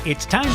It's time.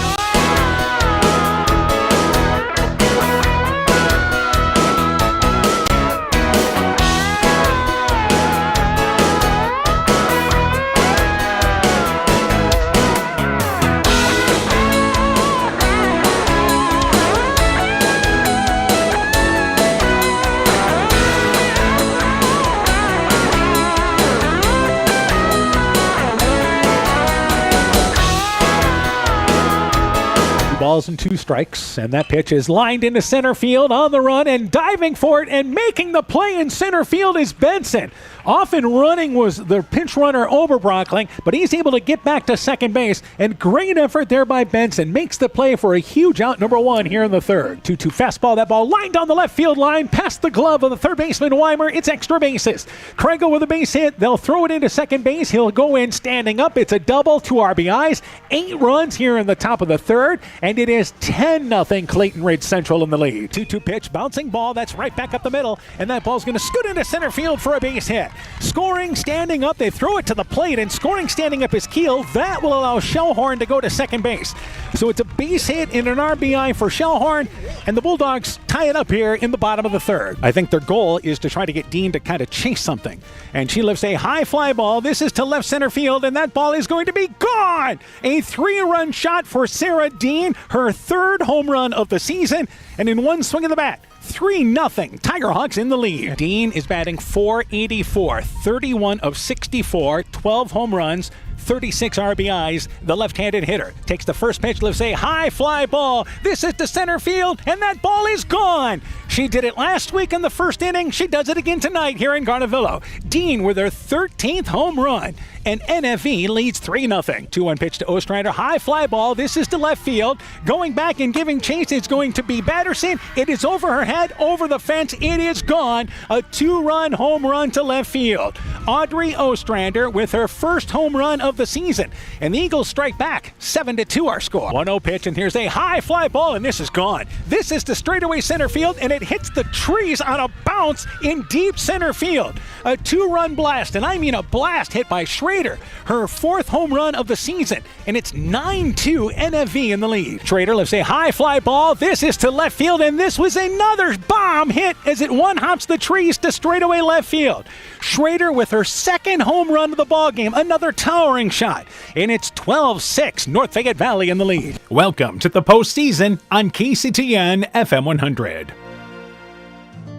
Balls and 2 strikes, and that pitch is lined into center field on the run, and diving for it and making the play in center field is Benson. Often running was the pinch runner Oberbrockling, but he's able to get back to second base, and great effort there by Benson. Makes the play for a huge out number 1 here in the third. 2-2 fastball, that ball lined down the left field line, past the glove of the third baseman Weimer. It's extra bases. Kregel with a base hit. They'll throw it into second base. He'll go in standing up. It's a double, 2 RBIs, 8 runs here in the top of the third, and it is 10-0 Clayton Ridge Central in the lead. 2-2 pitch, bouncing ball, that's right back up the middle, and that ball's going to scoot into center field for a base hit. Scoring standing up, they throw it to the plate, and scoring standing up is Keel. That will allow Shellhorn to go to second base. So it's a base hit and an RBI for Shellhorn, and the Bulldogs tie it up here in the bottom of the third. I think their goal is to try to get Dean to kind of chase something, and she lifts a high fly ball. This is to left center field, and that ball is going to be gone. A 3-run shot for Sarah Dean, her third home run of the season, and in one swing of the bat, 3-0 Tigerhawks in the lead. Dean is batting .484, 31 of 64, 12 home runs, 36 RBIs. The left-handed hitter takes the first pitch, lifts a high fly ball. This is to center field, and that ball is gone. She did it last week in the first inning. She does it again tonight here in Garnavillo. Dean with her 13th home run, and NFE leads 3-0. 2-1 pitch to Ostrander, high fly ball. This is to left field. Going back and giving chase, it's going to be Batterson. It is over her head, over the fence. It is gone. A 2-run home run to left field. Audrey Ostrander with her first home run of the season, and the Eagles strike back. 7-2 our score. 1-0 pitch, and here's a high fly ball, and this is gone. This is to straightaway center field, and it hits the trees on a bounce in deep center field. A 2-run blast, and I mean a blast hit by Schrader, her 4th home run of the season, and it's 9-2 NFV in the lead. Schrader lifts a high fly ball. This is to left field, and this was another bomb hit as it one-hops the trees to straightaway left field. Schrader with her 2nd home run of the ballgame, another towering shot, and it's 12-6 North Fayette Valley in the lead. Welcome to the postseason on KCTN FM 100.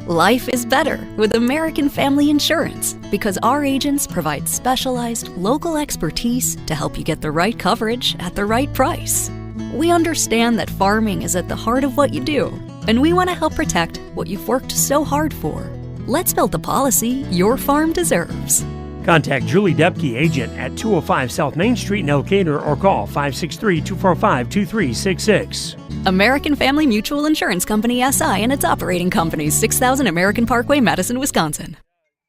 Life is better with American Family Insurance because our agents provide specialized local expertise to help you get the right coverage at the right price. We understand that farming is at the heart of what you do, and we want to help protect what you've worked so hard for. Let's build the policy your farm deserves. Contact Julie Depke, agent at 205 South Main Street in Elkader, or call 563-245-2366. American Family Mutual Insurance Company, SI, and its operating companies, 6000 American Parkway, Madison, Wisconsin.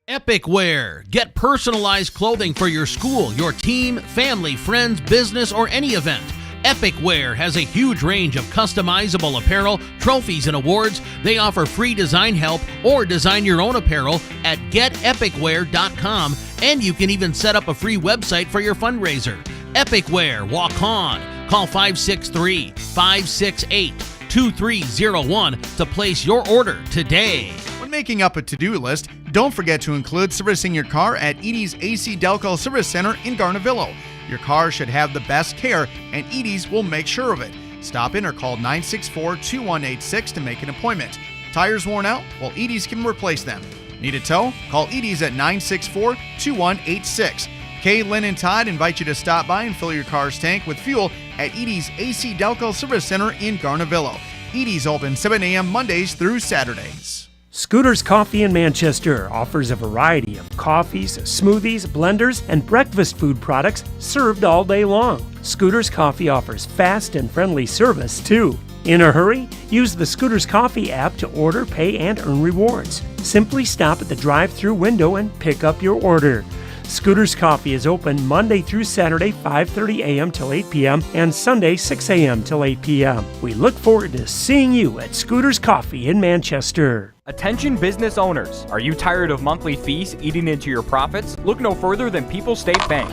Epic Wear. Get personalized clothing for your school, your team, family, friends, business, or any event. Epic Wear has a huge range of customizable apparel, trophies, and awards. They offer free design help or design your own apparel at getepicwear.com, and you can even set up a free website for your fundraiser. Epic Wear, Waukon. Call 563-568-2301 to place your order today. When making up a to-do list, don't forget to include servicing your car at Edie's AC Delco Service Center in Garnavillo. Your car should have the best care, and Edie's will make sure of it. Stop in or call 964-2186 to make an appointment. Tires worn out? Well, Edie's can replace them. Need a tow? Call Edie's at 964-2186. Kay, Lynn, and Todd invite you to stop by and fill your car's tank with fuel at Edie's AC Delco Service Center in Garnavillo. Edie's open 7 a.m. Mondays through Saturdays. Scooter's Coffee in Manchester offers a variety of coffees, smoothies, blenders, and breakfast food products served all day long. Scooter's Coffee offers fast and friendly service, too. In a hurry? Use the Scooter's Coffee app to order, pay, and earn rewards. Simply stop at the drive-thru window and pick up your order. Scooter's Coffee is open Monday through Saturday, 5:30 a.m. till 8 p.m. and Sunday, 6 a.m. till 8 p.m. We look forward to seeing you at Scooter's Coffee in Manchester. Attention business owners. Are you tired of monthly fees eating into your profits? Look no further than People's State Bank.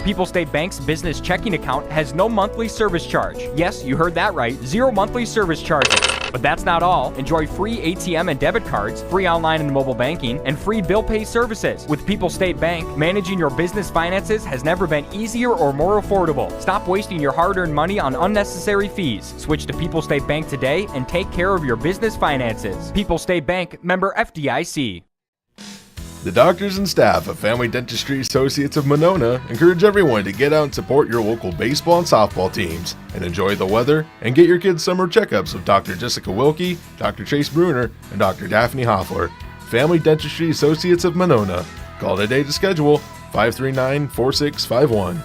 People State Bank's business checking account has no monthly service charge. Yes, you heard that right, 0 monthly service charges. But that's not all. Enjoy free ATM and debit cards, free online and mobile banking, and free bill pay services. With People State Bank, managing your business finances has never been easier or more affordable. Stop wasting your hard-earned money on unnecessary fees. Switch to People State Bank today and take care of your business finances. People State Bank, member FDIC. The doctors and staff of Family Dentistry Associates of Monona encourage everyone to get out and support your local baseball and softball teams and enjoy the weather and get your kids' summer checkups with Dr. Jessica Wilkie, Dr. Chase Bruner, and Dr. Daphne Hoffler. Family Dentistry Associates of Monona. Call today to schedule 539-4651.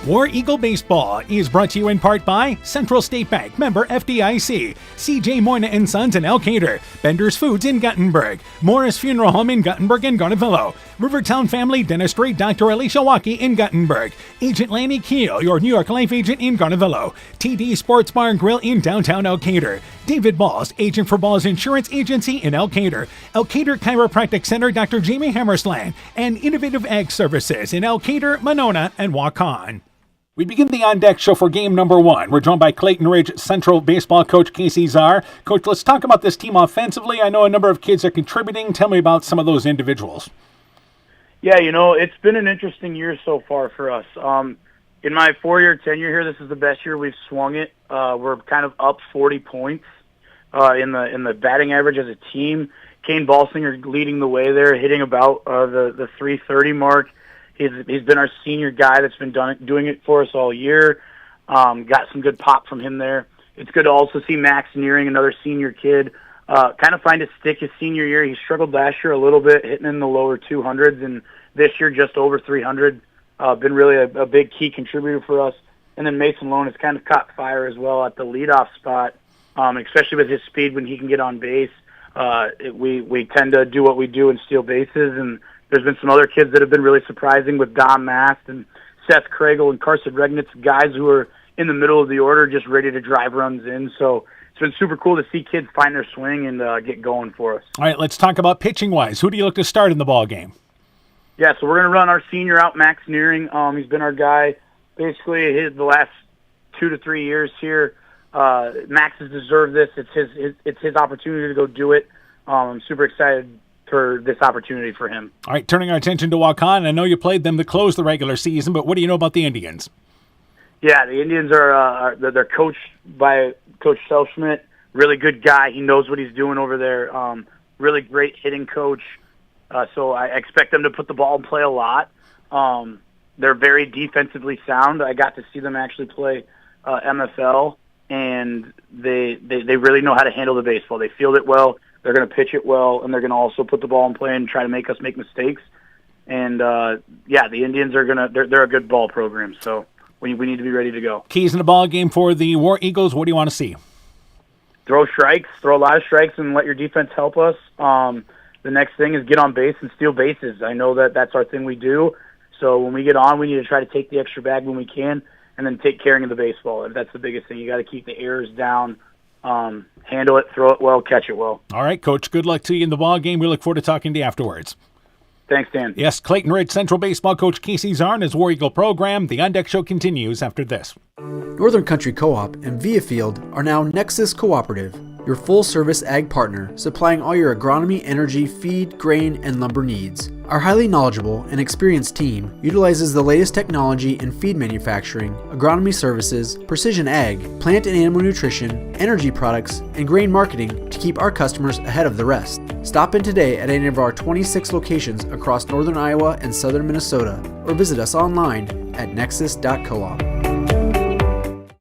War Eagle Baseball is brought to you in part by Central State Bank, member FDIC, CJ Moyna and Sons in Elkader, Bender's Foods in Guttenberg, Morris Funeral Home in Guttenberg and Garnavillo, Rivertown Family Dentistry, Dr. Alicia Waukee in Guttenberg, Agent Lanny Keel, your New York Life agent in Garnavillo, TD Sports Bar and Grill in downtown Elkader, David Balls, agent for Balls Insurance Agency in Elkader, Elkader Chiropractic Center, Dr. Jamie Hammersland, and Innovative Ag Services in Elkader, Monona, and Waukon. We begin the On Deck show for game number 1. We're joined by Clayton Ridge Central baseball coach Casey Czar. Coach, let's talk about this team offensively. I know a number of kids are contributing. Tell me about some of those individuals. Yeah, it's been an interesting year so far for us. In my 4-year tenure here, this is the best year we've swung it. We're kind of up 40 points in the batting average as a team. Kane Balsinger leading the way there, hitting about the 330 mark. He's been our senior guy that's been doing it for us all year. Got some good pop from him there. It's good to also see Max Nearing, another senior kid, kind of find his stick his senior year. He struggled last year a little bit, hitting in the lower 200s, and this year just over 300. Been really a big key contributor for us. And then Mason Lone has kind of caught fire as well at the leadoff spot, especially with his speed when he can get on base. We tend to do what we do and steal bases, and there's been some other kids that have been really surprising with Dom Mast and Seth Kragel and Carson Regnitz, guys who are in the middle of the order just ready to drive runs in. So it's been super cool to see kids find their swing and get going for us. All right, let's talk about pitching-wise. Who do you look to start in the ball game? Yeah, so we're going to run our senior out, Max Nearing. He's been our guy basically the last 2 to 3 years here. Max has deserved this. It's his opportunity to go do it. I'm super excited for this opportunity for him. All right, turning our attention to Waukon. I know you played them to close the regular season, but what do you know about the Indians? Yeah, the Indians they're coached by Coach Selschmidt. Really good guy. He knows what he's doing over there. Really great hitting coach. So I expect them to put the ball in play a lot. They're very defensively sound. I got to see them actually play MFL, and they really know how to handle the baseball. They field it well. They're going to pitch it well, and they're going to also put the ball in play and try to make us make mistakes. And the Indians are they're a good ball program, so we need to be ready to go. Keys in the ball game for the War Eagles. What do you want to see? Throw strikes, throw a lot of strikes, and let your defense help us. The next thing is get on base and steal bases. I know that's our thing we do. So when we get on, we need to try to take the extra bag when we can, and then take care of the baseball. That's the biggest thing. You got to keep the errors down. Handle it, throw it well, catch it well. All right, Coach. Good luck to you in the ball game. We look forward to talking to you afterwards. Thanks, Dan. Yes, Clayton Ridge Central baseball coach Casey Czar and his War Eagle program. The On Deck show continues after this. Northern Country Co-op and Viafield are now Nexus Cooperative, your full-service ag partner supplying all your agronomy, energy, feed, grain, and lumber needs. Our highly knowledgeable and experienced team utilizes the latest technology in feed manufacturing, agronomy services, precision ag, plant and animal nutrition, energy products, and grain marketing to keep our customers ahead of the rest. Stop in today at any of our 26 locations across northern Iowa and southern Minnesota, or visit us online at nexus.coop.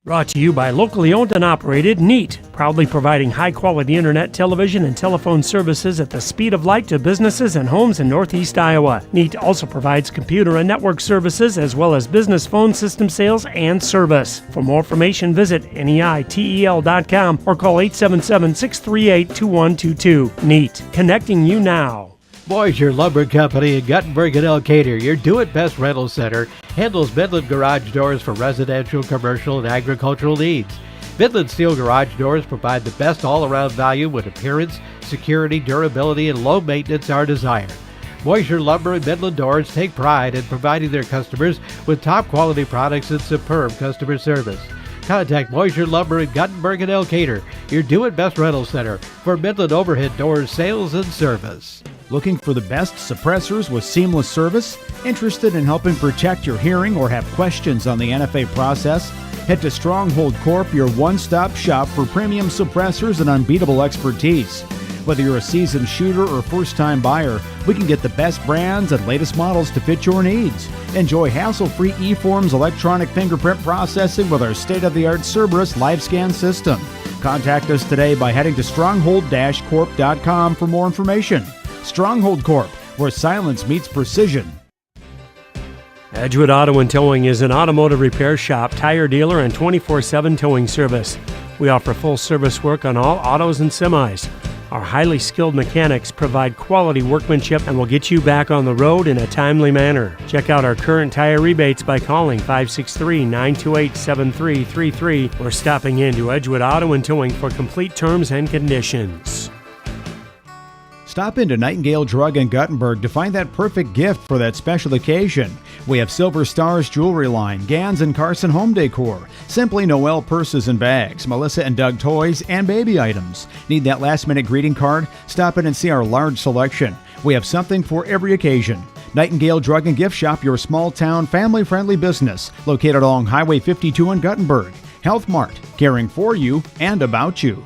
Brought to you by locally owned and operated NEAT, proudly providing high-quality internet, television, and telephone services at the speed of light to businesses and homes in Northeast Iowa. NEAT also provides computer and network services as well as business phone system sales and service. For more information, visit NEITEL.com or call 877-638-2122. NEAT, connecting you now. Boisier Lumber Company in Guttenberg and Elkader, your do-it-best rental center, handles Midland garage doors for residential, commercial, and agricultural needs. Midland Steel garage doors provide the best all-around value when appearance, security, durability, and low maintenance are desired. Moisure Lumber and Midland Doors take pride in providing their customers with top quality products and superb customer service. Contact Moisure Lumber in Guttenberg and Elkader, your do-it-best rental center for Midland overhead doors sales and service. Looking for the best suppressors with seamless service? Interested in helping protect your hearing or have questions on the NFA process? Head to Stronghold Corp, your one-stop shop for premium suppressors and unbeatable expertise. Whether you're a seasoned shooter or first-time buyer, we can get the best brands and latest models to fit your needs. Enjoy hassle-free eForms electronic fingerprint processing with our state-of-the-art Cerberus live scan system. Contact us today by heading to stronghold-corp.com for more information. Stronghold Corp, where silence meets precision. Edgewood Auto and Towing is an automotive repair shop, tire dealer, and 24/7 towing service. We offer full service work on all autos and semis. Our highly skilled mechanics provide quality workmanship and will get you back on the road in a timely manner. Check out our current tire rebates by calling 563-928-7333 or stopping into Edgewood Auto and Towing for complete terms and conditions. Stop into Nightingale Drug in Guttenberg to find that perfect gift for that special occasion. We have Silver Stars jewelry line, Gans and Carson home decor, Simply Noel purses and bags, Melissa and Doug toys, and baby items. Need that last-minute greeting card? Stop in and see our large selection. We have something for every occasion. Nightingale Drug and Gift Shop, your small-town, family-friendly business, located along Highway 52 in Guttenberg. Health Mart, caring for you and about you.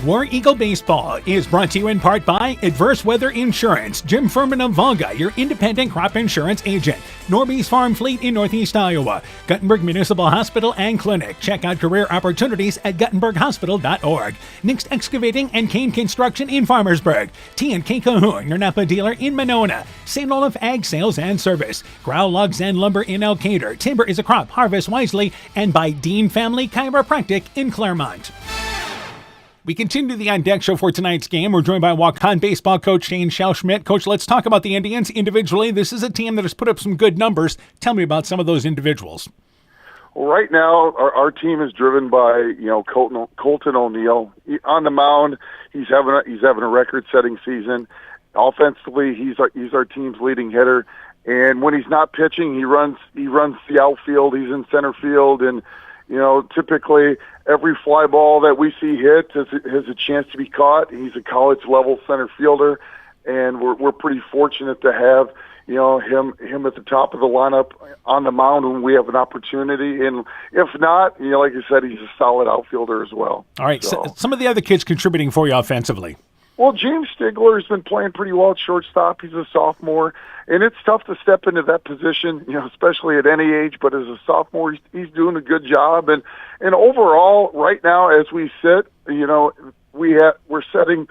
War Eagle Baseball is brought to you in part by Adverse Weather Insurance, Jim Furman of Volga, your independent crop insurance agent, Norby's Farm Fleet in Northeast Iowa, Guttenberg Municipal Hospital and Clinic. Check out career opportunities at guttenberghospital.org. Next Excavating and Kane Construction in Farmersburg, T&K Cahoon, your Napa dealer in Monona, St. Olaf Ag Sales and Service, Grow Logs and Lumber in Elkader, Timber is a Crop, Harvest Wisely, and by Dean Family Chiropractic in Claremont. We continue the On Deck show for tonight's game. We're joined by Waukon baseball coach Shane Schmidt. Coach, let's talk about the Indians individually. This is a team that has put up some good numbers. Tell me about some of those individuals. Well, right now, our team is driven by Colton O'Neill. On the mound, he's having a record-setting season. Offensively, he's our team's leading hitter. And when he's not pitching, he runs the outfield. He's in center field, and typically every fly ball that we see hit has a chance to be caught. He's a college-level center fielder, and we're pretty fortunate to have him at the top of the lineup on the mound when we have an opportunity. And if not, like I said, he's a solid outfielder as well. All right, so some of the other kids contributing for you offensively. Well, James Stigler has been playing pretty well at shortstop. He's a sophomore, and it's tough to step into that position, especially at any age. But as a sophomore, he's doing a good job. And overall, right now, as we sit, we're setting,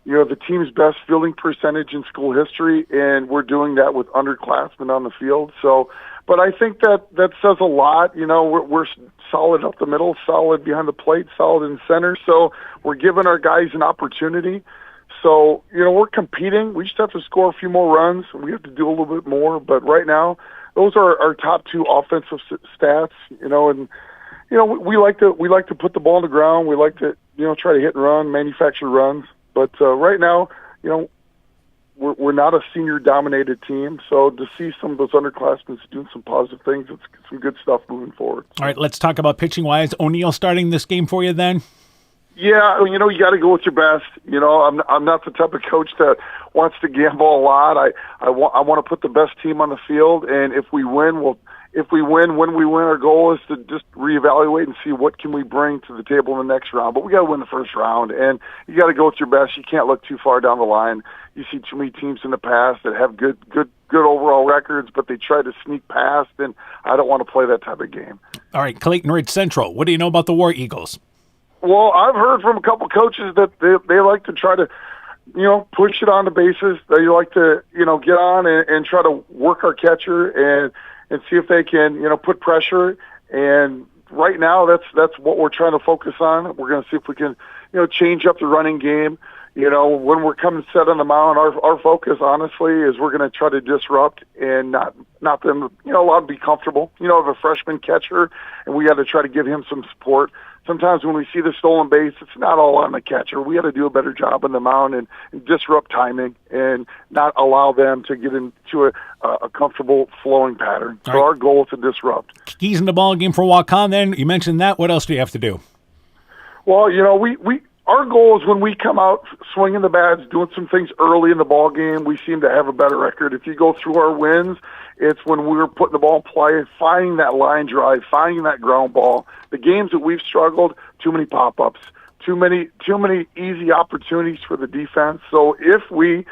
the team's best fielding percentage in school history, and we're doing that with underclassmen on the field. So, but I think that says a lot. We're solid up the middle, solid behind the plate, solid in center. So we're giving our guys an opportunity. So, we're competing. We just have to score a few more runs. We have to do a little bit more. But right now, those are our top two offensive stats, and, we like to put the ball on the ground. We like to, try to hit and run, manufacture runs. But right now, we're not a senior-dominated team. So to see some of those underclassmen doing some positive things, it's some good stuff moving forward. All right, let's talk about pitching-wise. O'Neill starting this game for you then? Yeah, you got to go with your best. I'm not the type of coach that wants to gamble a lot. I want to put the best team on the field, and if we win, when we win, our goal is to just reevaluate and see what can we bring to the table in the next round. But we got to win the first round, and you got to go with your best. You can't look too far down the line. You see too many teams in the past that have good overall records, but they try to sneak past, and I don't want to play that type of game. All right, Clayton Ridge Central. What do you know about the War Eagles? Well, I've heard from a couple coaches that they like to try to, push it on the bases. They like to, get on and try to work our catcher and see if they can, put pressure. And right now, that's what we're trying to focus on. We're going to see if we can, change up the running game. when we're coming set on the mound, our focus, honestly, is we're going to try to disrupt and not them, allowed to be comfortable. Have a freshman catcher, and we got to try to give him some support. Sometimes when we see the stolen base, it's not all on the catcher. We got to do a better job on the mound and disrupt timing and not allow them to get into a comfortable flowing pattern. So our goal is to disrupt. Keys in the ball game for Waukon then. You mentioned that. What else do you have to do? Well, our goal is when we come out swinging the bats, doing some things early in the ball game, we seem to have a better record. If you go through our wins, it's when we're putting the ball in play, finding that line drive, finding that ground ball. The games that we've struggled, too many pop-ups, too many easy opportunities for the defense. So if we,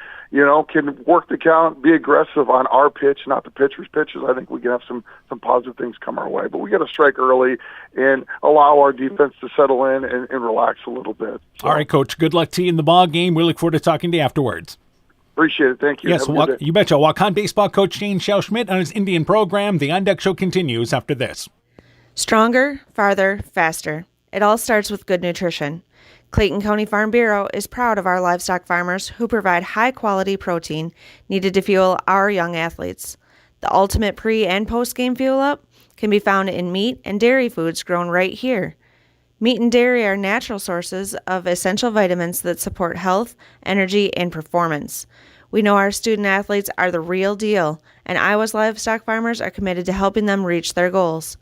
can work the count, be aggressive on our pitch, not the pitcher's pitches, I think we can have some positive things come our way. But we got to strike early and allow our defense to settle in and relax a little bit. So. All right, Coach. Good luck to you in the ball game. We look forward to talking to you afterwards. Appreciate it. Thank you. Yes, you betcha. Waukon baseball coach Shane Schell-Schmidt on his Indian program. The On Deck Show continues after this. Stronger, farther, faster. It all starts with good nutrition. Clayton County Farm Bureau is proud of our livestock farmers who provide high-quality protein needed to fuel our young athletes. The ultimate pre- and post-game fuel-up can be found in meat and dairy foods grown right here. Meat and dairy are natural sources of essential vitamins that support health, energy, and performance. We know our student athletes are the real deal, and Iowa's livestock farmers are committed to helping them reach their goals.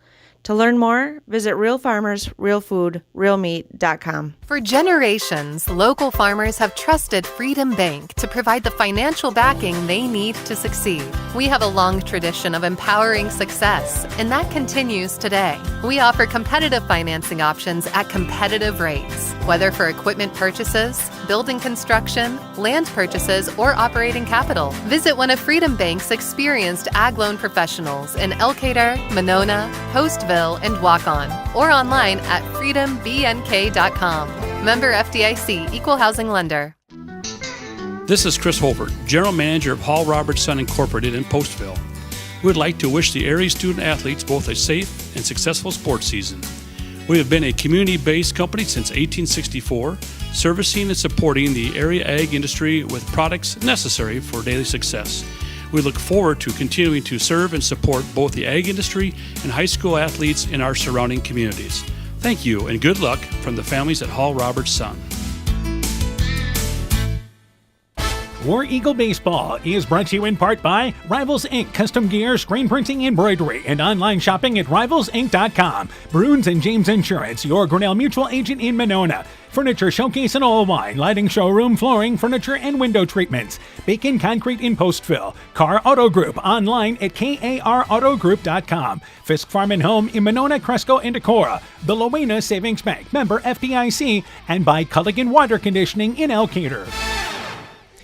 To learn more, visit realfarmersrealfoodrealmeat.com. For generations, local farmers have trusted Freedom Bank to provide the financial backing they need to succeed. We have a long tradition of empowering success, and that continues today. We offer competitive financing options at competitive rates, whether for equipment purchases, building construction, land purchases, or operating capital. Visit one of Freedom Bank's experienced ag loan professionals in Elkader, Monona, Postville, and Waukon, or online at freedombnk.com. Member FDIC, Equal Housing Lender. This is Chris Holbert, General Manager of Hall Roberts Son Incorporated in Postville. We would like to wish the area student athletes both a safe and successful sports season. We have been a community-based company since 1864, servicing and supporting the area ag industry with products necessary for daily success. We look forward to continuing to serve and support both the ag industry and high school athletes in our surrounding communities. Thank you and good luck from the families at Hall Roberts Son. War Eagle Baseball is brought to you in part by Rivals Inc. Custom Gear, Screen Printing, Embroidery, and online shopping at rivalsinc.com. Bruins and James Insurance, your Grinnell Mutual agent in Monona. Furniture Showcase and Oil Wine, lighting showroom, flooring, furniture, and window treatments. Bacon Concrete in Postville. Carr Auto Group, online at karautogroup.com. Fisk Farm and Home in Monona, Cresco, and Decorah. The Lowena Savings Bank, member FDIC, and by Culligan Water Conditioning in Elkader.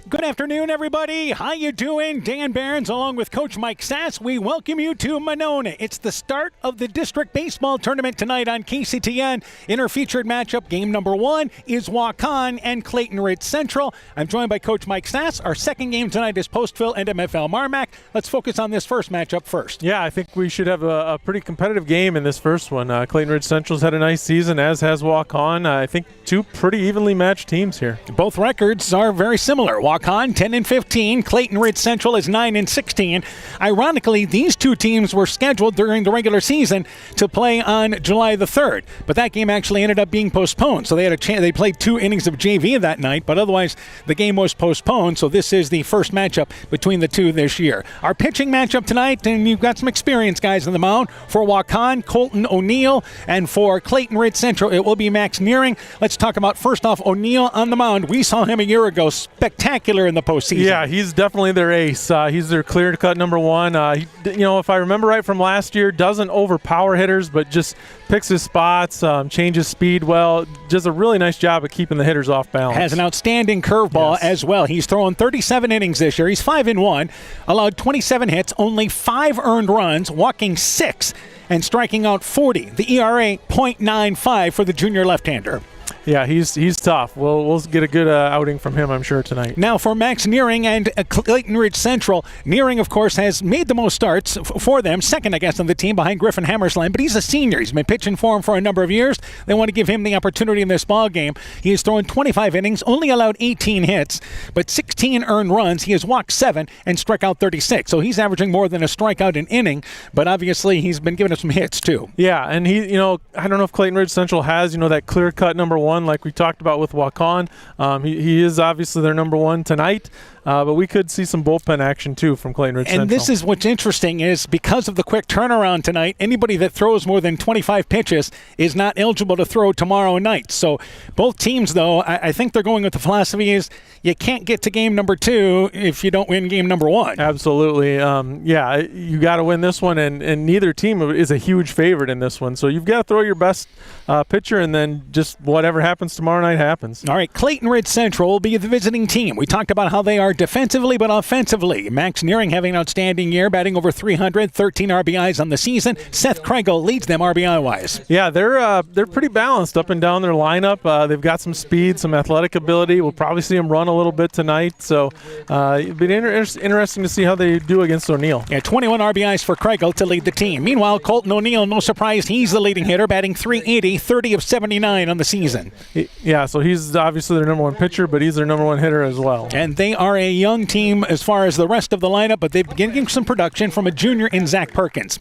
Good afternoon, everybody. How you doing? Dan Behrens along with Coach Mike Sass. We welcome you to Monona. It's the start of the district baseball tournament tonight on KCTN. In our featured matchup, game number 1 is Waukon and Clayton Ridge Central. I'm joined by Coach Mike Sass. Our second game tonight is Postville and MFL MarMac. Let's focus on this first matchup first. Yeah, I think we should have a pretty competitive game in this first one. Clayton Ridge Central's had a nice season, as has Waukon. I think two pretty evenly matched teams here. Both records are very similar. Waukon 10-15, Clayton Ridge Central is 9-16. Ironically, these two teams were scheduled during the regular season to play on July the 3rd, but that game actually ended up being postponed. So they had a chance. They played 2 innings of JV that night, but otherwise the game was postponed. So this is the first matchup between the two this year. Our pitching matchup tonight, and you've got some experienced guys on the mound. For Waukon, Colton O'Neill, and for Clayton Ridge Central, it will be Max Nearing. Let's talk about first off O'Neill on the mound. We saw him a year ago, spectacular in the postseason. Yeah, he's definitely their ace. He's their clear-cut number one. If I remember right from last year, doesn't overpower hitters, but just picks his spots, changes speed well, does a really nice job at keeping the hitters off balance. Has an outstanding curveball as well. He's thrown 37 innings this year. He's 5-1, allowed 27 hits, only 5 earned runs, walking 6, and striking out 40. The ERA, .95 for the junior left-hander. Yeah, he's tough. We'll get a good outing from him, I'm sure, tonight. Now for Max Nearing and Clayton Ridge Central. Nearing, of course, has made the most starts for them, second, I guess, on the team behind Griffin Hammersland, but he's a senior. He's been pitching for him for a number of years. They want to give him the opportunity in this ball game. He has thrown 25 innings, only allowed 18 hits, but 16 earned runs. He has walked 7 and struck out 36, so he's averaging more than a strikeout an inning, but obviously he's been giving us some hits too. Yeah, and he, I don't know if Clayton Ridge Central has, that clear-cut number one like we talked about with Waukon. He is obviously their number one tonight, but we could see some bullpen action too from Clayton Ridge Central. And this is what's interesting is because of the quick turnaround tonight, anybody that throws more than 25 pitches is not eligible to throw tomorrow night. So both teams, though, I think they're going with the philosophy is you can't get to game number 2 if you don't win game number 1. Absolutely. You got to win this one, and neither team is a huge favorite in this one. So you've got to throw your best pitcher, and then just whatever happens tomorrow night happens. All right, Clayton Ridge Central will be the visiting team. We talked about how they are defensively but offensively. Max Nearing having an outstanding year, batting over 300, 13 RBIs on the season. Seth Kreigel leads them RBI-wise. Yeah, they're pretty balanced up and down their lineup. They've got some speed, some athletic ability. We'll probably see them run a little bit tonight. So it'll be interesting to see how they do against O'Neill. Yeah, 21 RBIs for Kreigel to lead the team. Meanwhile, Colton O'Neill, no surprise, he's the leading hitter, batting 380, 30 of 79 on the season. Yeah, so he's obviously their number one pitcher, but he's their number one hitter as well. And they are a young team as far as the rest of the lineup, but they've been getting some production from a junior in Zach Perkins.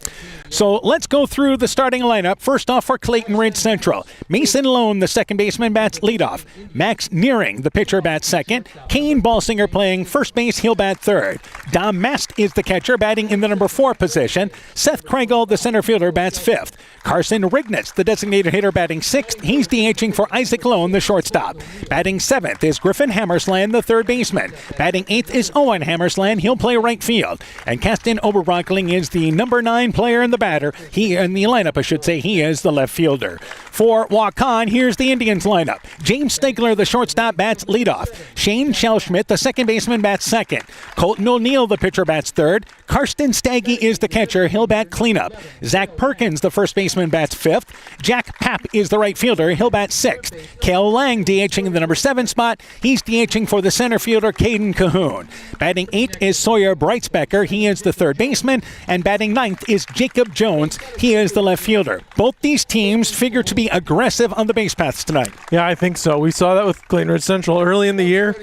So let's go through the starting lineup. First off for Clayton Ridge Central. Mason Lone, the second baseman, bats leadoff. Max Nearing, the pitcher, bats second. Kane Balsinger playing first base, he'll bat third. Dom Mast is the catcher, batting in the number 4 position. Seth Kreigel, the center fielder, bats fifth. Carson Rignitz, the designated hitter, batting sixth. He's DHing for Isaac Lone, the shortstop. Batting seventh is Griffin Hammersland, the third baseman. Batting eighth is Owen Hammersland. He'll play right field. And Caston Oberbrockling is the number 9 player in the lineup, I should say. He is the left fielder. For Waukon, here's the Indians lineup. James Stigler, the shortstop, bats leadoff. Shane Schellschmidt, the second baseman, bats second. Colton O'Neill, the pitcher, bats third. Karsten Staggy is the catcher. He'll bat cleanup. Zach Perkins, the first baseman, bats fifth. Jack Papp is the right fielder. He'll bat sixth. Cale Lang DHing in the number 7 spot. He's DHing for the center fielder, Caden Cahoon. Batting 8 is Sawyer Breitsbecker. He is the third baseman. And batting 9th is Jacob Jones. He is the left fielder. Both these teams figure to be aggressive on the base paths tonight. Yeah, I think so. We saw that with Clayton Ridge Central early in the year.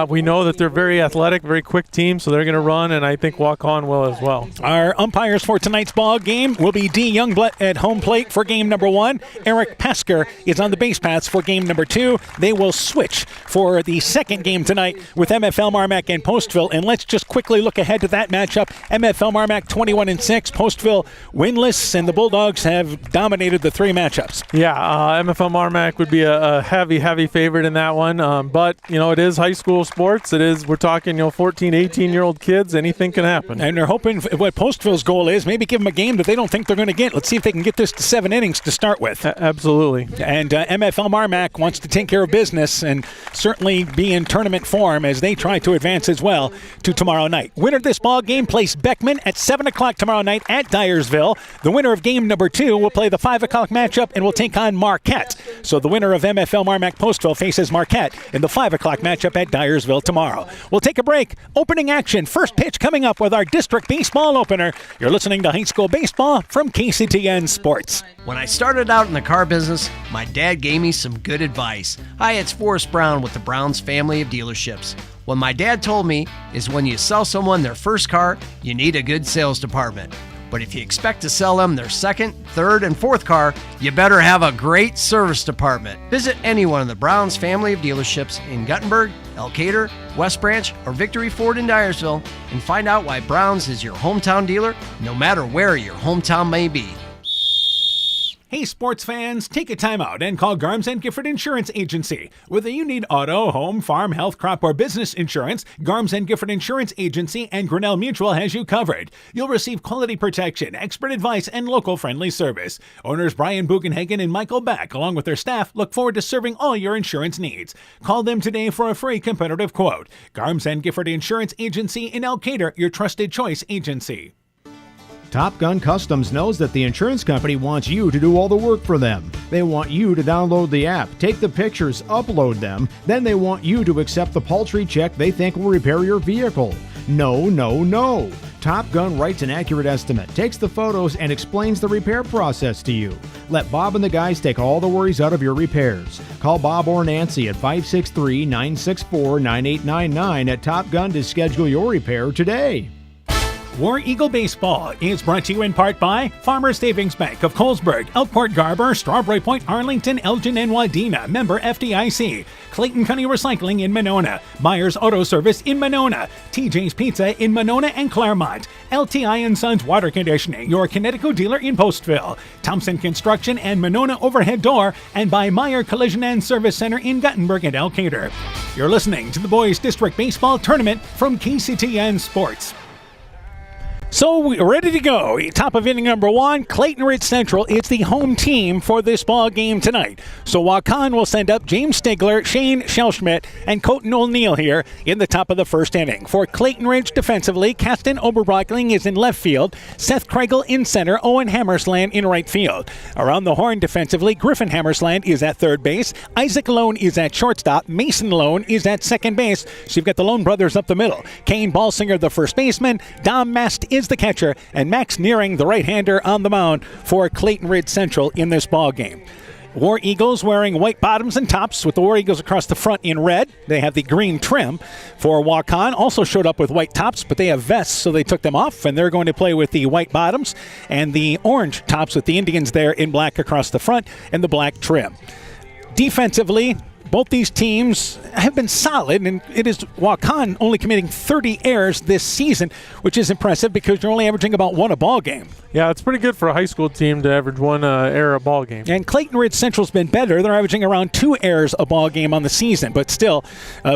We know that they're very athletic, very quick team, so they're going to run, and I think Waukon will as well. Our umpires for tonight's ball game will be D. Youngblood at home plate for game number 1. Eric Pasker is on the base paths for game number 2. They will switch for the second game tonight with MFL MarMac and Postville. And let's just quickly look ahead to that matchup. MFL MarMac 21-6, Postville winless, and the Bulldogs have dominated the 3 matchups. Yeah, MFL MarMac would be a heavy favorite in that one. But, it is high school sports. We're talking, 14, 18-year-old kids. Anything can happen. And they're hoping what Postville's goal is, maybe give them a game that they don't think they're going to get. Let's see if they can get this to 7 innings to start with. Absolutely. And MFL MarMac wants to take care of business and certainly be in tournament form as they try to advance as well to tomorrow night. Winner of this ball game plays Beckman at 7 o'clock tomorrow night at Dyersville. The winner of game number 2 will play the 5 o'clock matchup and will take on Marquette. So the winner of MFL MarMac Postville faces Marquette in the 5 o'clock matchup at Dyersville tomorrow. We'll take a break. Opening action. First pitch coming up with our district baseball opener. You're listening to High School Baseball from KCTN Sports. When I started out in the car business, my dad gave me some good advice. Hi, it's Forrest Brown with the Browns family of dealerships. What my dad told me is when you sell someone their first car, you need a good sales department. But if you expect to sell them their second, third, and fourth car, you better have a great service department. Visit any one of the Browns family of dealerships in Guttenberg, Elkader, West Branch, or Victory Ford in Dyersville and find out why Browns is your hometown dealer, no matter where your hometown may be. Hey sports fans, take a time out and call Garms & Gifford Insurance Agency. Whether you need auto, home, farm, health, crop, or business insurance, Garms & Gifford Insurance Agency and Grinnell Mutual has you covered. You'll receive quality protection, expert advice, and local friendly service. Owners Brian Bugenhagen and Michael Beck, along with their staff, look forward to serving all your insurance needs. Call them today for a free competitive quote. Garms & Gifford Insurance Agency in Elkader, your trusted choice agency. Top Gun Customs knows that the insurance company wants you to do all the work for them. They want you to download the app, take the pictures, upload them, then they want you to accept the paltry check they think will repair your vehicle. No, no, no. Top Gun writes an accurate estimate, takes the photos, and explains the repair process to you. Let Bob and the guys take all the worries out of your repairs. Call Bob or Nancy at 563-964-9899 at Top Gun to schedule your repair today. War Eagle Baseball is brought to you in part by Farmers Savings Bank of Colesburg, Elkport Garber, Strawberry Point, Arlington, Elgin, and Wadena, member FDIC, Clayton County Recycling in Monona, Myers Auto Service in Monona, TJ's Pizza in Monona and Claremont, LTI & Sons Water Conditioning, your Connecticut dealer in Postville, Thompson Construction and Monona Overhead Door, and by Meyer Collision and Service Center in Guttenberg and Elkader. You're listening to the Boys District Baseball Tournament from KCTN Sports. So we're ready to go. Top of inning number 1, Clayton Ridge Central is the home team for this ball game tonight. So Waukon will send up James Stigler, Shane Schelschmidt, and Colton O'Neill here in the top of the first inning. For Clayton Ridge defensively, Kasten Oberbrockling is in left field, Seth Kreigel in center, Owen Hammersland in right field. Around the horn defensively, Griffin Hammersland is at third base, Isaac Lone is at shortstop, Mason Lone is at second base. So you've got the Lone brothers up the middle. Kane Balsinger, the first baseman, Dom Mast is the catcher, and Max Nearing, the right-hander, on the mound for Clayton Ridge Central in this ball game. War Eagles wearing white bottoms and tops with the War Eagles across the front in red. They have the green trim. For Waukon, also showed up with white tops, but they have vests, so they took them off, and they're going to play with the white bottoms and the orange tops with the Indians there in black across the front and the black trim. Defensively, both these teams have been solid, and it is Waukon only committing 30 errors this season, which is impressive because you're only averaging about 1 a ball game. Yeah, it's pretty good for a high school team to average 1 error a ball game. And Clayton Ridge Central's been better. They're averaging around 2 errors a ball game on the season, but still,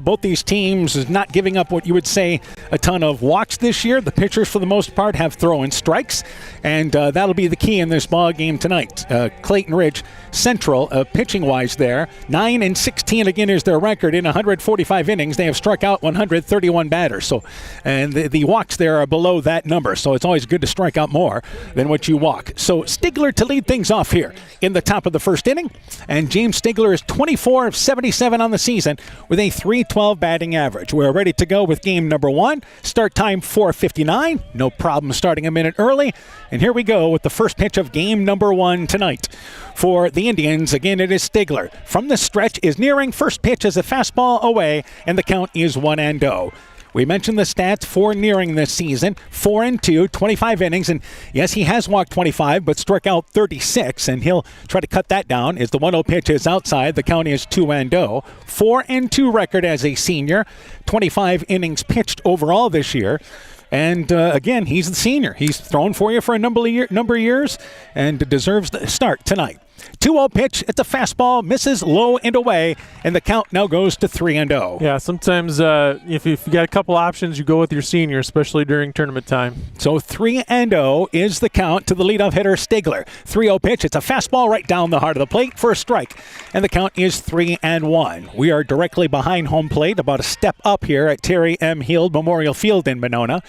both these teams is not giving up what you would say a ton of walks this year. The pitchers, for the most part, have throw-in strikes, and that'll be the key in this ball game tonight. Clayton Ridge Central, pitching-wise there, 9-16 again is their record. In 145 innings, they have struck out 131 batters. So, and the walks there are below that number, so it's always good to strike out more than what you walk. So Stigler to lead things off here in the top of the first inning, and James Stigler is 24 of 77 on the season with a .312 batting average. We're ready to go with game number 1. Start time 4:59. No problem starting a minute early. And here we go with the first pitch of game number 1 tonight. For the Indians, again, it is Stigler. From the stretch is Nearing. First pitch is a fastball away, and the count is 1-0. We mentioned the stats for Nearing this season, 4-2, 25 innings, and yes, he has walked 25, but struck out 36, and he'll try to cut that down as the 1-0 pitch is outside. The count is 2-0. 4-2 record as a senior, 25 innings pitched overall this year. And again, he's the senior. He's thrown for you for a number of years and deserves the start tonight. 2-0 pitch. It's a fastball. Misses low and away. And the count now goes to 3-0. Yeah, sometimes if you got a couple options, you go with your senior, especially during tournament time. So 3-0 is the count to the leadoff hitter, Stigler. 3-0 pitch. It's a fastball right down the heart of the plate for a strike. And the count is 3-1. We are directly behind home plate, about a step up here at Terry M. Heald Memorial Field in Monona.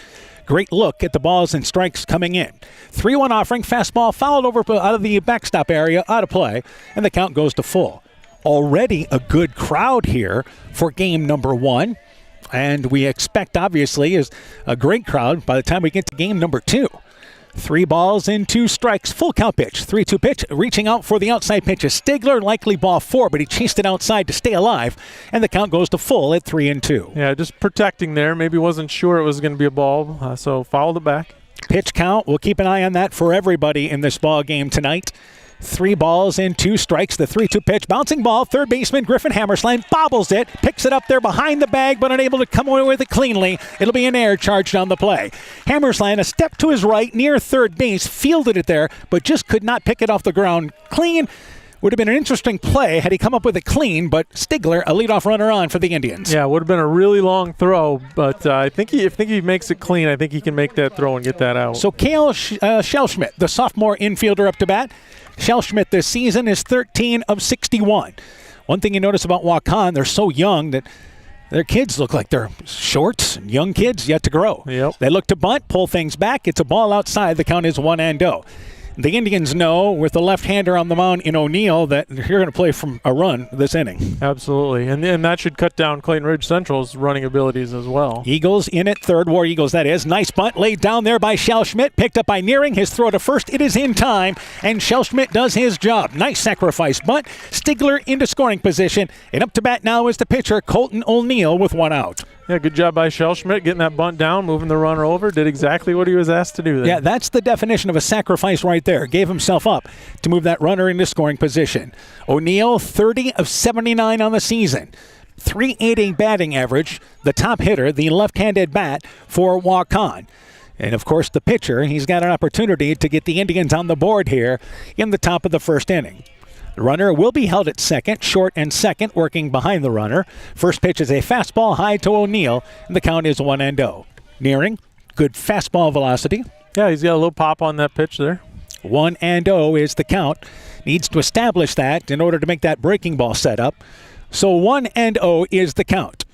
Great look at the balls and strikes coming in. 3-1 offering, fastball fouled over out of the backstop area, out of play, and the count goes to full. Already a good crowd here for game number 1, and we expect, obviously, is a great crowd by the time we get to game number 2. 3 balls and 2 strikes. Full count pitch. 3-2 pitch. Reaching out for the outside pitch is Stigler. Likely ball 4, but he chased it outside to stay alive. And the count goes to full at 3-2. Yeah, just protecting there. Maybe wasn't sure it was going to be a ball, so fouled it back. Pitch count. We'll keep an eye on that for everybody in this ball game tonight. 3 balls and 2 strikes. The 3-2 pitch. Bouncing ball. Third baseman Griffin Hammersland bobbles it. Picks it up there behind the bag, but unable to come away with it cleanly. It'll be an error charged on the play. Hammersland, a step to his right near third base, fielded it there, but just could not pick it off the ground clean. Would have been an interesting play had he come up with it clean, but Stigler, a leadoff runner on for the Indians. Yeah, it would have been a really long throw, but I think if he makes it clean, I think he can make that throw and get that out. So Cale Schelschmidt, the sophomore infielder, up to bat. Schelschmidt this season is 13 of 61. One thing you notice about Waukon, they're so young that Their kids look like they're short, young kids yet to grow. Yep. They look to bunt, pull things back. It's a ball outside. The count is 1-0. The Indians know with the left-hander on the mound in O'Neill that you're going to play from a run this inning. Absolutely, and that should cut down Clayton Ridge Central's running abilities as well. Eagles in at third, War Eagles that is. Nice bunt laid down there by Schellschmidt, picked up by Nearing. His throw to first, it is in time, and Schellschmidt does his job. Nice sacrifice bunt. Stigler into scoring position, and up to bat now is the pitcher, Colton O'Neill, with one out. Yeah, good job by Schellschmidt getting that bunt down, moving the runner over. Did exactly what he was asked to do there. Yeah, that's the definition of a sacrifice right there. Gave himself up to move that runner into scoring position. O'Neill, 30 of 79 on the season. .388 batting average. The top hitter, the left-handed bat for Waukon. And, of course, the pitcher, he's got an opportunity to get the Indians on the board here in the top of the first inning. The runner will be held at second, short and second, working behind the runner. First pitch is a fastball high to O'Neill, and the count is 1-0. Nearing, good fastball velocity. Yeah, he's got a little pop on that pitch there. 1-0 is the count. Needs to establish that in order to make that breaking ball setup. So 1-0 is the count.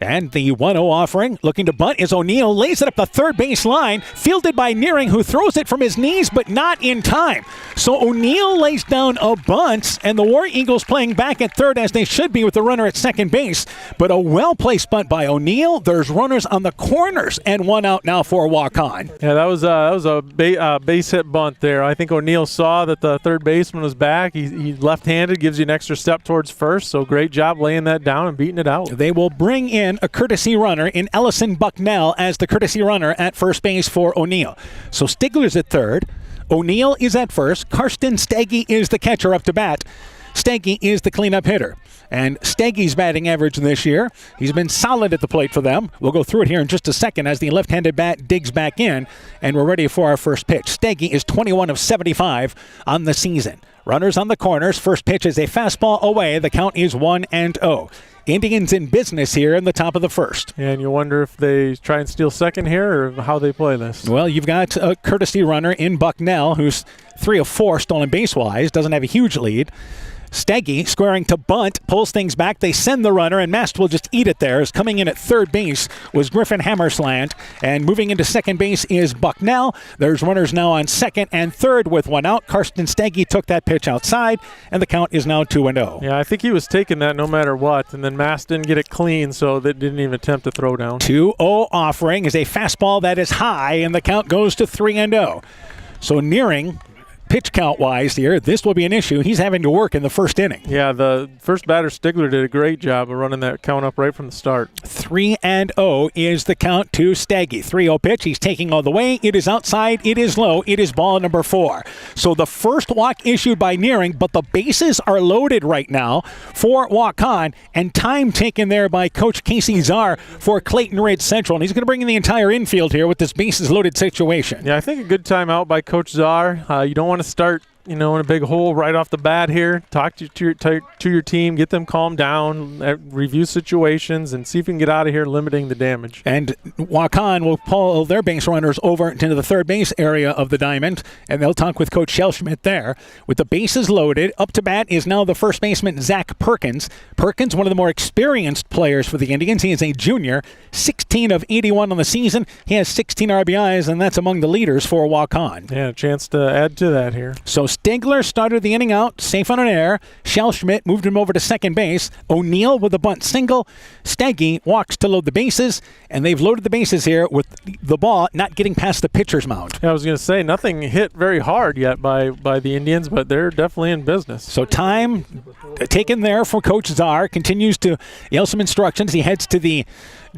And the 1-0 offering, looking to bunt, is O'Neill. Lays it up the third base line. Fielded by Nearing, who throws it from his knees, but not in time. So O'Neill lays down a bunt, and the War Eagles playing back at third as they should be with the runner at second base. But a well-placed bunt by O'Neill. There's runners on the corners, and one out now for Waukon. Yeah, that was a base hit bunt there. I think O'Neill saw that the third baseman was back. He left-handed, gives you an extra step towards first. So great job laying that down and beating it out. They will bring in a courtesy runner in Ellison Bucknell as the courtesy runner at first base for O'Neill. So Stigler's at third. O'Neill is at first. Karsten Steggy is the catcher up to bat. Steggy is the cleanup hitter. And Steggy's batting average this year, he's been solid at the plate for them. We'll go through it here in just a second as the left-handed bat digs back in, and we're ready for our first pitch. Steggy is 21 of 75 on the season. Runners on the corners. First pitch is a fastball away. The count is 1-0. Indians in business here in the top of the first. And you wonder if they try and steal second here or how they play this. Well, you've got a courtesy runner in Bucknell who's 3 of 4 stolen base-wise, doesn't have a huge lead. Steggy squaring to bunt, pulls things back. They send the runner, and Mast will just eat it there. As coming in at third base was Griffin Hammersland, and moving into second base is Bucknell. There's runners now on second and third with one out. Karsten Steggy took that pitch outside, and the count is now 2-0. Yeah, I think he was taking that no matter what, and then Mast didn't get it clean, so they didn't even attempt to throw down. 2-0 offering is a fastball that is high, and the count goes to 3-0. So Nearing, pitch count-wise here, this will be an issue. He's having to work in the first inning. Yeah, the first batter, Stigler, did a great job of running that count up right from the start. 3-0 is the count to Steggy. 3-0 pitch. He's taking all the way. It is outside. It is low. It is ball number 4. So the first walk issued by Nearing, but the bases are loaded right now for Waukon, and time taken there by Coach Casey Czar for Clayton Ridge Central. And he's going to bring in the entire infield here with this bases loaded situation. Yeah, I think a good timeout by Coach Czar. You don't want to start, in a big hole right off the bat here. Talk to your team, get them calmed down, review situations, and see if you can get out of here limiting the damage. And Waukon will pull their base runners over into the third base area of the diamond, and they'll talk with Coach Schellschmidt there. With the bases loaded, up to bat is now the first baseman, Zach Perkins. Perkins, one of the more experienced players for the Indians. He is a junior, 16 of 81 on the season. He has 16 RBIs, and that's among the leaders for Waukon. Yeah, a chance to add to that here. So Stigler started the inning out, safe on an error. Schellschmidt moved him over to second base. O'Neill with a bunt single. Steggy walks to load the bases, and they've loaded the bases here with the ball not getting past the pitcher's mound. Yeah, I was going to say, nothing hit very hard yet by the Indians, but they're definitely in business. So time taken there for Coach Czar. Continues to yell some instructions. He heads to the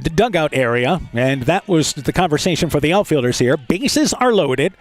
dugout area, and that was the conversation for the outfielders here. Bases are loaded.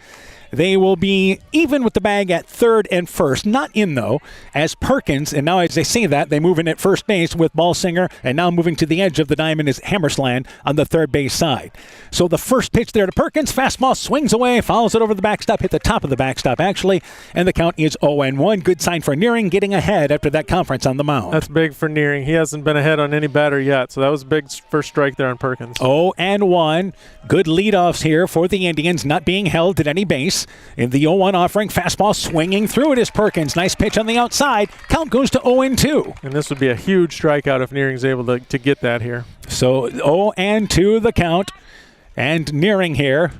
They will be even with the bag at third and first. Not in, though, as Perkins, and now as they say that, they move in at first base with Ballsinger, and now moving to the edge of the diamond is Hammersland on the third base side. So the first pitch there to Perkins, fastball swings away, follows it over the backstop, hit the top of the backstop, actually, and the count is 0-1. Good sign for Nearing, getting ahead after that conference on the mound. That's big for Nearing. He hasn't been ahead on any batter yet, so that was a big first strike there on Perkins. 0-1. Good leadoffs here for the Indians, not being held at any base. Indians. In the 0-1 offering, fastball swinging through it is Perkins. Nice pitch on the outside. Count goes to 0-2. And this would be a huge strikeout if Nearing's able to get that here. So 0-2 the count. And Nearing here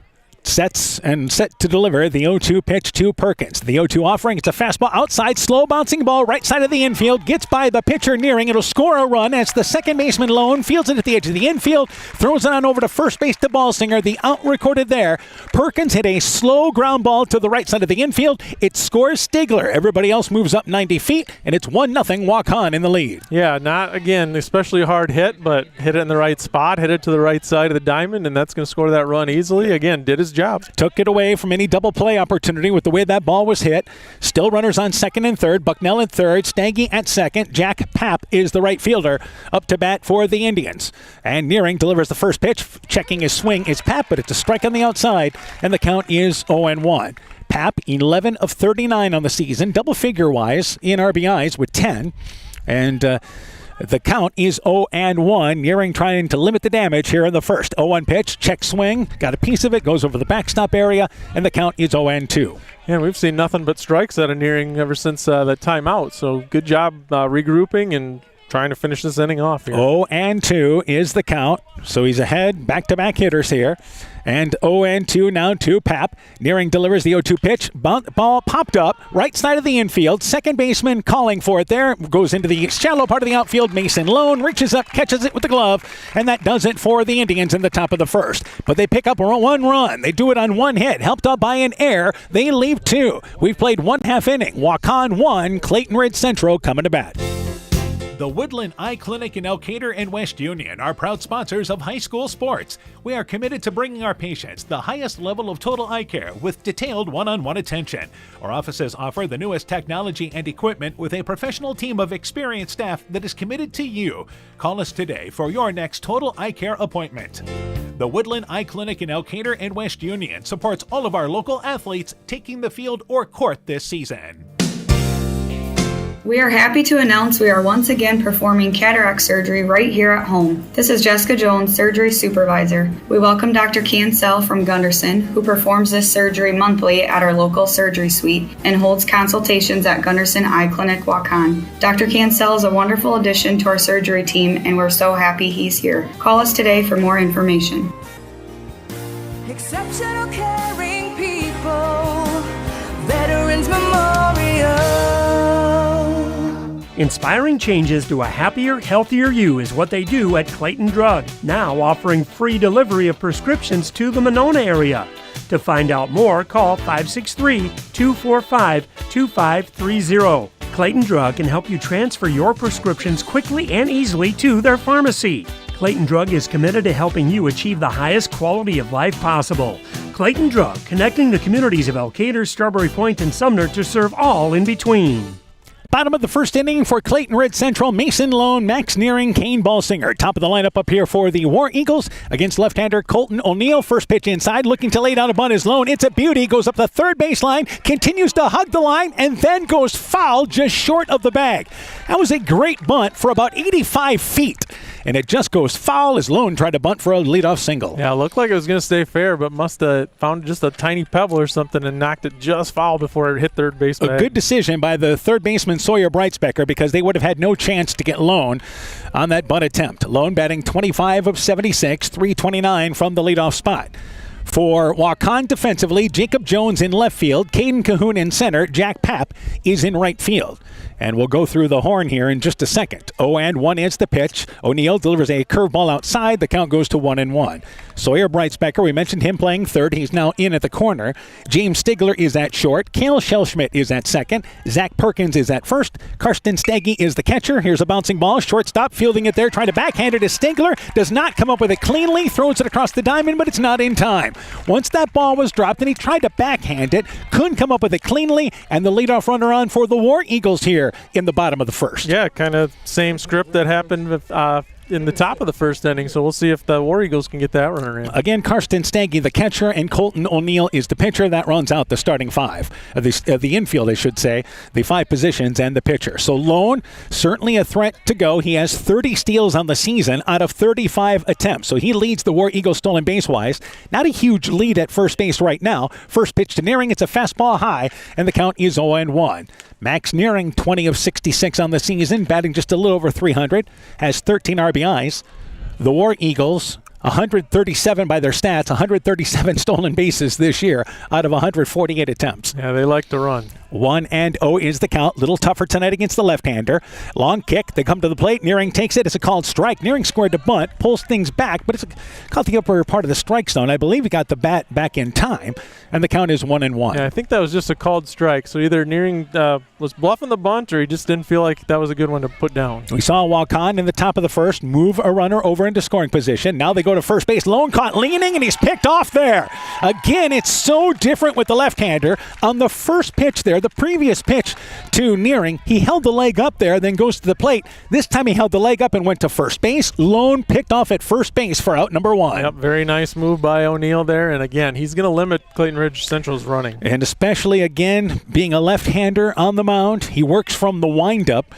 set to deliver the 0-2 pitch to Perkins. The 0-2 offering, it's a fastball outside, slow bouncing ball right side of the infield, gets by the pitcher Nearing. It'll score a run as the second baseman Lone fields it at the edge of the infield, throws it on over to first base to Ballsinger. The out recorded there. Perkins hit a slow ground ball to the right side of the infield. It scores Stigler. Everybody else moves up 90 feet, and it's 1-0 in the lead. Yeah, not, again, especially a hard hit, but hit it in the right spot, hit it to the right side of the diamond, and that's going to score that run easily. Again, did his job. Took it away from any double play opportunity with the way that ball was hit. Still runners on second and third. Bucknell at third. Staggy at second. Jack Papp is the right fielder up to bat for the Indians. And Nearing delivers the first pitch. Checking his swing is Papp, but it's a strike on the outside, and the count is 0-1. Papp, 11 of 39 on the season, double figure-wise in RBIs with 10. And the count is 0-1. Nearing trying to limit the damage here in the first. 0-1 pitch, check swing, got a piece of it, goes over the backstop area, and the count is 0-2. Yeah, we've seen nothing but strikes out of Nearing ever since that timeout. So good job regrouping and trying to finish this inning off here. 0-2 is the count. So he's ahead, back-to-back hitters here. And 0-2 now to Papp. Nearing delivers the 0-2 pitch. Ball popped up, right side of the infield. Second baseman calling for it there. Goes into the shallow part of the outfield. Mason Lone reaches up, catches it with the glove, and that does it for the Indians in the top of the first. But they pick up one run. They do it on one hit, helped out by an error. They leave two. We've played 1/2 inning. Waukon 1, Clayton Ridge Central coming to bat. The Woodland Eye Clinic in Elkader and West Union are proud sponsors of high school sports. We are committed to bringing our patients the highest level of total eye care with detailed one-on-one attention. Our offices offer the newest technology and equipment with a professional team of experienced staff that is committed to you. Call us today for your next total eye care appointment. The Woodland Eye Clinic in Elkader and West Union supports all of our local athletes taking the field or court this season. We are happy to announce we are once again performing cataract surgery right here at home. This is Jessica Jones, surgery supervisor. We welcome Dr. Cancel from Gunderson, who performs this surgery monthly at our local surgery suite and holds consultations at Gunderson Eye Clinic, Waukon. Dr. Cancel is a wonderful addition to our surgery team, and we're so happy he's here. Call us today for more information. Exceptional caring people, Veterans Memorial. Inspiring changes to a happier, healthier you is what they do at Clayton Drug, now offering free delivery of prescriptions to the Monona area. To find out more, call 563-245-2530. Clayton Drug can help you transfer your prescriptions quickly and easily to their pharmacy. Clayton Drug is committed to helping you achieve the highest quality of life possible. Clayton Drug, connecting the communities of Elkader, Strawberry Point, and Sumner to serve all in between. Bottom of the first inning for Clayton Ridge Central, Mason Lone, Max Nearing, Kane Ballsinger. Top of the lineup up here for the War Eagles against left-hander Colton O'Neill. First pitch inside, looking to lay down a bunt is Lone. It's a beauty, goes up the third baseline, continues to hug the line, and then goes foul just short of the bag. That was a great bunt for about 85 feet. And it just goes foul as Lone tried to bunt for a leadoff single. Yeah, it looked like it was going to stay fair, but must have found just a tiny pebble or something and knocked it just foul before it hit third base. A good decision by the third baseman Sawyer Breitspecker because they would have had no chance to get Lone on that bunt attempt. Lone batting 25 of 76, 329 from the leadoff spot. For Waukon defensively, Jacob Jones in left field, Caden Cahoon in center, Jack Papp is in right field. And we'll go through the horn here in just a second. 0-1 is the pitch. O'Neill delivers a curveball outside. The count goes to 1-1. Sawyer Breitspecker, we mentioned him playing third. He's now in at the corner. James Stigler is at short. Cale Shellschmidt is at second. Zach Perkins is at first. Karsten Staggy is the catcher. Here's a bouncing ball. Shortstop fielding it there, trying to backhand it to Stigler. Does not come up with it cleanly. Throws it across the diamond, but it's not in time. Once that ball was dropped and he tried to backhand it, couldn't come up with it cleanly, and the leadoff runner on for the War Eagles here in the bottom of the first. Yeah, kind of same script that happened with in the top of the first inning, so we'll see if the War Eagles can get that runner in. Again, Karsten Staggy, the catcher, and Colton O'Neill is the pitcher. That runs out the starting five, the infield, I should say, the 5 positions and the pitcher. So Lone, certainly a threat to go. He has 30 steals on the season out of 35 attempts, so he leads the War Eagles stolen base-wise. Not a huge lead at first base right now. First pitch to Nearing, it's a fastball high, and the count is 0-1. Max Nearing, 20 of 66 on the season, batting just a little over 300, has 13 RBIs. The War Eagles, 137 by their stats, 137 stolen bases this year out of 148 attempts. Yeah, they like to run. 1-0 is the count. Little tougher tonight against the left-hander. Long kick. They come to the plate. Nearing takes it. It's a called strike. Nearing squared to bunt. Pulls things back, but it's caught the upper part of the strike zone. I believe he got the bat back in time, and the count is 1-1. Yeah, I think that was just a called strike. So either Nearing was bluffing the bunt, or he just didn't feel like that was a good one to put down. We saw Waukon in the top of the first move a runner over into scoring position. Now they go to first base. Lone caught leaning, and he's picked off there. Again, it's so different with the left-hander. On the first pitch there, the previous pitch to Nearing, he held the leg up there, then goes to the plate. This time he held the leg up and went to first base. Lone picked off at first base for out number 1. Yep, very nice move by O'Neill there. And again, he's going to limit Clayton Ridge Central's running. And especially, again, being a left-hander on the mound, he works from the windup.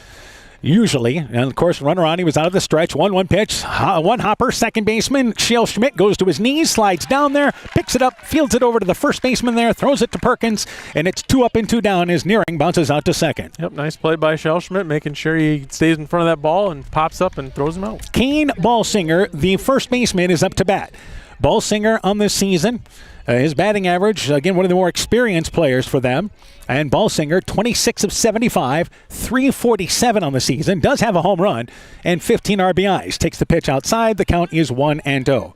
Usually, and of course, runner on, he was out of the stretch. 1-1 pitch, one hopper, second baseman, Shale Schmidt goes to his knees, slides down there, picks it up, fields it over to the first baseman there, throws it to Perkins, and it's 2 up and 2 down as Nearing bounces out to second. Yep, nice play by Shale Schmidt, making sure he stays in front of that ball and pops up and throws him out. Kane Ballsinger, the first baseman, is up to bat. Ballsinger on this season, his batting average, again, one of the more experienced players for them. And Ballsinger, 26 of 75, 347 on the season, does have a home run, and 15 RBIs. Takes the pitch outside. The count is 1-0.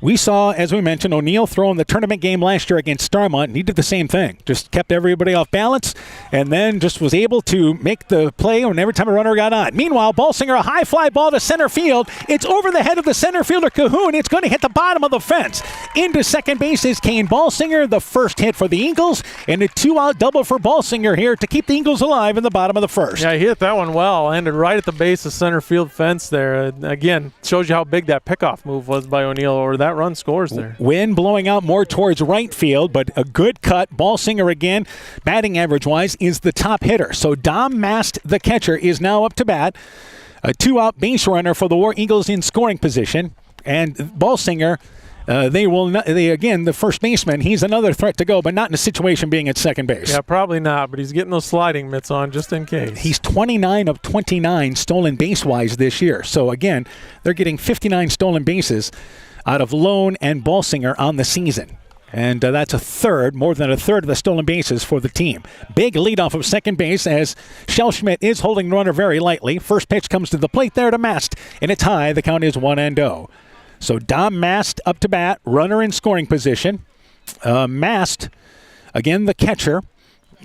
We saw, as we mentioned, O'Neill throw in the tournament game last year against Starmont, and he did the same thing. Just kept everybody off balance, and then just was able to make the play when every time a runner got on. Meanwhile, Ballsinger, a high fly ball to center field. It's over the head of the center fielder, Cahoon. It's going to hit the bottom of the fence. Into second base is Kane Ballsinger, the first hit for the Eagles, and a 2-out double for Ballsinger here to keep the Eagles alive in the bottom of the first. Yeah, he hit that one well. Landed right at the base of center field fence there. Again, shows you how big that pickoff move was by O'Neill, or that run scores there. Wind blowing out more towards right field, but a good cut. Ballsinger again, batting average-wise, is the top hitter. So Dom Mast, the catcher, is now up to bat. A 2-out base runner for the War Eagles in scoring position. And Ballsinger, the first baseman, he's another threat to go, but not in a situation being at second base. Yeah, probably not, but he's getting those sliding mitts on just in case. He's 29 of 29 stolen base-wise this year. So again, they're getting 59 stolen bases out of Lone and Ballsinger on the season. And that's more than a third of the stolen bases for the team. Big leadoff of second base as Shell Schmidt is holding the runner very lightly. First pitch comes to the plate there to Mast, and it's high. The count is 1-0. So Dom Mast up to bat, runner in scoring position. Mast, again, the catcher.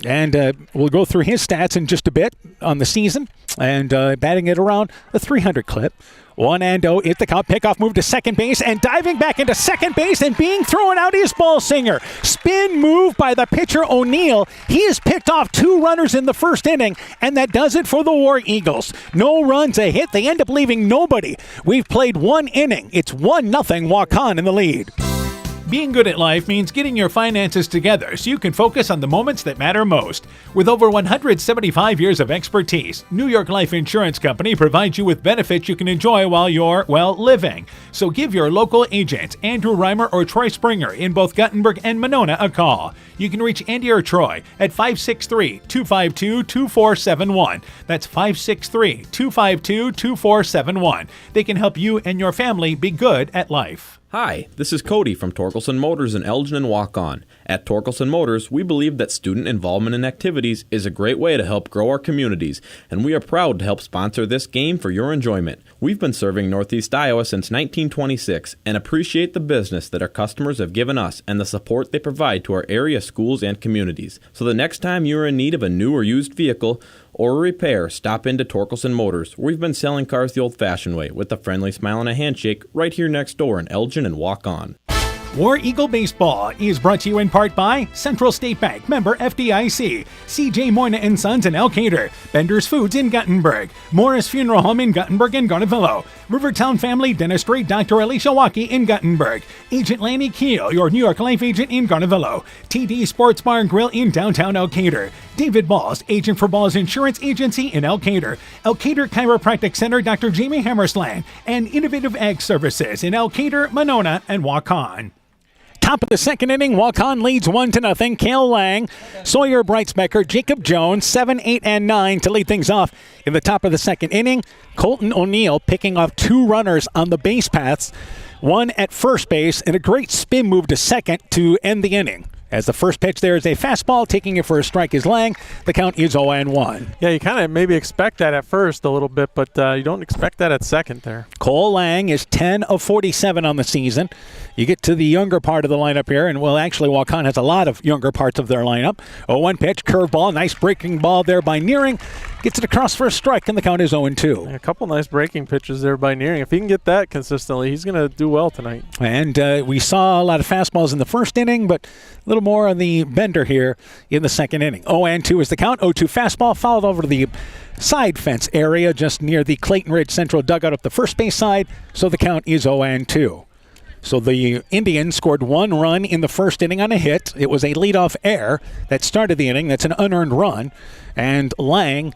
And we'll go through his stats in just a bit on the season. And batting it around a 300 clip. 1-0 is the count. Pickoff move to second base, and diving back into second base and being thrown out is Ballsinger. Spin move by the pitcher O'Neill. He has picked off 2 runners in the first inning, and that does it for the War Eagles. No runs, a hit. They end up leaving nobody. We've played 1 inning. It's 1-0 Waukon in the lead. Being good at life means getting your finances together so you can focus on the moments that matter most. With over 175 years of expertise, New York Life Insurance Company provides you with benefits you can enjoy while you're, living. So give your local agents, Andrew Reimer or Troy Springer in both Guttenberg and Monona, a call. You can reach Andy or Troy at 563-252-2471. That's 563-252-2471. They can help you and your family be good at life. Hi, this is Cody from Torkelson Motors in Elgin and Waukon. At Torkelson Motors, we believe that student involvement in activities is a great way to help grow our communities, and we are proud to help sponsor this game for your enjoyment. We've been serving Northeast Iowa since 1926 and appreciate the business that our customers have given us and the support they provide to our area schools and communities. So the next time you are in need of a new or used vehicle or a repair, stop into Torkelson Motors. We've been selling cars the old-fashioned way with a friendly smile and a handshake right here next door in Elgin and Waukon. War Eagle Baseball is brought to you in part by Central State Bank, member FDIC, C.J. Moyna & Sons in Elkader, Bender's Foods in Guttenberg, Morris Funeral Home in Guttenberg and Garnavillo, Rivertown Family Dentistry, Dr. Alicia Waukee in Guttenberg, Agent Lanny Keel, your New York Life agent in Garnavillo, TD Sports Bar and Grill in downtown Elkader, David Balls, agent for Balls Insurance Agency in Elkader, Elkader Chiropractic Center, Dr. Jamie Hammersland, and Innovative Ag Services in Elkader, Monona, and Waukon. Top of the second inning, Waukon leads 1-0. Cale Lang, Sawyer Breitsbecker, Jacob Jones, 7, 8, and 9 to lead things off in the top of the second inning. Colton O'Neill picking off 2 runners on the base paths, one at first base, and a great spin move to second to end the inning. As the first pitch there is a fastball, taking it for a strike is Lang. The count is 0-1. Yeah, you kind of maybe expect that at first a little bit, but you don't expect that at second there. Cole Lang is 10 of 47 on the season. You get to the younger part of the lineup here, and well, actually, Waukon has a lot of younger parts of their lineup. 0-1 pitch, curveball, nice breaking ball there by Nearing. Gets it across for a strike, and the count is 0-2. Yeah, a couple nice breaking pitches there by Nearing. If he can get that consistently, he's going to do well tonight. And we saw a lot of fastballs in the first inning, but a little more on the bender here in the second inning. 0-2 is the count. 0-2 fastball, fouled over to the side fence area just near the Clayton Ridge Central dugout up the first base side, so the count is 0-2. So the Indians scored 1 run in the first inning on a hit. It was a leadoff error that started the inning. That's an unearned run. And Lang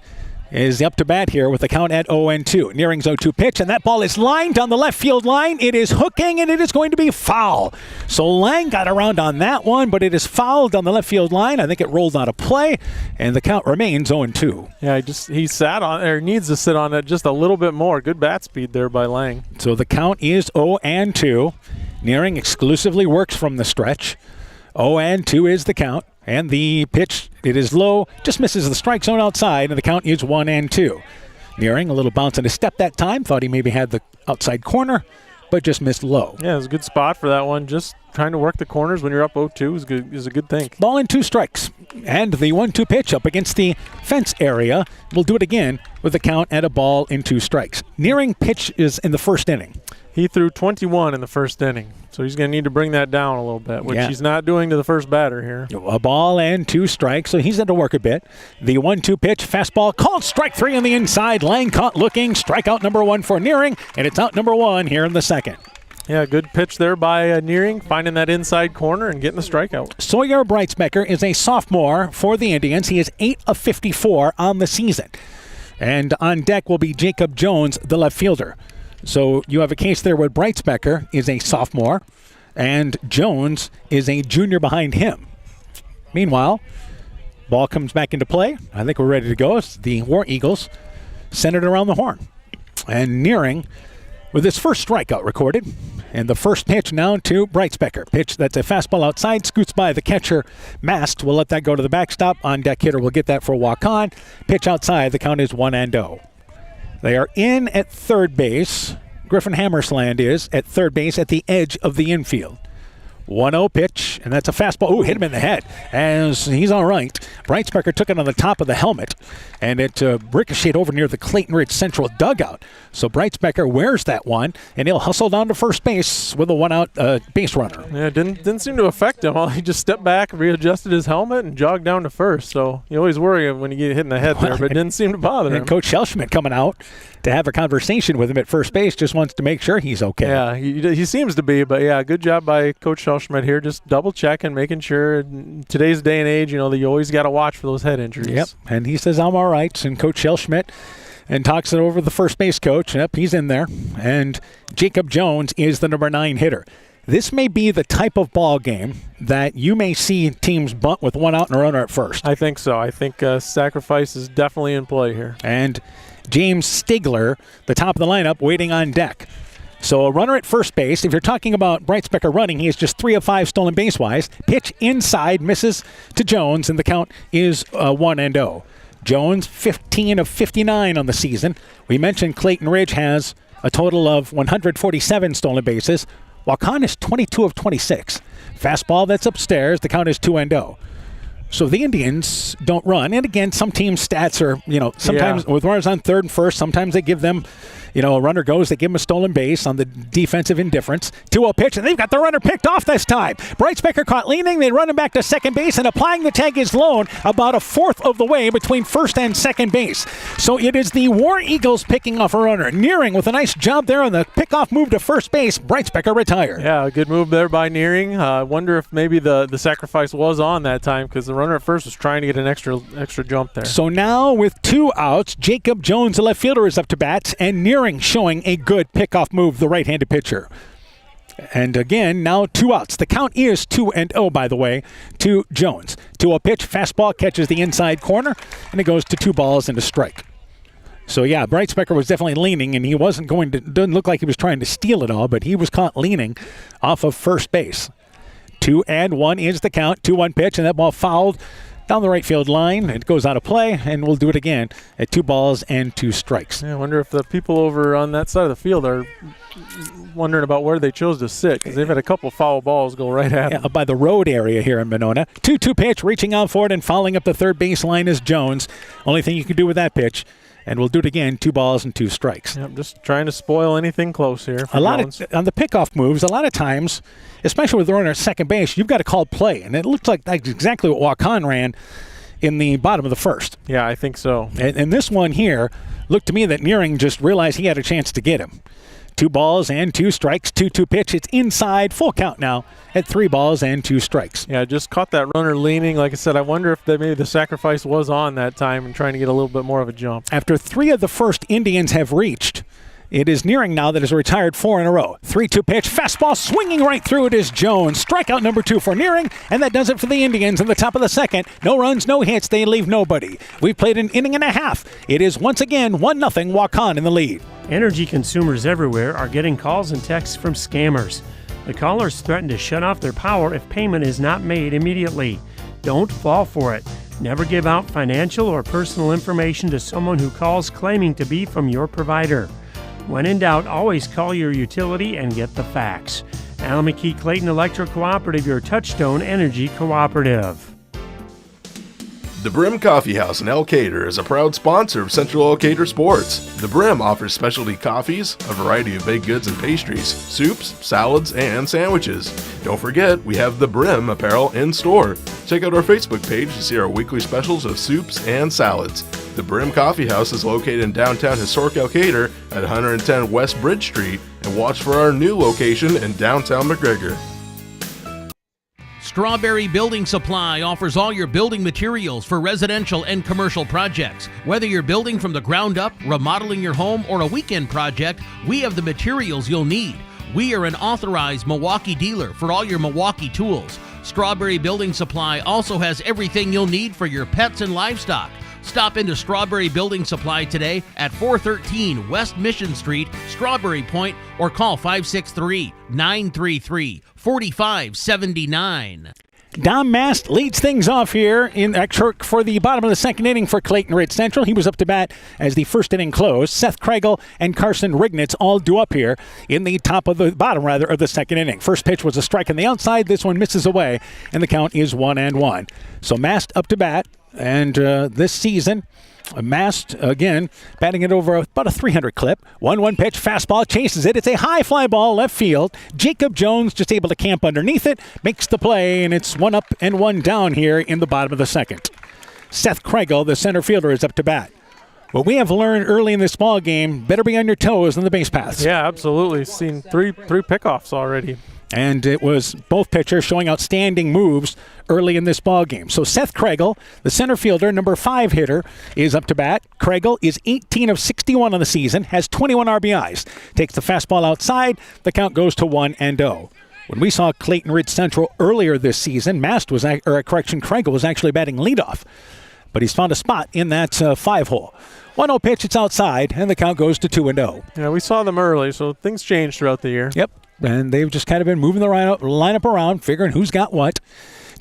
is up to bat here with the count at 0-2. Nearing's 0-2 pitch, and that ball is lined down the left field line. It is hooking, and it is going to be foul. So Lang got around on that one, but it is fouled down the left field line. I think it rolled out of play, and the count remains 0-2. Yeah, he sat on, or needs to sit on it just a little bit more. Good bat speed there by Lang. So the count is 0-2. Nearing exclusively works from the stretch. 0-2 is the count. And the pitch, it is low, just misses the strike zone outside, and the count is 1-2. Nearing, a little bounce and a step that time. Thought he maybe had the outside corner, but just missed low. Yeah, it was a good spot for that one. Just trying to work the corners when you're up 0-2 is a good thing. Ball in 2 strikes. And the 1-2 pitch up against the fence area. We'll do it again with the count at a ball in 2 strikes. Nearing pitch is in the first inning. He threw 21 in the first inning, so he's going to need to bring that down a little bit, which he's not doing to the first batter here. A ball and 2 strikes, so he's had to work a bit. The 1-2 pitch, fastball, called strike 3 on the inside. Lang caught looking, strikeout number 1 for Nearing, and it's out number 1 here in the second. Yeah, good pitch there by Nearing, finding that inside corner and getting the strikeout. Sawyer Breitsbecker is a sophomore for the Indians. He is 8 of 54 on the season. And on deck will be Jacob Jones, the left fielder. So you have a case there where Breitsbecker is a sophomore and Jones is a junior behind him. Meanwhile, ball comes back into play. I think we're ready to go. It's the War Eagles centered around the horn. And Nearing with his first strikeout recorded. And the first pitch now to Breitsbecker. Pitch that's a fastball outside, scoots by the catcher. Mast will let that go to the backstop. On deck hitter will get that for a walk-on. Pitch outside, the count is 1-0. They are in at third base. Griffin Hammersland is at third base at the edge of the infield. 1-0 pitch, and that's a fastball. Ooh, hit him in the head, as he's all right. Breitsbecker took it on the top of the helmet, and it ricocheted over near the Clayton Ridge Central dugout. So Breitsbecker wears that one, and he'll hustle down to first base with a one-out base runner. Yeah, didn't seem to affect him. He just stepped back, readjusted his helmet, and jogged down to first. So you always worry when you get hit in the head there, but it didn't seem to bother him. And Coach Schelschmidt coming out to have a conversation with him at first base, just wants to make sure he's okay. Yeah, he seems to be, but yeah, good job by Coach Schelschmidt here, just double checking, making sure. In today's day and age, you always got to watch for those head injuries. Yep, and he says, I'm all right. And Coach Schelschmidt and talks it over the first base coach. Yep, he's in there. And Jacob Jones is the number 9 hitter. This may be the type of ball game that you may see teams bunt with one out and a runner at first. I think so. I think sacrifice is definitely in play here. And James Stigler, the top of the lineup, waiting on deck. So a runner at first base. If you're talking about Breitsbecker running, he is just 3 of 5 stolen base-wise. Pitch inside, misses to Jones, and the count is 1-0. Jones, 15 of 59 on the season. We mentioned Clayton Ridge has a total of 147 stolen bases. Waukon is 22 of 26. Fastball that's upstairs. The count is 2-0. So the Indians don't run. And again, some teams' stats are, sometimes with runners on third and first, sometimes they give them, a runner goes, they give him a stolen base on the defensive indifference. 2-0 pitch, and they've got the runner picked off this time. Breitspecker caught leaning. They run him back to second base, and applying the tag is Lone about a fourth of the way between first and second base. So it is the War Eagles picking off a runner. Nearing with a nice job there on the pickoff move to first base. Breitspecker retired. Yeah, a good move there by Nearing. I wonder if maybe the sacrifice was on that time because the runner at first was trying to get an extra jump there. So now with 2 outs, Jacob Jones, the left fielder, is up to bat, and Nearing showing a good pickoff move, the right-handed pitcher. And again, now 2 outs. The count is 2-0, by the way, to Jones. 2-0 pitch, fastball catches the inside corner, and it goes to 2 balls and a strike. So yeah, Breitspecker was definitely leaning, and he wasn't doesn't look like he was trying to steal it all, but he was caught leaning off of first base. 2-1 is the count. 2-1 pitch, and that ball fouled down the right field line. It goes out of play, and we'll do it again at 2 balls and 2 strikes. Yeah, I wonder if the people over on that side of the field are wondering about where they chose to sit because they've had a couple foul balls go right at them. Up by the road area here in Monona. 2-2 pitch, reaching out for it and fouling up the third base line is Jones. Only thing you can do with that pitch. And we'll do it again, 2 balls and 2 strikes. Yep, just trying to spoil anything close here. On the pickoff moves, a lot of times, especially with the runner at second base, you've got to call play. And it looks like that's exactly what Waukon ran in the bottom of the first. Yeah, I think so. And this one here looked to me that Nearing just realized he had a chance to get him. 2 balls and 2 strikes, 2-2 pitch. It's inside, full count now at 3 balls and 2 strikes. Yeah, just caught that runner leaning. Like I said, I wonder if maybe the sacrifice was on that time and trying to get a little bit more of a jump. After 3 of the first Indians have reached, it is Nearing now that has retired 4 in a row. 3-2 pitch, fastball swinging right through it is Jones. Strikeout number 2 for Nearing, and that does it for the Indians in the top of the second. No runs, no hits, they leave nobody. We've played an inning and a half. It is once again 1-0 Waukon in the lead. Energy consumers everywhere are getting calls and texts from scammers. The callers threaten to shut off their power if payment is not made immediately. Don't fall for it. Never give out financial or personal information to someone who calls claiming to be from your provider. When in doubt, always call your utility and get the facts. Alameda Clayton Electric Cooperative, your Touchstone Energy Cooperative. The Brim Coffee House in Elkader is a proud sponsor of Central Elkader Sports. The Brim offers specialty coffees, a variety of baked goods and pastries, soups, salads, and sandwiches. Don't forget, we have the Brim apparel in store. Check out our Facebook page to see our weekly specials of soups and salads. The Brim Coffee House is located in downtown historic Elkader at 110 West Bridge Street, and watch for our new location in downtown McGregor. Strawberry Building Supply offers all your building materials for residential and commercial projects. Whether you're building from the ground up, remodeling your home, or a weekend project, we have the materials you'll need. We are an authorized Milwaukee dealer for all your Milwaukee tools. Strawberry Building Supply also has everything you'll need for your pets and livestock. Stop into Strawberry Building Supply today at 413 West Mission Street, Strawberry Point, or call 563-933-4579. Dom Mast leads things off here for the bottom of the second inning for Clayton Ridge Central. He was up to bat as the first inning closed. Seth Kregel and Carson Rignitz all due up here in the bottom of the second inning. First pitch was a strike on the outside. This one misses away, and the count is 1-1. So Mast up to bat, and this season, Mast, again, batting it over about a 300 clip. 1-1 pitch, fastball, chases it. It's a high fly ball left field. Jacob Jones just able to camp underneath it, makes the play, and it's 1 up and 1 down here in the bottom of the second. Seth Kregel, the center fielder, is up to bat. What we have learned early in this ball game, better be on your toes on the base paths. Yeah, absolutely. Seen three pickoffs already. And it was both pitchers showing outstanding moves early in this ball game. So Seth Kregel, the center fielder, number 5 hitter, is up to bat. Kregel is 18 of 61 on the season, has 21 RBIs. Takes the fastball outside. The count goes to 1-0. When we saw Clayton Ridge Central earlier this season, Kregel was actually batting leadoff. But he's found a spot in that 5-hole. 1-0 pitch, it's outside, and the count goes to 2-0. Yeah, we saw them early, so things changed throughout the year. Yep. And they've just kind of been moving the lineup around, figuring who's got what.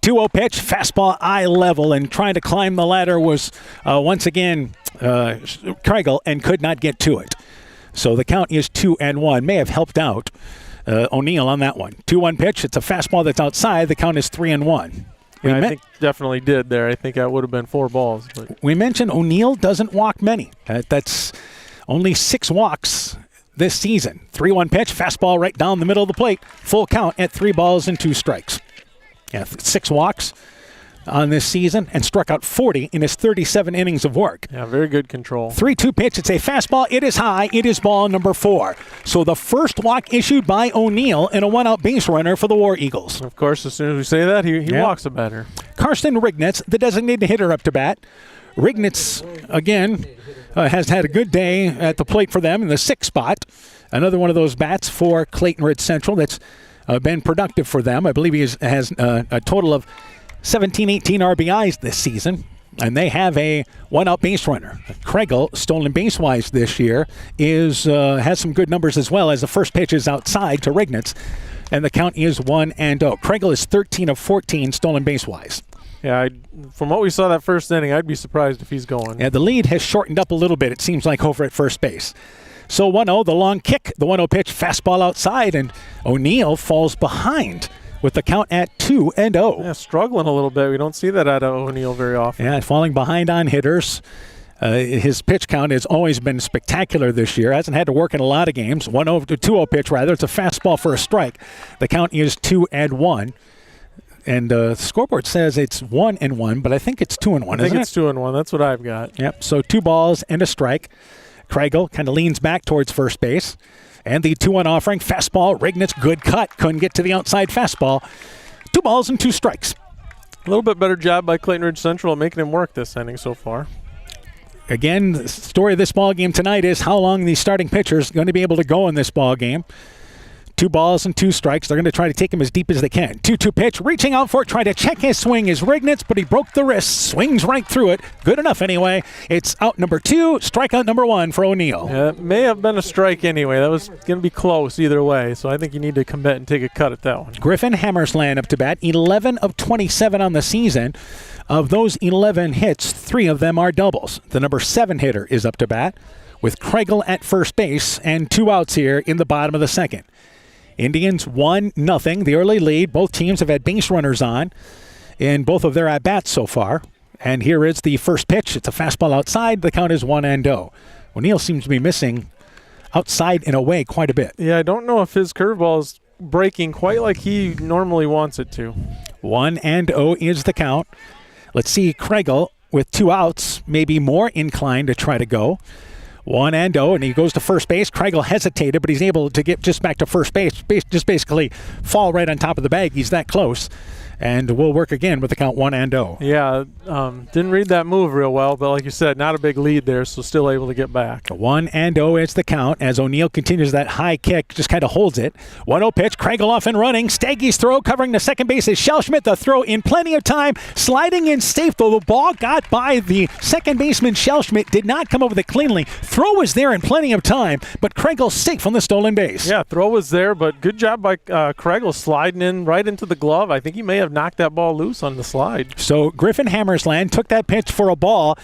2-0 pitch, fastball eye level, and trying to climb the ladder was once again Kregel, and could not get to it. So the count is 2-1. May have helped out O'Neill on that one. 2-1 pitch, it's a fastball that's outside. The count is 3-1. Yeah, I think definitely did there. I think that would have been 4 balls. But. We mentioned O'Neill doesn't walk many. That's only 6 walks this season. 3-1 pitch, fastball right down the middle of the plate. Full count at 3 balls and 2 strikes. Yeah, 6 walks on this season and struck out 40 in his 37 innings of work. Yeah, very good control. 3-2 pitch. It's a fastball. It is high. It is ball number 4. So the first walk issued by O'Neill and a 1-out base runner for the War Eagles. Of course, as soon as we say that, he walks a better. Karsten Rignitz, the designated hitter, up to bat. Rignitz, again, has had a good day at the plate for them in the 6th spot. Another one of those bats for Clayton Ridge Central that's been productive for them. I believe he has a total of 17-18 RBIs this season, and they have a 1-out base runner. Kregel, stolen base-wise this year, has some good numbers as well, as the first pitch is outside to Rignitz, and the count is 1-0. Kregel is 13 of 14 stolen base-wise. Yeah, from what we saw that first inning, I'd be surprised if he's going. Yeah, the lead has shortened up a little bit, it seems like, over at first base. So 1-0, the long kick, the 1-0 pitch, fastball outside, and O'Neill falls behind with the count at 2-0. Yeah, struggling a little bit. We don't see that out of O'Neill very often. Yeah, falling behind on hitters. His pitch count has always been spectacular this year. Hasn't had to work in a lot of games. 2-0 pitch, rather. It's a fastball for a strike. The count is 2-1. And the scoreboard says it's 1-1, but I think it's 2-1. I think it's 2-1. That's what I've got. Yep. So 2 balls and a strike. Kregel kind of leans back towards first base. And the 2-1 offering, fastball. Rignitz, good cut. Couldn't get to the outside fastball. 2 balls and 2 strikes. A little bit better job by Clayton Ridge Central at making him work this inning so far. Again, the story of this ball game tonight is how long the starting pitcher is going to be able to go in this ball game. 2 balls and 2 strikes. They're going to try to take him as deep as they can. 2-2 pitch, reaching out for it, trying to check his swing is Rignitz, but he broke the wrist, swings right through it. Good enough anyway. It's out number 2, strikeout number 1 for O'Neill. Yeah, it may have been a strike anyway. That was going to be close either way, so I think you need to commit and take a cut at that one. Griffin Hammersland up to bat, 11 of 27 on the season. Of those 11 hits, 3 of them are doubles. The number 7 hitter is up to bat with Kregel at first base and 2 outs here in the bottom of the 2nd. Indians 1-0, the early lead. Both teams have had base runners on in both of their at-bats so far. And here is the first pitch. It's a fastball outside. The count is 1-0. O'Neill seems to be missing outside and away quite a bit. Yeah, I don't know if his curveball is breaking quite like he normally wants it to. 1-0 is the count. Let's see Kregel with 2 outs, maybe more inclined to try to go. 1-0, and he goes to first base. Kregel hesitated, but he's able to get just back to first base, just basically fall right on top of the bag. He's that close. And we'll work again with the count 1-0. Yeah, didn't read that move real well, but like you said, not a big lead there, so still able to get back. 1-0 is the count as O'Neill continues that high kick, just kind of holds it. 1-0 pitch, Kregel off and running. Staggy's throw covering the second base is Schelschmidt. The throw in plenty of time, sliding in safe, though the ball got by the second baseman Schelschmidt, did not come over the cleanly. Throw was there in plenty of time, but Kregel safe on the stolen base. Yeah, throw was there, but good job by Kregel sliding in right into the glove. I think he may have knocked that ball loose on the slide. So Griffin Hammersland took that pitch for a ball,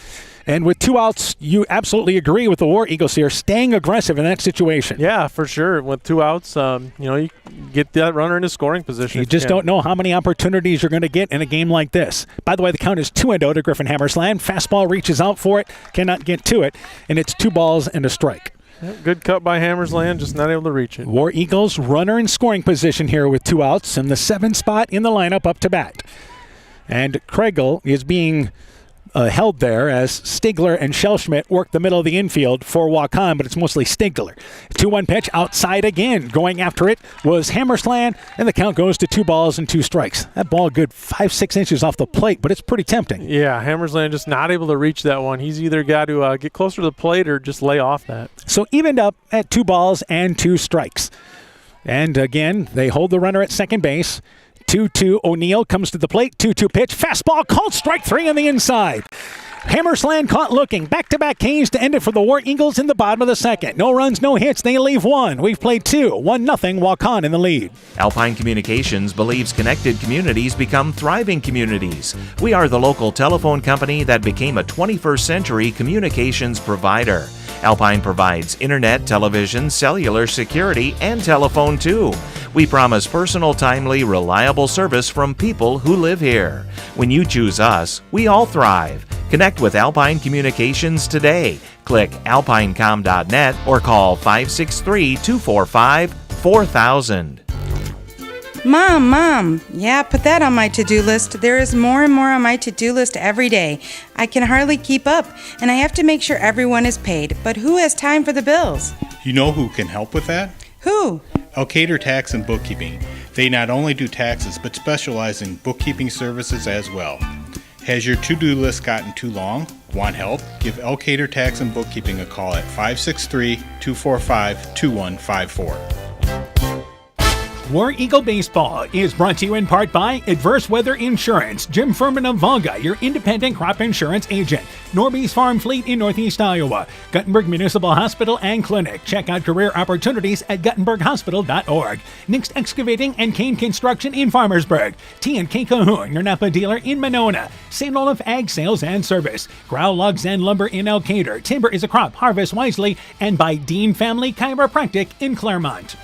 and with 2 outs, you absolutely agree with the War Eagles here, staying aggressive in that situation. Yeah, for sure. With 2 outs, you get that runner into scoring position. You just don't know how many opportunities you're going to get in a game like this. By the way, the count is 2-0 to Griffin Hammersland. Fastball reaches out for it, cannot get to it, and it's 2 balls and a strike. Yep, good cut by Hammersland, just not able to reach it. War Eagles runner in scoring position here with 2 outs and the 7th spot in the lineup up to bat. And Kregel is being held there as Stigler and Schelschmidt work the middle of the infield for Waukon, but it's mostly Stigler. 2-1 pitch outside again. Going after it was Hammersland, and the count goes to 2 balls and 2 strikes. That ball good 5-6 inches off the plate, but it's pretty tempting. Yeah, Hammersland just not able to reach that one. He's either got to get closer to the plate or just lay off that. So evened up at 2 balls and 2 strikes. And again, they hold the runner at second base. 2-2, O'Neill comes to the plate, 2-2 pitch, fastball called strike 3 on the inside. Hammersland caught looking. Back-to-back Ks to end it for the War Eagles in the bottom of the second. No runs, no hits. They leave one. We've played two. 1-0. Waukon in the lead. Alpine Communications believes connected communities become thriving communities. We are the local telephone company that became a 21st century communications provider. Alpine provides internet, television, cellular security, and telephone too. We promise personal, timely, reliable service from people who live here. When you choose us, we all thrive. Connect with Alpine Communications today. Click alpinecom.net or call 563-245-4000. Mom, yeah, put that on my to-do list. There is more and more on my to-do list every day. I can hardly keep up, and I have to make sure everyone is paid. But who has time for the bills? You know who can help with that? Who? Elkader Tax and Bookkeeping. They not only do taxes, but specialize in bookkeeping services as well. Has your to-do list gotten too long? Want help? Give Elkader Tax and Bookkeeping a call at 563-245-2154. War Eagle Baseball is brought to you in part by Adverse Weather Insurance, Jim Furman of Volga, your independent crop insurance agent, Norby's Farm Fleet in Northeast Iowa, Guttenberg Municipal Hospital and Clinic. Check out career opportunities at guttenberghospital.org. Nixt Excavating and Kane Construction in Farmersburg, T&K Cahoon, your Napa dealer in Monona, St. Olaf Ag Sales and Service, Growl Logs and Lumber in Elkader, Timber is a Crop, Harvest Wisely, and by Dean Family Chiropractic in Claremont.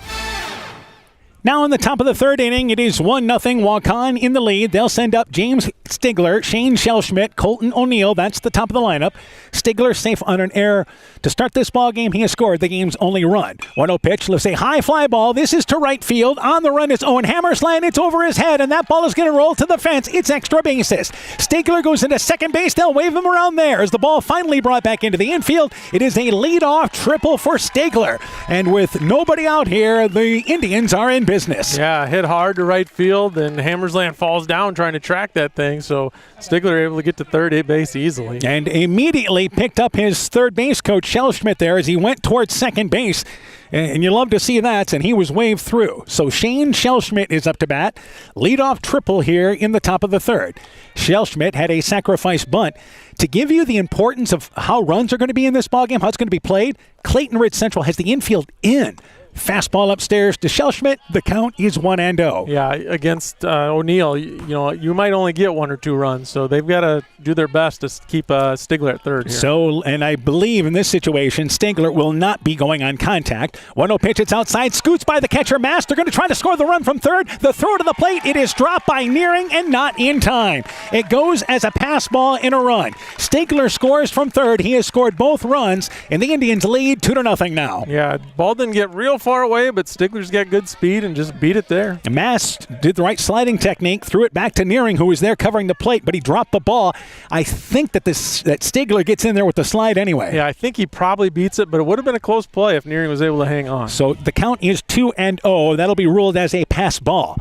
Now in the top of the third inning, it is 1-0 Waukon in the lead. They'll send up James Stigler, Shane Shellschmidt, Colton O'Neill. That's the top of the lineup. Stigler safe on an error to start this ball game. He has scored the game's only run. 1-0 pitch, lifts a high fly ball. This is to right field. On the run is Owen Hammersland. It's over his head, and that ball is going to roll to the fence. It's extra bases. Stigler goes into second base. They'll wave him around there as the ball finally brought back into the infield. It is a leadoff triple for Stigler. And with nobody out here, the Indians are in business. Yeah, hit hard to right field, and Hammersland falls down trying to track that thing, so Stigler able to get to third base easily. And immediately picked up his third base coach, Shellschmidt, there as he went towards second base. And you love to see that, and he was waved through. So Shane Shellschmidt is up to bat. Leadoff triple here in the top of the third. Shellschmidt had a sacrifice bunt. To give you the importance of how runs are going to be in this ballgame, how it's going to be played, Clayton Ridge Central has the infield in. Fastball upstairs to Shellschmidt. The count is 1-0. Yeah, against O'Neill, you might only get 1 or 2 runs, so they've got to do their best to keep Stigler at third here. So, and I believe in this situation, Stigler will not be going on contact. 1-0 pitch, it's outside, scoots by the catcher, Mass. They're going to try to score the run from third. The throw to the plate, it is dropped by Nearing and not in time. It goes as a pass ball in a run. Stigler scores from third. He has scored both runs, and the Indians lead 2-0 now. Yeah, ball didn't get real far away, but Stigler's got good speed and just beat it there. And Mass did the right sliding technique, threw it back to Nearing, who was there covering the plate, but he dropped the ball. I think that Stigler gets in there with the slide anyway. Yeah, I think he probably beats it, but it would have been a close play if Nearing was able to hang on. So the count is 2-0. That'll be ruled as a pass ball.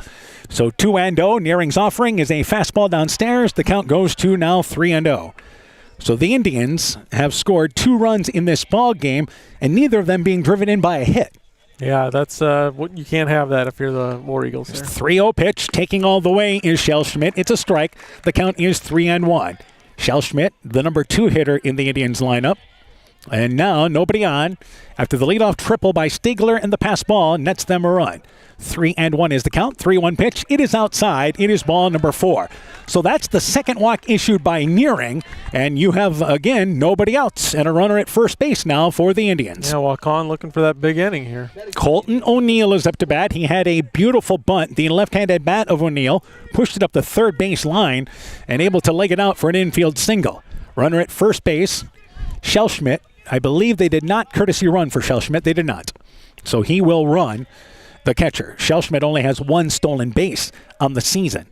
So 2-0. Nearing's offering is a fastball downstairs. The count goes to now 3-0. So the Indians have scored 2 runs in this ball game, and neither of them being driven in by a hit. Yeah, that's you can't have that if you're the War Eagles. 3-0 pitch, taking all the way is Shellschmidt. It's a strike. The count is 3-1. Shellschmidt, the number 2 hitter in the Indians lineup. And now nobody on after the leadoff triple by Stigler and the pass ball nets them a run. 3-1 is the count. 3-1 pitch. It is outside. It is ball number 4. So that's the second walk issued by Nearing, and you have, again, nobody else and a runner at first base now for the Indians. Yeah, Waukon looking for that big inning here. Colton O'Neill is up to bat. He had a beautiful bunt. The left-handed bat of O'Neill pushed it up the third base line and able to leg it out for an infield single. Runner at first base, Shellschmidt. I believe they did not courtesy run for Shellschmidt. They did not. So he will run the catcher. Shellschmidt only has 1 stolen base on the season.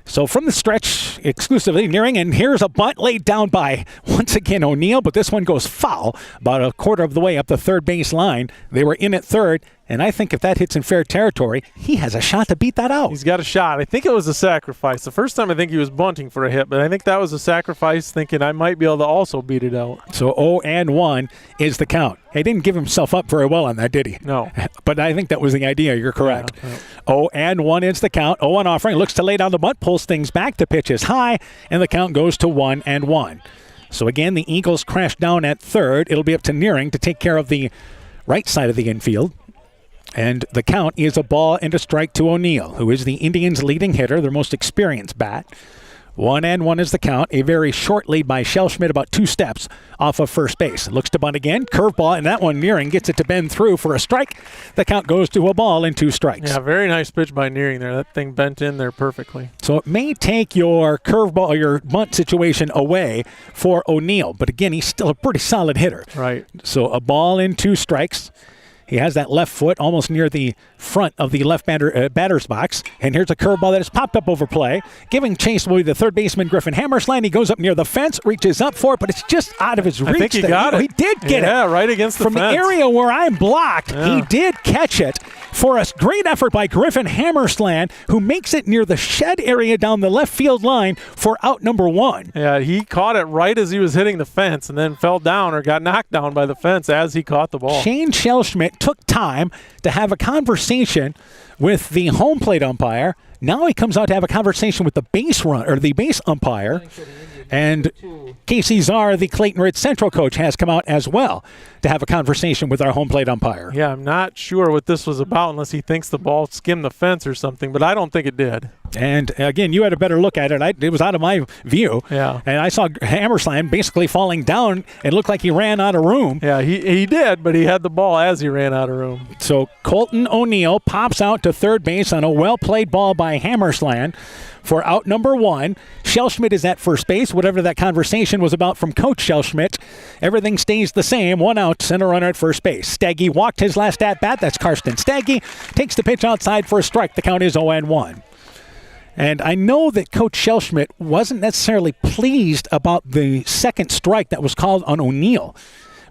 So from the stretch, exclusively Nearing, and here's a bunt laid down by, once again, O'Neill, but this one goes foul about a quarter of the way up the third base line. They were in at third, and I think if that hits in fair territory, he has a shot to beat that out. He's got a shot. I think it was a sacrifice. The first time I think he was bunting for a hit, but I think that was a sacrifice, thinking I might be able to also beat it out. So 0-1 is the count. He didn't give himself up very well on that, did he? No. But I think that was the idea. You're correct. Yeah. 0-1 is the count. 0-1 offering. Looks to lay down the bunt, pulls things back. The pitch is high, and the count goes to 1-1. So again, the Eagles crash down at third. It'll be up to Nearing to take care of the right side of the infield. And the count is a ball and a strike to O'Neill, who is the Indians' leading hitter, their most experienced bat. 1-1 is the count. A very short lead by Shellschmidt, about 2 steps off of first base. Looks to bunt again. Curveball, and that one Nearing gets it to bend through for a strike. The count goes to a ball and 2 strikes. Yeah, very nice pitch by Nearing there. That thing bent in there perfectly. So it may take your curveball or your bunt situation away for O'Neill, but again, he's still a pretty solid hitter. Right. So a ball and 2 strikes. He has that left foot almost near the front of the left batter's box. And here's a curveball that has popped up over play. Giving chase will be the third baseman, Griffin Hammersland. He goes up near the fence, reaches up for it, but it's just out of his reach. I think he got it. He did get it. Yeah, right against the fence. From the area where I'm blocked, he did catch it for a great effort by Griffin Hammersland, who makes it near the shed area down the left field line for out number 1. Yeah, he caught it right as he was hitting the fence and then fell down or got knocked down by the fence as he caught the ball. Shane Shellschmidt took time to have a conversation with the home plate umpire. Now he comes out to have a conversation with the base umpire. And Casey Czar, the Clayton Ridge Central coach, has come out as well to have a conversation with our home plate umpire. Yeah, I'm not sure what this was about unless he thinks the ball skimmed the fence or something, but I don't think it did. And again, you had a better look at it. It was out of my view. Yeah. And I saw Hammersland basically falling down and looked like he ran out of room. Yeah, he did, but he had the ball as he ran out of room. So Colton O'Neill pops out to third base on a well-played ball by Hammersland for out number 1. Shellschmidt is at first base. Whatever that conversation was about from Coach Shellschmidt, everything stays the same. 1 out, center runner at first base. Staggy walked his last at-bat. That's Karsten Staggy. Takes the pitch outside for a strike. The count is 0-1. And I know that Coach Shellschmidt wasn't necessarily pleased about the second strike that was called on O'Neill.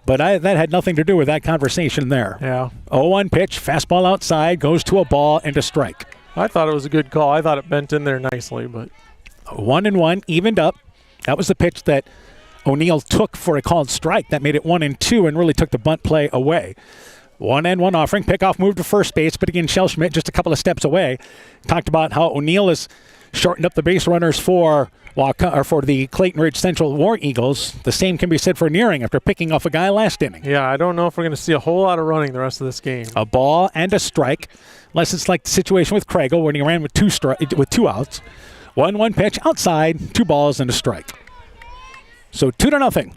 But that had nothing to do with that conversation there. Yeah. 0-1 pitch, fastball outside, goes to a ball and a strike. I thought it was a good call. I thought it bent in there nicely, but 1-1, evened up. That was the pitch that O'Neill took for a called strike. That made it 1-2 and really took the bunt play away. 1-1 offering, pickoff move to first base, but again, Shellschmidt just a couple of steps away. Talked about how O'Neill has shortened up the base runners for the Clayton Ridge Central War Eagles. The same can be said for Nearing after picking off a guy last inning. Yeah, I don't know if we're going to see a whole lot of running the rest of this game. A ball and a strike, unless it's like the situation with Craigle when he ran with 2 outs. 1-1 pitch outside, 2 balls and a strike. So 2-0.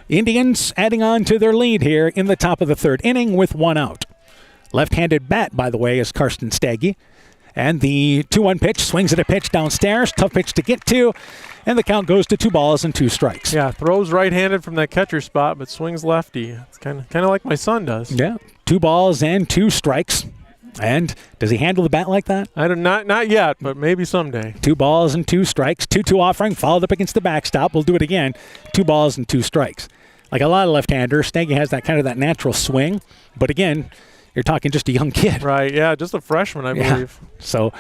Indians adding on to their lead here in the top of the third inning with 1 out. Left-handed bat, by the way, is Karsten Staggy. And the 2-1 pitch swings at a pitch downstairs. Tough pitch to get to. And the count goes to 2 balls and 2 strikes. Yeah, throws right-handed from that catcher spot, but swings lefty. It's kind of like my son does. Yeah, 2 balls and 2 strikes. And does he handle the bat like that? Not yet, but maybe someday. 2 balls and 2 strikes. 2-2 offering, followed up against the backstop. We'll do it again. 2 balls and 2 strikes. Like a lot of left-handers, Staggy has that kind of that natural swing. But again, you're talking just a young kid. Right, yeah, just a freshman, I believe. So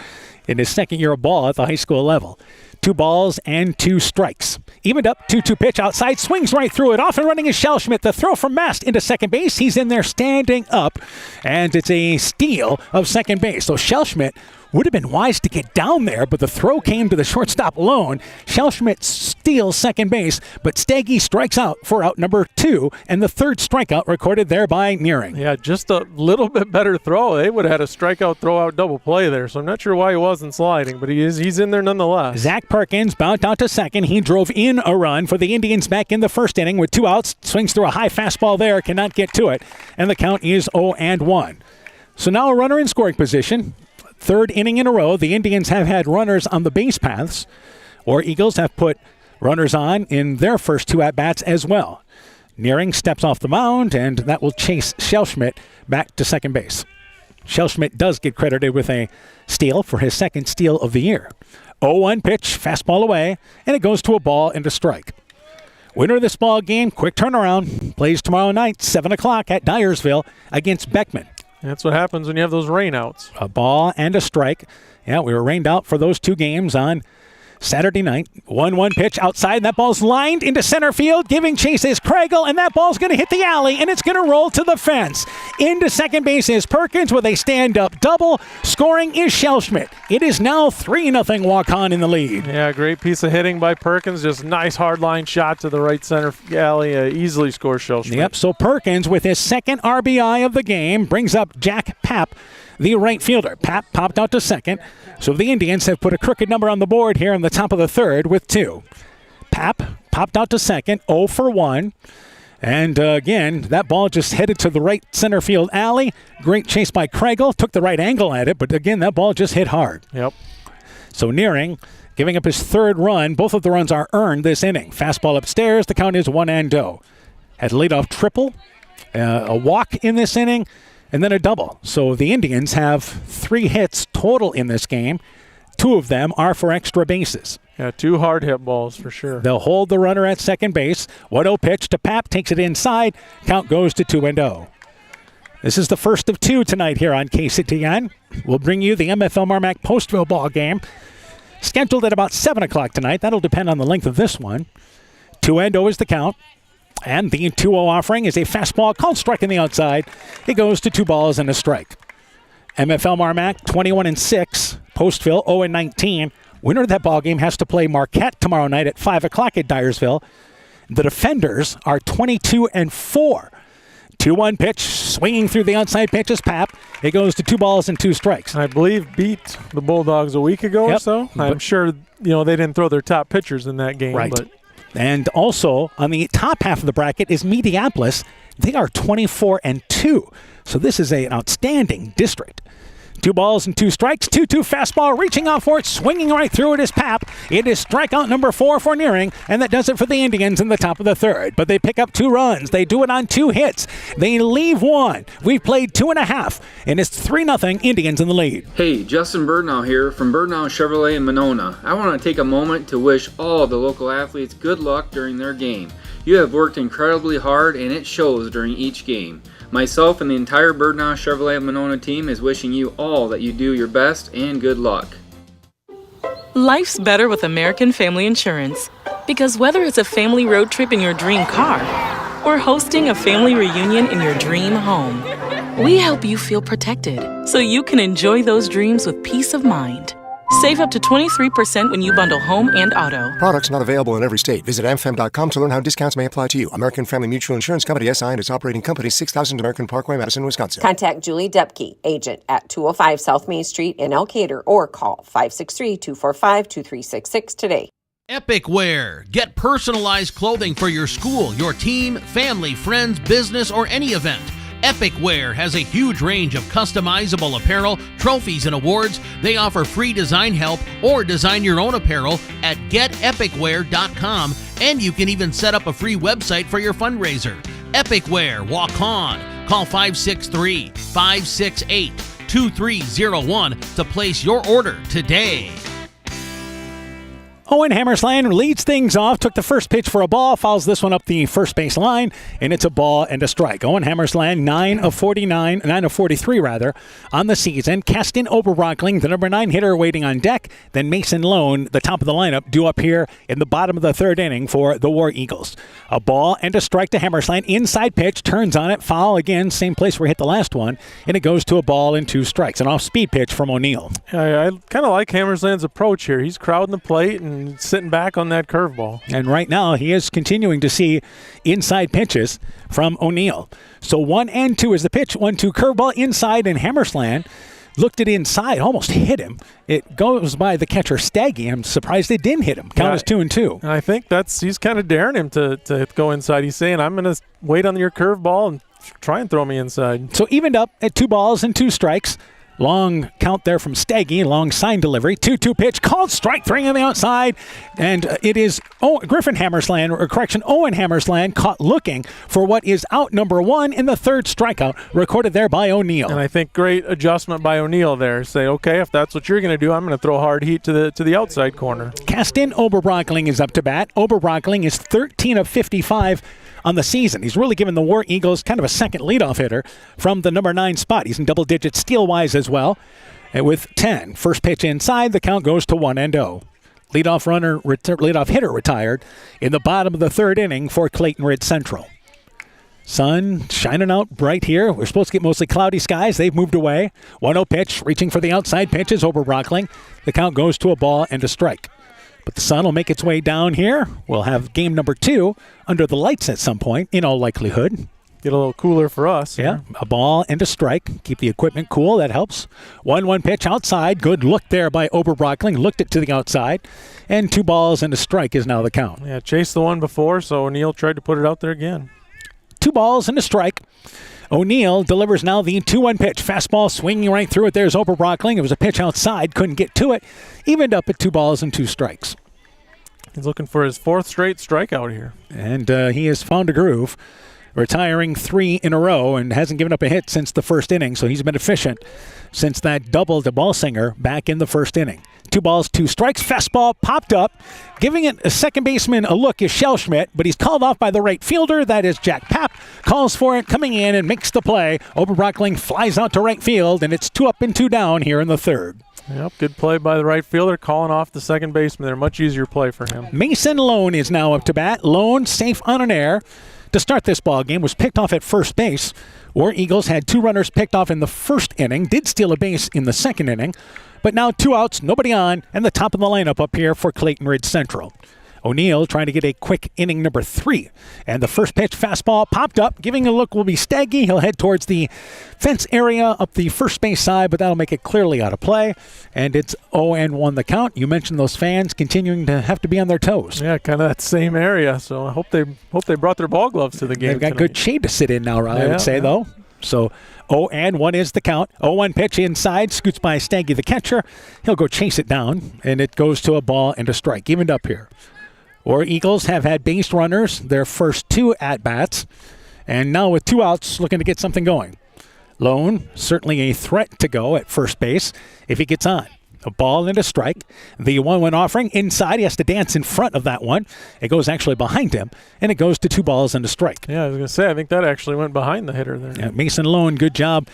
in his second year of ball at the high school level. 2 balls and 2 strikes. Evened up, 2-2 pitch outside, swings right through it. Off and running is Shellschmidt. The throw from Mast into second base. He's in there standing up, and it's a steal of second base. So Shellschmidt would have been wise to get down there, but the throw came to the shortstop alone. Shellschmidt steals second base, but Staggy strikes out for out number 2, and the third strikeout recorded there by Nearing. Yeah, just a little bit better throw. They would have had a strikeout, throw-out double play there, so I'm not sure why he wasn't sliding, but he's in there nonetheless. Zach Perkins bounced out to second. He drove in a run for the Indians back in the first inning with 2 outs. Swings through a high fastball there, cannot get to it, and the count is 0-1. So now a runner in scoring position. Third inning in a row, the Indians have had runners on the base paths, or Eagles have put runners on in their first 2 at-bats as well. Nearing steps off the mound, and that will chase Shellschmidt back to second base. Shellschmidt does get credited with a steal for his second steal of the year. 0-1 pitch, fastball away, and it goes to a ball and a strike. Winner of this ball game, quick turnaround, plays tomorrow night, 7 o'clock at Dyersville against Beckman. That's what happens when you have those rainouts. A ball and a strike. Yeah, we were rained out for those 2 games on Saturday night, 1-1 pitch outside, and that ball's lined into center field. Giving chase is Kregel, and that ball's going to hit the alley, and it's going to roll to the fence. Into second base is Perkins with a stand-up double. Scoring is Schelschmidt. It is now 3-0 Waukon in the lead. Yeah, great piece of hitting by Perkins. Just nice hard line shot to the right center alley. Easily scores Schelschmidt. Yep, so Perkins with his second RBI of the game brings up Jack Papp, the right fielder. Papp popped out to second. So the Indians have put a crooked number on the board here in the top of the third with 2. Papp popped out to second, 0 for 1. And again, that ball just headed to the right center field alley. Great chase by Kregel. Took the right angle at it, but again, that ball just hit hard. Yep. So Nearing giving up his third run. Both of the runs are earned this inning. Fastball upstairs. The count is 1-0. Had leadoff triple, a walk in this inning, and then a double. So the Indians have 3 hits total in this game. 2 of them are for extra bases. Yeah, 2 hard hit balls for sure. They'll hold the runner at second base. 1-0 pitch to Papp, takes it inside. Count goes to 2-0. This is the first of 2 tonight here on KCTN. We'll bring you the MFL MarMac Postville ball game. Scheduled at about 7 o'clock tonight. That'll depend on the length of this one. 2-0 is the count. And the 2-0 offering is a fastball called strike on the outside. It goes to 2 balls and a strike. MFL MarMac 21-6. Postville 0-19. Winner of that ball game has to play Marquette tomorrow night at 5 o'clock at Dyersville. The defenders are 22-4. 2-1 pitch, swinging through the outside pitch is Papp. It goes to 2 balls and 2 strikes. I believe beat the Bulldogs a week ago or so. I'm sure they didn't throw their top pitchers in that game. Right. But and also on the top half of the bracket is Mediapolis. They are 24-2. So this is an outstanding district. 2 balls and 2 strikes. 2-2 fastball, reaching out for it, swinging right through it is Papp. It is strikeout number 4 for Nearing, and that does it for the Indians in the top of the third. But they pick up 2 runs. They do it on 2 hits. They leave 1. We've played 2.5, and it's 3-0 Indians in the lead. Hey, Justin Birdnow here from Birdnow Chevrolet in Monona. I want to take a moment to wish all the local athletes good luck during their game. You have worked incredibly hard, and it shows during each game. Myself and the entire Birdnow Chevrolet Monona team is wishing you all that you do your best and good luck. Life's better with American Family Insurance. Because whether it's a family road trip in your dream car or hosting a family reunion in your dream home, we help you feel protected so you can enjoy those dreams with peace of mind. Save up to 23% when you bundle home and auto. Products not available in every state. Visit amfam.com to learn how discounts may apply to you. American Family Mutual Insurance Company, SI, and its operating company, 6000 American Parkway, Madison, Wisconsin. Contact Julie Depke, agent at 205 South Main Street in Elkader, or call 563-245-2366 today. Epic Wear. Get personalized clothing for your school, your team, family, friends, business, or any event. Epic Wear has a huge range of customizable apparel, trophies, and awards. They offer free design help or design your own apparel at getepicwear.com, and you can even set up a free website for your fundraiser. Epic Wear, Waukon. Call 563-568-2301 to place your order today. Owen Hammersland leads things off, took the first pitch for a ball, fouls this one up the first base line, and it's a ball and a strike. Owen Hammersland, 9 of 43 on the season. Keston Oberbrockling, the number 9 hitter, waiting on deck. Then Mason Lone, the top of the lineup, due up here in the bottom of the third inning for the War Eagles. A ball and a strike to Hammersland. Inside pitch, turns on it, foul again, same place where he hit the last one, and it goes to a ball and 2 strikes. An off-speed pitch from O'Neill. I kind of like Hammersland's approach here. He's crowding the plate and sitting back on that curveball. And right now, he is continuing to see inside pitches from O'Neill. So 1-2 is the pitch. 1-2 curveball inside, and Hammersland looked it inside, almost hit him. It goes by the catcher Staggy. I'm surprised it didn't hit him. Count is 2-2. I think he's kind of daring him to go inside. He's saying, I'm going to wait on your curveball and try and throw me inside. So evened up at 2 balls and 2 strikes. Long count there from Staggy, long sign delivery. 2-2 pitch, called strike 3 on the outside. And it is Owen Hammersland caught looking for what is out number 1 in the third strikeout, recorded there by O'Neill. And I think great adjustment by O'Neill there. Say, okay, if that's what you're going to do, I'm going to throw hard heat to the outside corner. Keston Oberbrockling is up to bat. Oberbrockling is 13 of 55 on the season. He's really given the War Eagles kind of a second leadoff hitter from the number 9 spot. He's in double digits steal-wise as well with 10. First pitch inside, the count goes to 1-0. leadoff hitter retired in the bottom of the third inning for Clayton Ridge Central. Sun shining out bright here. We're supposed to get mostly cloudy skies. They've moved away. 1-0 pitch, reaching for the outside pitch is Oberbrockling. The count goes to a ball and a strike. But the sun will make its way down here. We'll have game number 2 under the lights at some point, in all likelihood. Get a little cooler for us. Yeah, a ball and a strike. Keep the equipment cool. That helps. 1-1 pitch outside. Good look there by Oberbrockling. Looked it to the outside. And 2 balls and a strike is now the count. Yeah, chased the one before, so O'Neill tried to put it out there again. 2 balls and a strike. O'Neill delivers now the 2-1 pitch. Fastball swinging right through it. There's Oberbrockling. It was a pitch outside. Couldn't get to it. Evened up at 2 balls and 2 strikes. He's looking for his 4th straight strikeout here. And he has found a groove. Retiring 3 in a row and hasn't given up a hit since the first inning, so he's been efficient since that double to Ballsinger back in the first inning. 2 balls, 2 strikes. Fastball popped up. Giving it a second baseman a look is Schellschmidt, but he's called off by the right fielder. That is Jack Papp. Calls for it, coming in and makes the play. Oberbrockling flies out to right field, and it's 2 up and 2 down here in the third. Yep, good play by the right fielder, calling off the second baseman there. Much easier play for him. Mason Lone is now up to bat. Lone safe on an error to start this ball game, was picked off at first base. War Eagles had 2 runners picked off in the first inning, did steal a base in the second inning, but now 2 outs, nobody on, and the top of the lineup up here for Clayton Ridge Central. O'Neill trying to get a quick inning number 3. And the first pitch fastball popped up. Giving a look will be Staggy. He'll head towards the fence area up the first base side, but that'll make it clearly out of play. And it's 0-1 the count. You mentioned those fans continuing to have to be on their toes. Yeah, kind of that same area. So I hope they brought their ball gloves to the game. They've got tonight. good shade to sit in now, I would say, though. So 0-1 is the count. 0-1 pitch inside, scoots by Staggy the catcher. He'll go chase it down, and it goes to a ball and a strike. Evened up here. War Eagles have had base runners their first 2 at-bats, and now with 2 outs looking to get something going. Lone, certainly a threat to go at first base if he gets on. A ball and a strike. The 1-1 offering inside. He has to dance in front of that one. It goes actually behind him, and it goes to 2 balls and a strike. Yeah, I was going to say, I think that actually went behind the hitter there. Yeah, Mason Lone, good job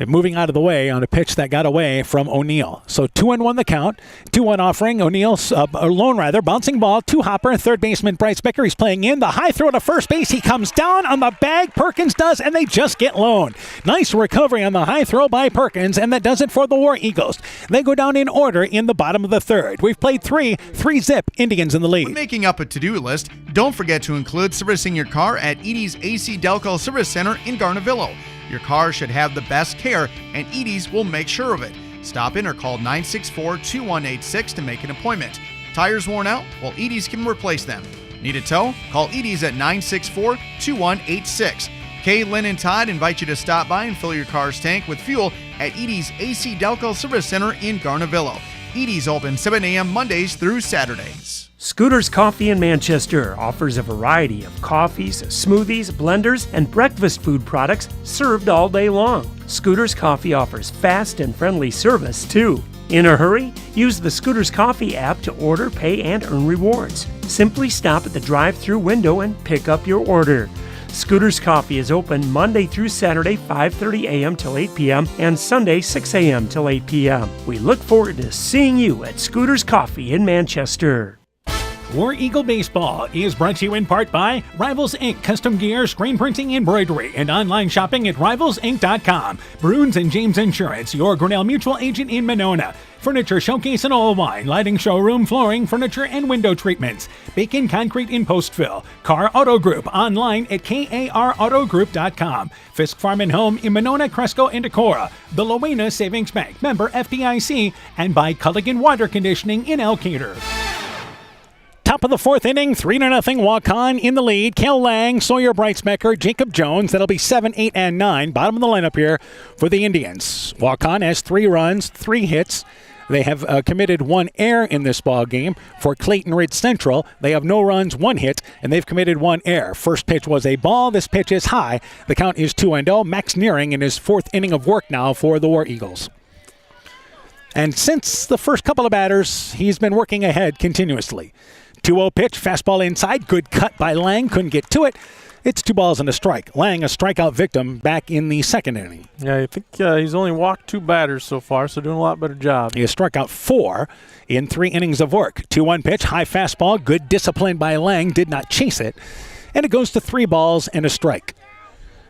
moving out of the way on a pitch that got away from O'Neill. So 2-1 the count. 2-1 offering. Lone bouncing ball. 2-hopper. Third baseman Bryce Becker. He's playing in. The high throw to first base. He comes down on the bag. Perkins does, and they just get Lone. Nice recovery on the high throw by Perkins, and that does it for the War Eagles. They go down in order in the bottom of the third. We've played 3-zip. Indians in the lead. When making up a to-do list, don't forget to include servicing your car at Edie's AC Delco Service Center in Garnavillo. Your car should have the best care, and Edie's will make sure of it. Stop in or call 964-2186 to make an appointment. Tires worn out? Well, Edie's can replace them. Need a tow? Call Edie's at 964-2186. Kay, Lynn, and Todd invite you to stop by and fill your car's tank with fuel at Edie's AC Delco Service Center in Garnavillo. Edie's open 7 a.m. Mondays through Saturdays. Scooters Coffee in Manchester offers a variety of coffees, smoothies, blenders, and breakfast food products served all day long. Scooters Coffee offers fast and friendly service, too. In a hurry? Use the Scooters Coffee app to order, pay, and earn rewards. Simply stop at the drive-thru window and pick up your order. Scooters Coffee is open Monday through Saturday, 5:30 a.m. till 8 p.m. and Sunday, 6 a.m. till 8 p.m. We look forward to seeing you at Scooters Coffee in Manchester. War Eagle Baseball is brought to you in part by Rivals Inc. Custom Gear, Screen Printing, Embroidery, and online shopping at rivalsinc.com. Bruins and James Insurance, your Grinnell Mutual agent in Monona. Furniture Showcase and Oil Wine, Lighting Showroom, Flooring, Furniture, and Window Treatments. Bacon Concrete in Postville. Car Auto Group, online at karautogroup.com. Fisk Farm and Home in Monona, Cresco, and Decorah. The Lowena Savings Bank, member FDIC, and by Culligan Water Conditioning in Elkader. Top of the 4th inning, 3-0 Waukon in the lead. Kel Lang, Sawyer Breitsbecker, Jacob Jones. That'll be 7, 8, and 9. Bottom of the lineup here for the Indians. Waukon has 3 runs, 3 hits. They have committed 1 error in this ball game. For Clayton Ridge Central, they have no runs, 1 hit, and they've committed 1 error. First pitch was a ball. This pitch is high. The count is 2-0. Max Nearing in his 4th inning of work now for the War Eagles. And since the first couple of batters, he's been working ahead continuously. 2-0 pitch, fastball inside. Good cut by Lang. Couldn't get to it. It's 2 balls and a strike. Lang, a strikeout victim, back in the second inning. Yeah, I think he's only walked 2 batters so far, so doing a lot better job. He has struck out 4 in 3 innings of work. 2-1 pitch, high fastball. Good discipline by Lang. Did not chase it. And it goes to 3 balls and a strike.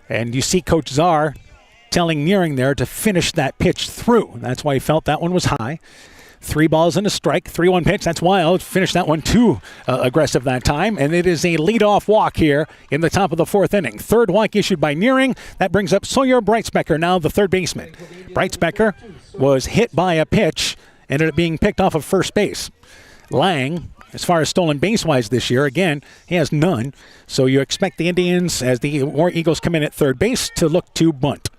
And you see Coach Czar telling Nearing there to finish that pitch through. That's why he felt that one was high. 3 balls and a strike, 3-1 pitch. That's wild. Finished that one too aggressive that time. And it is a leadoff walk here in the top of the 4th inning. 3rd walk issued by Nearing. That brings up Sawyer Breitspecker, now the 3rd baseman. Breitspecker was hit by a pitch, ended up being picked off of first base. Lang, as far as stolen base-wise this year, again, he has none. So you expect the Indians, as the War Eagles come in at third base, to look to bunt.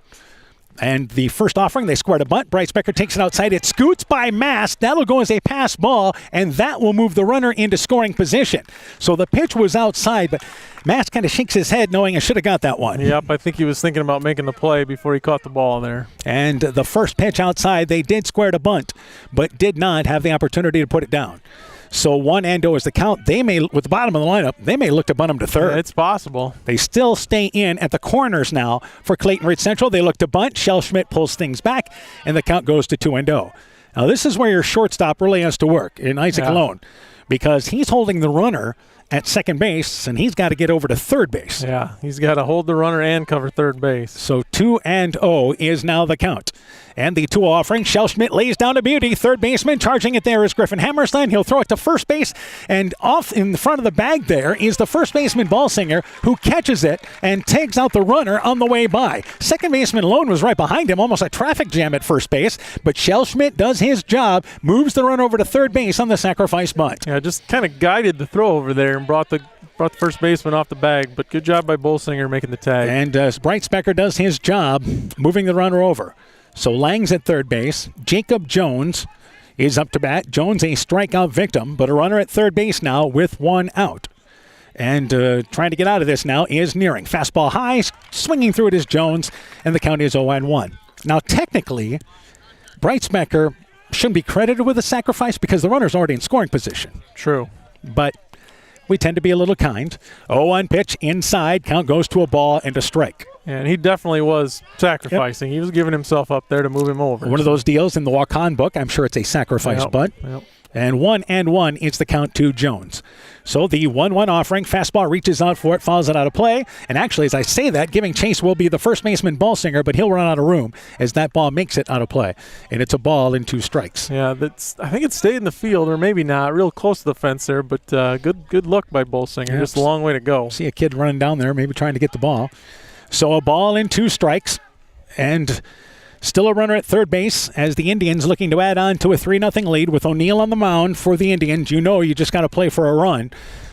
And the first offering, they squared a bunt. Breitspecker takes it outside. It scoots by Mast. That'll go as a pass ball, and that will move the runner into scoring position. So the pitch was outside, but Mast kind of shakes his head knowing I should have got that one. Yep, I think he was thinking about making the play before he caught the ball there. And the first pitch outside, they did square a bunt, but did not have the opportunity to put it down. So 1-0 is the count. They may, with the bottom of the lineup, they may look to bunt him to third. Yeah, it's possible. They still stay in at the corners now for Clayton Ridge Central. They look to bunt. Shell Schmidt pulls things back, and the count goes to 2-0. Now this is where your shortstop really has to work in Isaac Alone, because he's holding the runner at second base, and he's got to get over to third base. Yeah, he's got to hold the runner and cover third base. So 2-0 is now the count. And the 2 offering, Shell Schmidt lays down to beauty. Third baseman, charging it there is Griffin Hammerstein. He'll throw it to first base, and off in the front of the bag there is the first baseman, Ballsinger, who catches it and takes out the runner on the way by. Second baseman Lone was right behind him, almost a traffic jam at first base, but Shell Schmidt does his job, moves the run over to third base on the sacrifice bunt. Yeah, just kind of guided the throw over there and brought the first baseman off the bag, but good job by Ballsinger making the tag. And Breitspecker does his job, moving the runner over. So Lang's at third base. Jacob Jones is up to bat. Jones a strikeout victim, but a runner at third base now with 1 out. And trying to get out of this now is Nearing. Fastball high, swinging through it is Jones, and the count is 0-1. Now technically, Breitspecker shouldn't be credited with a sacrifice because the runner's already in scoring position. True. But we tend to be a little kind. 0-1 pitch inside, count goes to a ball and a strike. And he definitely was sacrificing. Yep. He was giving himself up there to move him over. One of those deals in the Waukon book. I'm sure it's a sacrifice bunt. Yep. And 1-1 is the count to Jones. So the 1-1 offering, fastball reaches out for it, fouls it out of play. And actually, as I say that, giving chase will be the first baseman, Ballsinger, but he'll run out of room as that ball makes it out of play. And it's a ball and 2 strikes. Yeah, I think it stayed in the field, or maybe not. Real close to the fence there, but good look by Ballsinger. Yep. Just a long way to go. See a kid running down there, maybe trying to get the ball. So a ball and 2 strikes, and still a runner at third base as the Indians looking to add on to a 3-0 lead with O'Neill on the mound for the Indians. You know you just got to play for a run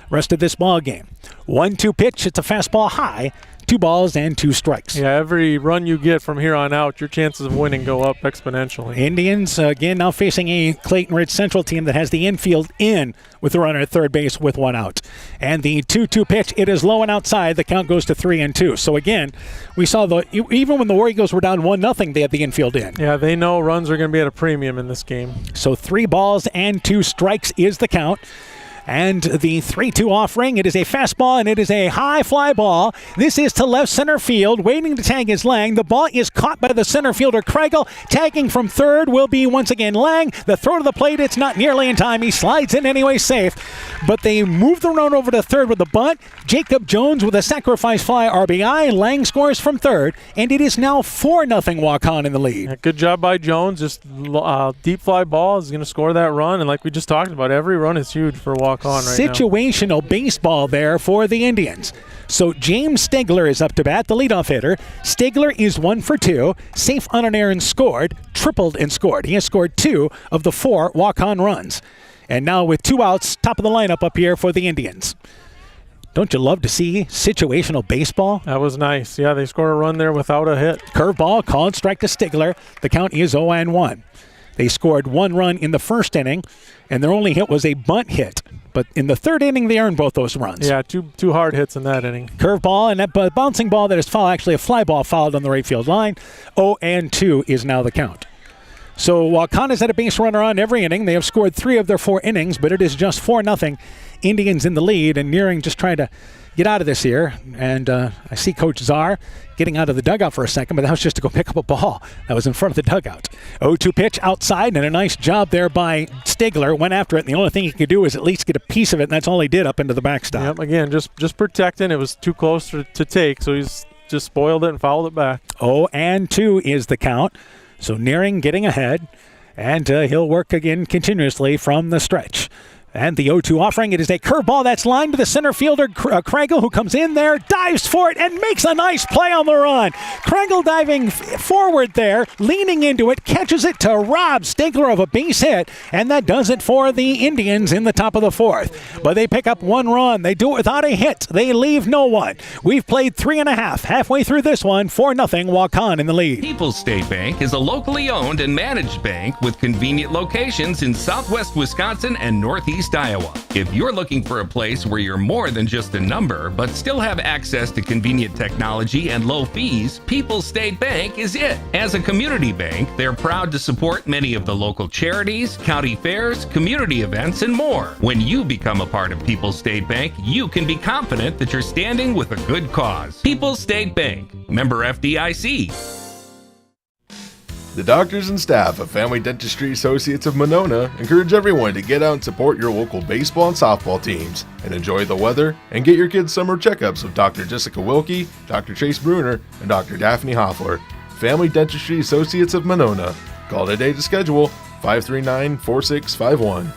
rest of this ball game. 1-2 pitch, it's a fastball high, 2 balls and 2 strikes. Yeah, every run you get from here on out, your chances of winning go up exponentially. Indians, again, now facing a Clayton Ridge Central team that has the infield in with the runner at third base with 1 out. And the 2-2 pitch, it is low and outside. The count goes to 3-2. So again, we saw even when the War Eagles were down 1-0, they had the infield in. Yeah, they know runs are going to be at a premium in this game. So 3 balls and 2 strikes is the count. And the 3-2 offering, it is a fastball and it is a high fly ball. This is to left center field. Waiting to tag is Lang. The ball is caught by the center fielder, Kreigel. Tagging from third will be once again Lang. The throw to the plate, it's not nearly in time. He slides in anyway, safe. But they move the run over to third with the bunt. Jacob Jones with a sacrifice fly RBI. Lang scores from third. And it is now 4-0 Waukon in the lead. Yeah, good job by Jones. Just deep fly ball is going to score that run. And like we just talked about, every run is huge for Waukon. Situational baseball there for the Indians. So James Stegler is up to bat, the leadoff hitter. Stegler is 1 for 2, safe on an errand scored, tripled and scored. He has scored 2 of the 4 walk-on runs. And now with 2 outs, top of the lineup up here for the Indians. Don't you love to see situational baseball? That was nice. Yeah, they scored a run there without a hit. Curveball, called strike to Stegler. The count is 0-1. They scored 1 run in the first inning, and their only hit was a bunt hit. But in the third inning, they earned both those runs. Yeah, two hard hits in that inning. Curveball, and that bouncing ball that is foul, actually a fly ball fouled on the right field line. 0-2 is now the count. So Waukon has had a base runner on every inning. They have scored 3 of their 4 innings, but it is just 4-0. Indians in the lead, and Nearing just trying to get out of this here. And I see Coach Czar getting out of the dugout for a second, but that was just to go pick up a ball that was in front of the dugout. 0-2 pitch outside, and a nice job there by Stigler. Went after it, and the only thing he could do is at least get a piece of it, and that's all he did up into the backstop. Yep, again, just protecting. It was too close to take, so he's just spoiled it and fouled it back. 0-2 is the count. So Nearing getting ahead, and he'll work again continuously from the stretch. And the 0-2 offering, it is a curveball that's lined to the center fielder, Krangle, who comes in there, dives for it, and makes a nice play on the run. Krangle diving forward there, leaning into it, catches it to rob Stigler of a base hit, and that does it for the Indians in the top of the 4th. But they pick up 1 run. They do it without a hit. They leave no one. We've played 3.5. Halfway through this one, 4-0, Waukon in the lead. People's State Bank is a locally owned and managed bank with convenient locations in southwest Wisconsin and northeast Iowa. If you're looking for a place where you're more than just a number, but still have access to convenient technology and low fees, People's State Bank is it. As a community bank, they're proud to support many of the local charities, county fairs, community events, and more. When you become a part of People's State Bank, you can be confident that you're standing with a good cause. People's State Bank, member FDIC. The doctors and staff of Family Dentistry Associates of Monona encourage everyone to get out and support your local baseball and softball teams and enjoy the weather and get your kids' summer checkups with Dr. Jessica Wilkie, Dr. Chase Bruner, and Dr. Daphne Hoffler. Family Dentistry Associates of Monona. Call today to schedule 539-4651.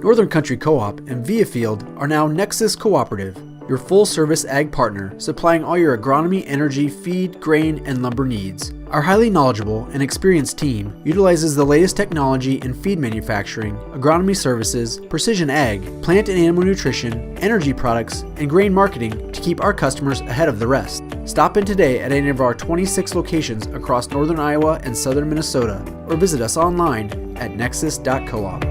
Northern Country Co-op and Viafield are now Nexus Cooperative, your full-service ag partner supplying all your agronomy, energy, feed, grain, and lumber needs. Our highly knowledgeable and experienced team utilizes the latest technology in feed manufacturing, agronomy services, precision ag, plant and animal nutrition, energy products, and grain marketing to keep our customers ahead of the rest. Stop in today at any of our 26 locations across northern Iowa and southern Minnesota, or visit us online at nexus.coop.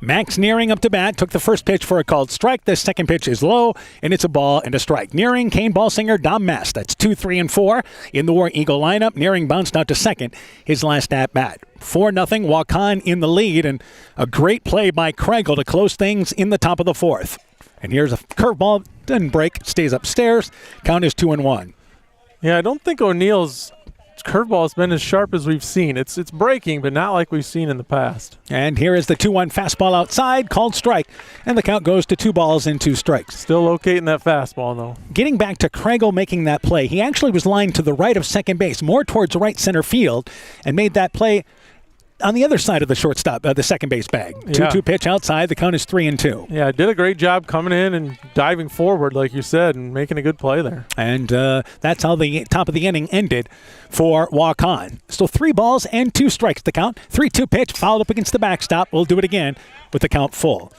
Max Nearing up to bat, took the first pitch for a called strike. The second pitch is low, and it's a ball and a strike. Nearing, Kane Balsinger, Dom Mast. That's 2, 3, and 4 in the War Eagle lineup. Nearing bounced out to second, his last at bat. 4-0, Waukon in the lead, and a great play by Krangle to close things in the top of the 4th. And here's a curveball, doesn't break, stays upstairs. Count is 2-1. Yeah, I don't think O'Neill's curveball has been as sharp as we've seen. It's breaking, but not like we've seen in the past. And here is the 2-1 fastball outside, called strike, and the count goes to 2 balls and 2 strikes. Still locating that fastball, though. Getting back to Krangle making that play, he actually was lined to the right of second base, more towards right center field, and made that play on the other side of the shortstop, the second base bag. 2-2 pitch outside. The count is 3-2. Yeah, did a great job coming in and diving forward, like you said, and making a good play there. And that's how the top of the inning ended for Waukon. So 3 balls and 2 strikes the count. 3-2 pitch, fouled up against the backstop. We'll do it again with the count full.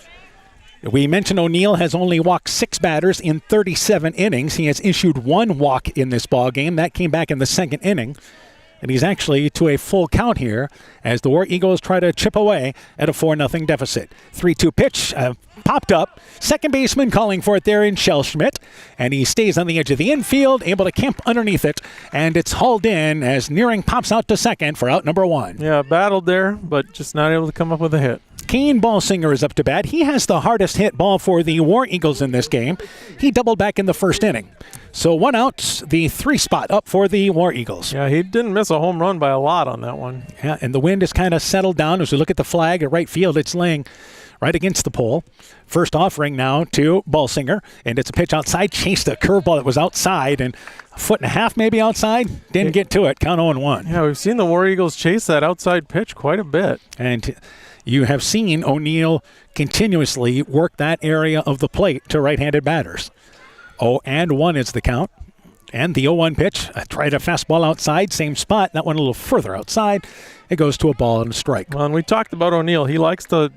We mentioned O'Neill has only walked 6 batters in 37 innings. He has issued 1 walk in this ball game. That came back in the second inning. And he's actually to a full count here as the War Eagles try to chip away at a 4-0 deficit. 3-2 pitch popped up. Second baseman calling for it there in Schellschmidt. And he stays on the edge of the infield, able to camp underneath it. And it's hauled in as Nearing pops out to second for out number 1. Yeah, battled there, but just not able to come up with a hit. Kane Balsinger is up to bat. He has the hardest hit ball for the War Eagles in this game. He doubled back in the first inning. So 1 out, the 3 spot up for the War Eagles. Yeah, he didn't miss a home run by a lot on that one. Yeah, and the wind has kind of settled down. As we look at the flag at right field, it's laying right against the pole. First offering now to Balsinger, and it's a pitch outside. Chased a curveball that was outside, and 1.5 feet maybe outside. Didn't get to it. Count 0-1. Yeah, we've seen the War Eagles chase that outside pitch quite a bit. And you have seen O'Neill continuously work that area of the plate to right-handed batters. 0-1 is the count. And the 0-1 pitch, tried a fastball outside, same spot, that one a little further outside, It goes to a ball and a strike. Well, and we talked about O'Neill. He likes to,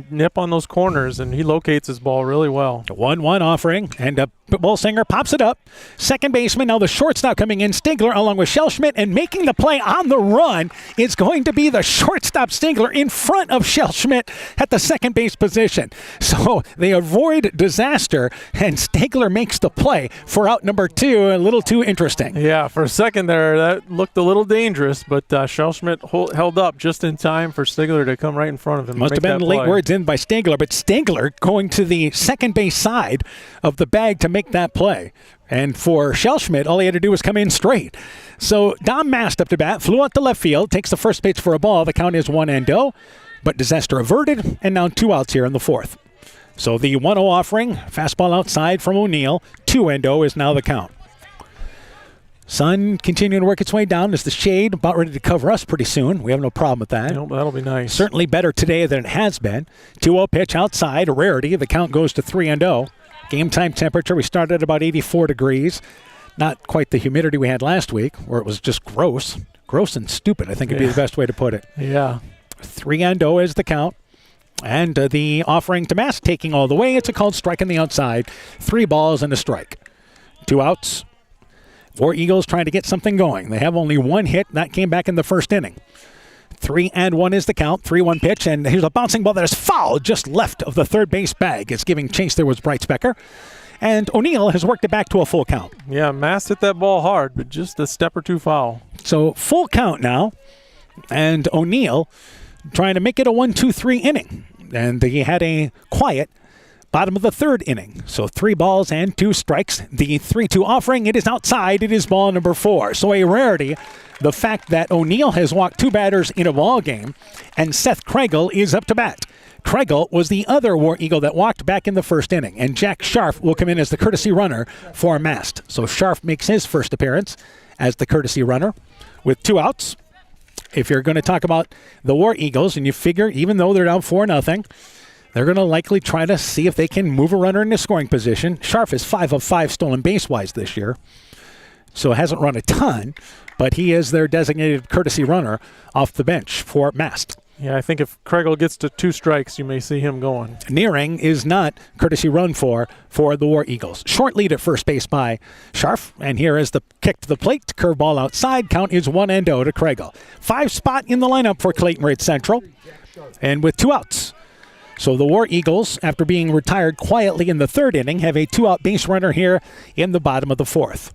nip on those corners, and he locates his ball really well. 1-1 offering, and Bolsinger pops it up. Second baseman, now the shortstop coming in, Stigler, along with Shellschmidt, and making the play on the run. It's going to be the shortstop Stigler in front of Shellschmidt at the second base position. So they avoid disaster, and Stigler makes the play for out number 2. A little too interesting. Yeah, for a second there, that looked a little dangerous, but Shellschmidt held up just in time for Stigler to come right in front of him. Must have been late words in by Stigler, but Stigler going to the second base side of the bag to make that play. And for Shellschmidt, all he had to do was come in straight. So Dom Mast up to bat, flew out to left field, takes the first pitch for a ball. The count is 1-0, but disaster averted, and now 2 outs here in the 4th. So the 1-0 offering, fastball outside from O'Neill, 2-0 is now the count. Sun continuing to work its way down as the shade about ready to cover us pretty soon. We have no problem with that. That'll be nice. Certainly better today than it has been. 2-0 pitch outside, a rarity. The count goes to 3-0. Game time temperature, we started at about 84 degrees. Not quite the humidity we had last week, where it was just gross. Gross and stupid, I think would be the best way to put it. Yeah. 3-0 is the count. And the offering to Mass taking all the way. It's a called strike on the outside. 3 balls and a strike. 2 outs. 4 Eagles trying to get something going. They have only 1 hit. That came back in the first inning. 3-1 is the count. 3-1 pitch, and here's a bouncing ball that is foul just left of the third base bag. It's giving chase there was Breitspecker. And O'Neill has worked it back to a full count. Yeah, Mast hit that ball hard, but just a step or 2 foul. So full count now, and O'Neill trying to make it a 1-2-3 inning. And he had a quiet bottom of the 3rd inning. So 3 balls and 2 strikes. The 3-2 offering, it is outside. It is ball number 4. So a rarity, the fact that O'Neill has walked 2 batters in a ball game, and Seth Kregel is up to bat. Kregel was the other War Eagle that walked back in the 1st inning, and Jack Scharf will come in as the courtesy runner for Mast. So Scharf makes his first appearance as the courtesy runner with 2 outs. If you're going to talk about the War Eagles, and you figure even though they're down 4-0, they're going to likely try to see if they can move a runner into scoring position. Scharf is 5 of 5 stolen base-wise this year, so hasn't run a ton, but he is their designated courtesy runner off the bench for Mast. Yeah, I think if Kregel gets to 2 strikes, you may see him going. Nearing is not courtesy run for the War Eagles. Short lead at first base by Scharf, and here is the kick to the plate. Curveball outside. Count is 1-0 to Kregel. 5 spot in the lineup for Clayton Ridge Central, and with 2 outs. So the War Eagles, after being retired quietly in the 3rd inning, have a 2-out base runner here in the bottom of the 4th.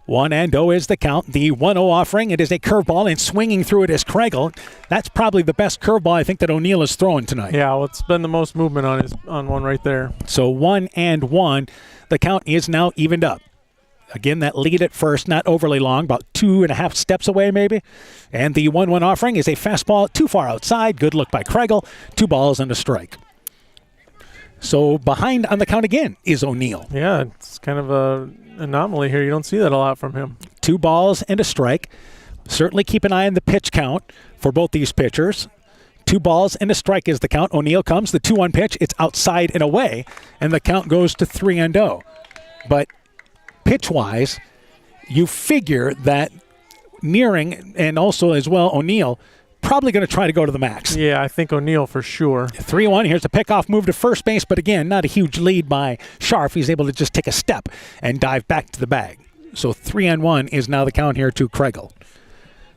1-0 is the count. The 1-0 offering, it is a curveball, and swinging through it is Kregel. That's probably the best curveball I think that O'Neill is throwing tonight. Yeah, well, it's been the most movement on one right there. So 1-1. The count is now evened up. Again, that lead at first, not overly long, about 2.5 steps away maybe. And the 1-1 offering is a fastball too far outside. Good look by Kregel. 2 balls and a strike. So behind on the count again is O'Neill. Yeah, it's kind of an anomaly here. You don't see that a lot from him. 2 balls and a strike. Certainly keep an eye on the pitch count for both these pitchers. 2 balls and a strike is the count. O'Neill comes, the 2-1 pitch. It's outside and away, and the count goes to 3-0. But pitch-wise, you figure that Nearing and also as well O'Neill probably going to try to go to the max. Yeah, I think O'Neill for sure. 3-1. Here's the pickoff move to first base, but again, not a huge lead by Scharf. He's able to just take a step and dive back to the bag. So 3-1 is now the count here to Kregel.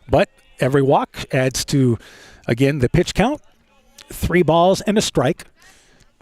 But every walk adds to, again, the pitch count. 3 balls and a strike.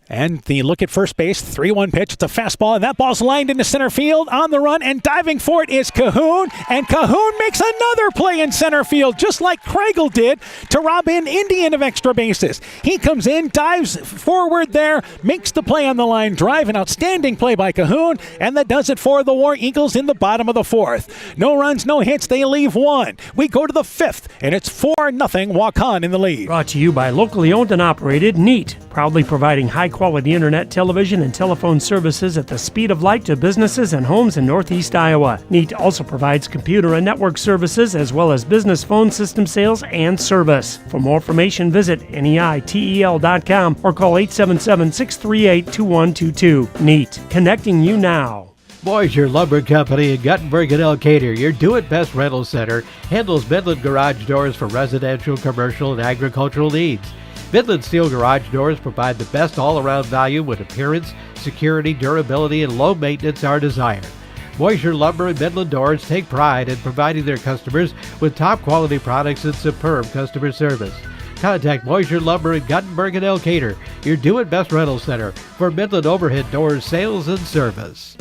And the look at first base, 3-1 pitch. It's a fastball, and that ball's lined into center field on the run, and diving for it is Cahoon. And Cahoon makes another play in center field, just like Kregel did to rob in Indian of extra bases. He comes in, dives forward there, makes the play on the line drive. An outstanding play by Cahoon, and that does it for the War Eagles in the bottom of the 4th. No runs, no hits. They leave 1. We go to the 5th, and it's 4-0 Waukon in the lead. Brought to you by locally owned and operated NEAT, proudly providing high-quality internet, television, and telephone services at the speed of light to businesses and homes in Northeast Iowa. NEAT also provides computer and network services as well as business phone system sales and service. For more information, visit NEITEL.com or call 877-638-2122. NEAT, connecting you now. Boisier Lumber Company in Guttenberg and Elkader, your do-it-best rental center, handles Midland garage doors for residential, commercial, and agricultural needs. Midland Steel garage doors provide the best all-around value when appearance, security, durability, and low maintenance are desired. Boisier Lumber and Midland Doors take pride in providing their customers with top-quality products and superb customer service. Contact Boisier Lumber in Guttenberg and Elkader, your do-it-best rental center, for Midland overhead doors sales and service.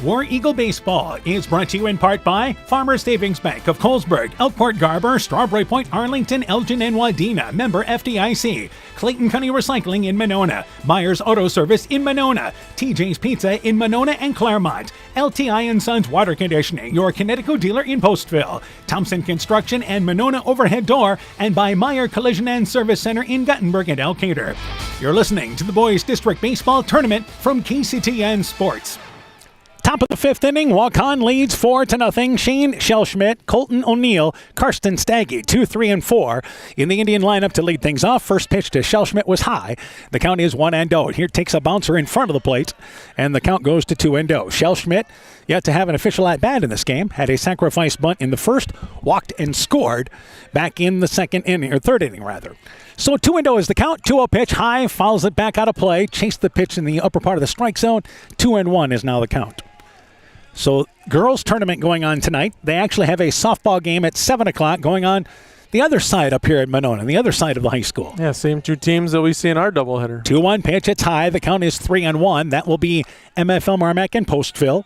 War Eagle Baseball is brought to you in part by Farmers Savings Bank of Colesburg, Elkport Garber, Strawberry Point, Arlington, Elgin, and Wadena. Member FDIC. Clayton County Recycling in Monona. Myers Auto Service in Monona. TJ's Pizza in Monona and Claremont. LTI & Sons Water Conditioning, your Connecticut dealer in Postville. Thompson Construction and Monona Overhead Door. And by Meyer Collision and Service Center in Guttenberg and Elkader. You're listening to the Boys District Baseball Tournament from KCTN Sports. Top of the fifth inning, Waukon leads 4-0. Shane Shellschmidt, Colton O'Neill, Karsten Staggy, 2, 3, and 4 in the Indian lineup to lead things off. First pitch to Shellschmidt was high. The count is 1-0. Here takes a bouncer in front of the plate, and the count goes to 2-0. Shellschmidt, yet to have an official at-bat in this game, had a sacrifice bunt in the first, walked and scored back in the second inning, or third inning rather. So 2-0 is the count. 2-0 pitch, high, fouls it back out of play, chased the pitch in the upper part of the strike zone. 2-1 is now the count. So girls tournament going on tonight. They actually have a softball game at 7 o'clock going on the other side up here at Monona, the other side of the high school. Yeah, same two teams that we see in our doubleheader. 2-1 pitch, it's high. The count is 3-1. That will be MFL MarMac and Postville.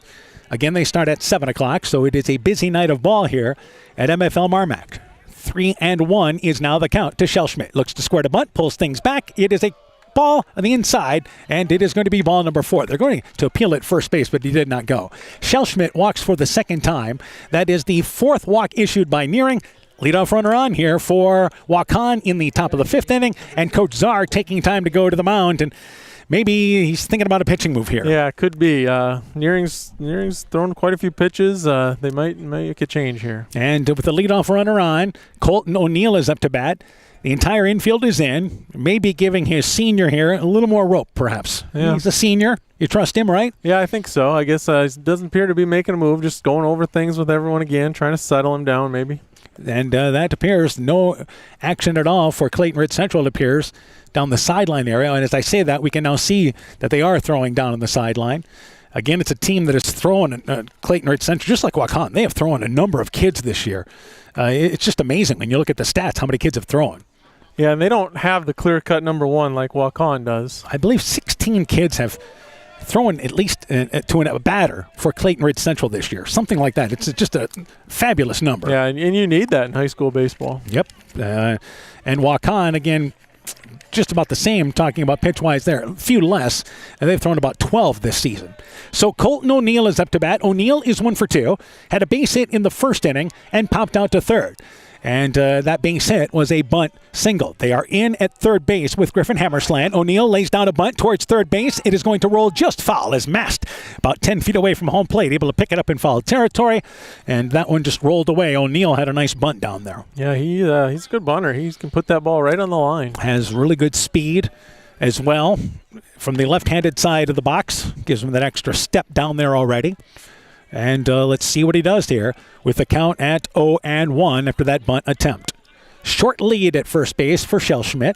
Again, they start at 7 o'clock, so it is a busy night of ball here at MFL MarMac. 3-1 is now the count to Shellschmidt. Looks to square the bunt, pulls things back. It is a ball on the inside, and it is going to be ball number 4. They're going to appeal at first base, but he did not go. Shellschmidt walks for the second time. That is the fourth walk issued by Nearing. Leadoff runner on here for Waukon in the top of the fifth inning, and Coach Czar taking time to go to the mound, and maybe he's thinking about a pitching move here. Yeah, it could be. Nearing's thrown quite a few pitches. They might make a change here. And with the leadoff runner on, Colton O'Neill is up to bat. The entire infield is in, maybe giving his senior here a little more rope, perhaps. Yeah. He's a senior. You trust him, right? Yeah, I think so. I guess he doesn't appear to be making a move, just going over things with everyone again, trying to settle him down maybe. And that appears no action at all for Clayton Ridge Central, it appears, down the sideline area. And as I say that, we can now see that they are throwing down on the sideline. Again, it's a team that is throwing Clayton Ridge Central, just like Waukon. They have thrown a number of kids this year. It's just amazing when you look at the stats, how many kids have thrown. Yeah, and they don't have the clear-cut number 1 like Waukon does. I believe 16 kids have thrown at least to a batter for Clayton Ridge Central this year. Something like that. It's just a fabulous number. Yeah, and you need that in high school baseball. Yep. And Waukon, again, just about the same, talking about pitch-wise there. A few less, and they've thrown about 12 this season. So Colton O'Neill is up to bat. O'Neill is 1 for 2. Had a base hit in the first inning and popped out to third. And that base hit was a bunt single. They are in at third base with Griffin Hammersland. O'Neill lays down a bunt towards third base. It is going to roll just foul as Mast, about 10 feet away from home plate, able to pick it up in foul territory. And that one just rolled away. O'Neill had a nice bunt down there. Yeah, he's a good bunter. He can put that ball right on the line. Has really good speed as well. From the left-handed side of the box. Gives him that extra step down there already. And let's see what he does here with the count at 0-1 after that bunt attempt. Short lead at first base for Shellschmidt.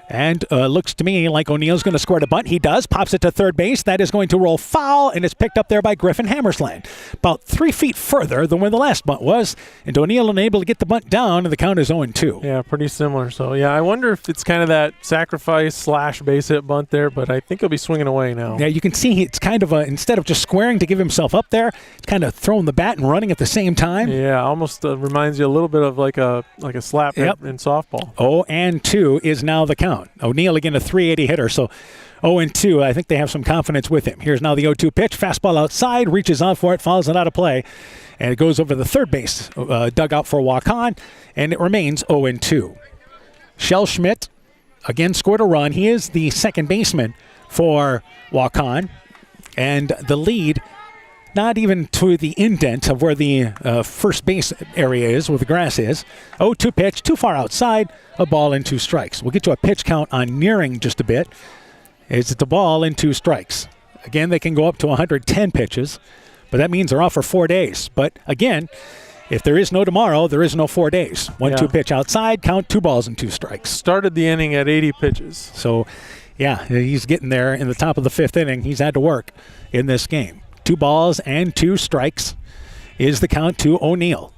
And looks to me like O'Neill's going to score the bunt. He does. Pops it to third base. That is going to roll foul, and it's picked up there by Griffin Hammersland. About 3 feet further than where the last bunt was. And O'Neill unable to get the bunt down, and the count is 0-2. Yeah, pretty similar. So, yeah, I wonder if it's kind of that sacrifice / base hit bunt there, but I think he'll be swinging away now. Yeah, you can see it's kind of instead of just squaring to give himself up there, it's kind of throwing the bat and running at the same time. Yeah, almost reminds you a little bit of like a slap hit in softball. 0-2 is now the count. O'Neill again a 380 hitter, so 0-2. I think they have some confidence with him. Here's now the 0-2 pitch. Fastball outside, reaches on for it, fouls it out of play, and it goes over the third base dugout for Waukon, and it remains 0-2. Shellschmidt again scored a run. He is the second baseman for Waukon, and the lead not even to the indent of where the first base area is, where the grass is. 0-2 pitch, too far outside, a ball and 2 strikes. We'll get to a pitch count on Nearing just a bit. It's the ball and 2 strikes. Again, they can go up to 110 pitches, but that means they're off for 4 days. But again, if there is no tomorrow, there is no 4 days. 1-2 pitch outside, count 2 balls and 2 strikes. Started the inning at 80 pitches. So, yeah, he's getting there in the top of the 5th inning. He's had to work in this game. 2 balls and 2 strikes is the count to O'Neill.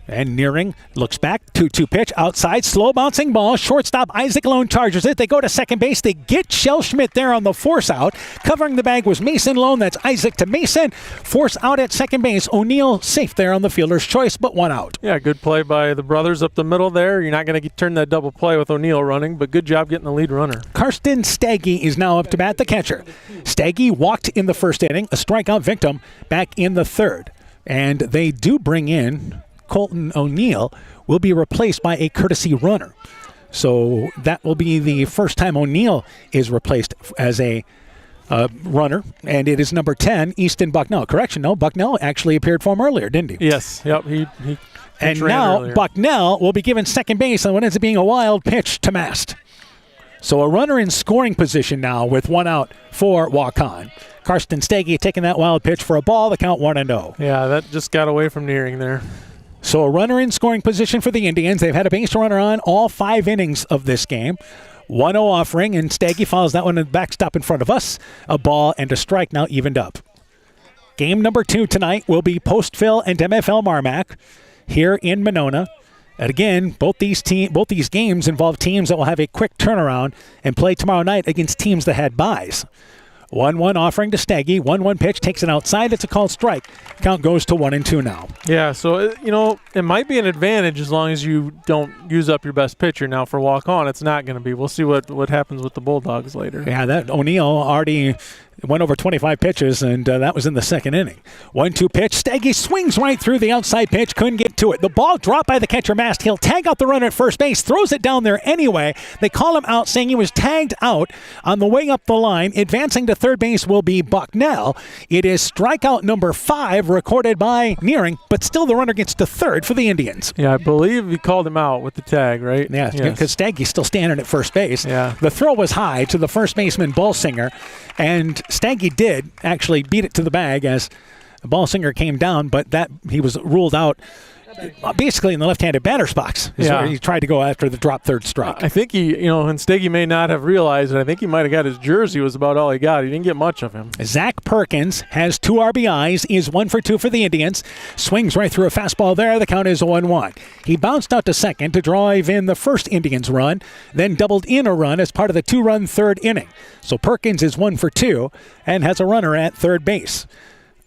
And Nearing looks back, 2-2 pitch outside, slow bouncing ball. Shortstop Isaac Lone charges it. They go to second base. They get Shellschmidt there on the force out. Covering the bag was Mason Lone. That's Isaac to Mason. Force out at second base. O'Neill safe there on the fielder's choice, but 1 out. Yeah, good play by the brothers up the middle there. You're not going to turn that double play with O'Neill running, but good job getting the lead runner. Karsten Stagge is now up to bat, the catcher. Stagge walked in the 1st inning, a strikeout victim back in the 3rd. And they do bring in Colton O'Neill, will be replaced by a courtesy runner. So that will be the first time O'Neill is replaced as a runner, and it is number 10, Easton Bucknell. Correction, no, Bucknell actually appeared for him earlier, didn't he? Yes, yep. He and now earlier. Bucknell will be given second base on what ends up being a wild pitch to Mast. So a runner in scoring position now with 1 out for Waukon. Karsten Stagge taking that wild pitch for a ball, the count 1-0. Yeah, that just got away from Nearing there. So a runner in scoring position for the Indians. They've had a base runner on all 5 innings of this game. 1-0 offering, and Stagge follows that one in the backstop in front of us. A ball and a strike now evened up. Game number 2 tonight will be Postville and MFL MarMac here in Monona. And again, both these games involve teams that will have a quick turnaround and play tomorrow night against teams that had byes. 1-1 offering to Stagge. 1-1 pitch, takes it outside. It's a called strike. Count goes to 1-2 now. Yeah, so, it might be an advantage as long as you don't use up your best pitcher. Now, for walk-on, it's not going to be. We'll see what happens with the Bulldogs later. Yeah, that O'Neill already went over 25 pitches, and that was in the 2nd inning. 1-2 pitch. Stagge swings right through the outside pitch. Couldn't get to it. The ball dropped by the catcher Mast. He'll tag out the runner at first base. Throws it down there anyway. They call him out, saying he was tagged out on the way up the line. Advancing to third base will be Bucknell. It is strikeout number 5 recorded by Nearing, but still the runner gets to third for the Indians. Yeah, I believe he called him out with the tag, right? Yeah, because Stagge's still standing at first base. Yeah. The throw was high to the first baseman, Ballsinger, and Stagge did actually beat it to the bag as Ballsinger came down, but that he was ruled out basically in the left-handed batter's box. Where he tried to go after the drop third strike. I think he, and Stagge may not have realized it. I think he might have got his jersey was about all he got. He didn't get much of him. Zach Perkins has 2 RBIs, is 1 for 2 for the Indians. Swings right through a fastball there. The count is 1-1. He bounced out to second to drive in the first Indians run, then doubled in a run as part of the 2-run 3rd inning. So Perkins is 1 for 2 and has a runner at third base.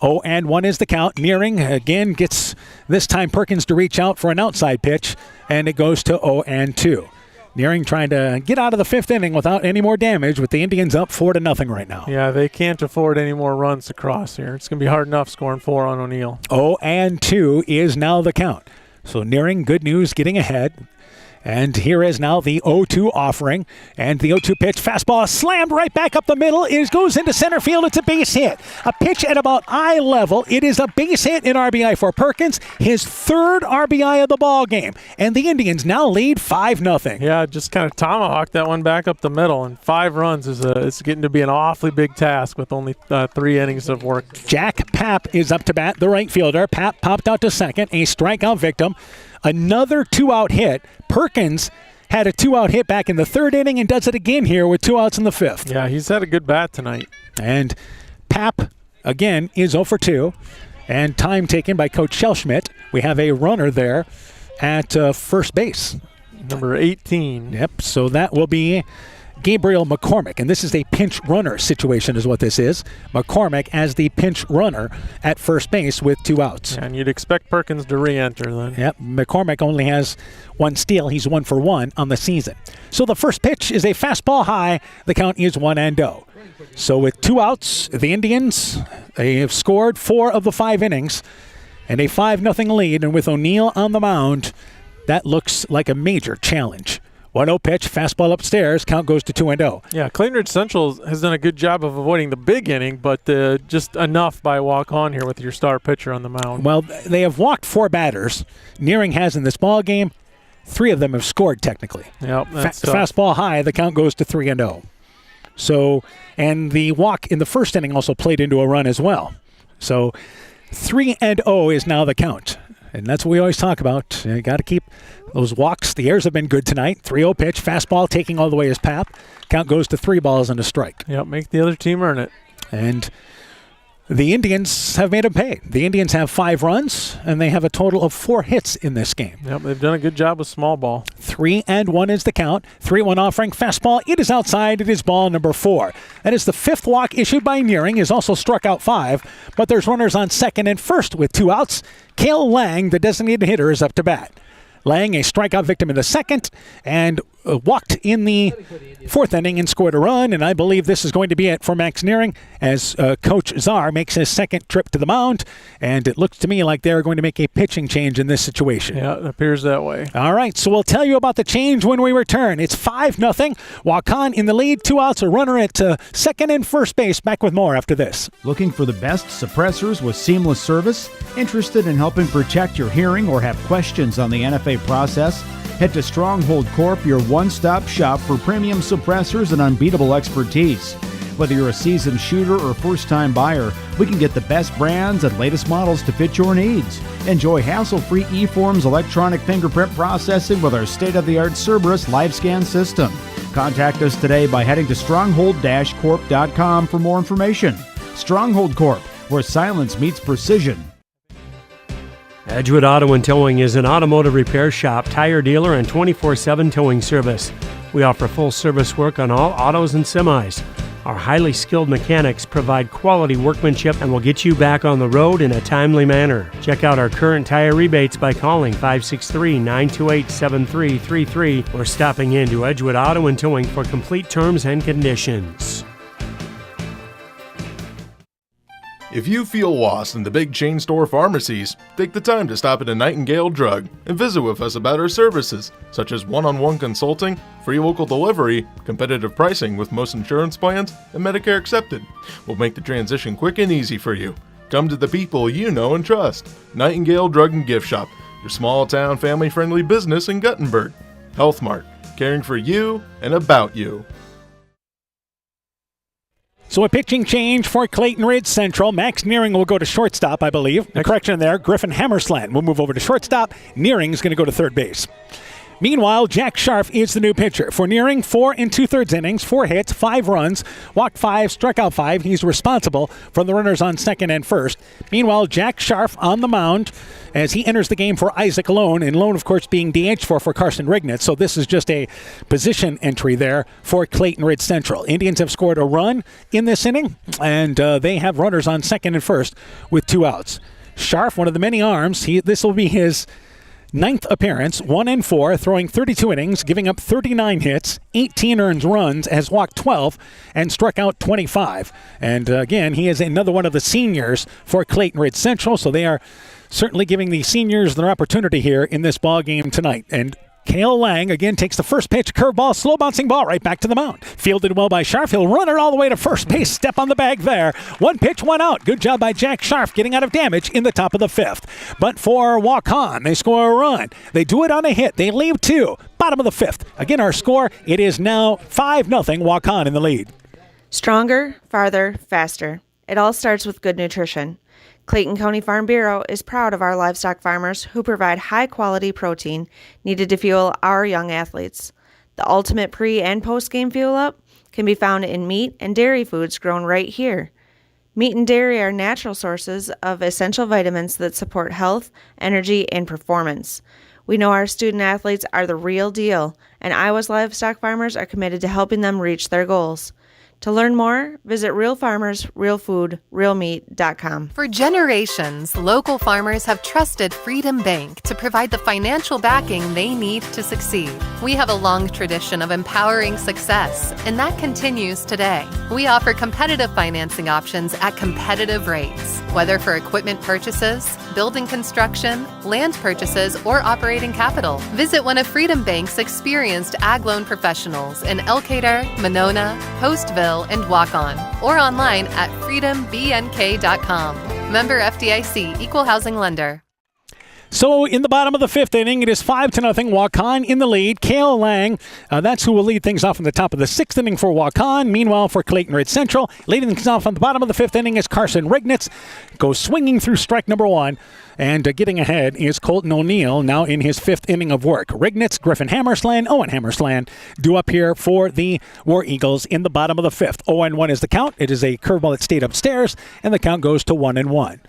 0-1 is the count. Nearing again gets this time Perkins to reach out for an outside pitch, and it goes to 0-2. Nearing trying to get out of the 5th inning without any more damage, with the Indians up 4-0 right now. Yeah, they can't afford any more runs to cross here. It's going to be hard enough scoring 4 on O'Neill. 0-2 is now the count. So Nearing, good news, getting ahead. And here is now the 0-2 offering. And the 0-2 pitch, fastball slammed right back up the middle. It goes into center field. It's a base hit. A pitch at about eye level. It is a base hit in RBI for Perkins. His 3rd RBI of the ball game. And the Indians now lead 5-0. Yeah, just kind of tomahawked that one back up the middle. And 5 runs it's getting to be an awfully big task with only 3 innings of work. Jack Papp is up to bat, the right fielder. Papp popped out to second, a strikeout victim. Another 2-out hit. Perkins had a 2-out hit back in the 3rd inning and does it again here with 2 outs in the 5th. Yeah, he's had a good bat tonight. And Papp, again, is 0 for 2. And time taken by Coach Shellschmidt. We have a runner there at first base. Number 18. Yep, so that will be Gabriel McCormick, and this is a pinch runner situation is what this is. McCormick as the pinch runner at first base with 2 outs. And you'd expect Perkins to re-enter then. Yep, McCormick only has 1 steal. He's 1 for 1 on the season. So the first pitch is a fastball high. The count is 1-0. So with 2 outs, the Indians, they have scored 4 of the 5 innings and a 5-0 lead. And with O'Neill on the mound, that looks like a major challenge. 1-0 pitch, fastball upstairs, count goes to 2-0. Yeah, Clayton Ridge Central has done a good job of avoiding the big inning, but just enough by walk-on here with your star pitcher on the mound. Well, they have walked 4 batters. Nearing has in this ball game. 3 of them have scored technically. Yep, that's fastball high, the count goes to 3-0. So, and the walk in the first inning also played into a run as well. So 3-0 is now the count. And that's what we always talk about. You got to keep those walks. The airs have been good tonight. 3-0 pitch, fastball taking all the way as Pap. Count goes to 3 balls and a strike. Yep, make the other team earn it. And the Indians have made them pay. The Indians have 5 runs, and they have a total of 4 hits in this game. Yep, they've done a good job with small ball. 3-1 is the count. 3-1 offering, fastball. It is outside. It is ball number 4. That is the 5th walk issued by Nearing. Has also struck out 5, but there's runners on second and first with 2 outs. Cale Lang, the designated hitter, is up to bat. Lang, a strikeout victim in the second, and walked in the 4th inning and scored a run, and I believe this is going to be it for Max Nearing as Coach Czar makes his second trip to the mound, and it looks to me like they're going to make a pitching change in this situation. Yeah, it appears that way. All right, so we'll tell you about the change when we return. It's 5-0. Waukon in the lead, 2 outs, a runner at second and first base. Back with more after this. Looking for the best suppressors with seamless service? Interested in helping protect your hearing or have questions on the NFA process? Head to Stronghold Corp, your one-stop shop for premium suppressors and unbeatable expertise. Whether you're a seasoned shooter or first-time buyer, we can get the best brands and latest models to fit your needs. Enjoy hassle-free eForms electronic fingerprint processing with our state-of-the-art Cerberus live scan system. Contact us today by heading to stronghold-corp.com for more information. Stronghold Corp, where silence meets precision. Edgewood Auto and Towing is an automotive repair shop, tire dealer, and 24/7 towing service. We offer full service work on all autos and semis. Our highly skilled mechanics provide quality workmanship and will get you back on the road in a timely manner. Check out our current tire rebates by calling 563-928-7333 or stopping into Edgewood Auto and Towing for complete terms and conditions. If you feel lost in the big chain store pharmacies, take the time to stop at a Nightingale Drug and visit with us about our services, such as one-on-one consulting, free local delivery, competitive pricing with most insurance plans, and Medicare accepted. We'll make the transition quick and easy for you. Come to the people you know and trust. Nightingale Drug and Gift Shop, your small-town family-friendly business in Guttenberg. Health Mart, caring for you and about you. So a pitching change for Clayton Ridge Central. Max Nearing will go to shortstop, I believe. A correction there. Griffin Hammersland will move over to shortstop. Nearing's going to go to third base. Meanwhile, Jack Scharf is the new pitcher. For Nearing, 4 2/3 innings, 4 hits, 5 runs, walked 5, struck out 5. He's responsible for the runners on second and first. Meanwhile, Jack Scharf on the mound as he enters the game for Isaac Lone, and Lone, of course, being DH for Carson Rignitz. So this is just a position entry there for Clayton Ridge Central. Indians have scored a run in this inning, and they have runners on second and first with 2 outs. Scharf, one of the many arms, this will be his 9th appearance, 1-4, throwing 32 innings, giving up 39 hits, 18 earned runs, has walked 12, and struck out 25. And again, he is another one of the seniors for Clayton Ridge Central, so they are certainly giving the seniors their opportunity here in this ball game tonight. And Cale Lang again takes the first pitch, curveball, slow bouncing ball right back to the mound. Fielded well by Scharf. He'll run it all the way to first base. Step on the bag there. 1 pitch, 1 out. Good job by Jack Scharf getting out of damage in the top of the 5th. But for Waukon, they score a run. They do it on a hit. They leave 2. Bottom of the 5th. Again, our score, it is now 5-0. Waukon in the lead. Stronger, farther, faster. It all starts with good nutrition. Clayton County Farm Bureau is proud of our livestock farmers who provide high-quality protein needed to fuel our young athletes. The ultimate pre- and post-game fuel-up can be found in meat and dairy foods grown right here. Meat and dairy are natural sources of essential vitamins that support health, energy, and performance. We know our student athletes are the real deal, and Iowa's livestock farmers are committed to helping them reach their goals. To learn more, visit Real Farmers, Real Food, RealMeat.com. For generations, local farmers have trusted Freedom Bank to provide the financial backing they need to succeed. We have a long tradition of empowering success, and that continues today. We offer competitive financing options at competitive rates, whether for equipment purchases, building construction, land purchases, or operating capital. Visit one of Freedom Bank's experienced ag loan professionals in Elkader, Monona, Postville, and Waukon, or online at freedombnk.com. Member FDIC, Equal Housing Lender. So in the bottom of the 5th inning, it is 5-0. Waukon in the lead. Kale Lang, that's who will lead things off in the top of the 6th inning for Waukon. Meanwhile, for Clayton Ridge Central, leading things off on the bottom of the 5th inning is Carson Rignitz. Goes swinging through strike number 1. And getting ahead is Colton O'Neill, now in his 5th inning of work. Rignitz, Griffin Hammersland, Owen Hammersland due up here for the War Eagles in the bottom of the 5th. 0-1 is the count. It is a curveball that stayed upstairs, and the count goes to 1-1.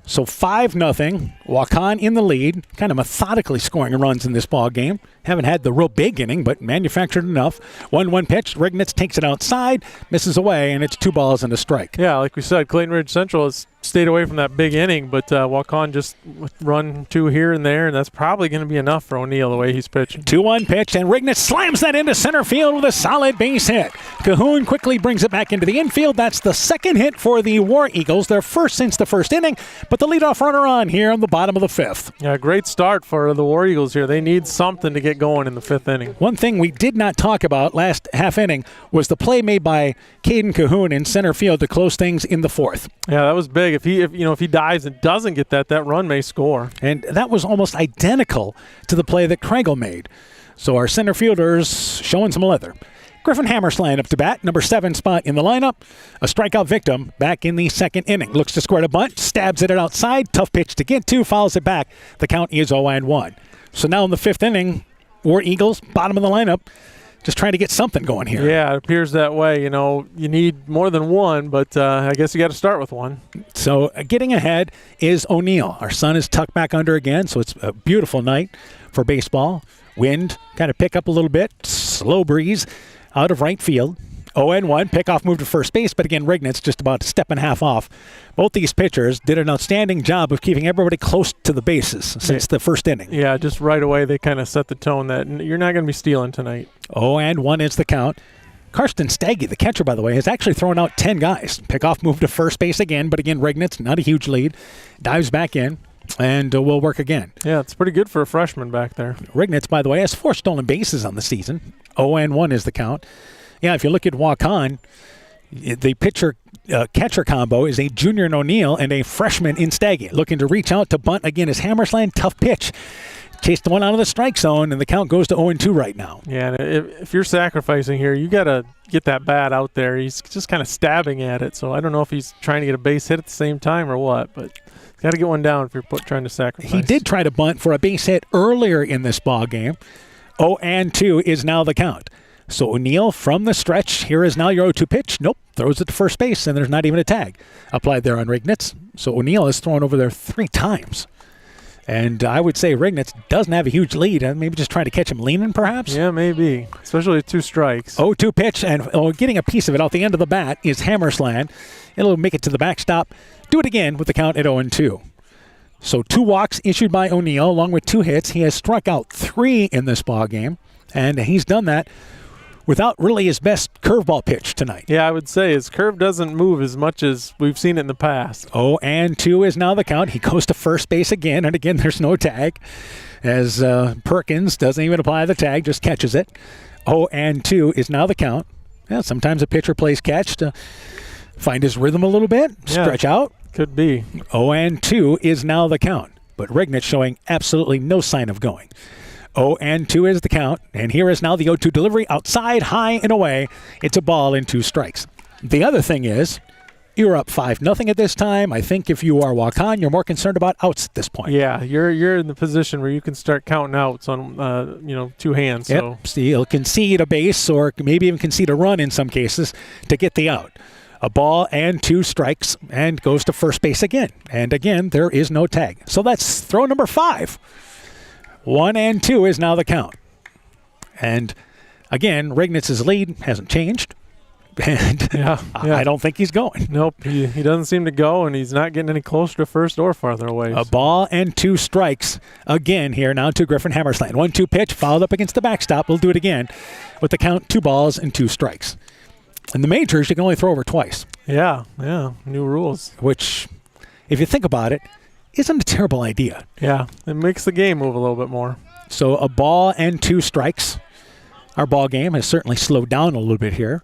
So 5-0, Waukon in the lead, kind of methodically scoring runs in this ball game. Haven't had the real big inning, but manufactured enough. 1-1 pitch, Rignitz takes it outside, misses away, and it's 2 balls and a strike. Yeah, like we said, Clayton Ridge Central has stayed away from that big inning, but Waukon just run 2 here and there, and that's probably going to be enough for O'Neill the way he's pitching. 2-1 pitch, and Rignitz slams that into center field with a solid base hit. Cahoon quickly brings it back into the infield. That's the 2nd hit for the War Eagles, their first since the 1st inning, but the leadoff runner on here on the bottom of the 5th. Yeah, great start for the War Eagles here. They need something to get going in the 5th inning. One thing we did not talk about last half inning was the play made by Caden Cahoon in center field to close things in the 4th. Yeah, that was big. If he dives and doesn't get that run may score. And that was almost identical to the play that Krangle made. So our center fielders showing some leather. Griffin Hammersland up to bat, number 7 spot in the lineup. A strikeout victim back in the 2nd inning. Looks to square a bunt, stabs it outside. Tough pitch to get to, fouls it back. The count is 0-1. So now in the 5th inning, War Eagles, bottom of the lineup, just trying to get something going here. Yeah, it appears that way. You need more than one, but I guess you got to start with one. So getting ahead is O'Neill. Our sun is tucked back under again, so it's a beautiful night for baseball. Wind kind of pick up a little bit. Slow breeze out of right field. 0-1, pickoff move to first base, but again, Rignitz just about a step and a half off. Both these pitchers did an outstanding job of keeping everybody close to the bases since the 1st inning. Yeah, just right away they kind of set the tone that you're not going to be stealing tonight. 0-1 is the count. Karsten Staggy, the catcher, by the way, has actually thrown out 10 guys. Pickoff move to first base again, but again, Rignitz, not a huge lead, dives back in. And will work again. Yeah, it's pretty good for a freshman back there. Rignitz, by the way, has 4 stolen bases on the season. 0-1 is the count. Yeah, if you look at Waukon, the pitcher-catcher combo is a junior in O'Neill and a freshman in Staggy. Looking to reach out to bunt again is Hammersland. Tough pitch. Chased the one out of the strike zone, and the count goes to 0-2 right now. Yeah, and if you're sacrificing here, you got to get that bat out there. He's just kind of stabbing at it, so I don't know if he's trying to get a base hit at the same time or what, but got to get one down if you're trying to sacrifice. He did try to bunt for a base hit earlier in this ball game. 0-2 is now the count. So O'Neill from the stretch. Here is now your 0-2 pitch. Nope. Throws it to first base, and there's not even a tag applied there on Rignitz. So O'Neill is thrown over there 3 times. And I would say Rignitz doesn't have a huge lead. Maybe just trying to catch him leaning, perhaps? Yeah, maybe. Especially with 2 strikes. 0-2 pitch, and getting a piece of it out the end of the bat is Hammersland. It'll make it to the backstop. Do it again with the count at 0-2. So 2 walks issued by O'Neill, along with 2 hits. He has struck out 3 in this ball game, and he's done that without really his best curveball pitch tonight. Yeah, I would say his curve doesn't move as much as we've seen it in the past. 0-2 is now the count. He goes to first base again, and again there's no tag, as Perkins doesn't even apply the tag, just catches it. 0-2 is now the count. Yeah, sometimes a pitcher plays catch to find his rhythm a little bit, stretch out. Could be. 0-2 is now the count, but Rignitz showing absolutely no sign of going. 0-2 is the count, and here is now the 0-2 delivery outside, high and away. It's a ball and 2 strikes. The other thing is, you're up 5-0 at this time. I think if you are Waukon, you're more concerned about outs at this point. Yeah, you're in the position where you can start counting outs on 2 hands. Yep. So See, he'll concede a base or maybe even concede a run in some cases to get the out. A ball and 2 strikes, and goes to first base again. And again, there is no tag. So that's throw number 5. 1-2 is now the count. And again, Rignitz's lead hasn't changed. And I don't think he's going. Nope, he doesn't seem to go, and he's not getting any closer to first or farther away. A ball and 2 strikes again here now to Griffin Hammersland. 1-2 pitch, fouled up against the backstop. We'll do it again with the count 2 balls and 2 strikes. In the majors, you can only throw over twice. Yeah, new rules. Which, if you think about it, isn't a terrible idea. Yeah, it makes the game move a little bit more. So a ball and 2 strikes. Our ball game has certainly slowed down a little bit here.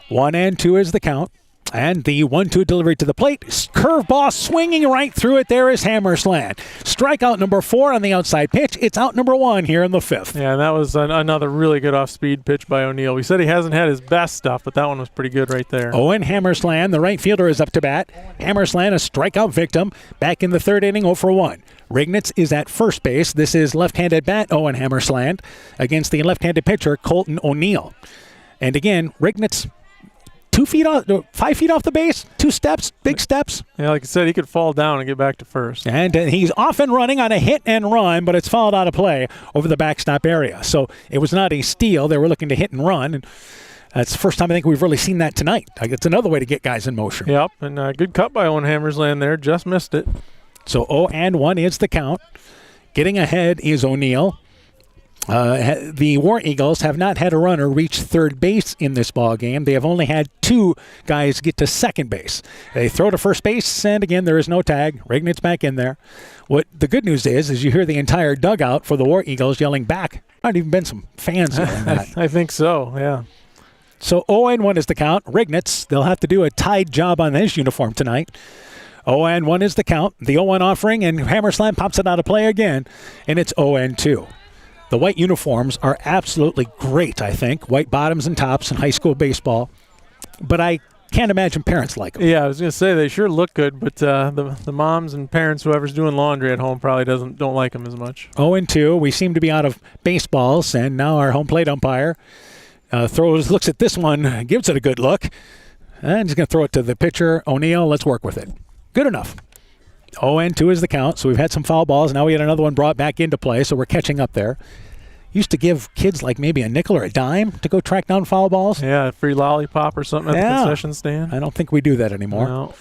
1-2 is the count. And the 1-2 delivery to the plate. Curveball swinging right through it. There is Hammersland. Strikeout number 4 on the outside pitch. It's out number 1 here in the 5th. Yeah, and that was another really good off-speed pitch by O'Neill. We said he hasn't had his best stuff, but that one was pretty good right there. Owen Hammersland, the right fielder, is up to bat. Hammersland, a strikeout victim. Back in the 3rd inning, 0 for 1. Rignitz is at first base. This is left-handed bat Owen Hammersland against the left-handed pitcher Colton O'Neill. And again, Rignitz 5 feet off the base, 2 steps, big steps. Yeah, like I said, he could fall down and get back to first. And he's off and running on a hit and run, but it's fouled out of play over the backstop area. So it was not a steal. They were looking to hit and run. And that's the first time I think we've really seen that tonight. It's another way to get guys in motion. Yep, and good cut by Owen Hammersland there. Just missed it. So 0-1 is the count. Getting ahead is O'Neill. The War Eagles have not had a runner reach third base in this ball game. They have only had 2 guys get to second base. They throw to first base, and again, there is no tag. Rignitz back in there. What the good news is you hear the entire dugout for the War Eagles yelling back. Might even been some fans yelling that. I think so, yeah. So 0-1 is the count. Rignitz, they'll have to do a tied job on his uniform tonight. 0-1 is the count. The 0-1 offering, and Hammersland pops it out of play again, and it's 0-2. The white uniforms are absolutely great, I think. White bottoms and tops in high school baseball. But I can't imagine parents like them. Yeah, I was going to say they sure look good, but the moms and parents, whoever's doing laundry at home, probably don't like them as much. 0-2. We seem to be out of baseballs, and now our home plate umpire looks at this one, gives it a good look, and he's going to throw it to the pitcher, O'Neill. Let's work with it. Good enough. 0-2 is the count, so we've had some foul balls. Now we had another one brought back into play, so we're catching up there. Used to give kids like maybe a nickel or a dime to go track down foul balls. Yeah, a free lollipop or something at the concession stand. I don't think we do that anymore. No.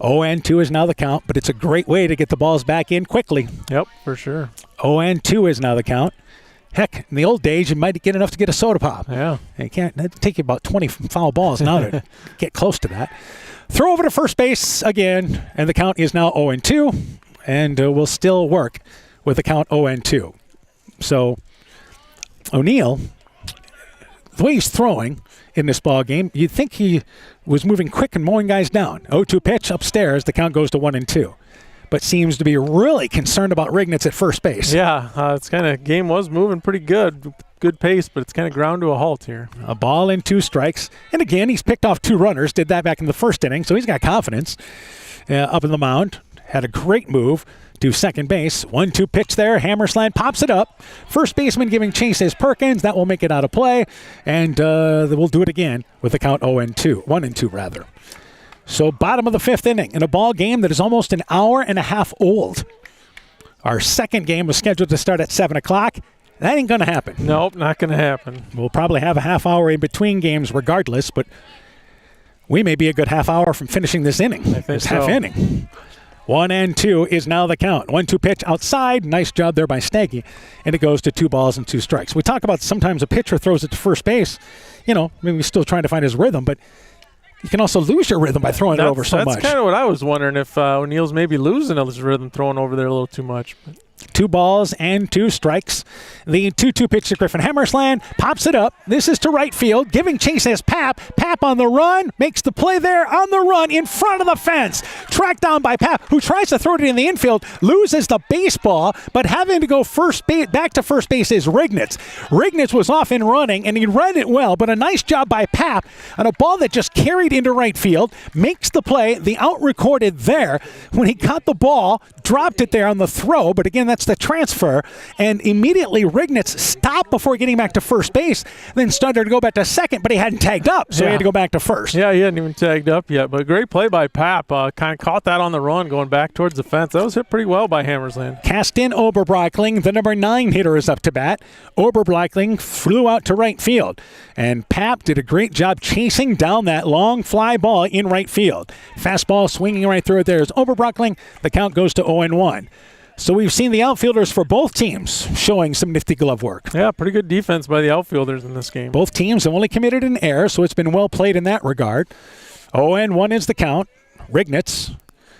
0-2 is now the count, but it's a great way to get the balls back in quickly. Yep, for sure. 0-2 is now the count. Heck, in the old days, you might get enough to get a soda pop. Yeah. It'd take you about 20 foul balls now to get close to that. Throw over to first base again, and the count is now 0-2, and we'll still work with the count 0-2. So O'Neill, the way he's throwing in this ball game, you'd think he was moving quick and mowing guys down. 0-2 pitch upstairs, the count goes to 1-2. But seems to be really concerned about Rignitz at first base. Yeah, it's kind of game was moving pretty good pace, but it's kind of ground to a halt here. A ball and 2 strikes. And again, he's picked off 2 runners, did that back in the first inning, so he's got confidence up in the mound. Had a great move to second base. 1-2 pitch there. Hammersland pops it up. First baseman giving chase is Perkins. That will make it out of play. And we'll do it again with the count 1-2 rather. So bottom of the 5th inning in a ball game that is almost an hour and a half old. Our second game was scheduled to start at 7 o'clock. That ain't going to happen. Nope, not going to happen. We'll probably have a half hour in between games regardless, but we may be a good half hour from finishing this inning. I think this half inning. 1-2 is now the count. 1-2 pitch outside. Nice job there by Staggy. And it goes to 2 balls and 2 strikes. We talk about sometimes a pitcher throws it to first base. Maybe he's still trying to find his rhythm, but you can also lose your rhythm by throwing it over so much. That's kind of what I was wondering, if O'Neill's maybe losing his rhythm throwing over there a little too much. But 2 balls and 2 strikes. The 2-2 pitch to Griffin Hammersland. Pops it up. This is to right field. Giving chase as Pap. Pap on the run. Makes the play there on the run in front of the fence. Tracked down by Pap, who tries to throw it in the infield. Loses the baseball, but having to go back to first base is Rignitz. Rignitz was off and running, and he read it well, but a nice job by Pap on a ball that just carried into right field. Makes the play. The out recorded there when he got the ball. Dropped it there on the throw, but again, that's the transfer. And immediately Rignitz stopped before getting back to first base, then started to go back to second, but he hadn't tagged up, so he had to go back to first. Yeah, he hadn't even tagged up yet, but great play by Pap. Kind of caught that on the run going back towards the fence. That was hit pretty well by Hammersland. Cast in Oberbrockling, the number 9 hitter, is up to bat. Oberbrockling flew out to right field, and Pap did a great job chasing down that long fly ball in right field. Fastball swinging right through it there is Oberbrockling. The count goes to 0-1. So we've seen the outfielders for both teams showing some nifty glove work. Yeah, pretty good defense by the outfielders in this game. Both teams have only committed an error, so it's been well played in that regard. 0-1 is the count. Rignitz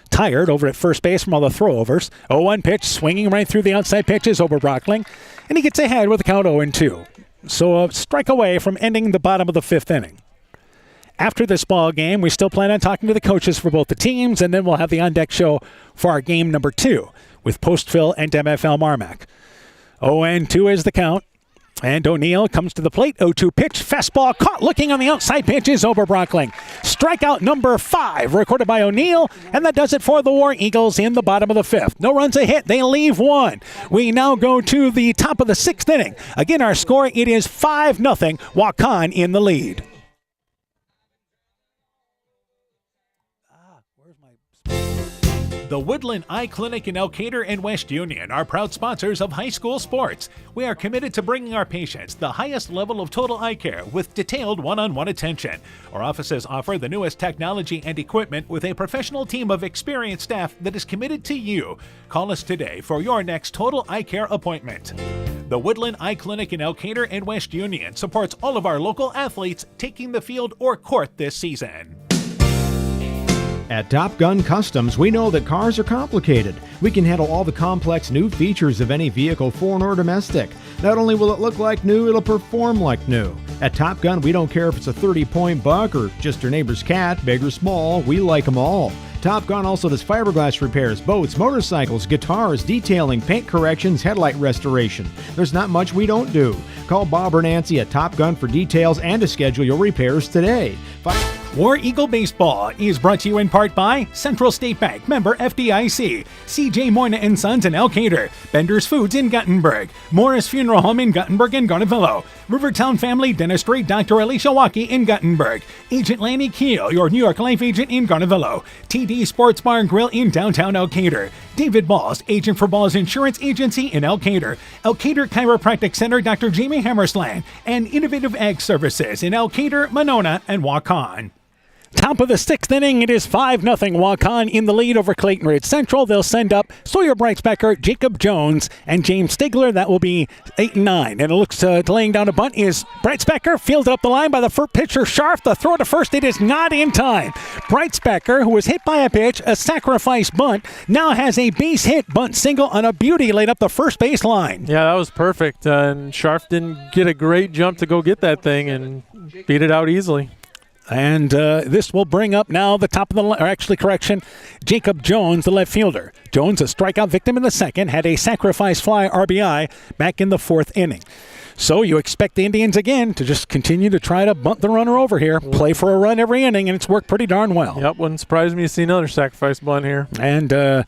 tired over at first base from all the throwovers. 0-1 pitch, swinging right through the outside pitches over Brockling, and he gets ahead with the count 0-2. So a strike away from ending the bottom of the 5th inning. After this ball game, we still plan on talking to the coaches for both the teams, and then we'll have the on-deck show for our game number 2 with Postville and MFL MarMac. 0-2 is the count. And O'Neill comes to the plate. 0-2 pitch. Fastball caught. Looking on the outside pitch is Oberbrockling. Strikeout number 5 recorded by O'Neill. And that does it for the War Eagles in the bottom of the 5th. No runs a hit. They leave 1. We now go to the top of the 6th inning. Again, our score, it is 5-0. Waukon in the lead. The Woodland Eye Clinic in Elkader and West Union are proud sponsors of high school sports. We are committed to bringing our patients the highest level of total eye care with detailed one-on-one attention. Our offices offer the newest technology and equipment with a professional team of experienced staff that is committed to you. Call us today for your next total eye care appointment. The Woodland Eye Clinic in Elkader and West Union supports all of our local athletes taking the field or court this season. At Top Gun Customs, we know that cars are complicated. We can handle all the complex new features of any vehicle, foreign or domestic. Not only will it look like new, it'll perform like new. At Top Gun, we don't care if it's a 30-point buck or just your neighbor's cat, big or small, we like them all. Top Gun also does fiberglass repairs, boats, motorcycles, guitars, detailing, paint corrections, headlight restoration. There's not much we don't do. Call Bob or Nancy at Top Gun for details and to schedule your repairs today. War Eagle Baseball is brought to you in part by Central State Bank, member FDIC, C.J. Moyna & Sons in Elkader, Bender's Foods in Guttenberg, Morris Funeral Home in Guttenberg and Garnavillo, Rivertown Family Dentistry, Dr. Alicia Waukee in Guttenberg, Agent Lanny Keel, your New York Life agent in Garnavillo, TD Sports Bar and Grill in downtown Elkader, David Balls, agent for Balls Insurance Agency in Elkader, Elkader Chiropractic Center, Dr. Jamie Hammersland, and Innovative Ag Services in Elkader, Monona, and Waukon. Top of the 6th inning, it is 5-0 Waukon in the lead over Clayton Ridge Central. They'll send up Sawyer Breitsbecker, Jacob Jones, and James Stigler. That will be 8 and 9. And it looks laying down a bunt is Breitsbecker, fielded up the line by the first pitcher, Scharf. The throw to first, it is not in time. Breitsbecker, who was hit by a pitch, a sacrifice bunt, now has a base hit bunt single on a beauty laid up the first base line. Yeah, that was perfect. And Scharf didn't get a great jump to go get that thing and beat it out easily. And this will bring up now the top of the line, or actually, correction, Jacob Jones, the left fielder. Jones, a strikeout victim in the 2nd, had a sacrifice fly RBI back in the 4th inning. So you expect the Indians again to just continue to try to bunt the runner over here, play for a run every inning, and it's worked pretty darn well. Yep, wouldn't surprise me to see another sacrifice bunt here. And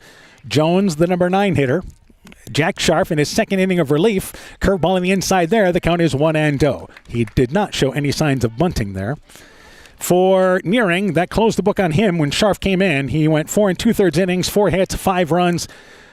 Jones, the number 9 hitter. Jack Scharf in his 2nd inning of relief, curveball on the inside there. The count is 1-0. He did not show any signs of bunting there. For Nearing, that closed the book on him when Scharf came in. He went 4 2/3 innings, 4 hits, 5 runs,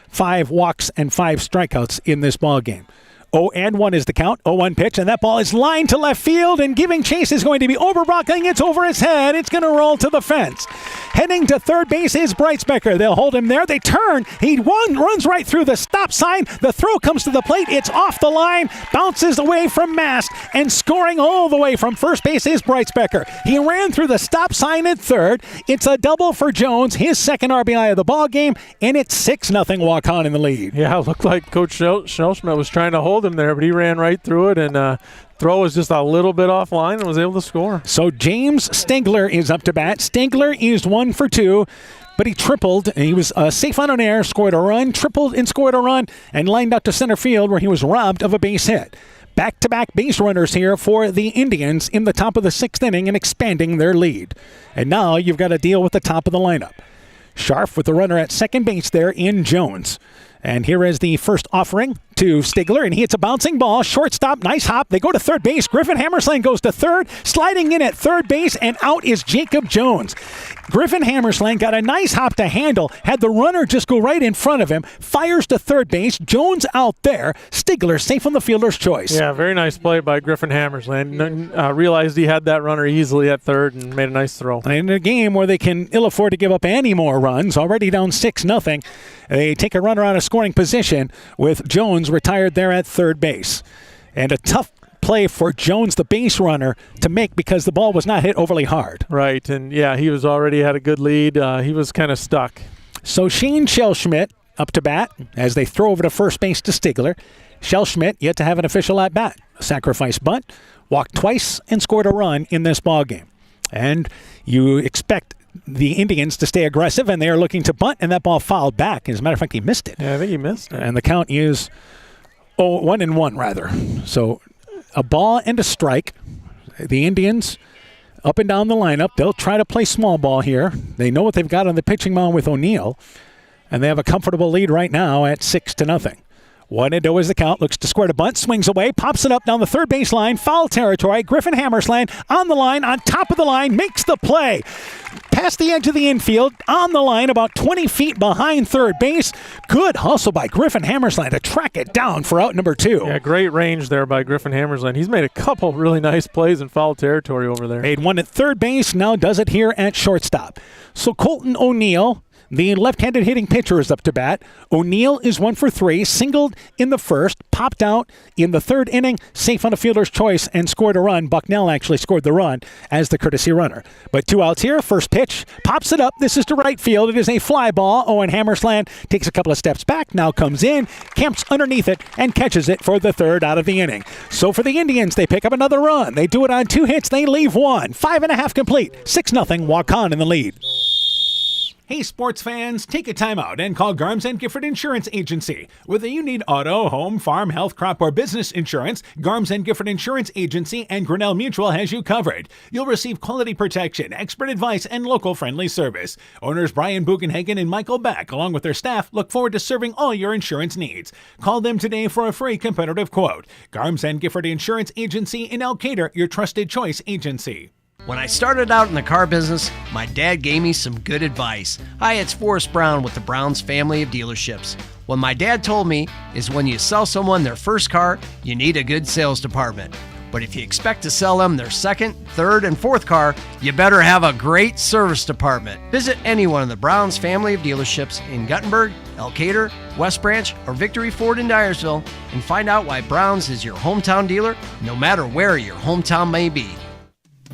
5 walks, and 5 strikeouts in this ball game. 0-1 is the count. 0-1 pitch, and that ball is lined to left field, and giving chase is going to be Oberbrockling. It's over his head. It's going to roll to the fence. Heading to third base is Breitsbecker. They'll hold him there. They turn. He runs right through the stop sign. The throw comes to the plate. It's off the line, bounces away from Mask, and scoring all the way from first base is Breitsbecker. He ran through the stop sign at third. It's a double for Jones, his 2nd RBI of the ball game, and it's 6-0 Waukon in the lead. Yeah, it looked like Coach Schnellschmidt was trying to hold him there, but he ran right through it, and throw was just a little bit offline and was able to score. So James Stigler is up to bat. Stigler is 1 for 2, but he tripled. And he was safe on an air, scored a run, tripled and scored a run, and lined out to center field where he was robbed of a base hit. Back-to-back base runners here for the Indians in the top of the 6th inning and expanding their lead. And now you've got to deal with the top of the lineup. Scharf with the runner at second base there in Jones. And here is the first offering to Stigler, and he hits a bouncing ball. Shortstop, nice hop. They go to third base. Griffin Hammersland goes to third. Sliding in at third base, and out is Jacob Jones. Griffin Hammersland got a nice hop to handle. Had the runner just go right in front of him. Fires to third base. Jones out there. Stigler safe on the fielder's choice. Yeah, very nice play by Griffin Hammersland. Realized he had that runner easily at third and made a nice throw. In a game where they can ill afford to give up any more runs, already down 6-0, they take a runner out of scoring position with Jones retired there at third base. And a tough play for Jones, the base runner, to make because the ball was not hit overly hard. Right, and yeah, he was already had a good lead. He was kind of stuck. So Shane Schellschmidt up to bat as they throw over to first base to Stigler. Schellschmidt yet to have an official at bat. A sacrifice bunt, walked twice, and scored a run in this ball game. And you expect the Indians to stay aggressive, and they are looking to bunt, and that ball fouled back. As a matter of fact, he missed it. Yeah, I think he missed it. And the count is 1-1 rather. So a ball and a strike. The Indians up and down the lineup. They'll try to play small ball here. They know what they've got on the pitching mound with O'Neill, and they have a comfortable lead right now at 6-0. 1-0 is the count. Looks to square to bunt. Swings away. Pops it up down the third baseline. Foul territory. Griffin Hammersland on the line. On top of the line. Makes the play. Past the edge of the infield. On the line. About 20 feet behind third base. Good hustle by Griffin Hammersland to track it down for out number 2. Yeah, great range there by Griffin Hammersland. He's made a couple really nice plays in foul territory over there. Made one at third base. Now does it here at shortstop. So Colton O'Neill, the left-handed hitting pitcher, is up to bat. O'Neill is 1 for 3, singled in the first, popped out in the third inning, safe on a fielder's choice, and scored a run. Bucknell actually scored the run as the courtesy runner. But 2 outs here. First pitch, pops it up. This is to right field. It is a fly ball. Owen Hammersland takes a couple of steps back, now comes in, camps underneath it, and catches it for the third out of the inning. So for the Indians, they pick up another run. They do it on 2 hits. They leave 1. 5.5 complete. 6-0. Waukon in the lead. Hey sports fans, take a time out and call Garms & Gifford Insurance Agency. Whether you need auto, home, farm, health, crop, or business insurance, Garms & Gifford Insurance Agency and Grinnell Mutual has you covered. You'll receive quality protection, expert advice, and local friendly service. Owners Brian Bugenhagen and Michael Beck, along with their staff, look forward to serving all your insurance needs. Call them today for a free competitive quote. Garms & Gifford Insurance Agency in Elkader, your trusted choice agency. When I started out in the car business, my dad gave me some good advice. Hi, it's Forrest Brown with the Brown's family of dealerships. What my dad told me is when you sell someone their first car, you need a good sales department. But if you expect to sell them their second, third, and fourth car, you better have a great service department. Visit any one of the Brown's family of dealerships in Guttenberg, Elkader, West Branch, or Victory Ford in Dyersville and find out why Brown's is your hometown dealer, no matter where your hometown may be.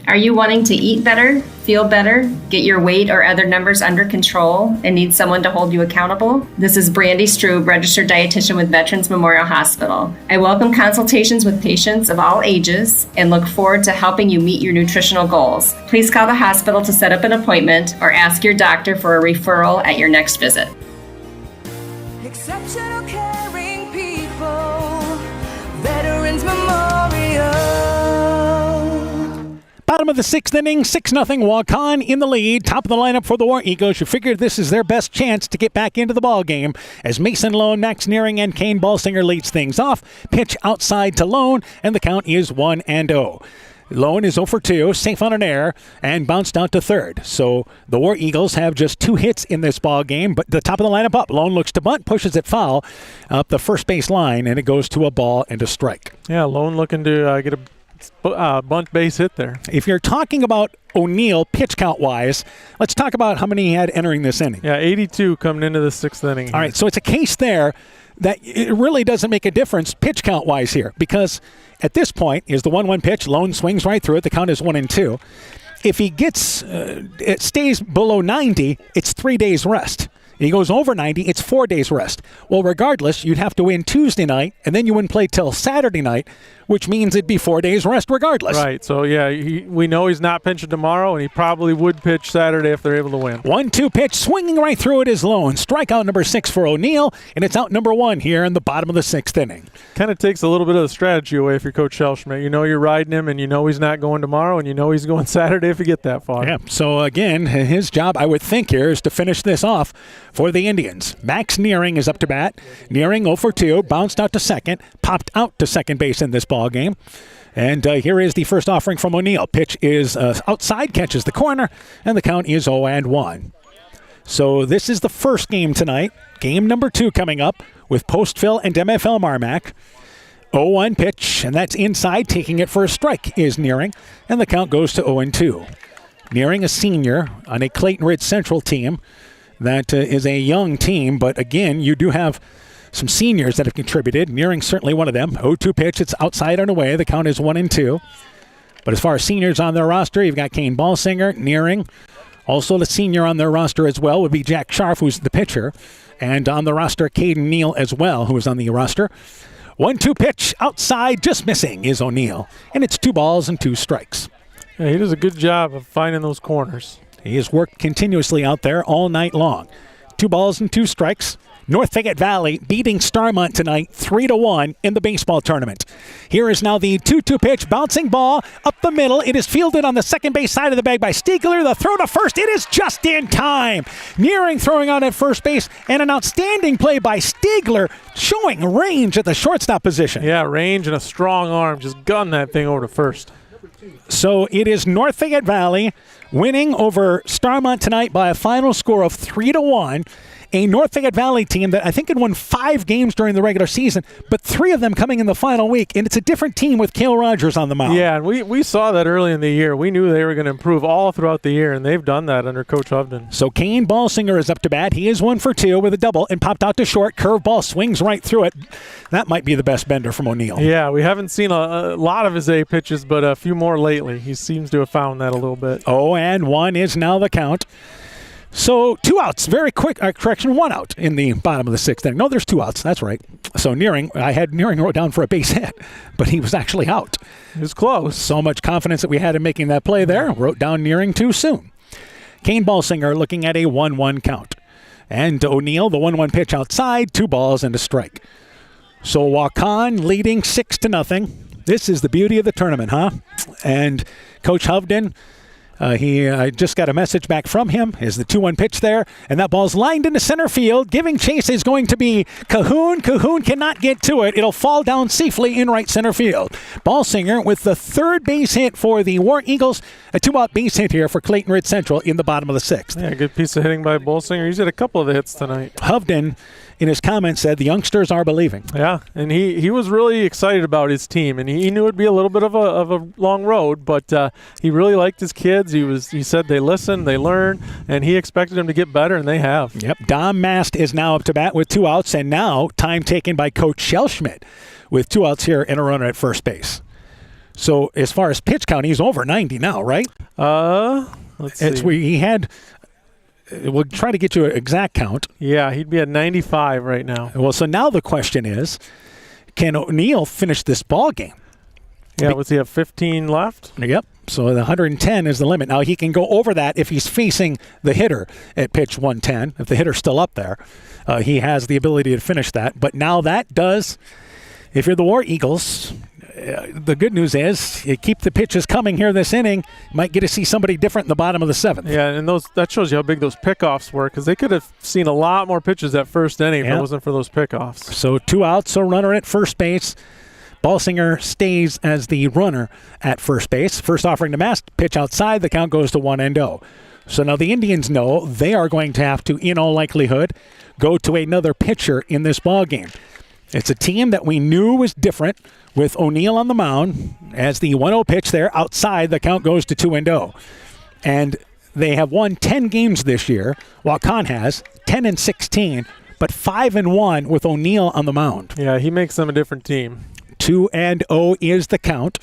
Are you wanting to eat better, feel better, get your weight or other numbers under control, and need someone to hold you accountable? This is Brandy Strube, registered dietitian with Veterans Memorial Hospital. I welcome consultations with patients of all ages and look forward to helping you meet your nutritional goals. Please call the hospital to set up an appointment or ask your doctor for a referral at your next visit. Exceptional caring people, Veterans Memorial. Bottom of the 6th inning, 6-0 Waukon in the lead. Top of the lineup for the War Eagles. You figure this is their best chance to get back into the ball game as Mason Lone, Max Nearing, and Kane Balsinger leads things off. Pitch outside to Lone, and the count is 1-0. Lone is 0 for 2, safe on an error, and bounced out to third. So the War Eagles have just 2 hits in this ball game, but the top of the lineup up. Lone looks to bunt, pushes it foul up the first base line, and it goes to a ball and a strike. Yeah, Lone looking to get a bunt base hit there. If you're talking about O'Neill pitch count wise, let's talk about how many he had entering this inning. Yeah, 82 coming into the 6th inning. All right, so it's a case there that it really doesn't make a difference pitch count wise here, because at this point is the 1-1 pitch. Lone swings right through it. The count is 1-2. If he gets it stays below 90, it's 3 days rest. If he goes over 90, it's 4 days rest. Well, regardless, you'd have to win Tuesday night, and then you wouldn't play till Saturday night, which means it'd be 4 days rest regardless. Right, so yeah, we know he's not pitching tomorrow, and he probably would pitch Saturday if they're able to win. 1-2 pitch, swinging right through it is Lone. Strikeout number 6 for O'Neill, and it's out number 1 here in the bottom of the 6th inning. Kind of takes a little bit of the strategy away if you're Coach Schelschmidt. You know you're riding him, and you know he's not going tomorrow, and you know he's going Saturday if you get that far. Yeah, so again, his job, I would think here, is to finish this off for the Indians. Max Nearing is up to bat. Nearing 0 for 2, bounced out to second, popped out to second base in this ball game. And here is the first offering from O'Neill. Pitch is outside, catches the corner, and the count is 0-1. So this is the first game tonight. Game number 2 coming up with Postville and MFL MarMac. 0-1 pitch, and that's inside. Taking it for a strike is Nearing, and the count goes to 0-2. Nearing, a senior on a Clayton Ridge Central team. That is a young team, but again, you do have some seniors that have contributed. Nearing certainly one of them. 0-2 pitch, it's outside and away. The count is 1-2. But as far as seniors on their roster, you've got Kane Balsinger, Nearing. Also the senior on their roster as well would be Jack Scharf, who's the pitcher. And on the roster, Caden Neal as well, who is on the roster. 1-2 pitch, outside, just missing is O'Neill. And it's 2 balls and 2 strikes. Yeah, he does a good job of finding those corners. He has worked continuously out there all night long. 2 balls and 2 strikes. North Fayette Valley beating Starmont tonight 3-1 in the baseball tournament. Here is now the 2-2 pitch, bouncing ball up the middle. It is fielded on the second base side of the bag by Stiegler. The throw to first, it is just in time. Nearing throwing out at first base, and an outstanding play by Stiegler, showing range at the shortstop position. Yeah, range and a strong arm. Just gun that thing over to first. So it is North Fayette Valley winning over Starmont tonight by a final score of 3-1. A North Fayette Valley team that I think had won 5 games during the regular season, but 3 of them coming in the final week, and it's a different team with Cale Rogers on the mound. Yeah, and we saw that early in the year. We knew they were going to improve all throughout the year, and they've done that under Coach Hovden. So Kane Balsinger is up to bat. He is 1 for 2 with a double and popped out to short. Curveball swings right through it. That might be the best bender from O'Neill. Yeah, we haven't seen a lot of his A pitches, but a few more lately. He seems to have found that a little bit. 0-1 is now the count. So 2 outs, very quick, 1 out in the bottom of the 6th inning. No, there's 2 outs, that's right. So I had Nearing wrote down for a base hit, but he was actually out. It was close. So much confidence that we had in making that play there. Wrote down Nearing too soon. Kane Balsinger looking at a 1-1 count. And O'Neill, the 1-1 pitch outside, 2 balls and a strike. So Waukon leading 6-0. This is the beauty of the tournament, huh? And Coach Hovden, I just got a message back from him. Is the 2-1 pitch there, and that ball's lined into center field. Giving chase is going to be Cahoon. Cahoon cannot get to it. It'll fall down safely in right center field. Balsinger with the 3rd base hit for the War Eagles. A 2-out base hit here for Clayton Ridge Central in the bottom of the 6th. Yeah, good piece of hitting by Balsinger. He's hit a couple of the hits tonight. Hovden, in his comments, said the youngsters are believing. Yeah, and he was really excited about his team, and he knew it'd be a little bit of a long road, but he really liked his kids. He said they listen, they learn, and he expected them to get better, and they have. Yep, Dom Mast is now up to bat with 2 outs, and now time taken by Coach Schellschmidt with 2 outs here and a runner at first base. So as far as pitch count, he's over 90 now, right? Let's see. We'll try to get you an exact count. Yeah, he'd be at 95 right now. Well, so now the question is, can O'Neill finish this ball game? Yeah, was he have 15 left? Yep. So the 110 is the limit. Now he can go over that if he's facing the hitter at pitch 110. If the hitter's still up there, he has the ability to finish that. But now that does, if you're the War Eagles, the good news is you keep the pitches coming here this inning. You might get to see somebody different in the bottom of the 7th. Yeah, and that shows you how big those pickoffs were, because they could have seen a lot more pitches that first inning if it wasn't for those pickoffs. So 2 outs, a runner at first base. Balsinger stays as the runner at first base. First offering to Mast, pitch outside. The count goes to 1-0. So now the Indians know they are going to have to, in all likelihood, go to another pitcher in this ball game. It's a team that we knew was different with O'Neill on the mound. As the 1-0 pitch there outside, the count goes to 2-0. And they have won 10 games this year. Waukon has 10-16, but 5-1 with O'Neill on the mound. Yeah, he makes them a different team. 2-0 is the count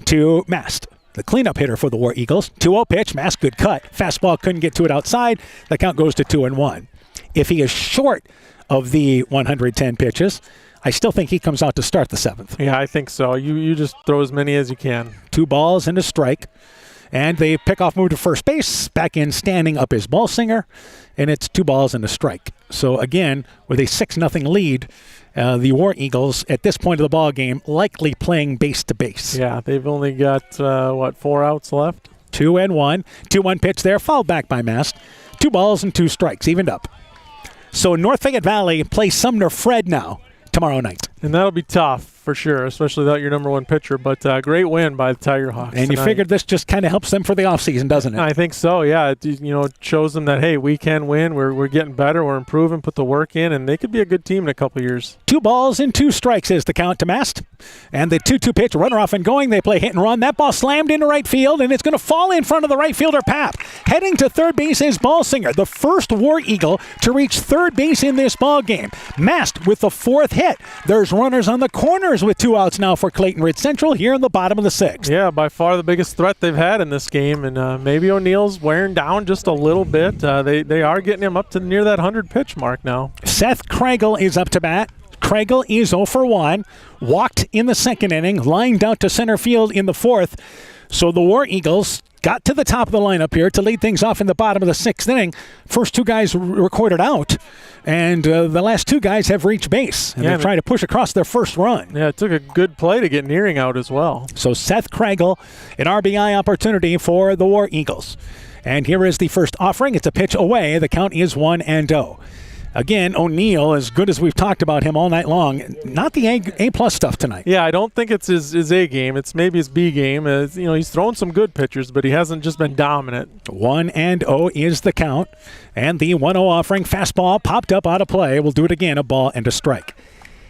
to Mast, the cleanup hitter for the War Eagles. 2-0 pitch, Mast, good cut. Fastball couldn't get to it outside. The count goes to 2-1. If he is short of the 110 pitches, I still think he comes out to start the 7th. Yeah, I think so. You just throw as many as you can. 2 balls and a strike. And the pickoff move to first base. Back in standing up is Balsinger. And it's 2 balls and a strike. So again, with a 6-0 lead, the War Eagles at this point of the ball game likely playing base to base. Yeah, they've only got, 4 outs left? 2-1. 2-1 pitch there, fouled back by Mast. 2 balls and 2 strikes, evened up. So North Fayette Valley plays Sumner Fred now tomorrow night. And that'll be tough for sure, especially without your number 1 pitcher. But great win by the Tiger Hawks. And you figured this just kind of helps them for the offseason, doesn't it? I think so, yeah. It shows them that, hey, we can win. We're getting better. We're improving, put the work in, and they could be a good team in a couple of years. 2 balls and 2 strikes is the count to Mast. And the 2-2 pitch, runner off and going. They play hit and run. That ball slammed into right field, and it's going to fall in front of the right fielder, Papp. Heading to third base is Balsinger, the first War Eagle to reach third base in this ball game. Mast with the 4th hit. There's runners on the corners with 2 outs now for Clayton Ridge Central here in the bottom of the 6th. Yeah, by far the biggest threat they've had in this game, and maybe O'Neill's wearing down just a little bit. They are getting him up to near that 100-pitch mark now. Seth Kregel is up to bat. Kregel is 0 for 1. Walked in the 2nd inning, lined out to center field in the 4th. So the War Eagles got to the top of the lineup here to lead things off in the bottom of the 6th inning. First 2 guys recorded out, and the last 2 guys have reached base. And they're trying to push across their first run. Yeah, it took a good play to get Nearing out as well. So Seth Kragel, an RBI opportunity for the War Eagles. And here is the first offering. It's a pitch away. The count is 1-0. Again, O'Neill, as good as we've talked about him all night long, not the A-plus stuff tonight. Yeah, I don't think it's his A game. It's maybe his B game. He's thrown some good pitchers, but he hasn't just been dominant. 1-0 is the count. And the 1-0 offering, fastball popped up out of play. We'll do it again, a ball and a strike.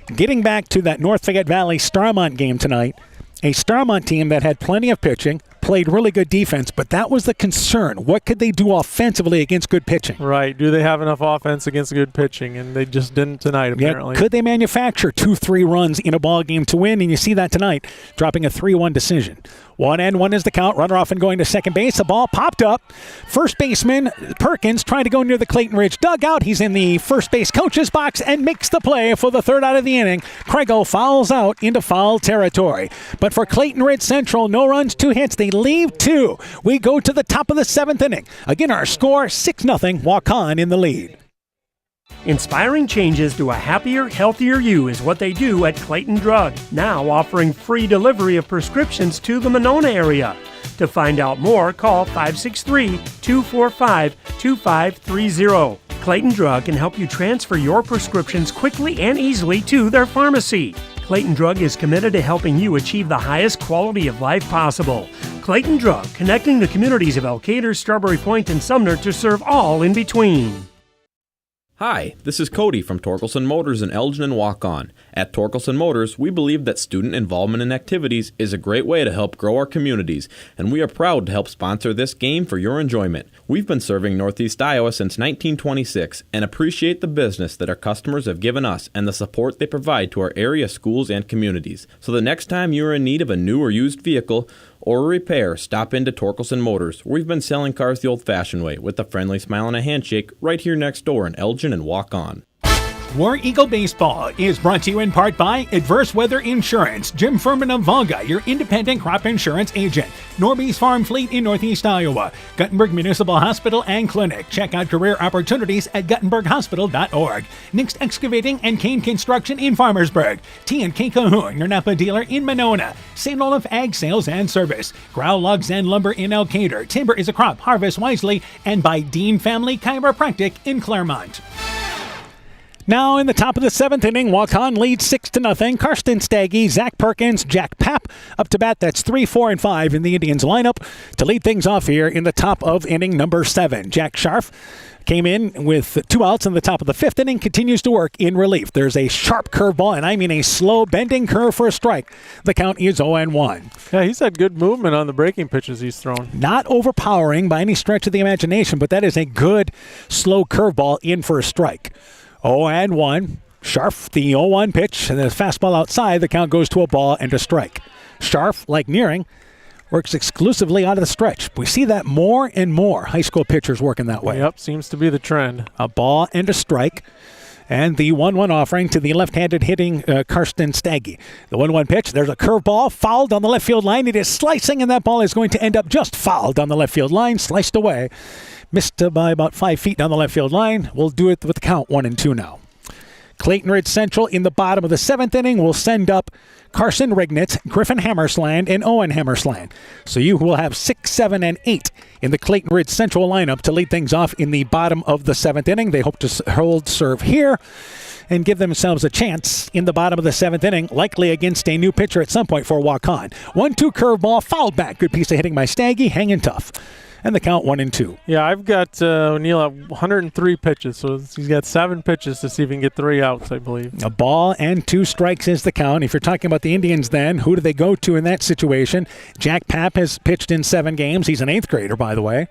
Getting back to that North Fayette Valley Starmont game tonight, a Starmont team that had plenty of pitching, played really good defense, but that was the concern. What could they do offensively against good pitching? Right. Do they have enough offense against good pitching? And they just didn't tonight, apparently. Yeah. Could they manufacture 2-3 runs in a ball game to win? And you see that tonight, dropping a 3-1 decision. 1-1 is the count. Runner off and going to second base. The ball popped up. First baseman Perkins trying to go near the Clayton Ridge dugout. He's in the first base coach's box and makes the play for the 3rd out of the inning. Kragel fouls out into foul territory. But for Clayton Ridge Central, no runs, 2 hits. They leave 2. We go to the top of the 7th inning. Again, our score 6-0. Waukon in the lead. Inspiring changes to a happier, healthier you is what they do at Clayton Drug, now offering free delivery of prescriptions to the Monona area. To find out more, call 563-245-2530. Clayton Drug can help you transfer your prescriptions quickly and easily to their pharmacy. Clayton Drug is committed to helping you achieve the highest quality of life possible. Clayton Drug, connecting the communities of Elkader, Strawberry Point, and Sumner to serve all in between. Hi, this is Cody from Torkelson Motors in Elgin and Waukon. At Torkelson Motors, we believe that student involvement in activities is a great way to help grow our communities, and we are proud to help sponsor this game for your enjoyment. We've been serving Northeast Iowa since 1926 and appreciate the business that our customers have given us and the support they provide to our area schools and communities. So the next time you are in need of a new or used vehicle or a repair, stop into Torkelson Motors. We've been selling cars the old-fashioned way with a friendly smile and a handshake right here next door in Elgin and Waukon. War Eagle Baseball is brought to you in part by Adverse Weather Insurance, Jim Furman of Volga, your independent crop insurance agent, Norby's Farm Fleet in Northeast Iowa, Guttenberg Municipal Hospital and Clinic. Check out career opportunities at guttenberghospital.org. Next Excavating and Kane Construction in Farmersburg, T&K Cahoon, your Napa dealer in Monona, St. Olaf Ag Sales and Service, Growl Logs and Lumber in Elkader, Timber is a Crop, Harvest Wisely, and by Dean Family Chiropractic in Claremont. Now in the top of the 7th inning, Waukon leads 6-0. Karsten Staggy, Zach Perkins, Jack Papp up to bat. That's 3, 4, and 5 in the Indians lineup to lead things off here in the top of inning number 7. Jack Scharf came in with 2 outs in the top of the 5th inning, continues to work in relief. There's a sharp curveball, and I mean a slow bending curve for a strike. The count is 0-1. Yeah, he's had good movement on the breaking pitches he's thrown. Not overpowering by any stretch of the imagination, but that is a good slow curveball in for a strike. 0-1. Scharf, the 0-1 pitch, and the fastball outside. The count goes to a ball and a strike. Scharf, like Nearing, works exclusively out of the stretch. We see that more and more. High school pitchers working that way. Yep, seems to be the trend. A ball and a strike. And the 1-1 offering to the left-handed hitting Karsten Staggy. The 1-1 pitch, there's a curveball, fouled on the left field line. It is slicing, and that ball is going to end up just fouled on the left field line, sliced away. Missed by about 5 feet down the left field line. We'll do it with the count 1-2 now. Clayton Ridge Central in the bottom of the 7th inning will send up Carson Rignitz, Griffin Hammersland, and Owen Hammersland. So you will have 6, 7, and 8 in the Clayton Ridge Central lineup to lead things off in the bottom of the 7th inning. They hope to hold serve here and give themselves a chance in the bottom of the 7th inning, likely against a new pitcher at some point for Waukon. 1-2 curveball, fouled back. Good piece of hitting by Staggy, hanging tough. And the count 1-2. Yeah, I've got O'Neill at 103 pitches, so he's got 7 pitches to see if he can get 3 outs, I believe. A ball and 2 strikes is the count. If you're talking about the Indians then, who do they go to in that situation? Jack Papp has pitched in 7 games. He's an 8th grader, by the way.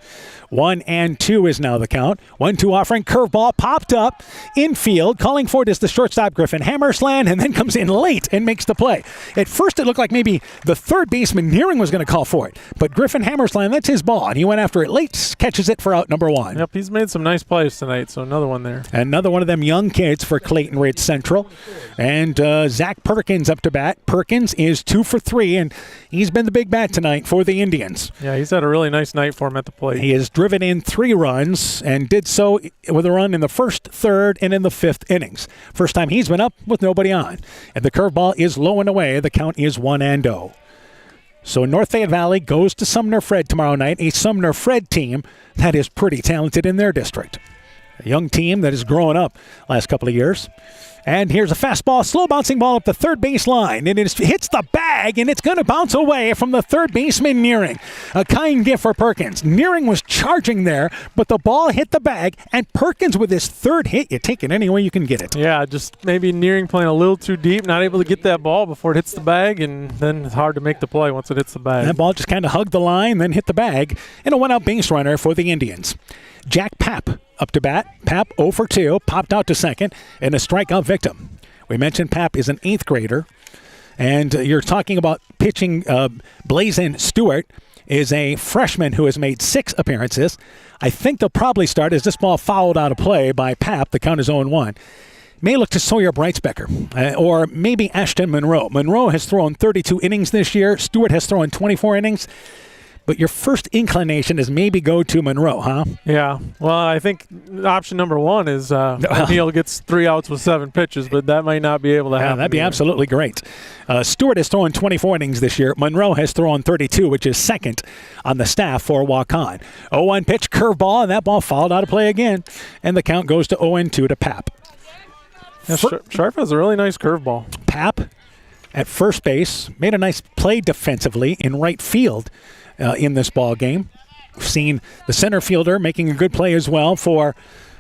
1-2 is now the count. 1-2 offering, curveball popped up infield. Calling for it is the shortstop Griffin Hammersland, and then comes in late and makes the play. At first it looked like maybe the third baseman Nearing was going to call for it, but Griffin Hammersland, that's his ball, and he went after it late, catches it for out number 1. Yep, he's made some nice plays tonight, so another one there. Another one of them young kids for Clayton Ridge Central. And Zach Perkins up to bat. Perkins is 2 for 3, and he's been the big bat tonight for the Indians. Yeah, he's had a really nice night for him at the plate. He has driven in 3 runs and did so with a run in the first, third, and in the 5th innings. First time he's been up with nobody on. And the curveball is low and away. The count is 1-0. So North Fayette Valley goes to Sumner-Fred tomorrow night, a Sumner-Fred team that is pretty talented in their district. A young team that has grown up last couple of years. And here's a fastball, slow bouncing ball up the third base line. And it hits the bag, and it's going to bounce away from the third baseman, Nearing. A kind gift for Perkins. Nearing was charging there, but the ball hit the bag, and Perkins with his third hit, you take it any way you can get it. Yeah, just maybe Nearing playing a little too deep, not able to get that ball before it hits the bag, and then it's hard to make the play once it hits the bag. And that ball just kind of hugged the line, then hit the bag, and a one-out base runner for the Indians. Jack Papp up to bat. Papp 0 for 2, popped out to second, and a strikeout victim. We mentioned Papp is an 8th grader, and you're talking about pitching. Blazin Stewart is a freshman who has made 6 appearances. I think they'll probably start as this ball fouled out of play by Papp. The count is 0-1. May look to Sawyer Breitsbecker or maybe Ashton Monroe. Monroe has thrown 32 innings this year. Stewart has thrown 24 innings. But your first inclination is maybe go to Monroe, huh? Yeah. Well, I think option number 1 is O'Neill gets 3 outs with 7 pitches, but that might not be able to happen. That'd be absolutely great. Stewart has thrown 24 innings this year. Monroe has thrown 32, which is second on the staff for Waukon. 0-1 pitch, curveball, and that ball fouled out of play again. And the count goes to 0-2 to Papp. Yeah, Sharp has a really nice curveball. Papp at first base made a nice play defensively in right field. In this ball game. We've seen the center fielder making a good play as well for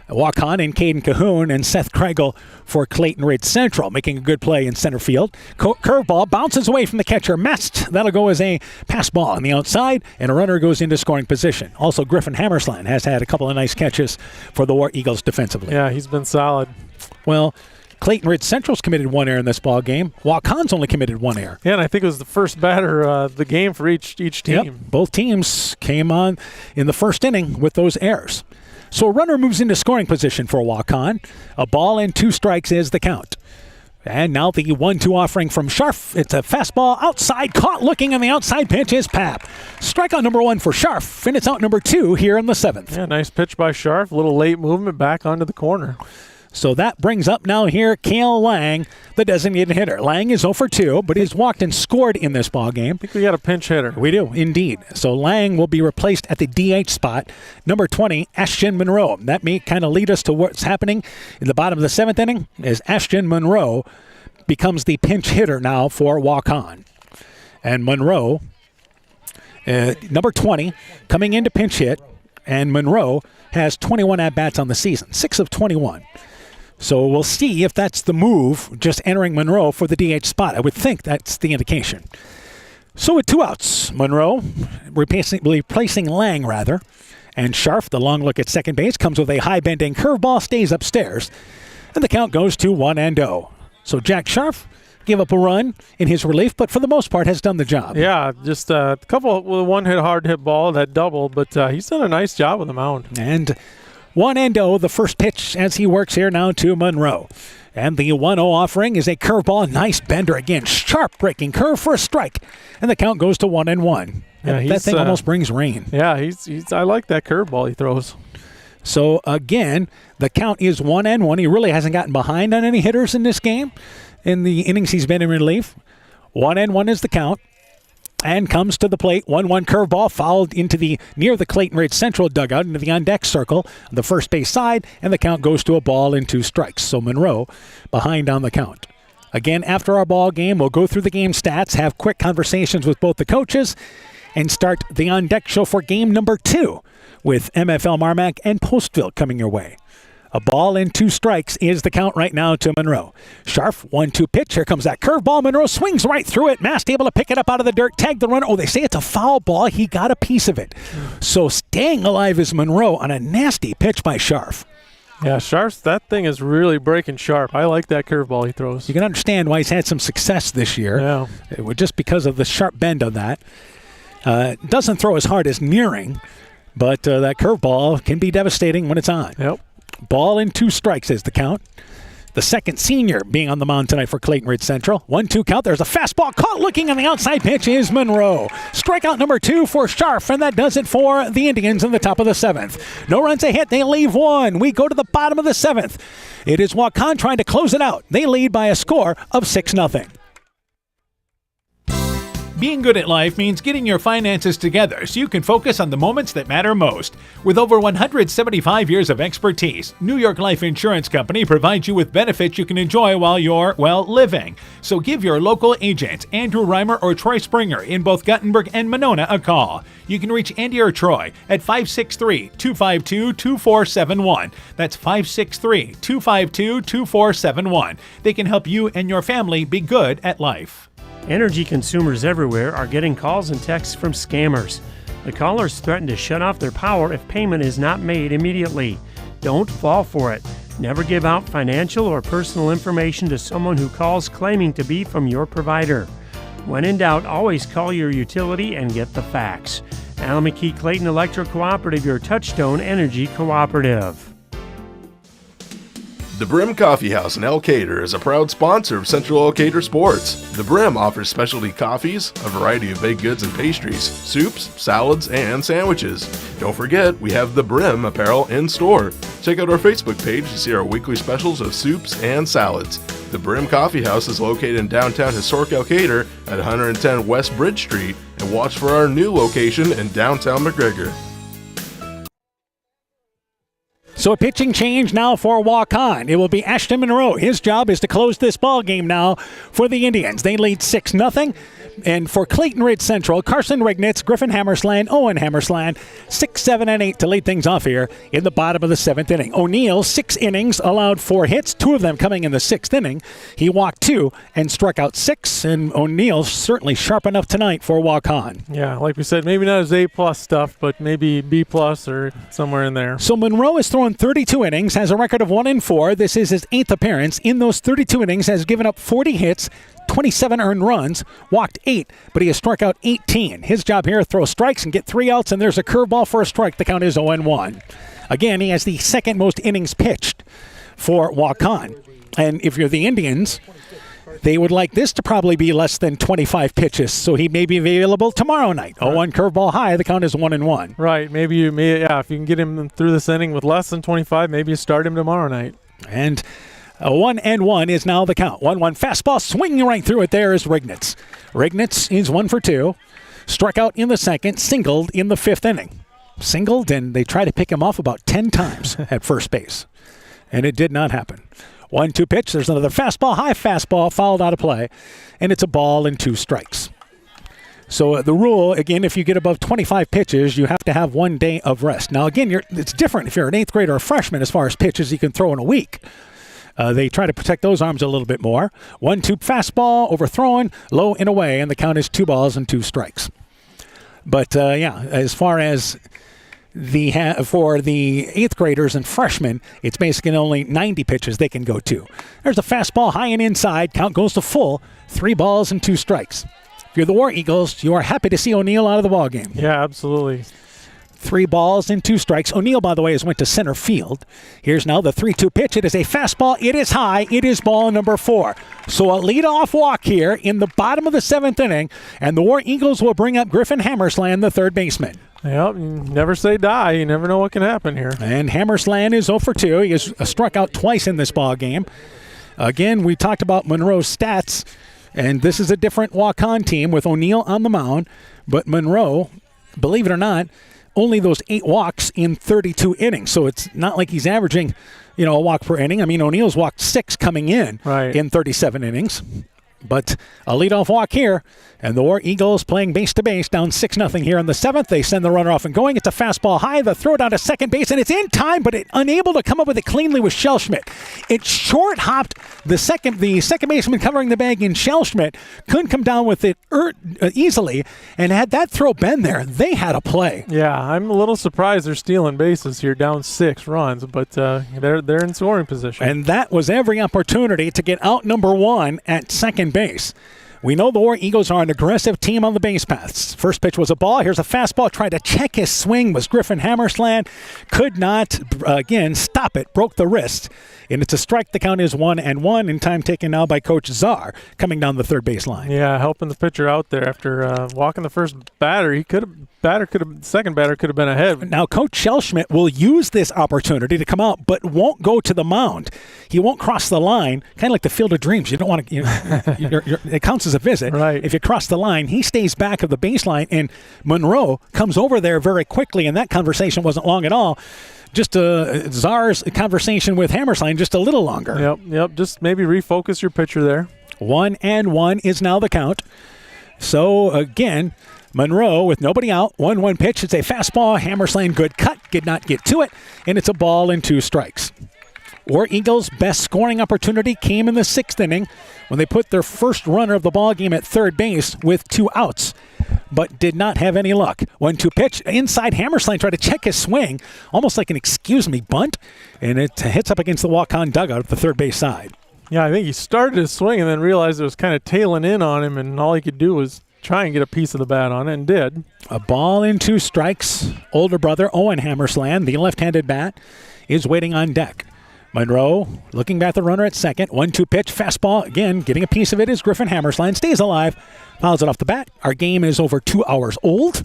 Waukon and Caden Cahoon, and Seth Kregel for Clayton Ridge Central making a good play in center field. Curveball bounces away from the catcher, missed. That'll go as a pass ball on the outside, and a runner goes into scoring position. Also, Griffin Hammersland has had a couple of nice catches for the War Eagles defensively. Yeah, he's been solid. Well, Clayton Ridge Central's committed 1 error in this ball game. Waukon's only committed 1 error. Yeah, and I think it was the first batter of the game for each team. Yep, both teams came on in the first inning with those errors. So a runner moves into scoring position for Waukon. A ball and 2 strikes is the count. And now the 1-2 offering from Scharf. It's a fastball outside, caught looking on the outside pitch is Papp. Strikeout number 1 for Scharf, and it's out number 2 here in the 7th. Yeah, nice pitch by Scharf. A little late movement back onto the corner. So that brings up now here Cale Lang, the designated hitter. Lang is 0 for 2, but he's walked and scored in this ball game. I think we got a pinch hitter. We do, indeed. So Lang will be replaced at the DH spot. Number 20, Ashton Monroe. That may kind of lead us to what's happening in the bottom of the 7th inning, as Ashton Monroe becomes the pinch hitter now for Waukon. And Monroe, number 20, coming in to pinch hit, and Monroe has 21 at-bats on the season, 6 of 21. So we'll see if that's the move, just entering Monroe for the DH spot. I would think that's the indication. So with 2 outs, Monroe replacing Lang, and Scharf, the long look at second base, comes with a high-bending curveball, stays upstairs, and the count goes to 1-0. So Jack Scharf gave up a run in his relief, but for the most part has done the job. Yeah, just a couple with a 1-hit hard-hit ball that doubled, but he's done a nice job with the mound. And 1-0, the first pitch as he works here now to Monroe. And the 1-0 offering is a curveball. Nice bender again. Sharp breaking curve for a strike. And the count goes to 1-1. Yeah, that thing almost brings rain. Yeah, he's I like that curveball he throws. So again, the count is 1-1. He really hasn't gotten behind on any hitters in this game in the innings he's been in relief. 1-1 is the count. And comes to the plate. 1-1 curveball fouled into near the Clayton Ridge Central dugout into the on-deck circle on the first base side, and the count goes to a ball and 2 strikes. So Monroe behind on the count. Again, after our ball game, we'll go through the game stats, have quick conversations with both the coaches, and start the on-deck show for game number 2 with MFL MarMac and Postville coming your way. A ball and 2 strikes is the count right now to Monroe. Scharf, 1-2 pitch. Here comes that curveball. Monroe swings right through it. Mast able to pick it up out of the dirt, tag the runner. Oh, they say it's a foul ball. He got a piece of it. So staying alive is Monroe on a nasty pitch by Scharf. Yeah, Scharf's, that thing is really breaking sharp. I like that curveball he throws. You can understand why he's had some success this year. Yeah. Just because of the sharp bend on that. Doesn't throw as hard as Nearing, But that curveball can be devastating when it's on. Yep. Ball and 2 strikes is the count. The second senior being on the mound tonight for Clayton Ridge Central. 1-2 count. There's a fastball caught looking on the outside pitch is Monroe. Strikeout number 2 for Scharf, and that does it for the Indians in the top of the 7th. No runs a hit. They leave 1. We go to the bottom of the 7th. It is Waukon trying to close it out. They lead by a score of 6-0. Being good at life means getting your finances together so you can focus on the moments that matter most. With over 175 years of expertise, New York Life Insurance Company provides you with benefits you can enjoy while you're, living. So give your local agents, Andrew Reimer or Troy Springer in both Guttenberg and Monona, a call. You can reach Andy or Troy at 563-252-2471. That's 563-252-2471. They can help you and your family be good at life. Energy consumers everywhere are getting calls and texts from scammers. The callers threaten to shut off their power if payment is not made immediately. Don't fall for it. Never give out financial or personal information to someone who calls claiming to be from your provider. When in doubt, always call your utility and get the facts. Alameda Clayton Electric Cooperative, your Touchstone Energy Cooperative. The Brim Coffee House in Elkader is a proud sponsor of Central Elkader Sports. The Brim offers specialty coffees, a variety of baked goods and pastries, soups, salads, and sandwiches. Don't forget, we have the Brim apparel in store. Check out our Facebook page to see our weekly specials of soups and salads. The Brim Coffee House is located in downtown historic Elkader at 110 West Bridge Street, and watch for our new location in downtown McGregor. So a pitching change now for Waukon. It will be Ashton Monroe. His job is to close this ball game now for the Indians. They lead 6-0. And for Clayton Ridge Central, Carson Rignitz, Griffin Hammersland, Owen Hammersland, 6, 7, and 8 to lead things off here in the bottom of the 7th inning. O'Neill, 6 innings, allowed 4 hits, 2 of them coming in the 6th inning. He walked 2 and struck out 6, and O'Neill's certainly sharp enough tonight for Waukon. Yeah, like we said, maybe not his A+ stuff, but maybe B+ or somewhere in there. So Monroe has thrown 32 innings, has a record of 1-4. This is his 8th appearance. In those 32 innings, has given up 40 hits, 27 earned runs, walked 8, but he has struck out 18. His job here, throw strikes and get 3 outs, and there's a curveball for a strike. The count is 0-1. Again, he has the second most innings pitched for Waukon. And if you're the Indians, they would like this to probably be less than 25 pitches, so he may be available tomorrow night. 0-1 curveball high, the count is 1-1. Right, if you can get him through this inning with less than 25, maybe you start him tomorrow night. And 1-1 is now the count. 1-1 fastball swinging right through it. There is Rignitz. Rignitz is 1 for 2. Struck out in the 2nd, singled in the 5th inning. Singled, and they tried to pick him off about 10 times at first base. And it did not happen. 1-2 pitch. There's another fastball, high fastball, fouled out of play. And it's a ball and 2 strikes. So the rule, again, if you get above 25 pitches, you have to have 1 day of rest. Now, again, it's different if you're an 8th grader or a freshman as far as pitches you can throw in a week. They try to protect those arms a little bit more. 1-2 fastball, overthrown, low and away, and the count is 2 balls and 2 strikes. But, as far as for the 8th graders and freshmen, it's basically only 90 pitches they can go to. There's a fastball high and inside. Count goes to full. 3 balls and 2 strikes. If you're the War Eagles, you are happy to see O'Neill out of the ballgame. Yeah, absolutely. 3 balls and 2 strikes. O'Neill, by the way, has went to center field. Here's now the 3-2 pitch. It is a fastball. It is high. It is ball number 4. So a leadoff walk here in the bottom of the 7th inning, and the War Eagles will bring up Griffin Hammersland, the 3rd baseman. Yep, you never say die. You never know what can happen here. And Hammersland is 0 for 2. He has struck out twice in this ball game. Again, we talked about Monroe's stats, and this is a different Waukon team with O'Neill on the mound, but Monroe, believe it or not, only those 8 walks in 32 innings. So it's not like he's averaging, a walk per inning. I mean, O'Neill's walked 6 coming in 37 innings. But a leadoff walk here, and the War Eagles playing base-to-base down 6-0 here in the 7th. They send the runner off and going. It's a fastball high. The throw down to second base, and it's in time, but unable to come up with it cleanly with Schellschmidt. It short-hopped the second baseman covering the bag in Schellschmidt. Couldn't come down with it easily, and had that throw been there, they had a play. Yeah, I'm a little surprised they're stealing bases here, down 6 runs, but they're in scoring position. And that was every opportunity to get out number 1 at second base. We know the War Eagles are an aggressive team on the base paths. First pitch was a ball. Here's a fastball. Tried to check his swing. Was Griffin Hammersland. Could not, again, stop it. Broke the wrist. And it's a strike. The count is 1-1. And time taken now by Coach Czar coming down the third base line. Yeah, helping the pitcher out there after walking the first batter. Second batter could have been ahead. Now, Coach Schellschmidt will use this opportunity to come out, but won't go to the mound. He won't cross the line, kind of like the Field of Dreams. You don't want to, it counts as a visit. Right. If you cross the line, he stays back of the baseline, and Monroe comes over there very quickly, and that conversation wasn't long at all. Just Czar's conversation with Hammersland just a little longer. Yep. Just maybe refocus your pitcher there. 1-1 is now the count. So, again, Monroe with nobody out, 1-1 pitch. It's a fastball. Hammersland, good cut, did not get to it, and it's a ball and 2 strikes. War Eagles' best scoring opportunity came in the 6th inning when they put their first runner of the ball game at third base with 2 outs, but did not have any luck. 1-2 pitch inside. Hammersland tried to check his swing, almost like an bunt, and it hits up against the Waukon dugout at the third base side. Yeah, I think he started his swing and then realized it was kind of tailing in on him, and all he could do was try and get a piece of the bat on it, and did. A ball and 2 strikes. Older brother Owen Hammersland, the left-handed bat, is waiting on deck. Monroe looking back at the runner at second. 1-2 pitch, fastball. Again, getting a piece of it is Griffin Hammersland. Stays alive, fouls it off the bat. Our game is over 2 hours old.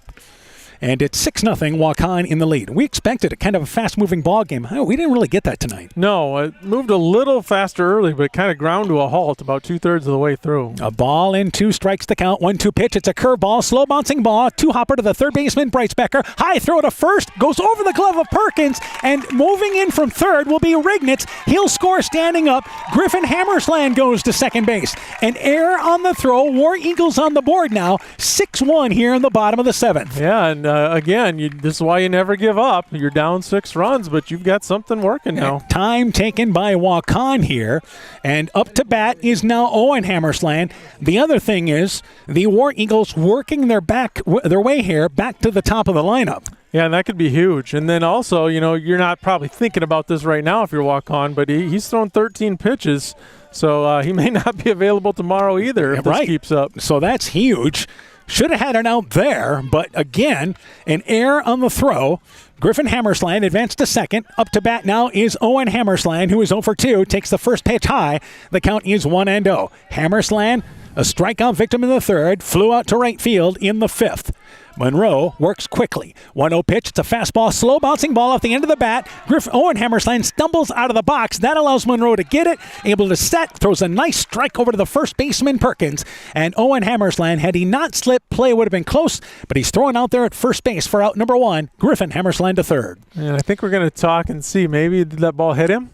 And it's 6-0, Waukon in the lead. We expected a kind of a fast-moving ball game. We didn't really get that tonight. No, it moved a little faster early, but it kind of ground to a halt about 2/3 of the way through. A ball and 2 strikes the count. 1-2 pitch. It's a curveball, slow bouncing ball. 2-hopper to the third baseman, Breitsbecker. High throw to first, goes over the glove of Perkins, and moving in from third will be Rignitz. He'll score standing up. Griffin Hammersland goes to second base. An error on the throw. War Eagles on the board now. 6-1 here in the bottom of the 7th. Yeah, and again, this is why you never give up. You're down 6 runs, but you've got something working now. Time taken by Waukon here, and up to bat is now Owen Hammersland. The other thing is the War Eagles working their way here back to the top of the lineup. Yeah, and that could be huge. And then also, you're not probably thinking about this right now if you're Waukon, but he's thrown 13 pitches, so he may not be available tomorrow either if this keeps up. So that's huge. Should have had it out there, but again, an error on the throw. Griffin Hammersland advanced to second. Up to bat now is Owen Hammersland, who is 0 for 2, takes the first pitch high. The count is 1-0. Hammersland, a strikeout victim in the third, flew out to right field in the 5th. Monroe works quickly. 1-0 pitch. It's a fastball, slow bouncing ball off the end of the bat. Owen Hammersland stumbles out of the box. That allows Monroe to get it. Able to set. Throws a nice strike over to the first baseman, Perkins. And Owen Hammersland, had he not slipped, play would have been close. But he's thrown out there at first base for out number 1. Griffin Hammersland to third. And I think we're going to talk and see. Maybe did that ball hit him?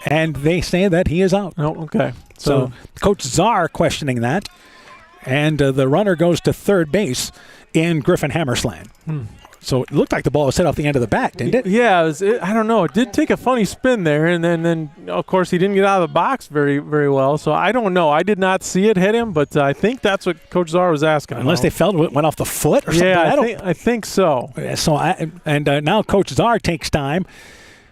And they say that he is out. Oh, okay. So Coach Czar questioning that. And the runner goes to third base in Griffin Hammersland. So it looked like the ball was hit off the end of the bat, didn't it? Yeah, I don't know. It did take a funny spin there, and then of course, he didn't get out of the box very, very well. So I don't know. I did not see it hit him, but I think that's what Coach Czar was asking. Unless they felt it went off the foot or something. Yeah, I think so. So now Coach Czar takes time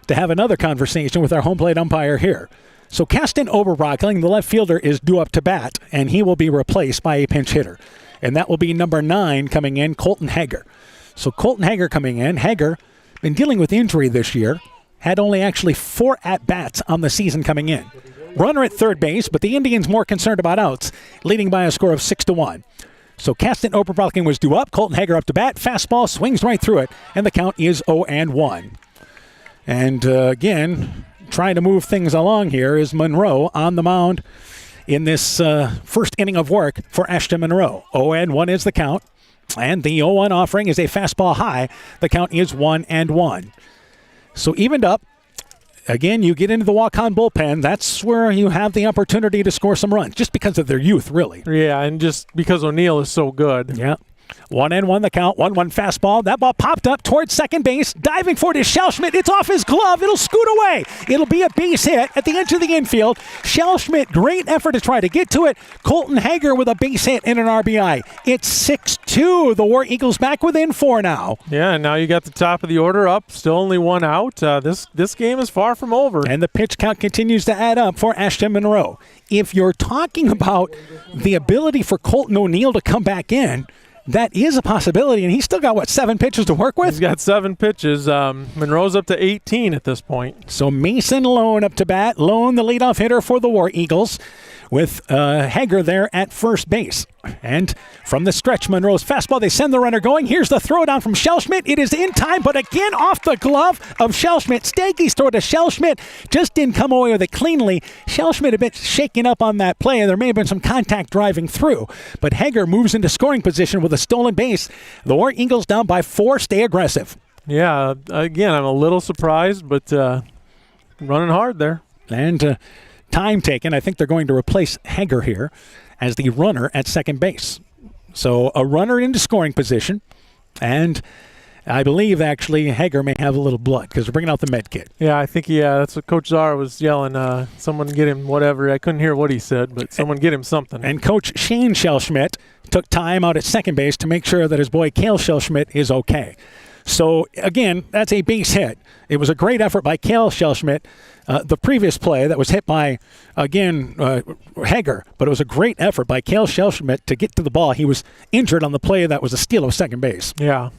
to have another conversation with our home plate umpire here. So Kasten Oberbrockling, the left fielder, is due up to bat, and he will be replaced by a pinch hitter. And that will be number 9 coming in, Colton Hager. So Colton Hager coming in. Hager, been dealing with injury this year, had only actually 4 at-bats on the season coming in. Runner at third base, but the Indians more concerned about outs, leading by a score of 6-1. So Kasten Oberbrockling was due up, Colton Hager up to bat, fastball swings right through it, and the count is 0-1. And again, trying to move things along here is Monroe on the mound in this first inning of work for Ashton Monroe. 0-1 is the count, and the 0-1 offering is a fastball high. The count is 1-1. So evened up. Again, you get into the Waukon bullpen. That's where you have the opportunity to score some runs, just because of their youth, really. Yeah, and just because O'Neill is so good. Yeah. 1-1 the count, 1-1 fastball. That ball popped up towards second base. Diving for it is Shellschmidt. It's off his glove. It'll scoot away. It'll be a base hit at the edge of the infield. Shellschmidt, great effort to try to get to it. Colton Hager with a base hit and an RBI. It's 6-2. The War Eagles back within 4 now. Yeah, and now you got the top of the order up. Still only 1 out. This game is far from over. And the pitch count continues to add up for Ashton Monroe. If you're talking about the ability for Colton O'Neill to come back in, that is a possibility, and he's still got, 7 pitches to work with? He's got 7 pitches. Monroe's up to 18 at this point. So Mason Lone up to bat. Lone, the leadoff hitter for the War Eagles, with Hager there at first base. And from the stretch, Monroe's fastball, they send the runner going. Here's the throw down from Shellschmidt. It is in time, but again off the glove of Shellschmidt. Staggy's throw to Shellschmidt just didn't come away with it cleanly. Shellschmidt a bit shaken up on that play, and there may have been some contact driving through. But Hager moves into scoring position with a stolen base. The War Eagles down by 4. Stay aggressive. Yeah, again, I'm a little surprised, but running hard there. And time taken. I think they're going to replace Hager here as the runner at second base. So a runner into scoring position, and I believe actually Hager may have a little blood because they're bringing out the med kit. Yeah, I think that's what Coach Zara was yelling. Someone get him whatever. I couldn't hear what he said, but someone get him something. And Coach Shane Shellschmidt took time out at second base to make sure that his boy Cale Shellschmidt is okay. So, again, that's a base hit. It was a great effort by Cale Shellschmidt. The previous play that was hit by, again, Hager, but it was a great effort by Cale Shellschmidt to get to the ball. He was injured on the play that was a steal of second base. Yeah.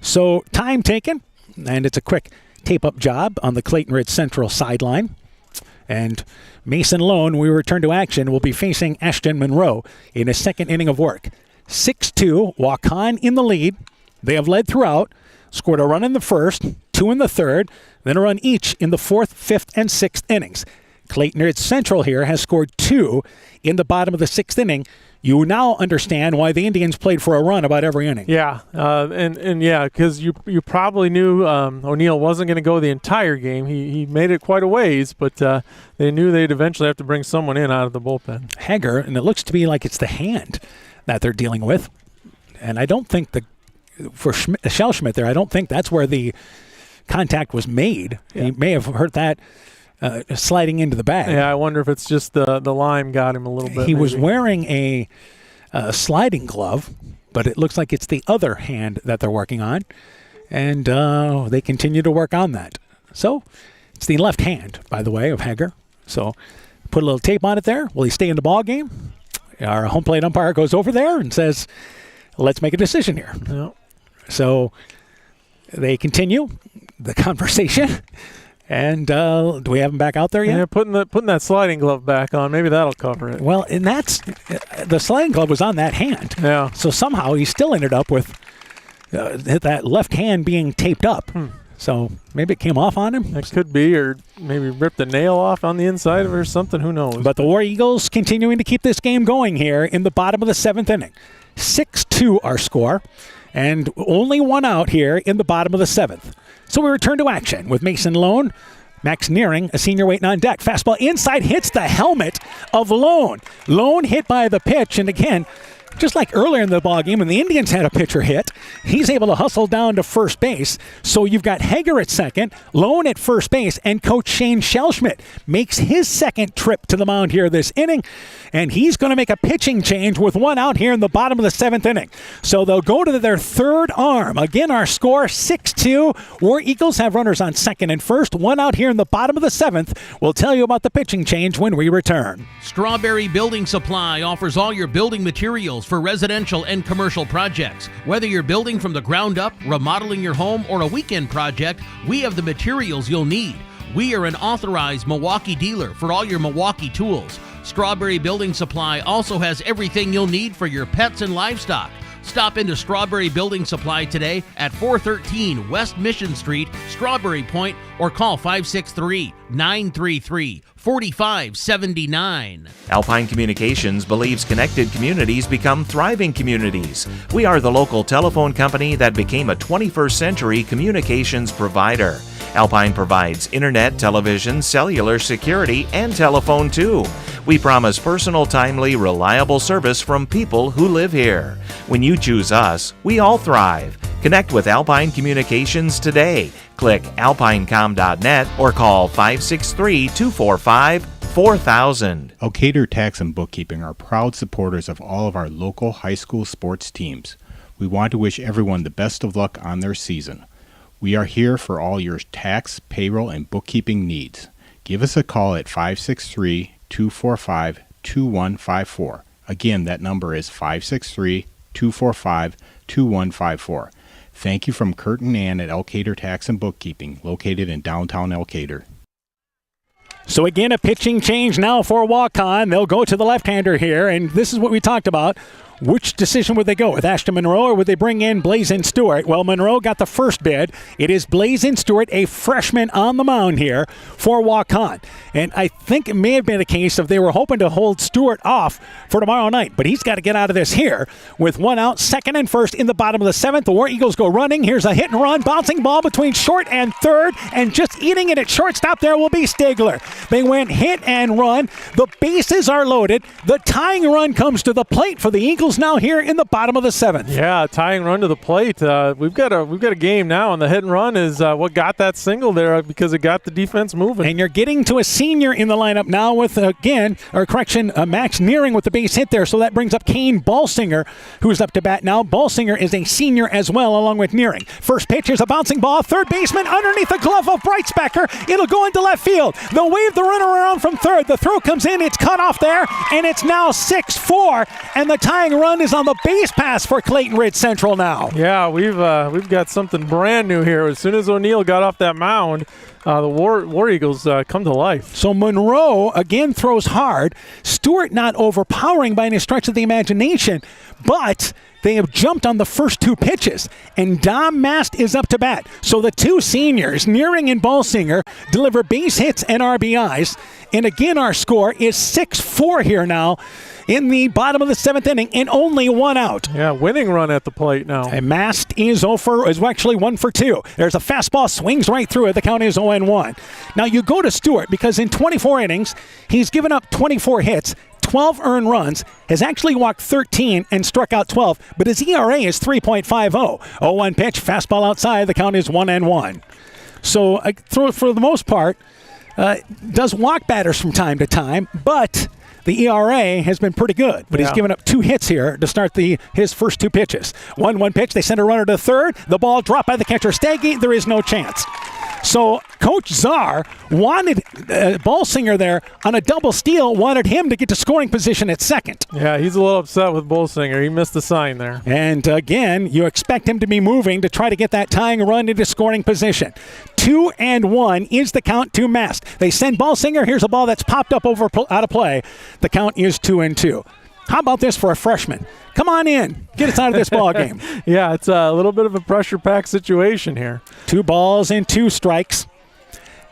So, time taken, and it's a quick tape-up job on the Clayton Ridge Central sideline. And Mason Lone, we return to action, will be facing Ashton Monroe in his second inning of work. 6-2, Waukon in the lead. They have led throughout, scored a run in the first, 2 in the third, then a run each in the 4th, 5th, and 6th innings. Clayton Ridge Central here has scored 2 in the bottom of the 6th inning. You now understand why the Indians played for a run about every inning. Yeah, and yeah, because you probably knew O'Neill wasn't going to go the entire game. He made it quite a ways, but they knew they'd eventually have to bring someone in out of the bullpen. Hager, and it looks to be like it's the hand that they're dealing with. And I don't think for Shellschmidt there, I don't think that's where the contact was made. Yeah. He may have hurt that sliding into the bag. Yeah, I wonder if it's just the lime got him a little bit. He was wearing a sliding glove, but it looks like it's the other hand that they're working on, and they continue to work on that. So it's the left hand, by the way, of Hager. So put a little tape on it there. Will he stay in the ball game? Our home plate umpire goes over there and says, let's make a decision here. Yeah. So they continue the conversation. And do we have him back out there yet? Yeah, putting that sliding glove back on. Maybe that'll cover it. Well, and that's the sliding glove was on that hand. Yeah. So somehow he still ended up with that left hand being taped up. So maybe it came off on him. That could be, or maybe ripped the nail off on the inside of it or something. Who knows? But the War Eagles continuing to keep this game going here in the bottom of the 7th inning. 6-2 our score, and only 1 out here in the bottom of the 7th. So we return to action with Mason Lone. Max Nearing, a senior waiting on deck. Fastball inside, hits the helmet of Lone. Lone hit by the pitch, and again, just like earlier in the ballgame when the Indians had a pitcher hit, he's able to hustle down to first base. So you've got Hager at second, Lone at first base, and Coach Shane Shellschmidt makes his second trip to the mound here this inning, and he's going to make a pitching change with 1 out here in the bottom of the 7th inning. So they'll go to their third arm. Again, our score 6-2. War Eagles have runners on second and first. 1 out here in the bottom of the 7th. We'll tell you about the pitching change when we return. Strawberry Building Supply offers all your building materials for residential and commercial projects. Whether you're building from the ground up, remodeling your home, or a weekend project, we have the materials you'll need. We are an authorized Milwaukee dealer for all your Milwaukee tools. Strawberry Building Supply also has everything you'll need for your pets and livestock. Stop into Strawberry Building Supply today at 413 West Mission Street, Strawberry Point, or call 563-933-4579. Alpine Communications believes connected communities become thriving communities. We are the local telephone company that became a 21st century communications provider. Alpine provides internet, television, cellular, security, and telephone too. We promise personal, timely, reliable service from people who live here. When you choose us, we all thrive. Connect with Alpine Communications today. Click alpinecom.net or call 563-245-4000. Elkader Tax and Bookkeeping are proud supporters of all of our local high school sports teams. We want to wish everyone the best of luck on their season. We are here for all your tax, payroll, and bookkeeping needs. Give us a call at 563-245-2154. Again, that number is 563-245-2154. Thank you from Kurt and Ann at Elkader Tax and Bookkeeping, located in downtown Elkader. So again, a pitching change now for Waukon. They'll go to the left-hander here, and this is what we talked about. Which decision would they go with, Ashton Monroe, or would they bring in Blazin Stewart? Well, Monroe got the first bid. It is Blazin Stewart, a freshman on the mound here for Waukon. And I think it may have been a case of they were hoping to hold Stewart off for tomorrow night, but he's got to get out of this here with one out, second and first in the bottom of the seventh. The War Eagles go running. Here's a hit and run, bouncing ball between short and third, and just eating it at shortstop there will be Stigler. They went hit and run. The bases are loaded. The tying run comes to the plate for the Eagles now here in the bottom of the seventh. Yeah, tying run to the plate. We've got a game now, and the hit and run is what got that single there because it got the defense moving. And you're getting to a senior in the lineup now with, Max Nearing with the base hit there. So that brings up Kane Balsinger, who's up to bat now. Balsinger is a senior as well, along with Nearing. First pitch is a bouncing ball. Third baseman underneath the glove of Breitspecker. It'll go into left field. They'll wave the runner around from third. The throw comes in. It's cut off there, and it's now 6-4. And the tying run is on the base pass for Clayton Ridge Central now. Yeah, we've got something brand new here. As soon as O'Neill got off that mound, the War Eagles come to life. So Monroe again throws hard. Stewart not overpowering by any stretch of the imagination, but they have jumped on the first two pitches, and Dom Mast is up to bat. So the two seniors, Nearing and Balsinger, deliver base hits and RBIs. And again, our score is 6-4 here now in the bottom of the seventh inning, and only one out. Yeah, winning run at the plate now. And Mast is actually 1 for 2. There's a fastball, swings right through it. The count is 0-1. Now you go to Stewart because in 24 innings, he's given up 24 hits, 12 earned runs, has actually walked 13 and struck out 12, but his ERA is 3.50. 0-1 pitch, fastball outside. The count is 1-1. So for the most part, does walk batters from time to time, but the ERA has been pretty good, but he's given up 2 hits here to start his first 2 pitches. 1-1 pitch, they send a runner to third. The ball dropped by the catcher Steggy. There is no chance. So Coach Czar wanted Balsinger there on a double steal, wanted him to get to scoring position at second. Yeah, he's a little upset with Balsinger. He missed the sign there. And again, you expect him to be moving to try to get that tying run into scoring position. 2-1 is the count to Mast. They send Balsinger. Here's a ball that's popped up out of play. The count is 2-2. How about this for a freshman? Come on in. Get us out of this ball game. Yeah, it's a little bit of a pressure-packed situation here. 2 balls and 2 strikes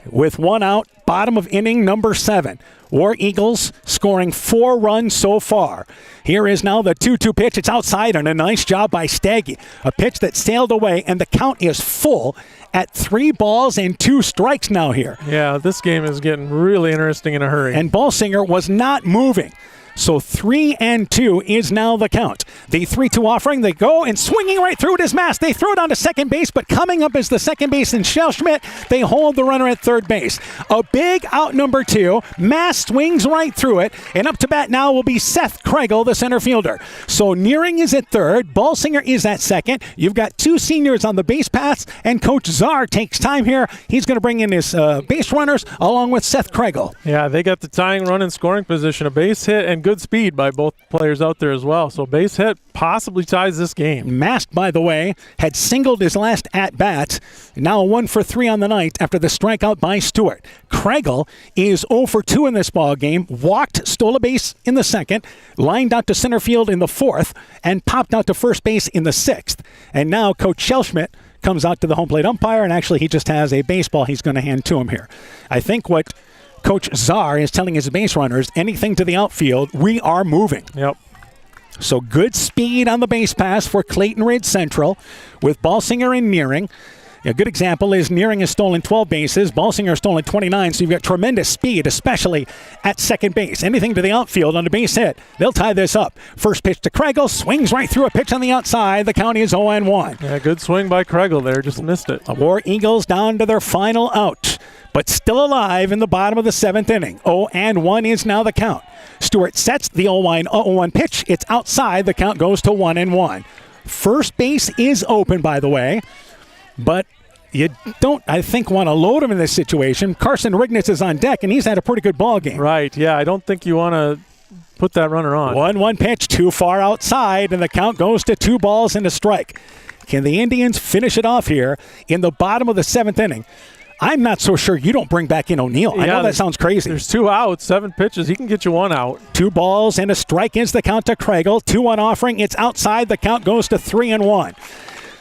with 1 out, bottom of inning number 7. War Eagles scoring 4 runs so far. Here is now the 2-2 pitch. It's outside, and a nice job by Steggy. A pitch that sailed away, and the count is full at 3 balls and 2 strikes now here. Yeah, this game is getting really interesting in a hurry. And Balsinger was not moving. So 3-2 is now the count. The 3-2 offering, they go, and swinging right through it is Mast. They throw it on to second base, but coming up is the second baseman Schellschmidt. They hold the runner at third base. A big out number 2. Mast swings right through it, and up to bat now will be Seth Kregel, the center fielder. So Nearing is at third. Balsinger is at second. You've got 2 seniors on the base paths, and Coach Czar takes time here. He's going to bring in his base runners along with Seth Kregel. Yeah, they got the tying run in scoring position, a base hit, and good speed by both players out there as well. So base hit possibly ties this game. Mast, by the way, had singled his last at-bat. Now 1 for 3 on the night after the strikeout by Stewart. Kregel is 0 for 2 in this ball game. Walked, stole a base in the second, lined out to center field in the 4th, and popped out to first base in the 6th. And now Coach Schellschmidt comes out to the home plate umpire, and actually he just has a baseball he's going to hand to him here. I think what Coach Czar is telling his base runners, anything to the outfield, we are moving. Yep. So good speed on the base pass for Clayton Ridge Central with Balsinger and Nearing. A good example is Nearing has stolen 12 bases. Balsinger stolen 29, so you've got tremendous speed, especially at second base. Anything to the outfield on a base hit, they'll tie this up. First pitch to Kregel, swings right through a pitch on the outside. The count is 0-1. Yeah, good swing by Kregel there, just missed it. The War Eagles down to their final out, but still alive in the bottom of the 7th inning. 0-1 is now the count. Stewart sets the 0-1 pitch. It's outside. The count goes to 1-1. First base is open, by the way. But you don't, I think, want to load him in this situation. Carson Rignitz is on deck, and he's had a pretty good ball game. Right, yeah. I don't think you want to put that runner on. 1-1 pitch, too far outside, and the count goes to 2 balls and a strike. Can the Indians finish it off here in the bottom of the 7th inning? I'm not so sure you don't bring back in O'Neill. Yeah, I know that sounds crazy. There's 2 outs, 7 pitches. He can get you 1 out. 2 balls and a strike is the count to Kregel. 2-1 offering. It's outside. The count goes to 3-1.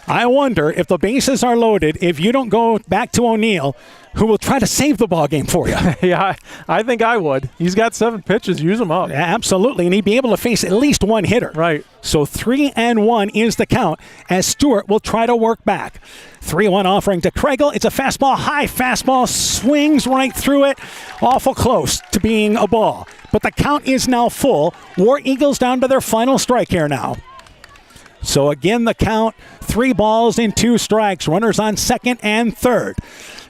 I wonder if the bases are loaded, if you don't go back to O'Neill, who will try to save the ball game for you. Yeah, I think I would. He's got 7 pitches. Use them up. Absolutely, and he'd be able to face at least one hitter. Right. So 3-1 is the count as Stewart will try to work back. 3-1 offering to Kregel. It's a fastball, high fastball, swings right through it. Awful close to being a ball. But the count is now full. War Eagles down to their final strike here now. So again, the count, 3 balls and 2 strikes. Runners on second and third.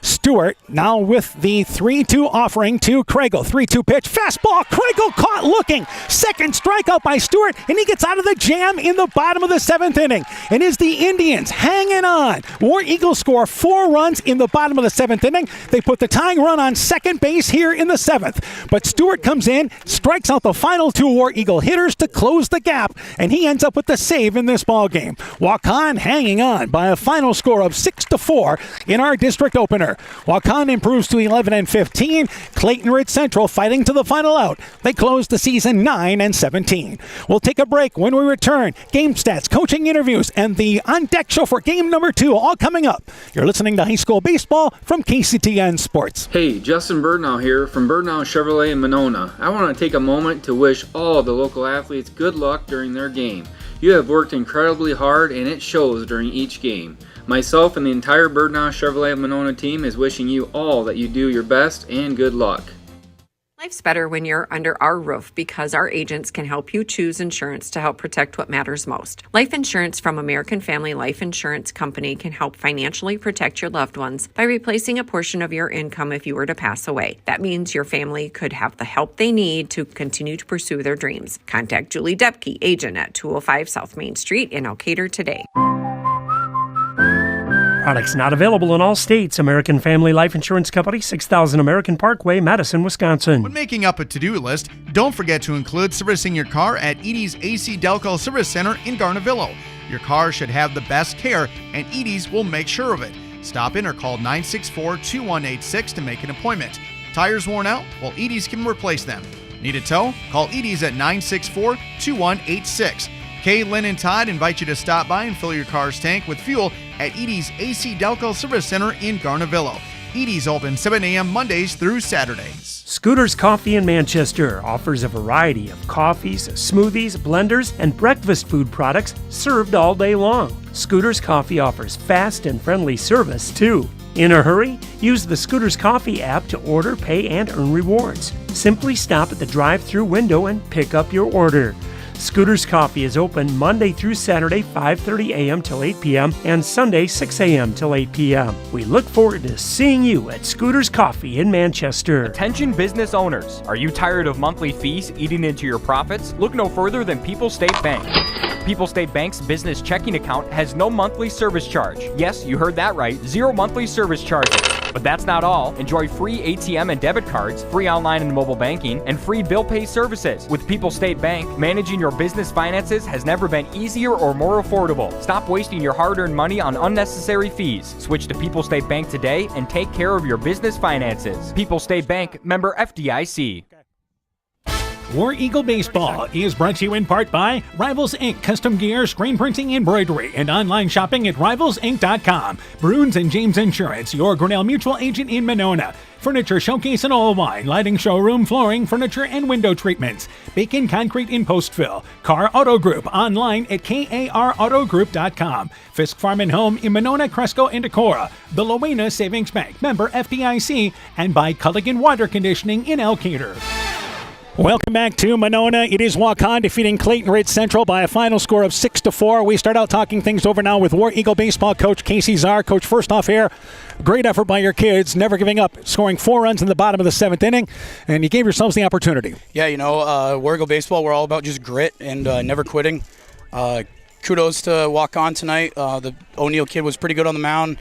Stewart now with the 3-2 offering to Kregel. 3-2 pitch, fastball. Kregel caught looking. Second strikeout by Stewart, and he gets out of the jam in the bottom of the 7th inning. And is the Indians hanging on. War Eagles score 4 runs in the bottom of the 7th inning. They put the tying run on second base here in the 7th. But Stewart comes in, strikes out the final 2 War Eagle hitters to close the gap, and he ends up with the save in this ball game. Waukon hanging on by a final score of 6-4 in our district opener. Waukon improves to 11-15. Clayton Ridge Central fighting to the final out. They close the season 9-17. We'll take a break. When we return, game stats, coaching interviews, and the on-deck show for game number 2 all coming up. You're listening to High School Baseball from KCTN Sports. Hey, Justin Birdnow here from Birdnow Chevrolet in Monona. I want to take a moment to wish all the local athletes good luck during their game. You have worked incredibly hard, and it shows during each game. Myself and the entire Birdnow Chevrolet Monona team is wishing you all that you do your best and good luck. Life's better when you're under our roof because our agents can help you choose insurance to help protect what matters most. Life insurance from American Family Life Insurance Company can help financially protect your loved ones by replacing a portion of your income if you were to pass away. That means your family could have the help they need to continue to pursue their dreams. Contact Julie Depke, agent at 205 South Main Street in Elkader today. Products not available in all states. American Family Life Insurance Company, 6000 American Parkway, Madison, Wisconsin. When making up a to-do list, don't forget to include servicing your car at Edie's AC Delco Service Center in Garnavillo. Your car should have the best care, and Edie's will make sure of it. Stop in or call 964-2186 to make an appointment. Tires worn out? Well, Edie's can replace them. Need a tow? Call Edie's at 964-2186. Kay, Lynn, and Todd invite you to stop by and fill your car's tank with fuel at Edie's AC Delco Service Center in Garnavillo. Edie's open 7 a.m. Mondays through Saturdays. Scooter's Coffee in Manchester offers a variety of coffees, smoothies, blenders, and breakfast food products served all day long. Scooter's Coffee offers fast and friendly service, too. In a hurry? Use the Scooter's Coffee app to order, pay, and earn rewards. Simply stop at the drive-thru window and pick up your order. Scooter's Coffee is open Monday through Saturday, 5:30 a.m. till 8 p.m. and Sunday, 6 a.m. till 8 p.m. We look forward to seeing you at Scooter's Coffee in Manchester. Attention business owners. Are you tired of monthly fees eating into your profits? Look no further than People's State Bank. People's State Bank's business checking account has no monthly service charge. Yes, you heard that right. 0 monthly service charges. But that's not all. Enjoy free ATM and debit cards, free online and mobile banking, and free bill pay services. With People's State Bank, managing your business finances has never been easier or more affordable. Stop wasting your hard-earned money on unnecessary fees. Switch to People's State Bank today and take care of your business finances. People's State Bank, member FDIC. War Eagle Baseball is brought to you in part by Rivals Inc. Custom Gear, Screen Printing, Embroidery, and online shopping at rivalsinc.com. Bruins and James Insurance, your Grinnell Mutual agent in Monona. Furniture Showcase and Oil Wine, lighting showroom, flooring, furniture, and window treatments. Bacon Concrete in Postville. Car Auto Group, online at karautogroup.com. Fisk Farm and Home in Monona, Cresco, and Decorah. The Lowena Savings Bank, member FDIC, and by Culligan Water Conditioning in Elkader. Welcome back to Monona. It is Waukon defeating Clayton Ridge Central by a final score of 6-4. We start out talking things over now with War Eagle Baseball coach Casey Czar. Coach, first off here, great effort by your kids, never giving up, scoring 4 runs in the bottom of the 7th inning, and you gave yourselves the opportunity. Yeah, War Eagle Baseball, we're all about just grit and never quitting. Kudos to Waukon tonight. The O'Neill kid was pretty good on the mound.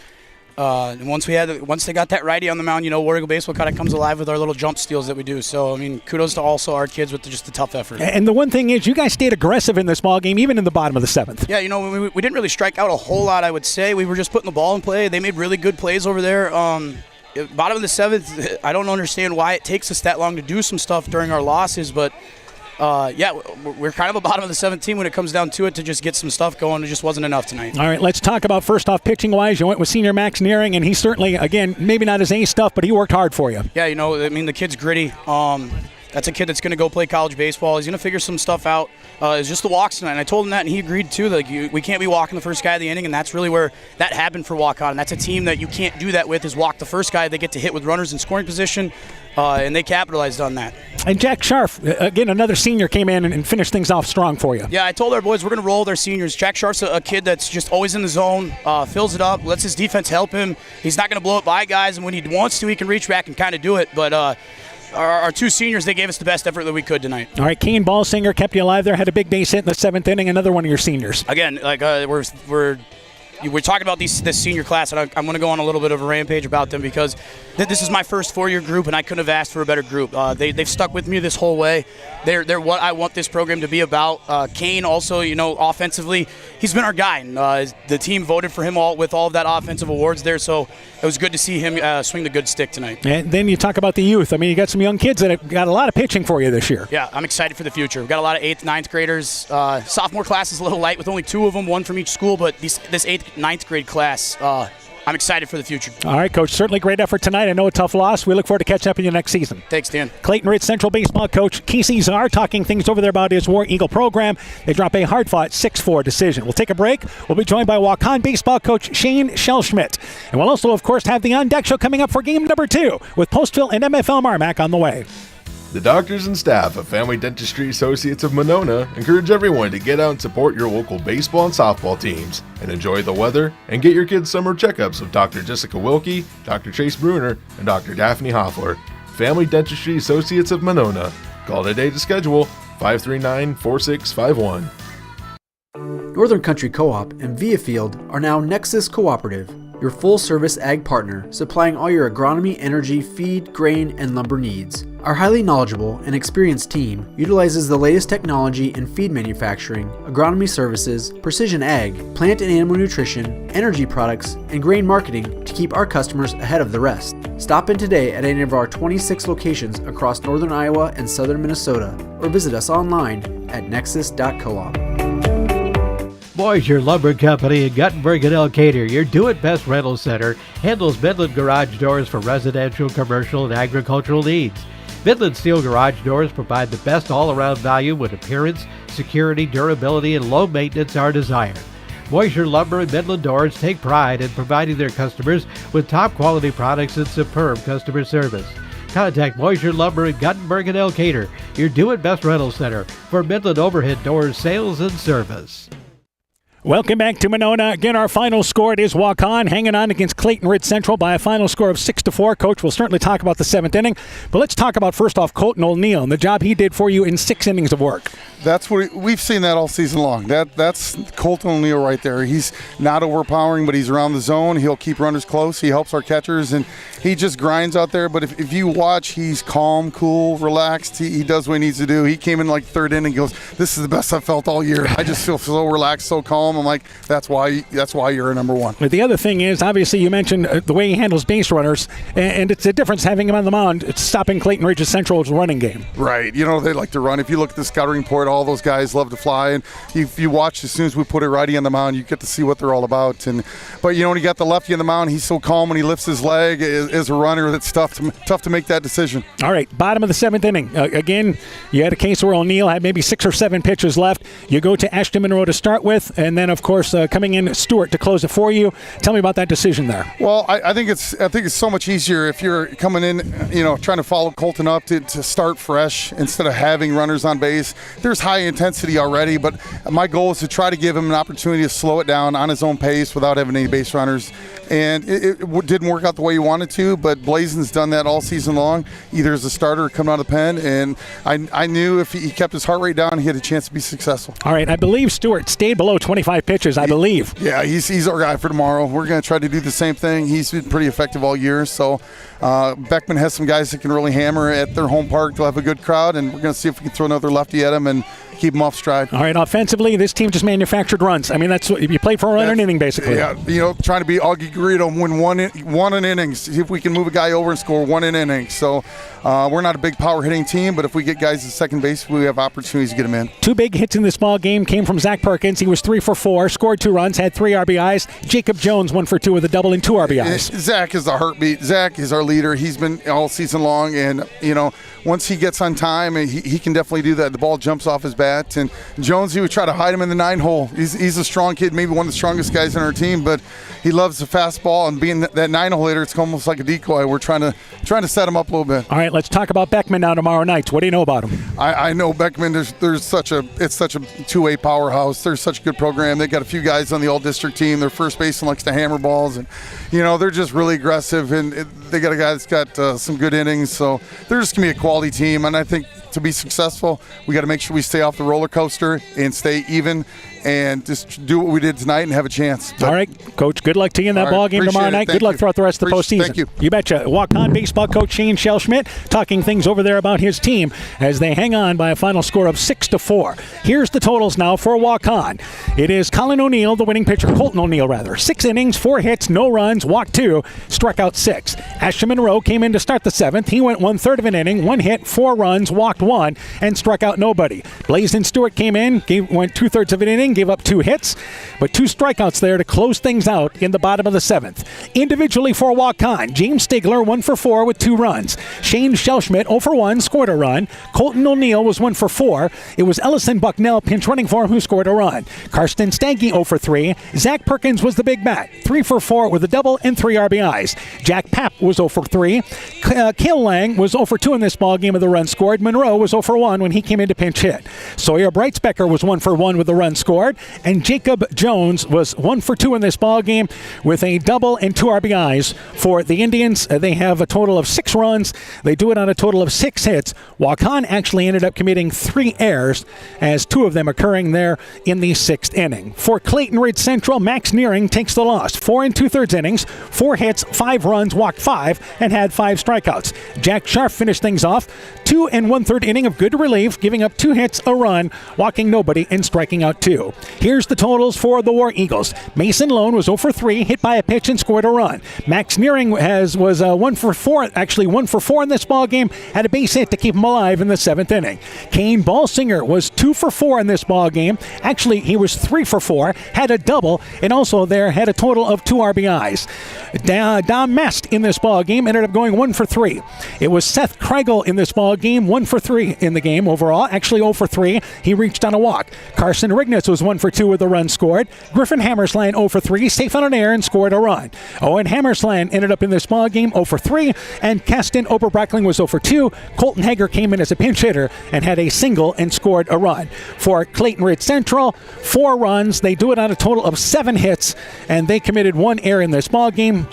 And once they got that righty on the mound, War Eagle Baseball kind of comes alive with our little jump steals that we do. So, kudos to also our kids with just the tough effort. And the one thing is, you guys stayed aggressive in this ball game, even in the bottom of the 7th. Yeah, we didn't really strike out a whole lot, I would say. We were just putting the ball in play. They made really good plays over there. Bottom of the 7th, I don't understand why it takes us that long to do some stuff during our losses, but we're kind of a bottom of the 7th team when it comes down to it to just get some stuff going. It just wasn't enough tonight. All right, let's talk about first off pitching-wise. You went with senior Max Nearing, and he certainly, again, maybe not his A stuff, but he worked hard for you. Yeah, the kid's gritty. That's a kid that's going to go play college baseball. He's going to figure some stuff out. It's just the walks tonight. And I told him that, and he agreed too. We can't be walking the first guy of the inning, and that's really where that happened for Waukon. And that's a team that you can't do that with, is walk the first guy. They get to hit with runners in scoring position, and they capitalized on that. And Jack Scharf, again, another senior, came in and finished things off strong for you. Yeah, I told our boys we're going to roll with our seniors. Jack Scharf's a kid that's just always in the zone, fills it up, lets his defense help him. He's not going to blow it by guys, and when he wants to, he can reach back and kind of do it. But our 2 seniors, they gave us the best effort that we could tonight. All right, Kane Ballsinger kept you alive there, had a big base hit in the 7th inning, another one of your seniors. Again, we're talking about this senior class, and I'm going to go on a little bit of a rampage about them because this is my first 4-year group, and I couldn't have asked for a better group. They've stuck with me this whole way. They're what I want this program to be about. Kane also, offensively, he's been our guy. And, the team voted for him with all of that offensive awards there, so it was good to see him swing the good stick tonight. And then you talk about the youth. You got some young kids that have got a lot of pitching for you this year. Yeah, I'm excited for the future. We've got a lot of 8th, 9th graders. Sophomore class is a little light with only 2 of them, 1 from each school, but this 8th, 9th grade class, I'm excited for the future. All right, Coach, certainly great effort tonight. I know a tough loss. We look forward to catching up with you next season. Thanks, Dan. Clayton Ridge Central Baseball coach Casey Czar talking things over there about his War Eagle program. They drop a hard-fought 6-4 decision. We'll take a break. We'll be joined by Waukon Baseball coach Shane Schellschmidt. And we'll also, of course, have the On Deck Show coming up for game number 2 with Postville and MFL MarMac on the way. The doctors and staff of Family Dentistry Associates of Monona encourage everyone to get out and support your local baseball and softball teams and enjoy the weather and get your kids' summer checkups with Dr. Jessica Wilkie, Dr. Chase Bruner, and Dr. Daphne Hoffler. Family Dentistry Associates of Monona. Call today to schedule 539-4651. Northern Country Co-op and Viafield are now Nexus Cooperative, your full-service ag partner supplying all your agronomy, energy, feed, grain, and lumber needs. Our highly knowledgeable and experienced team utilizes the latest technology in feed manufacturing, agronomy services, precision ag, plant and animal nutrition, energy products, and grain marketing to keep our customers ahead of the rest. Stop in today at any of our 26 locations across northern Iowa and southern Minnesota, or visit us online at nexus.coop. Boys, Lumber Company in Guttenberg and Elkader, your do-it-best rental center, handles Midland garage doors for residential, commercial, and agricultural needs. Midland Steel garage doors provide the best all-around value when appearance, security, durability, and low maintenance are desired. Moisure Lumber and Midland Doors take pride in providing their customers with top-quality products and superb customer service. Contact Moisure Lumber in Guttenberg and Elkader, your do-it-best rental center, for Midland overhead doors sales and service. Welcome back to Monona. Again, our final score, it is Waukon hanging on against Clayton Ridge Central by a final score of 6-4. Coach, we'll certainly talk about the 7th inning, but let's talk about first off Colton O'Neill and the job he did for you in 6 innings of work. That's what we've seen that all season long. That's Colton O'Neill right there. He's not overpowering, but he's around the zone. He'll keep runners close. He helps our catchers, and he just grinds out there. But if you watch, he's calm, cool, relaxed. He does what he needs to do. He came in like third inning and goes, "This is the best I've felt all year. I just feel so relaxed, so calm." I'm like, that's why you're a number one. But the other thing is, obviously, you mentioned the way he handles base runners, and it's a difference having him on the mound. It's stopping Clayton Ridge's Central's running game. Right. You know, they like to run. If you look at the scouting report, all those guys love to fly. And if you watch, as soon as we put a righty on the mound, you get to see what they're all about. But you know, when you got the lefty on the mound, he's so calm when he lifts his leg as a runner. That's tough to make that decision. All right, bottom of the seventh inning. Again, you had a case where O'Neill had maybe 6 or 7 pitches left. You go to Ashton Monroe to start with, and then of course coming in Stewart to close it for you. Tell me about that decision there. Well, I think it's so much easier if you're coming in, you know, trying to follow Colton up to start fresh instead of having runners on base. There's high intensity already, but my goal is to try to give him an opportunity to slow it down on his own pace without having any base runners. And it didn't work out the way he wanted to, but Blazen's done that all season long, either as a starter or coming out of the pen. And I knew if he kept his heart rate down, he had a chance to be successckman. All right, I believe Stewart stayed below 25 pitches, I believe. Yeah, he's our guy for tomorrow. We're going to try to do the same thing. He's been pretty effective all year. So Beckman has some guys that can really hammer at their home park. They'll have a good crowd, and we're going to see if we can throw another lefty at him and keep him off stride. All right, offensively, this team just manufactured runs. I mean, that's what you played for an inning, basically. Yeah, you know, trying to be Augie Garrido, win one an inning. See if we can move a guy over and score one an inning. So we're not a big power hitting team, but if we get guys at second base, we have opportunities to get them in. 2 big hits in this ball game came from Zach Perkins. He was 3 for 4, scored 2 runs, had 3 RBIs. Jacob Jones 1 for 2 with a double and 2 RBIs. Zach is the heartbeat. Zach is our leader. He's been all season long, and you know, once he gets on time, he can definitely do that. The ball jumps off his bat, and Jones, he would try to hide him in the 9-hole. He's a strong kid, maybe one of the strongest guys on our team, but he loves the fastball, and being that 9-hole hitter, it's almost like a decoy. We're trying to set him up a little bit. All right, let's talk about Beckman now tomorrow night. What do you know about him? I know Beckman. It's such a 2-way powerhouse. There's such a good program. They got a few guys on the all-district team. Their first baseman likes to hammer balls, and you know, they're just really aggressive, and they got a guy that's got some good innings. So they're just gonna be a quality team, and I think to be successful, we got to make sure we stay off the roller coaster and stay even and just do what we did tonight and have a chance. All right, Coach, good luck to you in that ball game tomorrow night. Good luck throughout the rest of the postseason. Thank you. You betcha. Waukon baseball coach Shane Shellschmidt talking things over there about his team as they hang on by a final score of 6-4. Here's the totals now for Waukon. It is Colton O'Neill, the winning pitcher, Colton O'Neill rather. 6 innings, 4 hits, no runs, walked 2, struck out 6. Ashton Monroe came in to start the 7th. He went 1/3 of an inning, 1 hit, 4 runs, walked 1, and struck out nobody. Blazen Stewart came in, went 2/3 of an inning, gave up 2 hits, but 2 strikeouts there to close things out in the bottom of the 7th. Individually for Waukon, James Stigler 1 for 4 with 2 runs. Shane Shellschmidt 0 for 1, scored a run. Colton O'Neill was 1 for 4. It was Ellison Bucknell pinch running for him who scored a run. Karsten Stanke 0 for 3. Zach Perkins was the big bat, 3 for 4 with a double and 3 RBIs. Jack Papp was 0 for 3. Cale Lang was 0 for 2 in this ball game with a run scored. Monroe was 0 for 1 when he came in to pinch hit. Sawyer Breitspecker was 1 for 1 with a run scored. And Jacob Jones was 1 for 2 in this ball game with a double and 2 RBIs for the Indians. They have a total of 6 runs. They do it on a total of 6 hits. Waukon actually ended up committing 3 errors, as 2 of them occurring there in the 6th inning. For Clayton Ridge Central, Max Nearing takes the loss. 4 2/3 innings, 4 hits, 5 runs, walked 5, and had 5 strikeouts. Jack Sharp finished things off. 2 1/3 inning of good relief, giving up 2 hits, a run, walking nobody, and striking out 2. Here's the totals for the War Eagles. Mason Lone was 0 for 3, hit by a pitch and scored a run. Max Nearing was 1 for 4, actually 1 for 4 in this ball game, had a base hit to keep him alive in the 7th inning. Kane Ballsinger was 2 for 4 in this ball game. Actually, he was 3 for 4, had a double, and also there had a total of 2 RBIs. Dom Mest in this ball game ended up going 1 for 3. It was Seth Kreigel in this ball game, 1 for 3 in the game overall. Actually 0 for 3. He reached on a walk. Carson Rignitz was 1 for 2 with a run scored. Griffin Hammersland 0 for 3, safe on an air and scored a run. Owen Hammersland ended up in this ball game 0 for 3, and Keston Oberbreckling was 0 for 2. Colton Hager came in as a pinch hitter and had a single and scored a run. For Clayton Ridge Central, 4 runs. They do it on a total of 7 hits, and they committed 1 error in this ball game.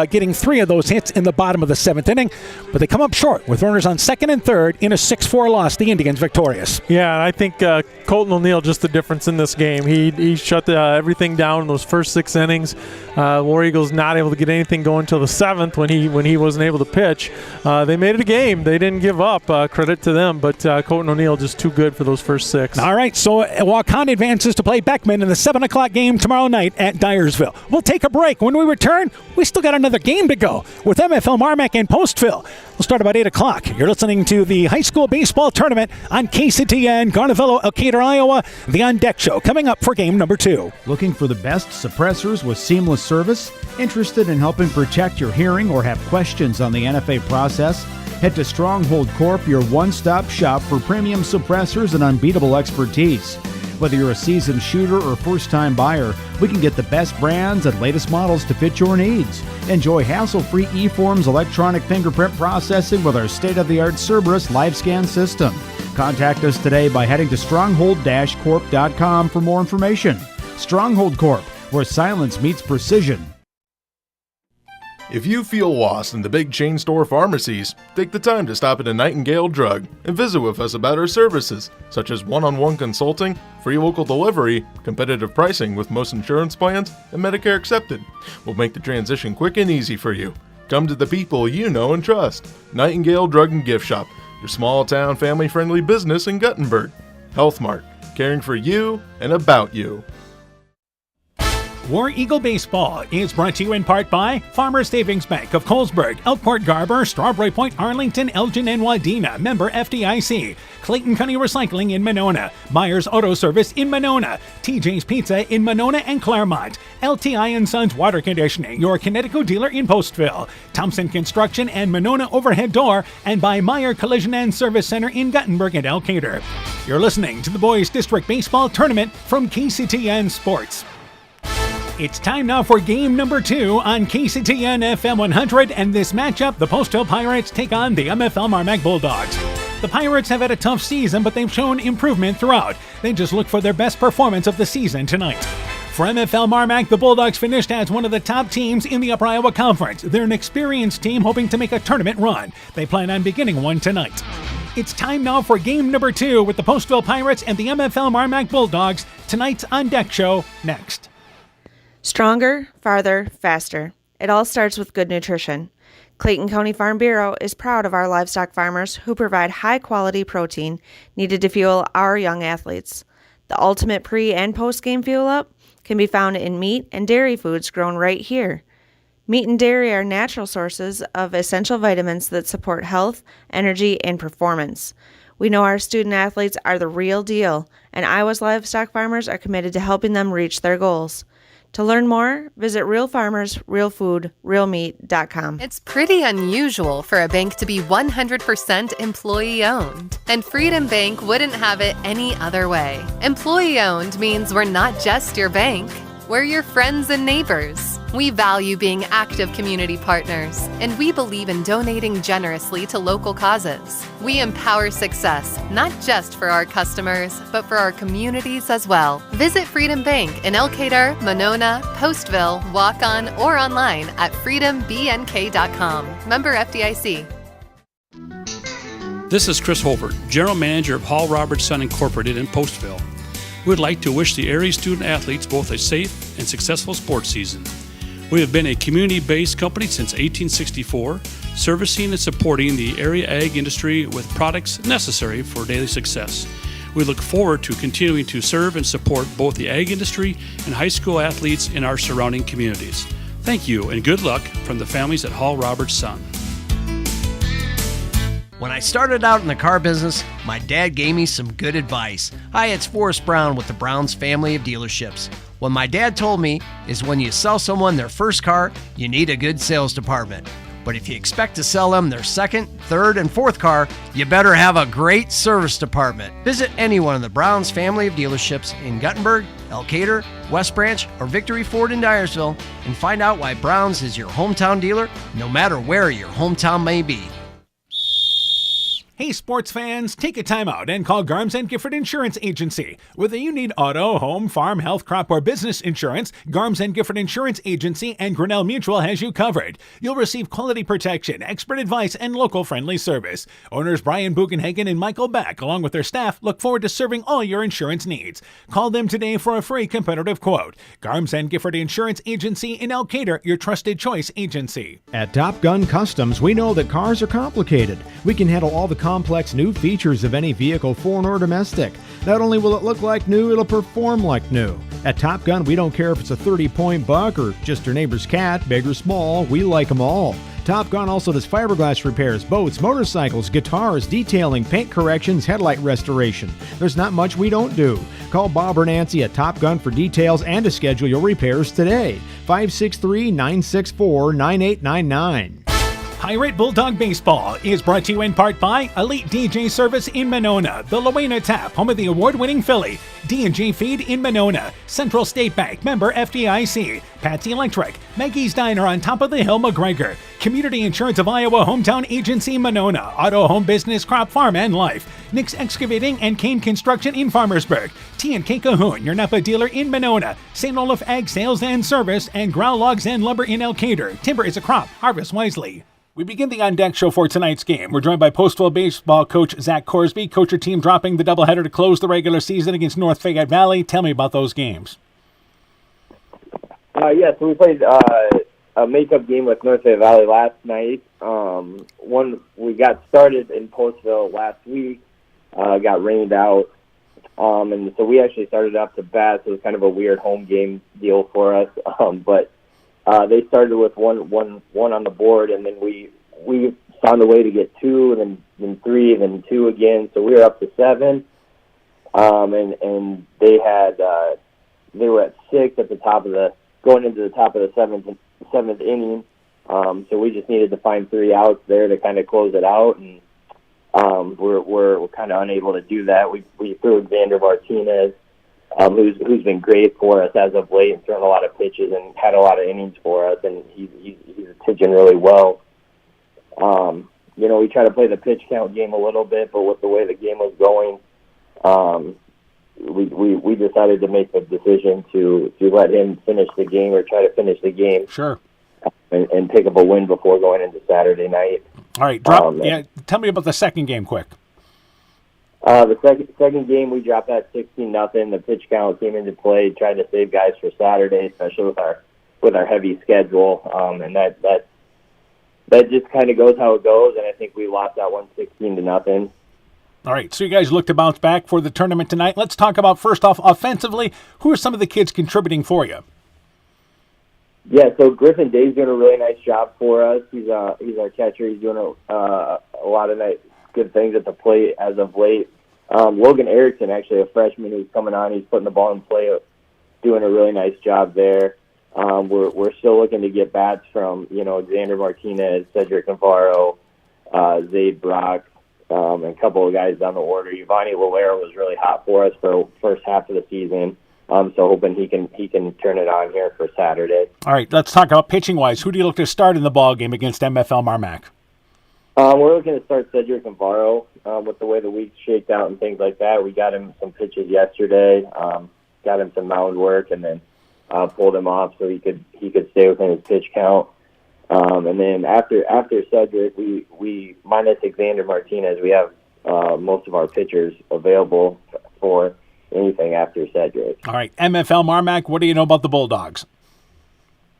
getting 3 of those hits in the bottom of the 7th inning, but they come up short with runners on 2nd and 3rd in a 6-4 loss. The Indians victorious. Yeah, I think Colton O'Neill just the difference in this game. He shut everything down in those first 6 innings. War Eagles not able to get anything going until the 7th when he wasn't able to pitch. They made it a game. They didn't give up. Credit to them, but Colton O'Neill just too good for those first 6. All right, so Waukon advances to play Beckman in the 7 o'clock game tomorrow night at Dyersville. We'll take a break. When we return, we still got another game to go with MFL MarMac and Postville. We'll start about 8 o'clock. You're listening to the high school baseball tournament on KCTN, Garnavillo, Elkader, Iowa. The On Deck Show coming up for game number 2. Looking for the best suppressors with seamless service? Interested in helping protect your hearing or have questions on the NFA process? Head to Stronghold Corp, your one-stop shop for premium suppressors and unbeatable expertise. Whether you're a seasoned shooter or first-time buyer, we can get the best brands and latest models to fit your needs. Enjoy hassle-free eForms electronic fingerprint processing with our state-of-the-art Cerberus live scan system. Contact us today by heading to stronghold-corp.com for more information. Stronghold Corp, where silence meets precision. If you feel lost in the big chain store pharmacies, take the time to stop at a Nightingale Drug and visit with us about our services, such as one-on-one consulting, free local delivery, competitive pricing with most insurance plans, and Medicare accepted. We'll make the transition quick and easy for you. Come to the people you know and trust. Nightingale Drug and Gift Shop, your small-town family-friendly business in Guttenberg. Health Mart, caring for you and about you. War Eagle Baseball is brought to you in part by Farmers Savings Bank of Colesburg, Elkhart Garber, Strawberry Point, Arlington, Elgin, and Wadena. Member FDIC. Clayton County Recycling in Monona. Myers Auto Service in Monona. TJ's Pizza in Monona and Claremont. LTI & Sons Water Conditioning, your Connecticut dealer in Postville. Thompson Construction and Monona Overhead Door. And by Meyer Collision and Service Center in Guttenberg and Elkader. You're listening to the Boys District Baseball Tournament from KCTN Sports. It's time now for game number 2 on KCTN FM 100, and this matchup, the Postville Pirates take on the MFL MarMac Bulldogs. The Pirates have had a tough season, but they've shown improvement throughout. They just look for their best performance of the season tonight. For MFL MarMac, the Bulldogs finished as one of the top teams in the Upper Iowa Conference. They're an experienced team hoping to make a tournament run. They plan on beginning one tonight. It's time now for game number 2 with the Postville Pirates and the MFL MarMac Bulldogs. Tonight's On Deck Show next. Stronger, farther, faster. It all starts with good nutrition. Clayton County Farm Bureau is proud of our livestock farmers who provide high-quality protein needed to fuel our young athletes. The ultimate pre- and post-game fuel-up can be found in meat and dairy foods grown right here. Meat and dairy are natural sources of essential vitamins that support health, energy, and performance. We know our student athletes are the real deal, and Iowa's livestock farmers are committed to helping them reach their goals. To learn more, visit realfarmers.realfood.realmeat.com. It's pretty unusual for a bank to be 100% employee-owned, and Freedom Bank wouldn't have it any other way. Employee-owned means we're not just your bank, we're your friends and neighbors. We value being active community partners, and we believe in donating generously to local causes. We empower success, not just for our customers, but for our communities as well. Visit Freedom Bank in Elkader, Monona, Postville, Waukon, or online at freedombnk.com. Member FDIC. This is Chris Holbert, General Manager of Hall Roberts Son Incorporated in Postville. We would like to wish the area student athletes both a safe and successful sports season. We have been a community-based company since 1864, servicing and supporting the area ag industry with products necessary for daily success. We look forward to continuing to serve and support both the ag industry and high school athletes in our surrounding communities. Thank you and good luck from the families at Hall Roberts Son. When I started out in the car business, my dad gave me some good advice. Hi, it's Forrest Brown with the Brown's family of dealerships. What my dad told me is when you sell someone their first car, you need a good sales department. But if you expect to sell them their second, third, and fourth car, you better have a great service department. Visit any one of the Brown's family of dealerships in Guttenberg, Elkader, West Branch, or Victory Ford in Dyersville and find out why Brown's is your hometown dealer, no matter where your hometown may be. Hey, sports fans, take a time out and call Garms & Gifford Insurance Agency. Whether you need auto, home, farm, health, crop, or business insurance, Garms & Gifford Insurance Agency and Grinnell Mutual has you covered. You'll receive quality protection, expert advice, and local-friendly service. Owners Brian Bugenhagen and Michael Beck, along with their staff, look forward to serving all your insurance needs. Call them today for a free competitive quote. Garms & Gifford Insurance Agency in Elkader, your trusted choice agency. At Top Gun Customs, we know that cars are complicated. We can handle all the complex new features of any vehicle, foreign or domestic. Not only will it look like new, it'll perform like new. At Top Gun, we don't care if it's a 30-point buck or just your neighbor's cat, big or small, we like them all. Top Gun also does fiberglass repairs, boats, motorcycles, guitars, detailing, paint corrections, headlight restoration. There's not much we don't do. Call Bob or Nancy at Top Gun for details and to schedule your repairs today. 563-964-9899. Pirate Bulldog Baseball is brought to you in part by Elite DJ Service in Monona, the Luena Tap, home of the award-winning Philly, D&J Feed in Monona, Central State Bank, member FDIC, Patsy Electric, Maggie's Diner on top of the hill, McGregor, Community Insurance of Iowa Hometown Agency, Monona, Auto Home Business, Crop Farm and Life, Nick's Excavating and Kane Construction in Farmersburg, T&K Cahoon, your Napa dealer in Monona, St. Olaf Ag Sales and Service, and Grow Logs and Lumber in Elkader. Timber is a crop, harvest wisely. We begin the On Deck show for tonight's game. We're joined by Postville baseball coach Zach Corsby. Coach, your team dropping the doubleheader to close the regular season against North Fayette Valley. Tell me about those games. So we played a makeup game with North Fayette Valley last night. We got started in Postville last week, got rained out, and so we actually started up to bat. So it was kind of a weird home game deal for us, but. They started with one on the board, and then we found a way to get two, and then three, and then two again. So we were up to 7, and they were at 6 at the top of going into the top of the seventh inning. So we just needed to find 3 outs there to kind of close it out, and we're kind of unable to do that. We threw Xander Martinez. Who's been great for us as of late and thrown a lot of pitches and had a lot of innings for us, and he's pitching really well. We try to play the pitch count game a little bit, but with the way the game was going, we decided to make the decision to let him finish the game or try to finish the game. Sure. And pick up a win before going into Saturday night. All right, tell me about the second game quick. The second game, we dropped that 16-0. The pitch count came into play, tried to save guys for Saturday, especially with our heavy schedule, and that just kind of goes how it goes. And I think we lost that one 16-0. All right, so you guys look to bounce back for the tournament tonight. Let's talk about, first off, offensively, who are some of the kids contributing for you? Yeah, so Griffin Day's doing a really nice job for us. He's our catcher. He's doing a lot of good things at the plate as of late. Logan Erickson, actually a freshman who's coming on, he's putting the ball in play, doing a really nice job there. We're still looking to get bats from Xander Martinez, Cedric Navarro, Zaid Brock, and a couple of guys down the order. Giovanni Lalera was really hot for us for the first half of the season. So hoping he can turn it on here for Saturday. All right, let's talk about pitching wise. Who do you look to start in the ball game against MFL MarMac? We're looking to start Cedric Navarro with the way the week's shaked out and things like that. We got him some pitches yesterday, got him some mound work, and then pulled him off so he could stay within his pitch count. And then after Cedric, we minus Xander Martinez, we have most of our pitchers available for anything after Cedric. All right, MFL MarMac, what do you know about the Bulldogs?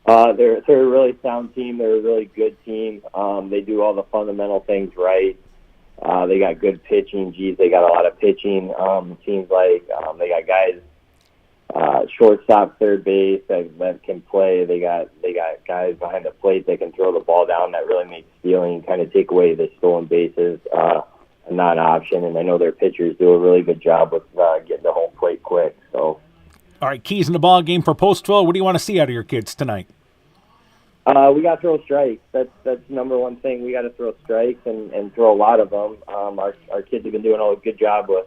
They're a really sound team. They're a really good team. They do all the fundamental things right. They got good pitching. They got a lot of pitching. Seems like they got guys shortstop, third base that can play. They got guys behind the plate that can throw the ball down. That really makes stealing, kind of take away the stolen bases, a non-option. And I know their pitchers do a really good job with getting to home plate quick. So, all right, keys in the ball game for Postville. What do you want to see out of your kids tonight? We got to throw strikes. That's the number one thing. We got to throw strikes and throw a lot of them. Our kids have been doing a good job with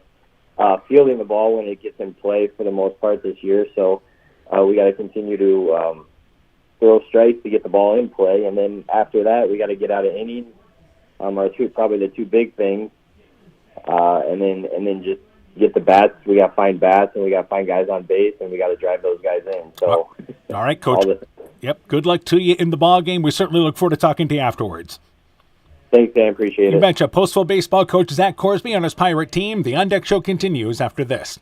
fielding the ball when it gets in play for the most part this year. So we got to continue to throw strikes to get the ball in play, and then after that we got to get out of innings. Probably the two big things. and then just get the bats. We got to find bats, and we got to find guys on base, and we got to drive those guys in. So, all right, Coach. Yep. Good luck to you in the ball game. We certainly look forward to talking to you afterwards. Thanks, Dan. Appreciate it. You betcha. Postville baseball coach Zach Corsby on his Pirate team. The On Deck Show continues after this.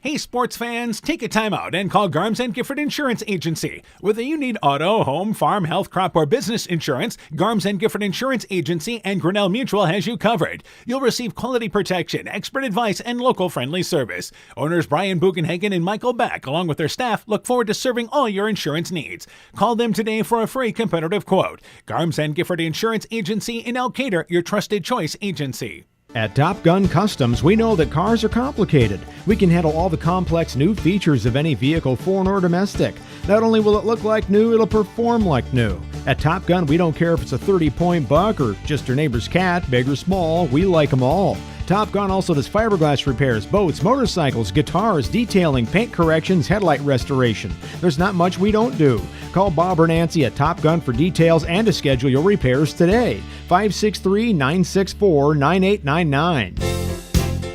Hey, sports fans, take a time out and call Garms & Gifford Insurance Agency. Whether you need auto, home, farm, health, crop, or business insurance, Garms & Gifford Insurance Agency and Grinnell Mutual has you covered. You'll receive quality protection, expert advice, and local-friendly service. Owners Brian Bugenhagen and Michael Beck, along with their staff, look forward to serving all your insurance needs. Call them today for a free competitive quote. Garms & Gifford Insurance Agency in Elkader, your trusted choice agency. At Top Gun Customs, we know that cars are complicated. We can handle all the complex new features of any vehicle, foreign or domestic. Not only will it look like new, it'll perform like new. At Top Gun, we don't care if it's a 30-point buck or just your neighbor's cat, big or small, we like them all. Top Gun also does fiberglass repairs, boats, motorcycles, guitars, detailing, paint corrections, headlight restoration. There's not much we don't do. Call Bob or Nancy at Top Gun for details and to schedule your repairs today. 563-964-9899.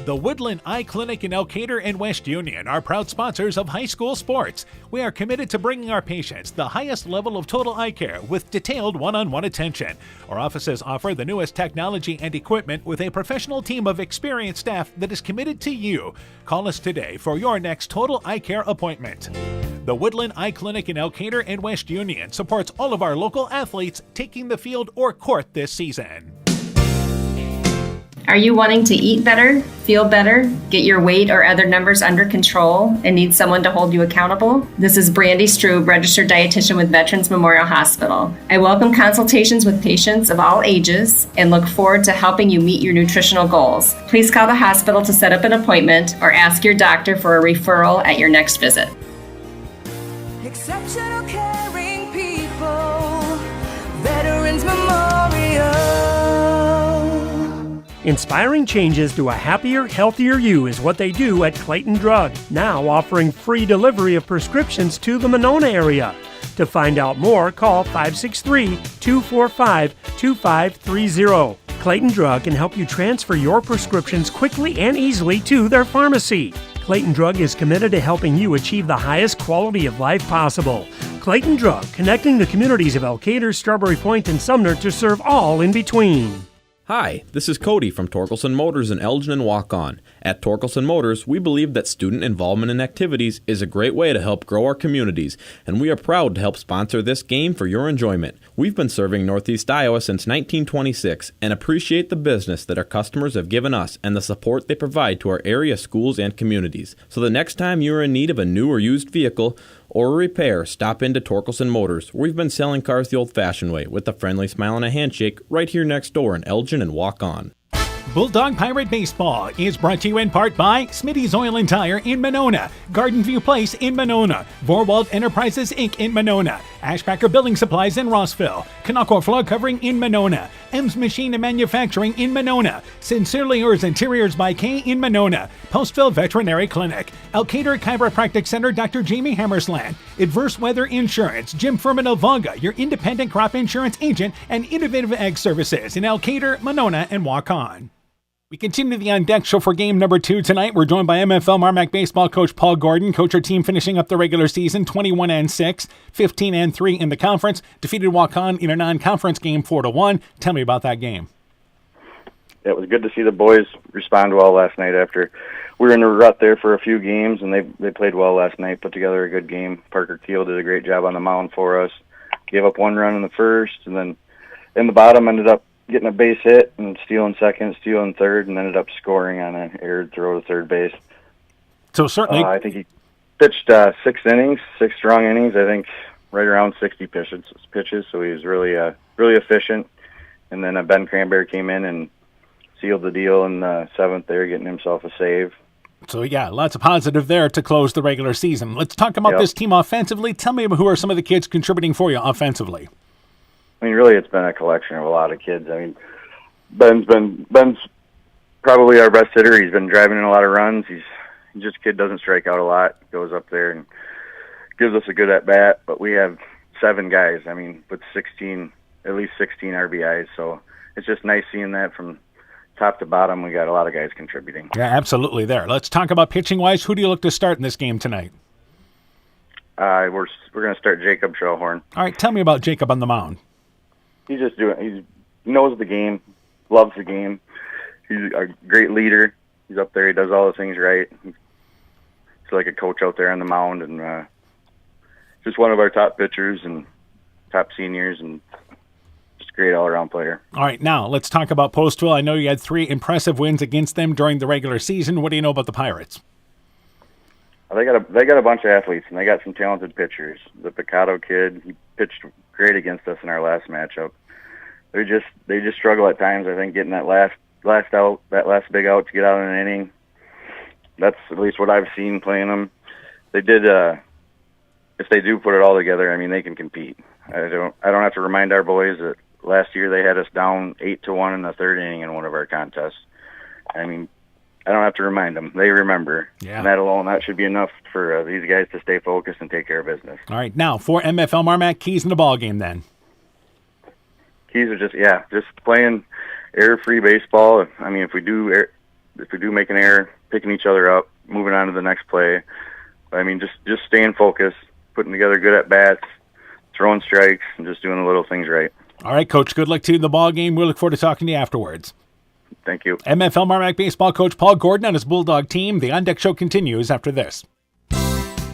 The Woodland Eye Clinic in Elkader and West Union are proud sponsors of high school sports. We are committed to bringing our patients the highest level of total eye care with detailed one-on-one attention. Our offices offer the newest technology and equipment with a professional team of experienced staff that is committed to you. Call us today for your next total eye care appointment. The Woodland Eye Clinic in Elkader and West Union supports all of our local athletes taking the field or court this season. Are you wanting to eat better, feel better, get your weight or other numbers under control, and need someone to hold you accountable? This is Brandy Strube, registered dietitian with Veterans Memorial Hospital. I welcome consultations with patients of all ages and look forward to helping you meet your nutritional goals. Please call the hospital to set up an appointment or ask your doctor for a referral at your next visit. Exceptional caring people, Veterans Memorial. Inspiring changes to a happier, healthier you is what they do at Clayton Drug, now offering free delivery of prescriptions to the Monona area. To find out more, call 563-245-2530. Clayton Drug can help you transfer your prescriptions quickly and easily to their pharmacy. Clayton Drug is committed to helping you achieve the highest quality of life possible. Clayton Drug, connecting the communities of Elkader, Strawberry Point, and Sumner to serve all in between. Hi, this is Cody from Torkelson Motors in Elgin and Waukon. At Torkelson Motors, we believe that student involvement in activities is a great way to help grow our communities, and we are proud to help sponsor this game for your enjoyment. We've been serving Northeast Iowa since 1926 and appreciate the business that our customers have given us and the support they provide to our area schools and communities. So the next time you are in need of a new or used vehicle or a repair, stop into Torkelson Motors. We've been selling cars the old-fashioned way with a friendly smile and a handshake right here next door in Elgin and Waukon. Bulldog Pirate Baseball is brought to you in part by Smitty's Oil and Tire in Monona, Garden View Place in Monona, Vorwald Enterprises Inc. in Monona, Ashbacker Building Supplies in Rossville, Kanako Floor Covering in Monona, M's Machine and Manufacturing in Monona, Sincerely Yours Interiors by K in Monona, Postville Veterinary Clinic, Elkader Chiropractic Center Dr. Jamie Hammersland, Adverse Weather Insurance, Jim Furman of Volga, your independent crop insurance agent, and Innovative Ag Services in Elkader, Monona, and Waukon. We continue the On Deck Show for game number 2 tonight. We're joined by MFL MarMac baseball coach Paul Gordon. Coach, our team finishing up the regular season 21-6, 15-3 in the conference. Defeated Waukon in a non-conference game 4-1. Tell me about that game. It was good to see the boys respond well last night after we were in a rut there for a few games, and they played well last night, put together a good game. Parker Keel did a great job on the mound for us. Gave up 1 run in the first, and then in the bottom ended up getting a base hit and stealing second, stealing third, and ended up scoring on an aired throw to third base. So certainly, I think he pitched 6 innings, 6 strong innings. I think right around 60 pitches. So he was really efficient. And then Ben Cranberry came in and sealed the deal in the 7th there, getting himself a save. So yeah, lots of positive there to close the regular season. Let's talk about this team offensively. Tell me who are some of the kids contributing for you offensively. I mean, really, it's been a collection of a lot of kids. I mean, Ben's probably our best hitter. He's been driving in a lot of runs. He's just a kid, doesn't strike out a lot. Goes up there and gives us a good at bat. But we have 7 guys. I mean, with at least 16 RBIs. So it's just nice seeing that from top to bottom, we got a lot of guys contributing. Yeah, absolutely there. Let's talk about pitching-wise. Who do you look to start in this game tonight? We're going to start Jacob Schellhorn. All right, tell me about Jacob on the mound. He knows the game, loves the game. He's a great leader. He's up there. He does all the things right. He's like a coach out there on the mound, and just one of our top pitchers and top seniors, and just a great all-around player. All right, now let's talk about Postville. I know you had 3 impressive wins against them during the regular season. What do you know about the Pirates? They got a bunch of athletes, and they got some talented pitchers. The Picado kid, he pitched great against us in our last matchup. They just struggle at times. I think getting that last big out to get out in an inning. That's at least what I've seen playing them. They did. If they do put it all together, I mean, they can compete. I don't have to remind our boys that last year they had us down 8-1 in the 3rd inning in one of our contests. I mean, I don't have to remind them. They remember. Yeah. And that should be enough for these guys to stay focused and take care of business. All right, now for MFL MarMac, keys in the ball game then. Keys are just playing error-free baseball. I mean, if we do make an error, picking each other up, moving on to the next play. I mean, just staying focused, putting together good at-bats, throwing strikes, and just doing the little things right. All right, Coach, good luck to you in the ball game. We'll look forward to talking to you afterwards. Thank you. MFL MarMac baseball coach Paul Gordon on his Bulldog team. The On Deck Show continues after this.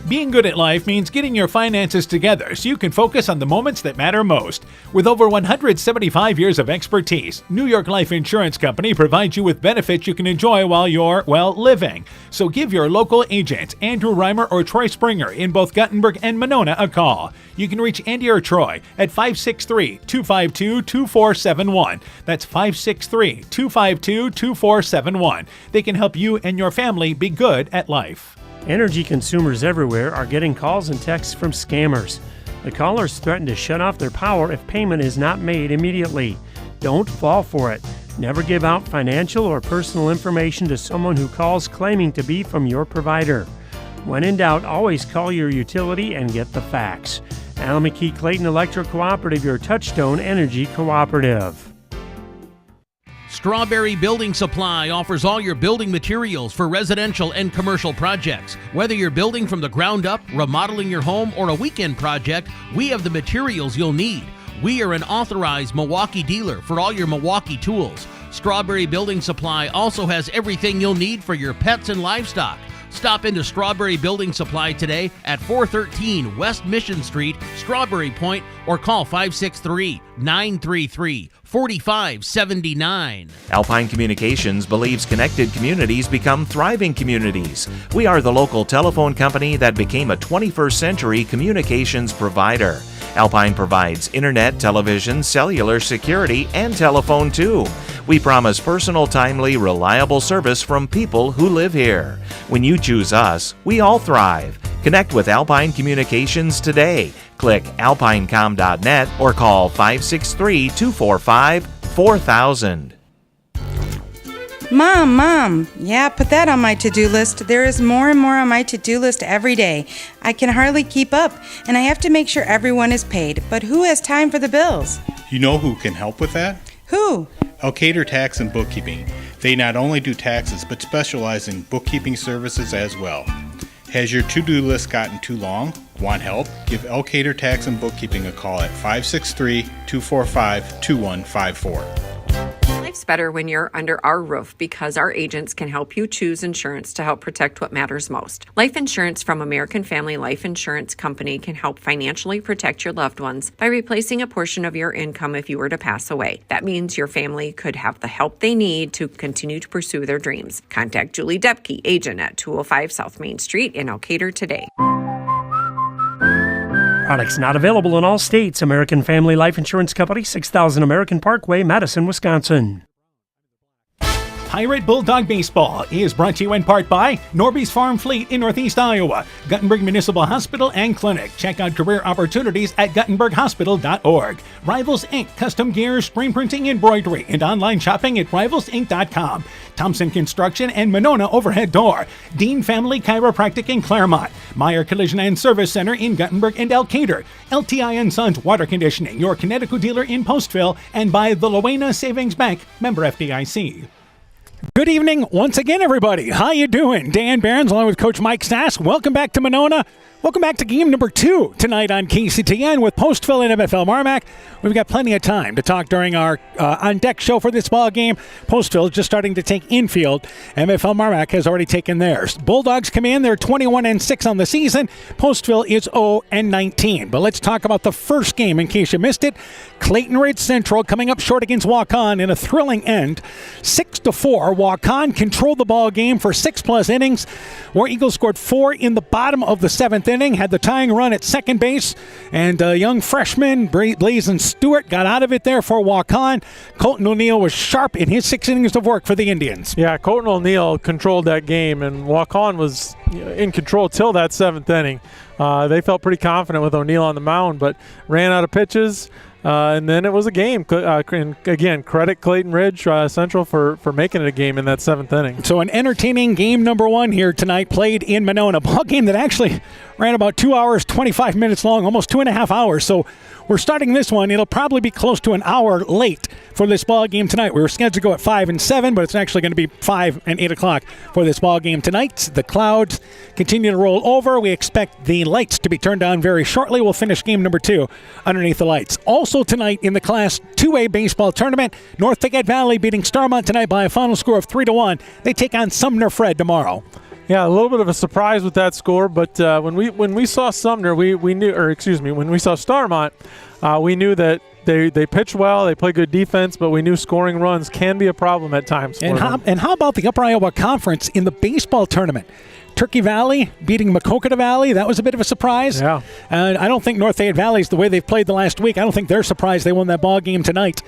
Being good at life means getting your finances together so you can focus on the moments that matter most. With over 175 years of expertise, New York Life Insurance Company provides you with benefits you can enjoy while you're, living. So give your local agents, Andrew Reimer or Troy Springer in both Guttenberg and Monona, a call. You can reach Andy or Troy at 563-252-2471. That's 563-252-2471. They can help you and your family be good at life. Energy consumers everywhere are getting calls and texts from scammers. The callers threaten to shut off their power if payment is not made immediately. Don't fall for it. Never give out financial or personal information to someone who calls claiming to be from your provider. When in doubt, always call your utility and get the facts. Alameda Clayton Electric Cooperative, your Touchstone Energy Cooperative. Strawberry Building Supply offers all your building materials for residential and commercial projects. Whether you're building from the ground up, remodeling your home, or a weekend project, we have the materials you'll need. We are an authorized Milwaukee dealer for all your Milwaukee tools. Strawberry Building Supply also has everything you'll need for your pets and livestock. Stop into Strawberry Building Supply today at 413 West Mission Street, Strawberry Point, or call 563-933-4579. Alpine Communications believes connected communities become thriving communities. We are the local telephone company that became a 21st century communications provider. Alpine provides internet, television, cellular, security, and telephone too. We promise personal, timely, reliable service from people who live here. When you choose us, we all thrive. Connect with Alpine Communications today. Click alpinecom.net or call 563-245-4000. Mom, yeah, put that on my to-do list. There is more and more on my to-do list every day. I can hardly keep up, and I have to make sure everyone is paid. But who has time for the bills? You know who can help with that? Who? Elkader Tax and Bookkeeping. They not only do taxes, but specialize in bookkeeping services as well. Has your to-do list gotten too long? Want help? Give Elkader Tax and Bookkeeping a call at 563-245-2154. Life's better when you're under our roof because our agents can help you choose insurance to help protect what matters most. Life insurance from American Family Life Insurance Company can help financially protect your loved ones by replacing a portion of your income if you were to pass away. That means your family could have the help they need to continue to pursue their dreams. Contact Julie Depke, agent at 205 South Main Street in Elkader today. Products not available in all states. American Family Life Insurance Company, 6000 American Parkway, Madison, Wisconsin. Pirate Bulldog Baseball is brought to you in part by Norby's Farm Fleet in Northeast Iowa, Guttenberg Municipal Hospital and Clinic. Check out career opportunities at guttenberghospital.org. Rivals Inc. Custom gear, screen printing, embroidery, and online shopping at rivalsinc.com. Thompson Construction and Monona Overhead Door. Dean Family Chiropractic in Claremont. Meyer Collision and Service Center in Guttenberg and Elkader. LTI & Sons Water Conditioning, your Connecticut dealer in Postville, and by the Lowena Savings Bank, member FDIC. Good evening once again, everybody. How you doing? Dan Barons along with Coach Mike Sass. Welcome back to Monona. Welcome back to game number 2 tonight on KCTN with Postville-MFL MarMac. We've got plenty of time to talk during our on-deck show for this ball game. Postville is just starting to take infield. MFL MarMac has already taken theirs. Bulldogs come in. They're 21-6 on the season. Postville is 0-19. But let's talk about the first game in case you missed it. Clayton Ridge Central coming up short against Waukon in a thrilling end. 6-4. Waukon controlled the ball game for 6+ innings. War Eagles scored 4 in the bottom of the 7th inning, had the tying run at second base, and a young freshman, Blazin Stewart, got out of it there for Waukon. Colton O'Neill was sharp in his 6 innings of work for the Indians. Yeah, Colton O'Neill controlled that game, and Waukon was in control till that 7th inning. They felt pretty confident with O'Neill on the mound, but ran out of pitches. And then it was a game. And again, credit Clayton Ridge Central for making it a game in that 7th inning. So an entertaining game number 1 here tonight, played in Monona. Ball game that actually ran about 2 hours, 25 minutes long, almost 2.5 hours. So we're starting this one. It'll probably be close to an hour late for this ball game tonight. We were scheduled to go at 5 and 7, but it's actually going to be 5 and 8 o'clock for this ball game tonight. The clouds continue to roll over. We expect the lights to be turned on very shortly. We'll finish game number 2 underneath the lights. Also tonight in the Class 2A baseball tournament, North Pickett Valley beating Starmont tonight by a final score of 3-1. They take on Sumner Fred tomorrow. Yeah, a little bit of a surprise with that score, but when we saw Sumner, we knew, when we saw Starmont, we knew that they pitch well, they play good defense, but we knew scoring runs can be a problem at times. And how about the Upper Iowa Conference in the baseball tournament? Turkey Valley beating Maquoketa Valley. That was a bit of a surprise. Yeah. And I don't think North Fayette Valley's the way they've played the last week. I don't think they're surprised they won that ball game tonight.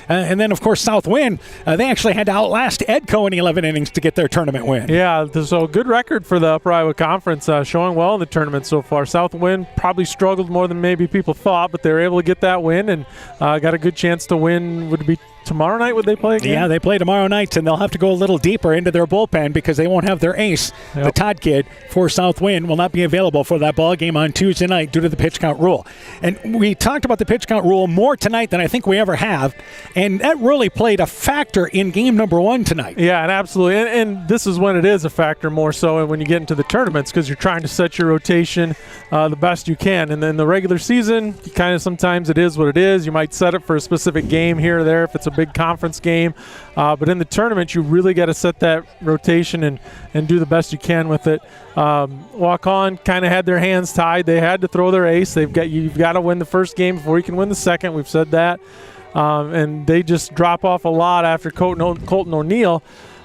And then, of course, Southwind, they actually had to outlast Edco in 11 innings to get their tournament win. Yeah, so good record for the Upper Iowa Conference, showing well in the tournament so far. Southwind probably struggled more than maybe people thought, but they were able to get that win and got a good chance to win. Would it be tomorrow night? Would they play again? Yeah, they play tomorrow night, and they'll have to go a little deeper into their bullpen because they won't have their ace. Yep. The Todd kid for Southwind will not be available for that ball game on Tuesday night due to the pitch count rule. And we talked about the pitch count rule more tonight than I think we ever have, and that really played a factor in game number 1 tonight. Yeah, and absolutely. And this is when it is a factor more so when you get into the tournaments because you're trying to set your rotation the best you can. And then the regular season, kind of sometimes it is what it is. You might set it for a specific game here or there if it's a big conference game. But in the tournament, you really got to set that rotation and do the best you can with it. Waukon kind of had their hands tied. They had to throw their ace. You've got to win the first game before you can win the second. We've said that. And they just drop off a lot after Colton O'Neill.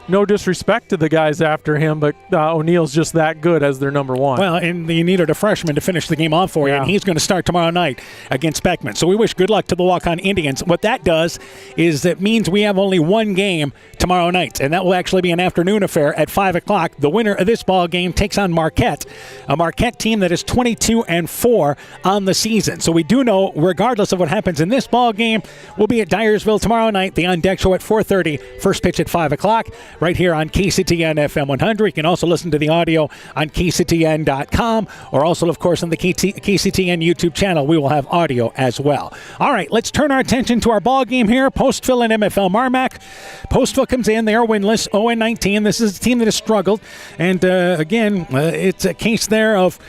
No disrespect to the guys after him, but O'Neill's just that good as their number 1. Well, and you needed a freshman to finish the game off for you, and he's going to start tomorrow night against Beckman. So we wish good luck to the Waukon Indians. What that does is it means we have only one game tomorrow night, and that will actually be an afternoon affair at 5 o'clock. The winner of this ball game takes on Marquette, a Marquette team that is 22-4 on the season. So we do know, regardless of what happens in this ball game, we'll be at Dyersville tomorrow night, the on-deck show at 4:30, first pitch at 5 o'clock. Right here on KCTN FM 100. You can also listen to the audio on KCTN.com or also, of course, on the KCTN YouTube channel. We will have audio as well. All right, let's turn our attention to our ball game here. Postville and MFL MarMac. Postville comes in. They are winless, 0-19. This is a team that has struggled. And, again, it's a case there of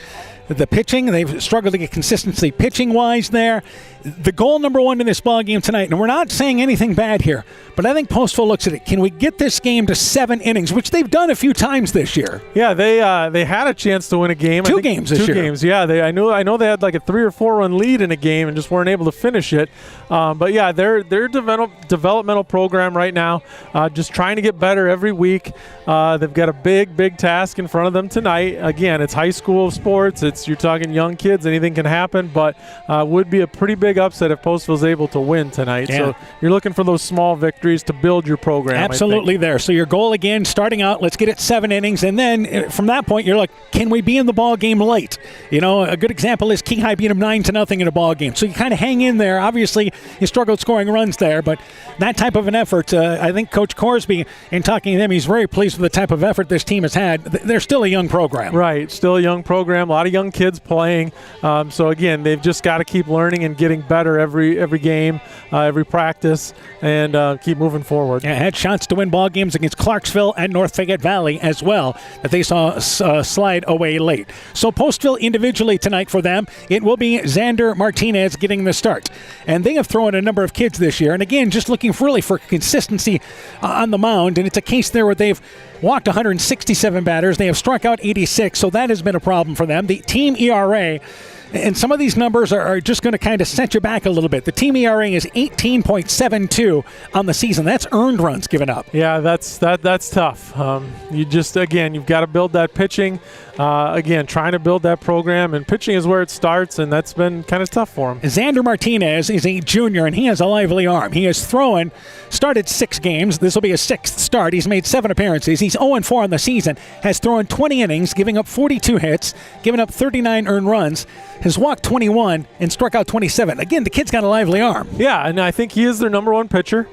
the pitching. They've struggled to get consistency pitching-wise there. The goal number 1 in this ball game tonight, and we're not saying anything bad here, but I think Postville looks at it. Can we get this game to 7 innings, which they've done a few times this year? Yeah, they had a chance to win a game. Two games this year. 2 games, yeah. I know they had like a 3 or 4 run lead in a game and just weren't able to finish it. But yeah, their developmental program right now, just trying to get better every week. They've got a big task in front of them tonight. Again, it's high school sports. You're talking young kids. Anything can happen, but would be a pretty big upset if Postville's able to win tonight. Yeah. So you're looking for those small victories to build your program. Absolutely there. So your goal again, starting out, let's get it 7 innings, and then from that point, you're like, can we be in the ball game late? You know, a good example is King High beat them 9-0 in a ball game. So you kind of hang in there. Obviously, you struggled scoring runs there, but that type of an effort, I think Coach Corsby, in talking to them, he's very pleased with the type of effort this team has had. They're still a young program. Right, still a young program. A lot of young young kids playing. So again, they've just got to keep learning and getting better every game, every practice, and keep moving forward. Yeah, had shots to win ball games against Clarksville and North Fayette Valley as well that they saw slide away late. So Postville individually tonight for them, it will be Xander Martinez getting the start. And they have thrown a number of kids this year. And again, just looking really for consistency on the mound. And it's a case there where they've walked 167 batters. They have struck out 86, so that has been a problem for them. The team ERA, and some of these numbers are just going to kind of set you back a little bit. The team ERA is 18.72 on the season. That's earned runs given up. Yeah, that's tough. You've got to build that pitching. Again, trying to build that program, and pitching is where it starts, and that's been kind of tough for him. Xander Martinez is a junior, and he has a lively arm. He has started 6 games. This will be his 6th start. He's made 7 appearances. He's 0-4 on the season, has thrown 20 innings, giving up 42 hits, giving up 39 earned runs, has walked 21, and struck out 27. Again, the kid's got a lively arm. Yeah, and I think he is their number 1 pitcher.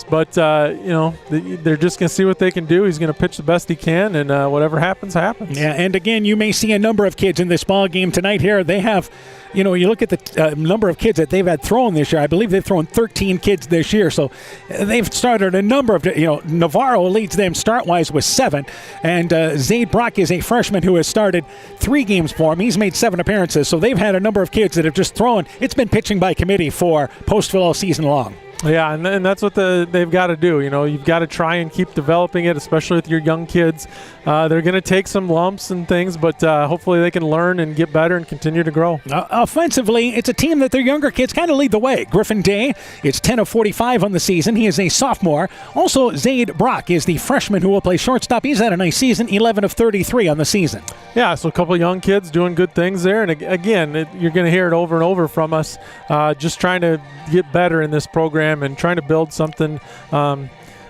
But they're just going to see what they can do. He's going to pitch the best he can, and whatever happens, happens. Yeah, and again, you may see a number of kids in this ball game tonight here. They have, you look at the number of kids that they've had thrown this year. I believe they've thrown 13 kids this year. So they've started a number of, Navarro leads them start-wise with 7. And Zaid Brock is a freshman who has started 3 games for him. He's made 7 appearances. So they've had a number of kids that have just thrown. It's been pitching by committee for Postville all season long. Yeah, and that's what they've got to do. You've got to try and keep developing it, especially with your young kids. They're going to take some lumps and things, but hopefully they can learn and get better and continue to grow. Offensively, it's a team that their younger kids kind of lead the way. Griffin Day is 10 of 45 on the season. He is a sophomore. Also, Zaid Brock is the freshman who will play shortstop. He's had a nice season, 11 of 33 on the season. Yeah, so a couple of young kids doing good things there. And again, you're going to hear it over and over from us, just trying to get better in this program and trying to build something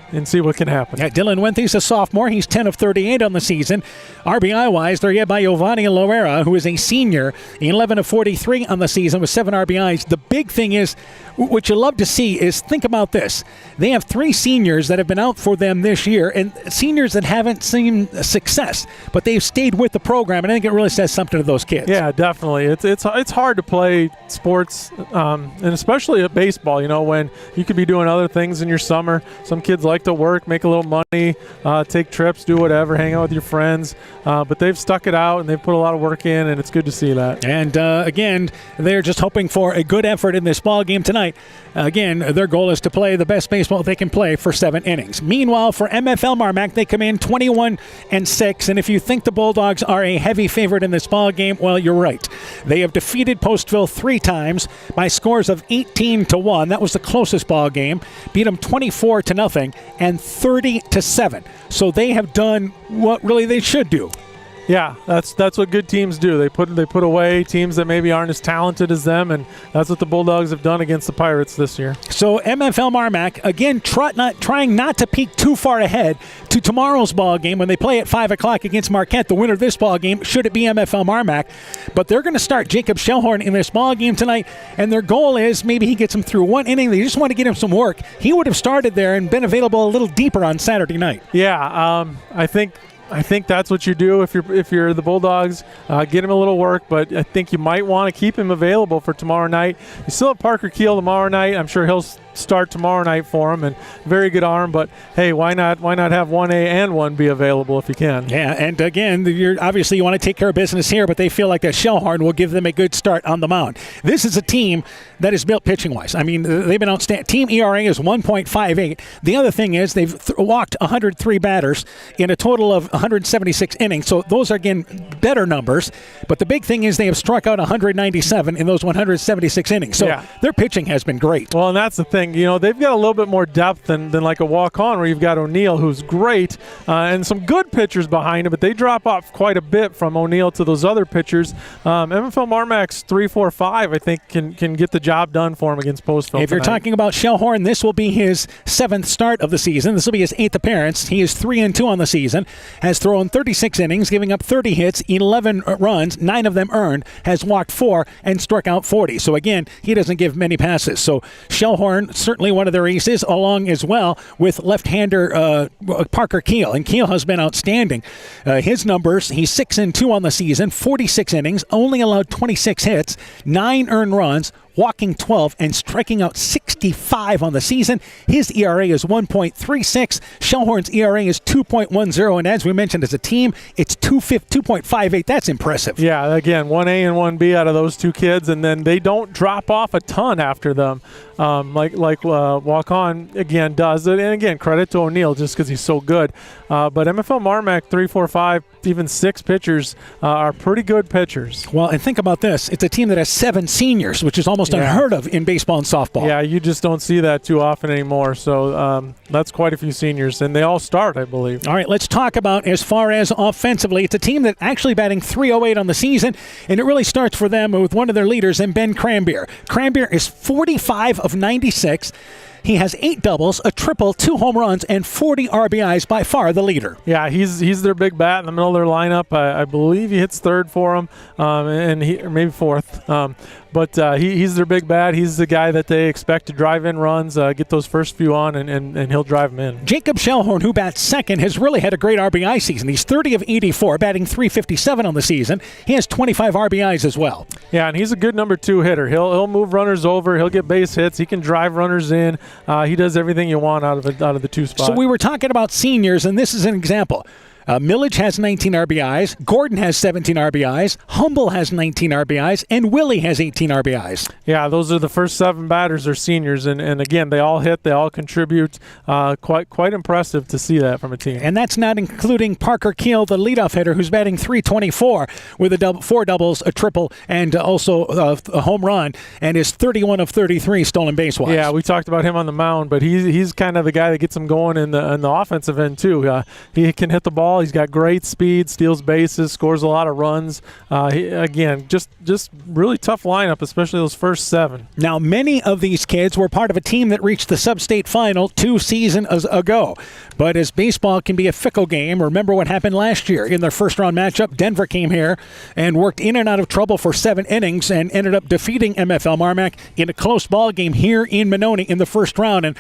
and see what can happen. Yeah, Dylan Wenthy's a sophomore. He's 10 of 38 on the season. RBI-wise, they're led by Giovanni Loera, who is a senior, 11 of 43 on the season with 7 RBIs. The big thing is, what you love to see is, think about this. They have 3 seniors that have been out for them this year, and seniors that haven't seen success, but they've stayed with the program, and I think it really says something to those kids. Yeah, definitely. It's hard to play sports, and especially at baseball, when you could be doing other things in your summer. Some kids like to work, make a little money, take trips, do whatever, hang out with your friends, but they've stuck it out, and they've put a lot of work in, and it's good to see that. And again, they're just hoping for a good effort in this ball game tonight. Again, their goal is to play the best baseball they can play for 7 innings. Meanwhile, for MFL MarMac, they come in 21-6, and if you think the Bulldogs are a heavy favorite in this ball game, well, you're right. They have defeated Postville 3 times by scores of 18-1. That was the closest ball game. Beat them 24-0 and 30-7. So they have done what really they should do. Yeah, that's what good teams do. They put away teams that maybe aren't as talented as them, and that's what the Bulldogs have done against the Pirates this year. So MFL MarMac, again, trying not to peek too far ahead to tomorrow's ball game when they play at 5 o'clock against Marquette, the winner of this ball game, should it be MFL MarMac. But they're going to start Jacob Shellhorn in this ball game tonight, and their goal is maybe he gets him through 1 inning. They just want to get him some work. He would have started there and been available a little deeper on Saturday night. Yeah, I think that's what you do if you're the Bulldogs. Get him a little work, but I think you might want to keep him available for tomorrow night. You still have Parker Keel tomorrow night. I'm sure he'll start tomorrow night for him, and very good arm. But hey, why not have 1A and 1B available if you can? Yeah, and again, you want to take care of business here, but they feel like that Shellhorn will give them a good start on the mound. This is a team that is built pitching-wise. I mean, they've been outstanding. Team ERA is 1.58. The other thing is they've walked 103 batters in a total of 176 innings. So those are, again, better numbers. But the big thing is they have struck out 197 in those 176 innings. So their pitching has been great. Well, and that's the thing. They've got a little bit more depth than like a walk-on where you've got O'Neill, who's great, and some good pitchers behind him, but they drop off quite a bit from O'Neill to those other pitchers. MFL MarMac's 3-4-5, I think, can get the job done for him against Postville. If you're talking about Shellhorn, this will be his 7th start of the season. This will be his 8th appearance. He is 3-2 on the season. has thrown 36 innings, giving up 30 hits, 11 runs, 9 of them earned, has walked 4, and struck out 40. So again, he doesn't give many passes. So Shellhorn, certainly one of their aces, along as well with left-hander Parker Keel. And Keel has been outstanding. His numbers, he's 6-2 on the season, 46 innings, only allowed 26 hits, 9 earned runs, walking 12 and striking out 65 on the season. His ERA is 1.36. Shellhorn's ERA is 2.10. And as we mentioned, as a team, it's 2.58. That's impressive. Yeah, again, 1A and 1B out of those two kids, and then they don't drop off a ton after them, like Waukon, again, does. And again, credit to O'Neill just because he's so good. But MFL MarMac, 3, 4, 5, even 6 pitchers are pretty good pitchers. Well, and think about this. It's a team that has 7 seniors, which is almost unheard of in baseball and softball. Yeah, you just don't see that too often anymore. So that's quite a few seniors, and they all start, I believe. All right, let's talk about as far as offensively. It's a team that actually batting .308 on the season, and it really starts for them with one of their leaders, and Ben Cranbeer. Cranbeer is 45 of 96. He has 8 doubles, a triple, 2 home runs, and 40 RBIs, by far the leader. Yeah, he's their big bat in the middle of their lineup. I believe he hits 3rd for them, and or maybe 4th. But he's their big bat. He's the guy that they expect to drive in runs, get those first few on, and he'll drive them in. Jacob Shellhorn, who bats second, has really had a great RBI season. He's 30 of 84, batting .357 on the season. He has 25 RBIs as well. Yeah, and he's a good number 2 hitter. He'll move runners over. He'll get base hits. He can drive runners in. He does everything you want out of the 2 spot. So we were talking about seniors, and this is an example. Millage has 19 RBIs, Gordon has 17 RBIs, Humble has 19 RBIs, and Willie has 18 RBIs. Yeah, those are the first 7 batters are seniors, and again, they all hit, they all contribute. Quite impressive to see that from a team. And that's not including Parker Keel, the leadoff hitter, who's batting .324 with 4 doubles, a triple, and also a home run, and is 31 of 33 stolen base-wise. Yeah, we talked about him on the mound, but he's kind of the guy that gets them going in the offensive end too. He can hit the ball. He's got great speed, steals bases, scores a lot of runs. Again, just really tough lineup, especially those first 7. Now, many of these kids were part of a team that reached the sub-state final 2 seasons ago. But as baseball can be a fickle game, remember what happened last year in their first-round matchup. Denver came here and worked in and out of trouble for 7 innings and ended up defeating MFL MarMac in a close ball game here in Monona in the first round. And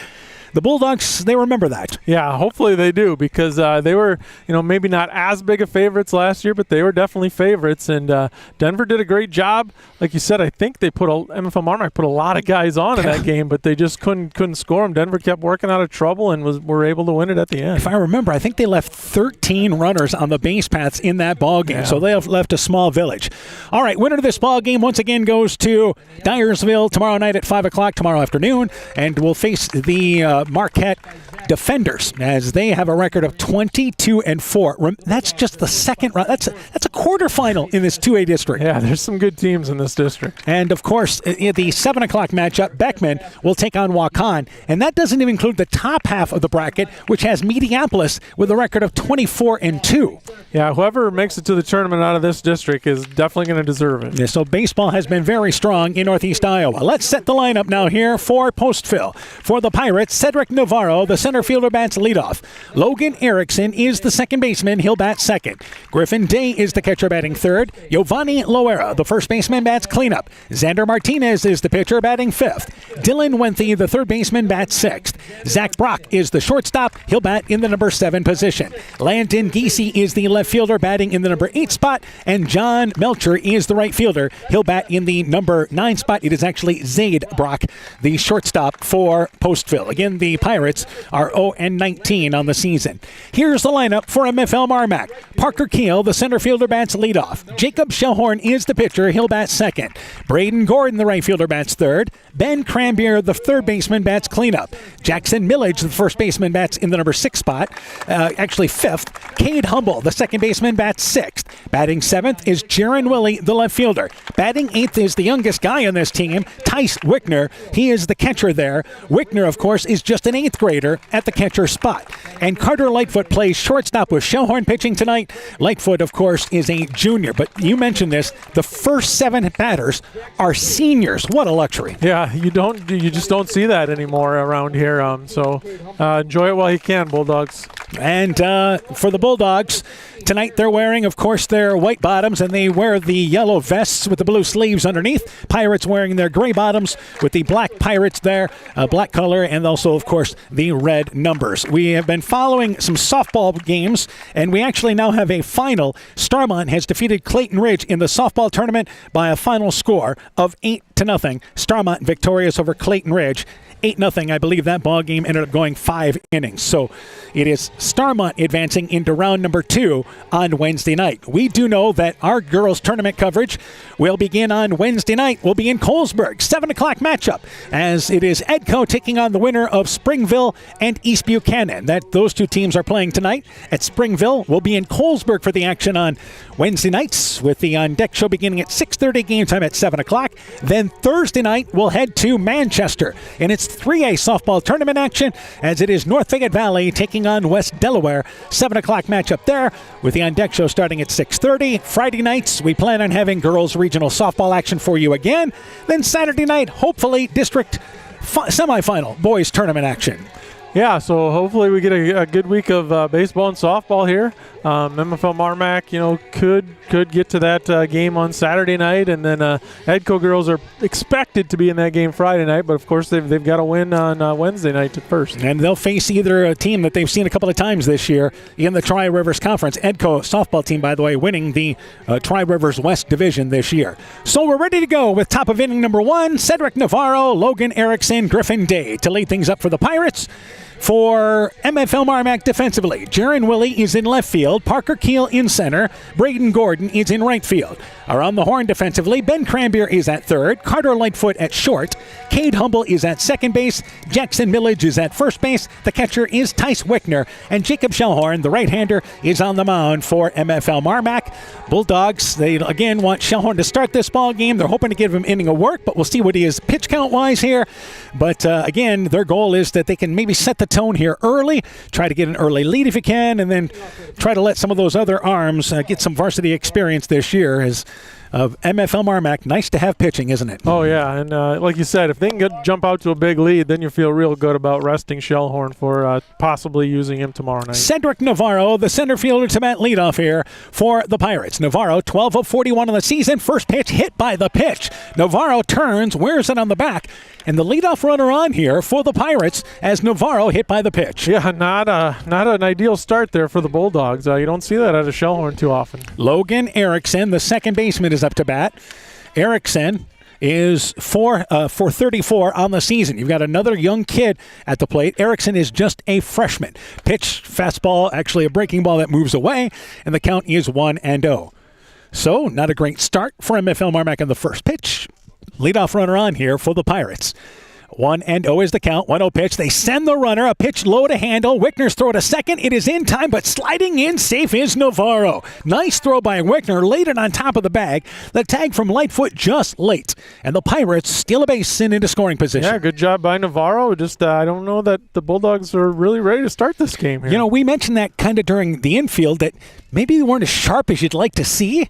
the Bulldogs, they remember that. Yeah, hopefully they do, because they were, maybe not as big of favorites last year, but they were definitely favorites. And Denver did a great job. Like you said, I think MFL MarMac put a lot of guys on in that game, but they just couldn't score them. Denver kept working out of trouble and were able to win it at the end. If I remember, I think they left 13 runners on the base paths in that ball game, so they have left a small village. All right, winner of this ball game once again goes to Dyersville tomorrow night at 5 o'clock tomorrow afternoon, and will face the Marquette Defenders, as they have a record of 22-4. That's just the second round. That's a quarterfinal in this 2A district. Yeah, there's some good teams in this district. And of course, in the 7 o'clock matchup, Beckman will take on Waukon, and that doesn't even include the top half of the bracket, which has Mediapolis with a record of 24-2. Yeah, whoever makes it to the tournament out of this district is definitely going to deserve it. Yeah, so baseball has been very strong in Northeast Iowa. Let's set the lineup now here for Postville. For the Pirates, Cedric Navarro, the center fielder, bats leadoff. Logan Erickson is the second baseman. He'll bat second. Griffin Day is the catcher, batting third. Giovanni Loera, the first baseman, bats cleanup. Xander Martinez is the pitcher, batting fifth. Dylan Wenthy, the third baseman, bats sixth. Zach Brock is the shortstop. He'll bat in the number 7 position. Landon Giese is the left fielder, batting in the number 8 spot. And John Melcher is the right fielder. He'll bat in the number 9 spot. It is actually Zaid Brock, the shortstop for Postville. Again, the Pirates are 0-19 on the season. Here's the lineup for MFL MarMac. Parker Keel, the center fielder, bats leadoff. Jacob Shellhorn is the pitcher. He'll bat second. Braden Gordon, the right fielder, bats third. Ben Cranbeer, the third baseman, bats cleanup. Jackson Millage, the first baseman, bats in the number 6 spot. Actually fifth. Cade Humble, the second baseman, bats sixth. Batting seventh is Jaron Willie, the left fielder. Batting eighth is the youngest guy on this team, Tice Wickner. He is the catcher there. Wickner, of course, is just an 8th grader at the catcher spot. And Carter Lightfoot plays shortstop with Shellhorn pitching tonight. Lightfoot, of course, is a junior. But you mentioned this, the first 7 batters are seniors. What a luxury. Yeah, you just don't see that anymore around here. So enjoy it while you can, Bulldogs. And for the Bulldogs, tonight they're wearing, of course, their white bottoms, and they wear the yellow vests with the blue sleeves underneath. Pirates wearing their gray bottoms with the black Pirates there, black color, and also, of course, the red numbers. We have been following some softball games, and we actually now have a final. Starmont has defeated Clayton Ridge in the softball tournament by a final score of 8-0. Starmont victorious over Clayton Ridge. 8-0. I believe that ball game ended up going 5 innings. So it is Starmont advancing into round number 2 on Wednesday night. We do know that our girls tournament coverage will begin on Wednesday night. We'll be in Colesburg, 7 o'clock matchup, as it is Edco taking on the winner of Springville and East Buchanan. Those two teams are playing tonight at Springville. We'll be in Colesburg for the action on Wednesday nights, with the On Deck show beginning at 6:30, game time at 7 o'clock. Then Thursday night, we'll head to Manchester, and it's 3A softball tournament action, as it is North Fayette Valley taking on West Delaware. 7 o'clock matchup there, with the On Deck show starting at 6:30. Friday nights, we plan on having girls regional softball action for you again. Then Saturday night, hopefully district semifinal boys tournament action. Yeah, so hopefully we get a good week of baseball and softball here. MFL MarMac, could get to that game on Saturday night, and then Edco girls are expected to be in that game Friday night, but of course they've got to win on Wednesday night first. And they'll face either a team that they've seen a couple of times this year in the Tri-Rivers Conference. Edco softball team, by the way, winning the Tri-Rivers West Division this year. So we're ready to go with top of inning number 1, Cedric Navarro, Logan Erickson, Griffin Day to lead things up for the Pirates. For MFL MarMac defensively, Jaron Willie is in left field, Parker Keel in center, Braden Gordon is in right field. Around the horn defensively, Ben Crambier is at third, Carter Lightfoot at short, Cade Humble is at second base, Jackson Millage is at first base, the catcher is Tice Wickner, and Jacob Shellhorn, the right-hander, is on the mound for MFL MarMac. Bulldogs, they again want Shellhorn to start this ball game. They're hoping to give him an inning of work, but we'll see what he is pitch count-wise here. But again, their goal is that they can maybe set the tone here early, try to get an early lead if you can, and then try to let some of those other arms get some varsity experience this year. As MFL MarMac, nice to have pitching, isn't it? Oh, yeah, and like you said, if they can jump out to a big lead, then you feel real good about resting Shellhorn for possibly using him tomorrow night. Cedric Navarro, the center fielder, to bat leadoff here for the Pirates. Navarro, 12 of 41 on the season. First pitch hit by the pitch. Navarro turns, wears it on the back, and the leadoff runner on here for the Pirates as Navarro hit by the pitch. Yeah, not an ideal start there for the Bulldogs. You don't see that out of Shellhorn too often. Logan Erickson, the second baseman, is up to bat. Erickson is 434 on the season. You've got another young kid at the plate. Erickson is just a freshman. Pitch, fastball, actually a breaking ball that moves away, and the count is 1-0. So, not a great start for MFL MarMac on the first pitch. Leadoff runner on here for the Pirates. 1-0 is the count. 1-0 pitch. They send the runner. A pitch low to handle. Wickner's throw to second. It is in time, but sliding in safe is Navarro. Nice throw by Wickner. Laid it on top of the bag. The tag from Lightfoot just late. And the Pirates steal a base and into scoring position. Yeah, good job by Navarro. Just I don't know that the Bulldogs are really ready to start this game here. We mentioned that kind of during the infield, that maybe they weren't as sharp as you'd like to see.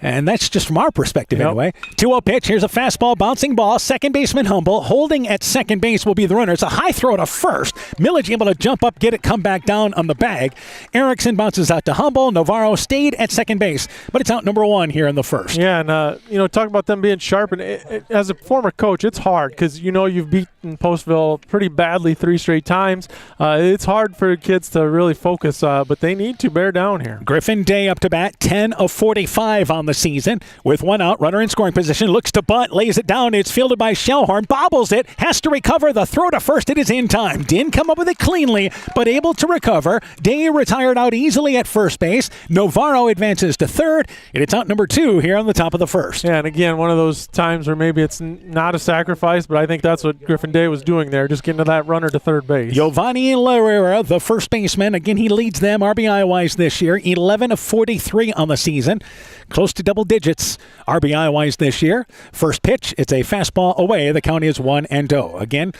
And that's just from our perspective anyway. 2-0 pitch. Here's a fastball, bouncing ball. Second baseman Humble. Holding at second base will be the runner. It's a high throw to first. Millage able to jump up, get it, come back down on the bag. Erickson bounces out to Humble. Navarro stayed at second base, but it's out number 1 here in the first. Yeah, and talk about them being sharp. And as a former coach, it's hard because you've beaten Postville pretty badly 3 straight times. It's hard for kids to really focus, but they need to bear down here. Griffin Day up to bat, 10 of 45 on the season. With 1 out, runner in scoring position, looks to bunt, lays it down. It's fielded by Shellhorn, bobbles it, has to recover. The throw to first, it is in time. Didn't come up with it cleanly, but able to recover. Day retired out easily at first base. Navarro advances to third, and it's out number 2 here on the top of the first. Yeah, and again, one of those times where maybe it's not a sacrifice, but I think that's what Griffin Day was doing there, just getting to that runner to third base. Giovanni Larrera, the first baseman, again, he leads them RBI-wise this year, 11 of 43 on the season. Close to double digits RBI-wise this year. First pitch, it's a fastball away. The count is 1-0. Again,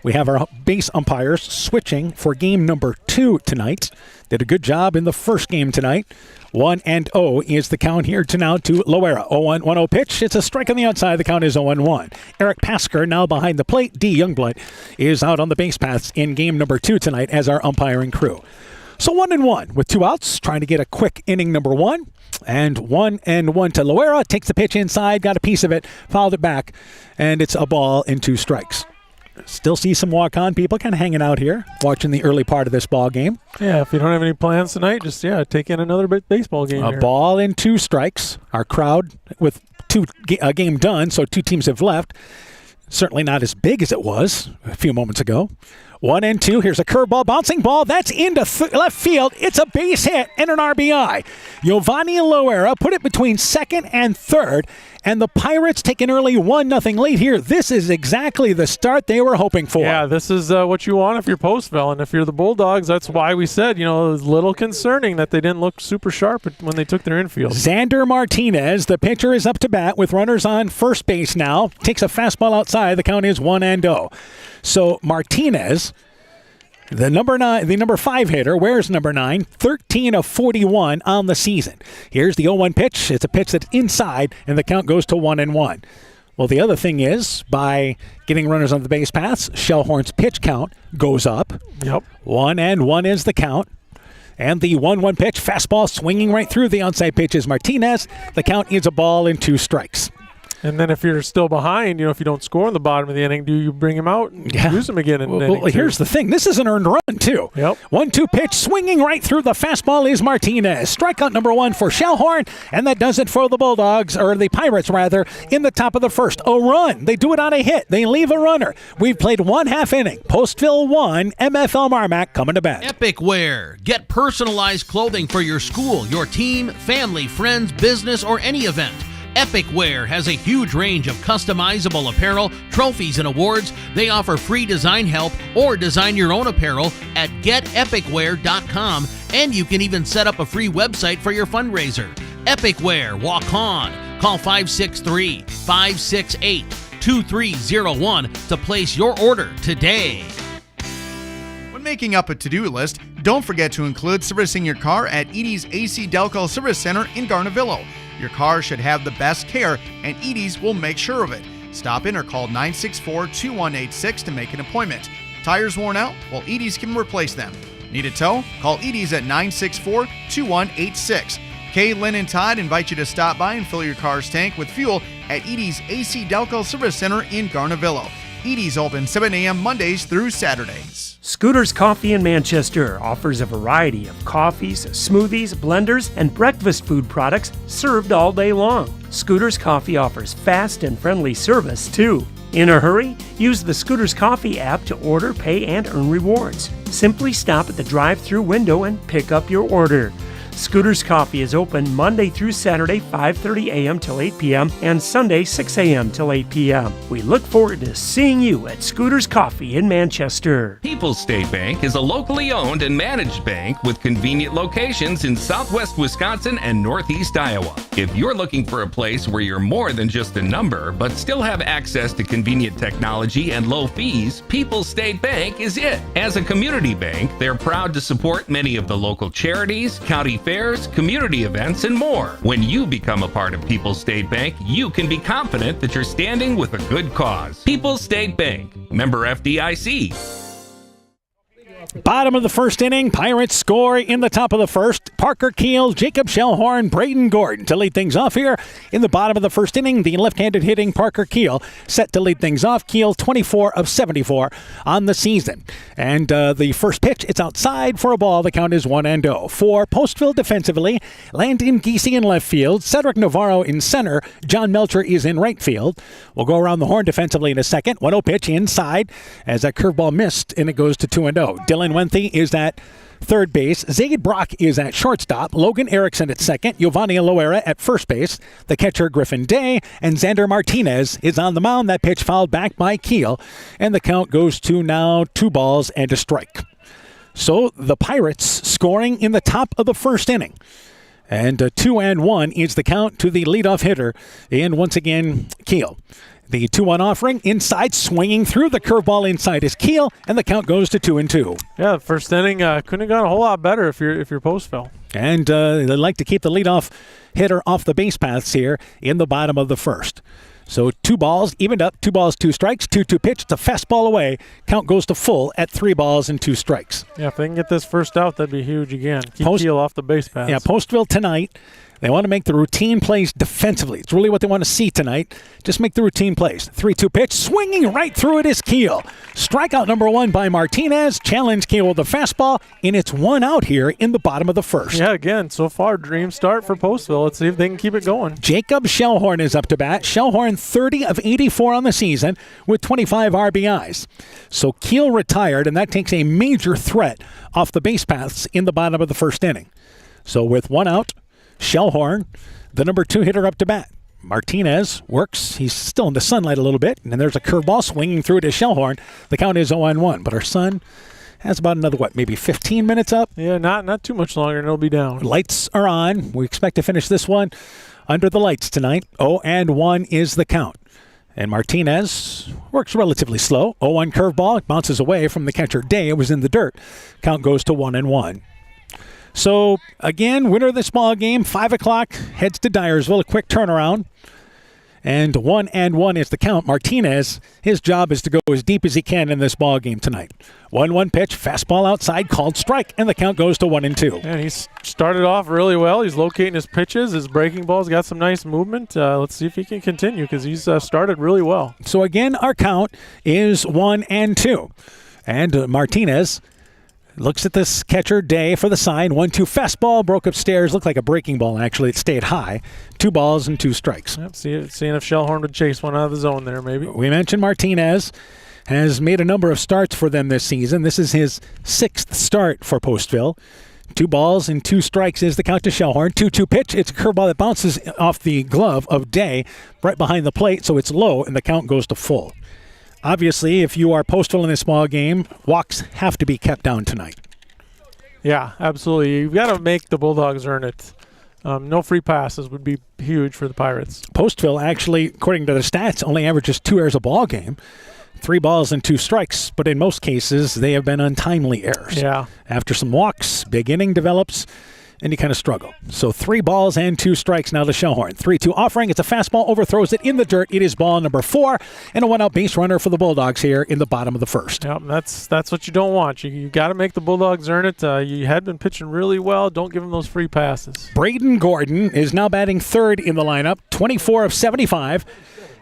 we have our base umpires switching for game number 2 tonight. Did a good job in the first game tonight. 1-0 is the count here to Loera. 0-1-0 pitch. It's a strike on the outside. The count is 0-1. Eric Pasker now behind the plate. D. Youngblood is out on the base paths in game number 2 tonight as our umpiring crew. So 1-1 with 2 outs, trying to get a quick inning number 1. And 1-1 to Loera. Takes the pitch inside, got a piece of it, fouled it back, and it's a ball and 2 strikes. Still see some walk-on people kind of hanging out here, watching the early part of this ball game. Yeah, if you don't have any plans tonight, just take in another baseball game. A ball and 2 strikes. Our crowd with a game done, so 2 teams have left. Certainly not as big as it was a few moments ago. 1-2. Here's a curveball, bouncing ball. That's into left field. It's a base hit and an RBI. Giovanni Loera put it between second and third, and the Pirates take an early 1-0 lead here. This is exactly the start they were hoping for. Yeah, this is what you want if you're Postville, and if you're the Bulldogs, that's why we said, it was a little concerning that they didn't look super sharp when they took their infield. Xander Martinez, the pitcher, is up to bat with runners on first base now. Takes a fastball outside. The count is 1-0. So Martinez, the number 5 hitter, wears number 9, 13 of 41 on the season. Here's the 0-1 pitch. It's a pitch that's inside, and the count goes to 1-1. Well, the other thing is, by getting runners on the base paths, Shellhorn's pitch count goes up. Yep. 1-1 is the count. And the 1-1 pitch, fastball swinging right through the outside pitch is Martinez. The count is a ball and 2 strikes. And then if you're still behind, if you don't score in the bottom of the inning, do you bring him out and use him again in inning 2? Here's the thing. This is an earned run, too. Yep. 1-2 pitch, swinging right through the fastball is Martinez. Strikeout number 1 for Shellhorn, and that does it for the Bulldogs, or the Pirates, rather, in the top of the first. A run. They do it on a hit. They leave a runner. We've played 1/2 inning. Postville 1, MFL MarMac coming to bat. Epic Wear. Get personalized clothing for your school, your team, family, friends, business, or any event. Epic Wear has a huge range of customizable apparel, trophies, and awards. They offer free design help or design your own apparel at getepicwear.com, and you can even set up a free website for your fundraiser. Epic Wear, walk on. Call 563-568-2301 to place your order today. When making up a to-do list, don't forget to include servicing your car at Edie's AC Delco Service Center in Garnavillo. Your car should have the best care, and Edie's will make sure of it. Stop in or call 964-2186 to make an appointment. Tires worn out? Well, Edie's can replace them. Need a tow? Call Edie's at 964-2186. Kay, Lynn, and Todd invite you to stop by and fill your car's tank with fuel at Edie's AC Delco Service Center in Garnavillo. Edie's open 7 a.m. Mondays through Saturdays. Scooter's Coffee in Manchester offers a variety of coffees, smoothies, blenders, and breakfast food products served all day long. Scooter's Coffee offers fast and friendly service, too. In a hurry? Use the Scooter's Coffee app to order, pay, and earn rewards. Simply stop at the drive-thru window and pick up your order. Scooter's Coffee is open Monday through Saturday, 5:30 a.m. till 8 p.m. and Sunday, 6 a.m. till 8 p.m. We look forward to seeing you at Scooter's Coffee in Manchester. People's State Bank is a locally owned and managed bank with convenient locations in southwest Wisconsin and northeast Iowa. If you're looking for a place where you're more than just a number, but still have access to convenient technology and low fees, People's State Bank is it. As a community bank, they're proud to support many of the local charities, county fairs, community events, and more. When you become a part of People's State Bank, you can be confident that you're standing with a good cause. People's State Bank, member FDIC. Bottom of the first inning, Pirates score in the top of the first. Parker Keel, Jacob Shellhorn, Braden Gordon to lead things off here. In the bottom of the first inning, the left-handed hitting Parker Keel set to lead things off. Keel 24 of 74 on the season. And the first pitch, it's outside for a ball. The count is 1-0. For Postville defensively, Landon Giese in left field, Cedric Navarro in center, John Melcher is in right field. We'll go around the horn defensively in a second. 1-0 pitch inside as that curveball missed, and it goes to 2-0. Dylan Wenthy is at third base. Zaid Brock is at shortstop. Logan Erickson at second. Giovanni Loera at first base. The catcher Griffin Day. And Xander Martinez is on the mound. That pitch fouled back by Keel. And the count goes to now 2 balls and a strike. So the Pirates scoring in the top of the first inning. And 2-1 is the count to the leadoff hitter. And once again, Keel. The 2-1 offering inside, swinging through the curveball inside is Keel, and the count goes to 2-2. Yeah, the first inning couldn't have gone a whole lot better if you're Postville. And they like to keep the leadoff hitter off the base paths here in the bottom of the first. So 2 balls, evened up, 2 balls, 2 strikes, 2-2 pitch. It's a fastball away. Count goes to full at 3 balls and 2 strikes. Yeah, if they can get this first out, that'd be huge again. Keep Keel off the base paths. Yeah, Postville tonight, they want to make the routine plays defensively. It's really what they want to see tonight. Just make the routine plays. 3-2 pitch, swinging right through it is Keel. Strikeout number 1 by Martinez. Challenge Keel with a fastball, and it's 1 out here in the bottom of the first. Yeah, again, so far, dream start for Postville. Let's see if they can keep it going. Jacob Shellhorn is up to bat. Shellhorn 30 of 84 on the season with 25 RBIs. So Keel retired, and that takes a major threat off the base paths in the bottom of the first inning. So with 1 out, Shellhorn, the number 2 hitter, up to bat. Martinez works. He's still in the sunlight a little bit, and then there's a curveball swinging through to Shellhorn. The count is 0-1, but our son has about another, maybe 15 minutes up? Yeah, not too much longer, and it'll be down. Lights are on. We expect to finish this one under the lights tonight. 0-1 is the count. And Martinez works relatively slow. 0-1 curveball. It bounces away from the catcher Day. It was in the dirt. Count goes to 1-1. So, again, winner of this ball game, 5 o'clock, heads to Dyersville. A quick turnaround. And 1-1 is the count. Martinez, his job is to go as deep as he can in this ball game tonight. 1-1 pitch, fastball outside, called strike, and the count goes to 1-2. And he's started off really well. He's locating his pitches. His breaking ball's got some nice movement. Let's see if he can continue because he's started really well. So, again, our count is 1-2. And Martinez looks at this catcher Day for the sign. 1-2 fastball, broke upstairs, looked like a breaking ball actually. It stayed high. 2 balls and 2 strikes. Yep, seeing if Shellhorn would chase one out of the zone there maybe. We mentioned Martinez has made a number of starts for them this season. This is his 6th start for Postville. 2 balls and 2 strikes is the count to Shellhorn. 2-2 pitch. It's a curveball that bounces off the glove of Day right behind the plate, so it's low, and the count goes to full. Obviously, if you are Postville in this ball game, walks have to be kept down tonight. Yeah, absolutely. You've got to make the Bulldogs earn it. No free passes would be huge for the Pirates. Postville actually, according to the stats, only averages 2 errors a ball game. 3 balls and 2 strikes, but in most cases, they have been untimely errors. Yeah. After some walks, big inning develops, and you kind of struggle. So 3 balls and 2 strikes now to Shellhorn. 3-2 offering. It's a fastball, overthrows it in the dirt. It is ball number 4, and a 1-out base runner for the Bulldogs here in the bottom of the first. Yep, that's what you don't want. You got to make the Bulldogs earn it. You had been pitching really well. Don't give them those free passes. Braden Gordon is now batting 3rd in the lineup, 24 of 75.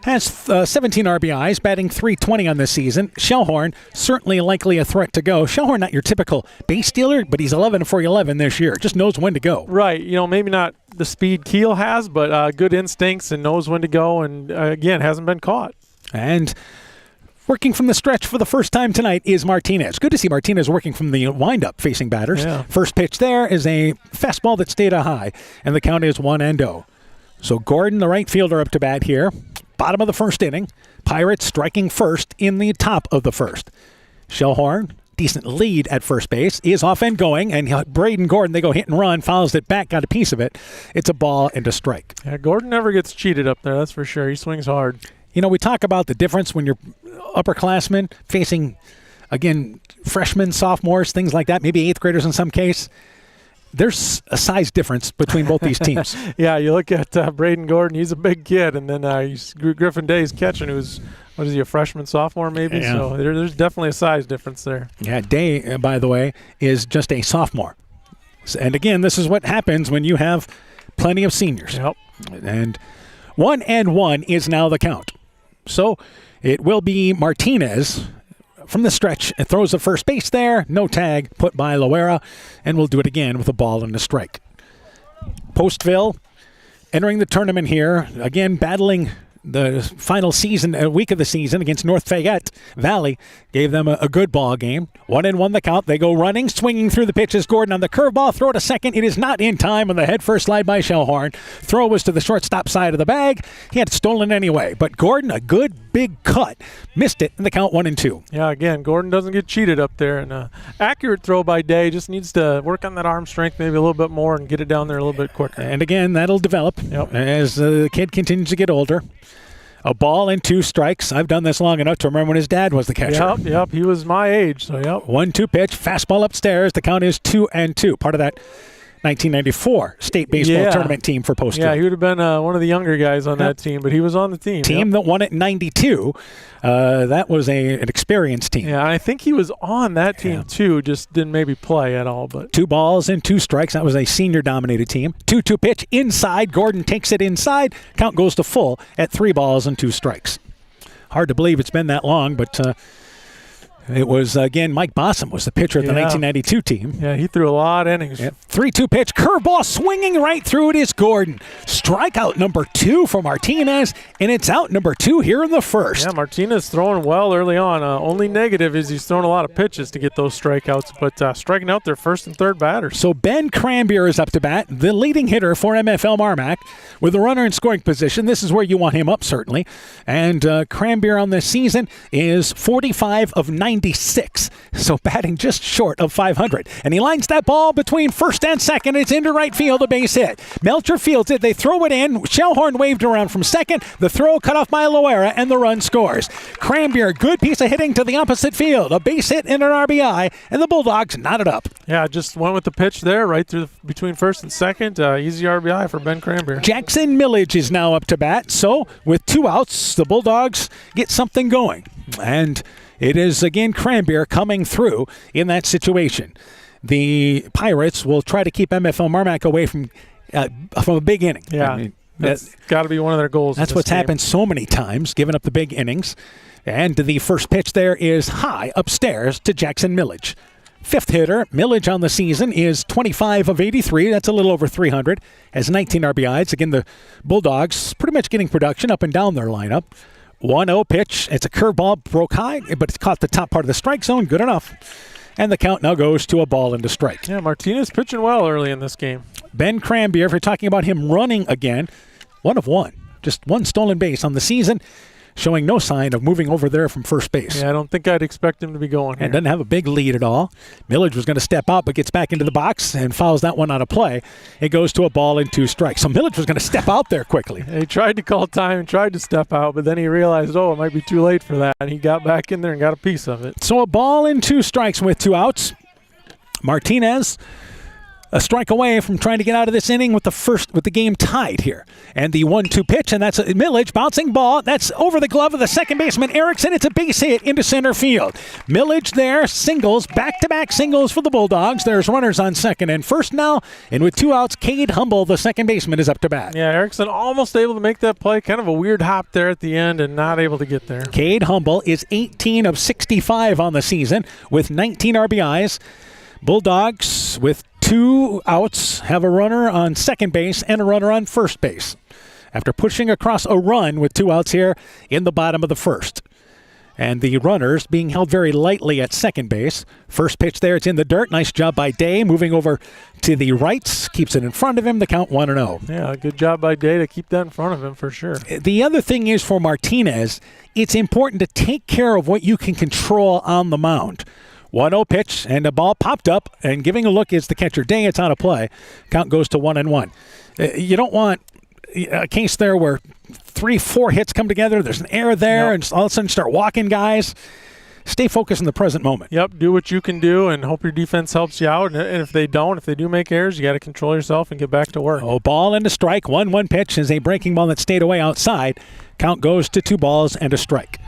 Has 17 RBIs, batting .320 on this season. Shellhorn, certainly likely a threat to go. Shellhorn, not your typical base stealer, but he's 11 for 11 this year. Just knows when to go. Right. Maybe not the speed Keel has, but good instincts and knows when to go, and again, hasn't been caught. And working from the stretch for the first time tonight is Martinez. Good to see Martinez working from the windup facing batters. Yeah. First pitch there is a fastball that stayed a high, and the count is 1-0. So Gordon, the right fielder, up to bat here. Bottom of the first inning. Pirates striking first in the top of the first. Shellhorn, decent lead at first base, is off and going, and Braden Gordon, they go hit and run, fouls it back, got a piece of it. It's a ball and a strike. Yeah, Gordon never gets cheated up there, that's for sure. He swings hard. We talk about the difference when you're upperclassmen facing, again, freshmen, sophomores, things like that, maybe 8th graders in some case. There's a size difference between both these teams. Yeah, you look at Braden Gordon, he's a big kid, and then Griffin Day's catching, who's, what is he, a freshman, sophomore maybe? Yeah. So there's definitely a size difference there. Yeah, Day, by the way, is just a sophomore. And again, this is what happens when you have plenty of seniors. Yep. And 1-1 is now the count. So it will be Martinez from the stretch. It throws the first base there. No tag put by Loera. And we'll do it again with a ball and a strike. Postville entering the tournament here. Again, battling the final week of the season against North Fayette Valley. Gave them a good ball game. 1-1 the count. They go running, swinging through the pitches. Gordon on the curveball. Throw to second. It is not in time on the head first slide by Shellhorn. Throw was to the shortstop side of the bag. He had stolen anyway. But Gordon, a good big cut. Missed it in the count 1-2. Yeah, again, Gordon doesn't get cheated up there. And accurate throw by Day. Just needs to work on that arm strength maybe a little bit more and get it down there a little bit quicker. And again, that'll develop as the kid continues to get older. A ball and 2 strikes. I've done this long enough to remember when his dad was the catcher. Yep. He was my age, so yep. 1-2 pitch, fastball upstairs. The count is 2-2. Part of that 1994 state baseball tournament team for Postville. Yeah, he would have been one of the younger guys on that team, but he was on the team. Team that won it in 92. That was an experienced team. Yeah, I think he was on that team too, just didn't maybe play at all. But 2 balls and 2 strikes. That was a senior-dominated team. 2-2 pitch inside. Gordon takes it inside. Count goes to full at 3 balls and 2 strikes. Hard to believe it's been that long, but it was, again, Mike Bossum was the pitcher of the 1992 team. Yeah, he threw a lot of innings. 3-2 pitch, curveball swinging right through it is Gordon. Strikeout number 2 for Martinez, and it's out number 2 here in the first. Yeah, Martinez throwing well early on. Only negative is he's throwing a lot of pitches to get those strikeouts, but striking out their first and third batters. So Ben Cranbeer is up to bat, the leading hitter for MFL MarMac, with a runner in scoring position. This is where you want him up, certainly. And Cranbeer on this season is 45 of 96, so batting just short of 500. And he lines that ball between first and second. It's into right field, a base hit. Melcher fields it. They throw it in. Shellhorn waved around from second. The throw cut off by Loera, and the run scores. Cranbeer, good piece of hitting to the opposite field. A base hit and an RBI, and the Bulldogs knotted up. Yeah, just went with the pitch there, right through between first and second. Easy RBI for Ben Cranbeer. Jackson Millage is now up to bat. So with 2 outs, the Bulldogs get something going. And it is, again, Cranbeer coming through in that situation. The Pirates will try to keep MFL MarMac away from a big inning. Yeah, I mean, that's got to be one of their goals. That's what's happened so many times, giving up the big innings. And the first pitch there is high upstairs to Jackson Millage. 5th hitter, Millage on the season is 25 of 83. That's a little over 300. Has 19 RBIs. Again, the Bulldogs pretty much getting production up and down their lineup. 1-0 pitch. It's a curveball, broke high, but it's caught the top part of the strike zone. Good enough. And the count now goes to a ball and a strike. Yeah, Martinez pitching well early in this game. Ben Cranbeer, if you're talking about him running again, 1 of 1. Just 1 stolen base on the season, showing no sign of moving over there from first base. Yeah, I don't think I'd expect him to be going here. And doesn't have a big lead at all. Millage was going to step out, but gets back into the box and fouls that one out of play. It goes to a ball and 2 strikes. So Millage was going to step out there quickly. He tried to call time and tried to step out, but then he realized, it might be too late for that. And he got back in there and got a piece of it. So a ball and 2 strikes with 2 outs. Martinez, a strike away from trying to get out of this inning with the game tied here. And the 1-2 pitch, and that's a Millage bouncing ball. That's over the glove of the second baseman, Erickson. It's a base hit into center field. Millage there, singles, back-to-back singles for the Bulldogs. There's runners on second and first now. And with 2 outs, Cade Humble, the second baseman, is up to bat. Yeah, Erickson almost able to make that play. Kind of a weird hop there at the end and not able to get there. Cade Humble is 18 of 65 on the season with 19 RBIs. Bulldogs with 2 outs have a runner on second base and a runner on first base after pushing across a run with 2 outs here in the bottom of the first. And the runners being held very lightly at second base. First pitch there, it's in the dirt. Nice job by Day, moving over to the right. Keeps it in front of him, the count 1-0. Yeah, good job by Day to keep that in front of him for sure. The other thing is for Martinez, it's important to take care of what you can control on the mound. 1-0 pitch, and the ball popped up, and giving a look is the catcher. Day, it's out of play. Count goes to 1-1. You don't want a case there where 3-4 hits come together, there's an error there, and all of a sudden start walking guys. Stay focused in the present moment. Yep, do what you can do and hope your defense helps you out. And if they do make errors, you got to control yourself and get back to work. Oh, ball and a strike. 1-1 pitch is a breaking ball that stayed away outside. Count goes to 2 balls and a strike.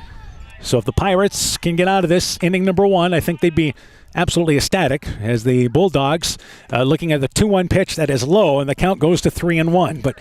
So if the Pirates can get out of this inning number 1, I think they'd be absolutely ecstatic as the Bulldogs looking at the 2-1 pitch that is low, and the count goes to 3-1. But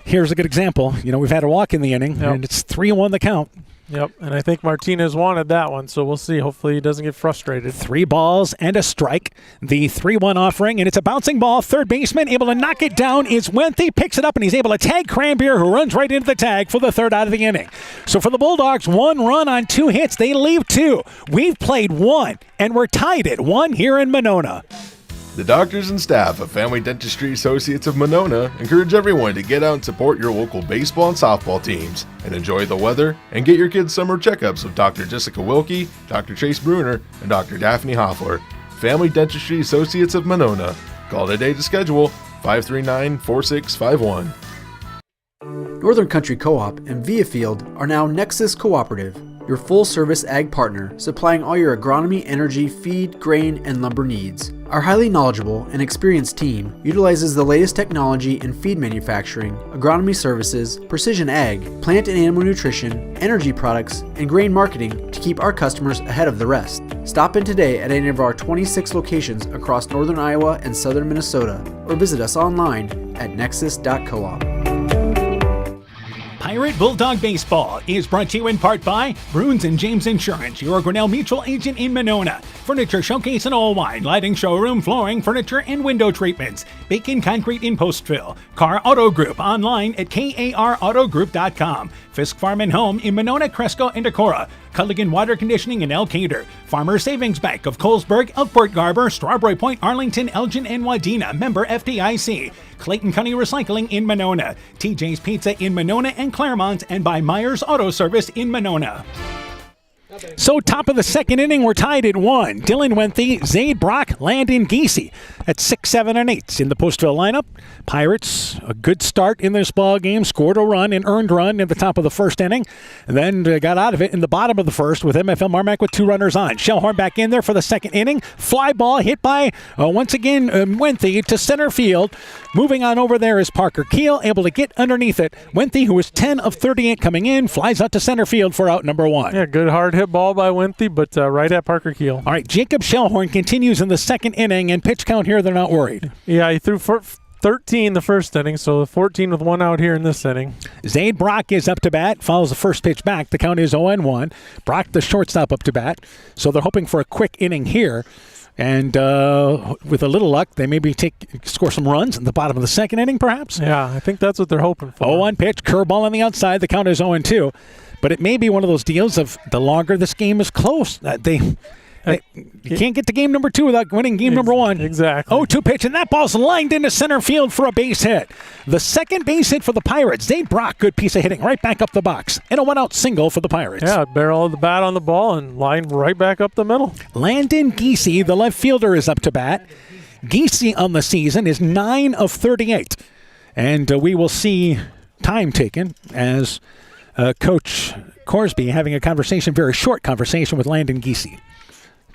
here's a good example. We've had a walk in the inning, and it's 3-1 the count. Yep, and I think Martinez wanted that one, so we'll see. Hopefully he doesn't get frustrated. 3 balls and a strike. The 3-1 offering, and it's a bouncing ball. Third baseman able to knock it down is Wenthy. Picks it up, and he's able to tag Cranbeer, who runs right into the tag for the 3rd out of the inning. So for the Bulldogs, 1 run on 2 hits. They leave 2. We've played 1, and we're tied at 1 here in Monona. The doctors and staff of Family Dentistry Associates of Monona encourage everyone to get out and support your local baseball and softball teams and enjoy the weather and get your kids' summer checkups with Dr. Jessica Wilkie, Dr. Chase Bruner, and Dr. Daphne Hoffler. Family Dentistry Associates of Monona. Call today to schedule 539-4651. Northern Country Co-op and Viafield are now Nexus Cooperative, your full-service ag partner supplying all your agronomy, energy, feed, grain, and lumber needs. Our highly knowledgeable and experienced team utilizes the latest technology in feed manufacturing, agronomy services, precision ag, plant and animal nutrition, energy products, and grain marketing to keep our customers ahead of the rest. Stop in today at any of our 26 locations across northern Iowa and southern Minnesota, or visit us online at nexus.coop. Pirate Bulldog Baseball is brought to you in part by Bruins and James Insurance, your Grinnell Mutual agent in Monona. Furniture Showcase and All Wine, lighting showroom, flooring, furniture, and window treatments. Bacon Concrete in Postville. Car Auto Group online at karautogroup.com. Fisk Farm and Home in Monona, Cresco, and Decorah. Culligan Water Conditioning in Elkader. Farmer Savings Bank of Colesburg, Elkport Garber, Strawberry Point, Arlington, Elgin, and Wadena. Member FDIC. Clayton County Recycling in Monona. TJ's Pizza in Monona and Claremont, and by Myers Auto Service in Monona. So top of the second inning, we're tied at 1. Dylan Wenthy, Zaid Brock, Landon Giese at 6, 7, and 8 in the Postville lineup. Pirates, a good start in this ball game, scored a run, an earned run at the top of the first inning, and then got out of it in the bottom of the first with MFL MarMac with 2 runners on. Shellhorn back in there for the second inning. Fly ball hit by, once again, Wenthy to center field. Moving on over there is Parker Keel, able to get underneath it. Wenthy, who was 10 of 38 coming in, flies out to center field for out number 1. Yeah, good hard hit ball by Wenthy, but right at Parker Keel. All right, Jacob Shellhorn continues in the second inning, and pitch count here, they're not worried. Yeah, he threw 13 the first inning, so 14 with 1 out here in this inning. Zaid Brock is up to bat, follows the first pitch back. The count is 0-1. Brock, the shortstop, up to bat. So they're hoping for a quick inning here. And with a little luck, they maybe score some runs in the bottom of the second inning, perhaps? Yeah, I think that's what they're hoping for. 0-1 pitch, curveball on the outside. The count is 0-2. But it may be one of those deals of the longer this game is close. You can't get to game number 2 without winning game number 1. Exactly. 0-2 pitch, and that ball's lined into center field for a base hit. The second base hit for the Pirates. Zaid Brock, good piece of hitting, right back up the box. And a 1-out single for the Pirates. Yeah, barrel of the bat on the ball and line right back up the middle. Landon Giese, the left fielder, is up to bat. Giese on the season is 9 of 38. And we will see time taken as Coach Corsby having a conversation, very short conversation with Landon Giese.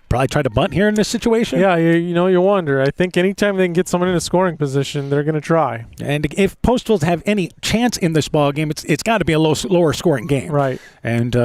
Probably try to bunt here in this situation. Yeah, you wonder. I think anytime they can get someone in a scoring position, they're going to try. And if Postville have any chance in this ball game, it's got to be a lower scoring game. Right. And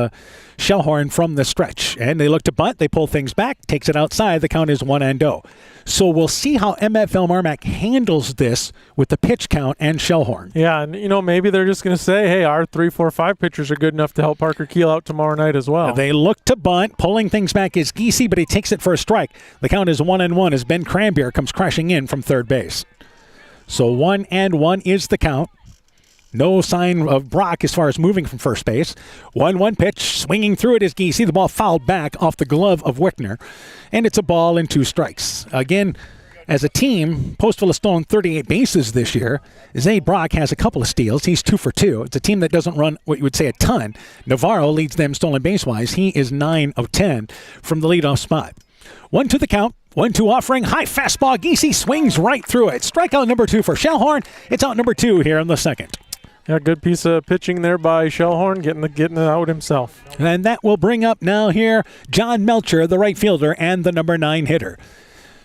Shellhorn from the stretch. And they look to bunt. They pull things back. Takes it outside. The count is 1-0. So we'll see how MFL MarMac handles this with the pitch count and Shellhorn. Yeah, and maybe they're just going to say, hey, our 3, 4, 5 pitchers are good enough to help Parker Keel out tomorrow night as well. They look to bunt. Pulling things back is Giese, but he takes it for a strike. The count is 1-1 as Ben Cranbeer comes crashing in from third base. So 1-1 is the count. No sign of Brock as far as moving from first base. 1-1 pitch, swinging through it is Giese. The ball fouled back off the glove of Wickner, and it's a ball and 2 strikes. Again, as a team, Postville has stolen 38 bases this year. Zaid Brock has a couple of steals. He's 2 for 2. It's a team that doesn't run what you would say a ton. Navarro leads them stolen base-wise. He is 9 of 10 from the leadoff spot. 1-2 the count. 1-2 offering. High fastball. Giese swings right through it. Strikeout number 2 for Shellhorn. It's out number 2 here in the second. Yeah, good piece of pitching there by Shellhorn, getting it out himself. And that will bring up now here John Melcher, the right fielder, and the number 9 hitter.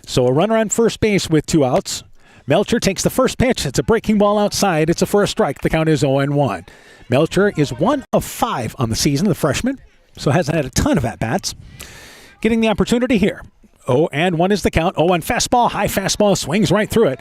So a runner on first base with 2 outs. Melcher takes the first pitch. It's a breaking ball outside. It's a first strike. The count is 0-1. Melcher is 1 of 5 on the season, the freshman, so hasn't had a ton of at-bats. Getting the opportunity here. 0-1 is the count. 0-1 fastball, high fastball, swings right through it.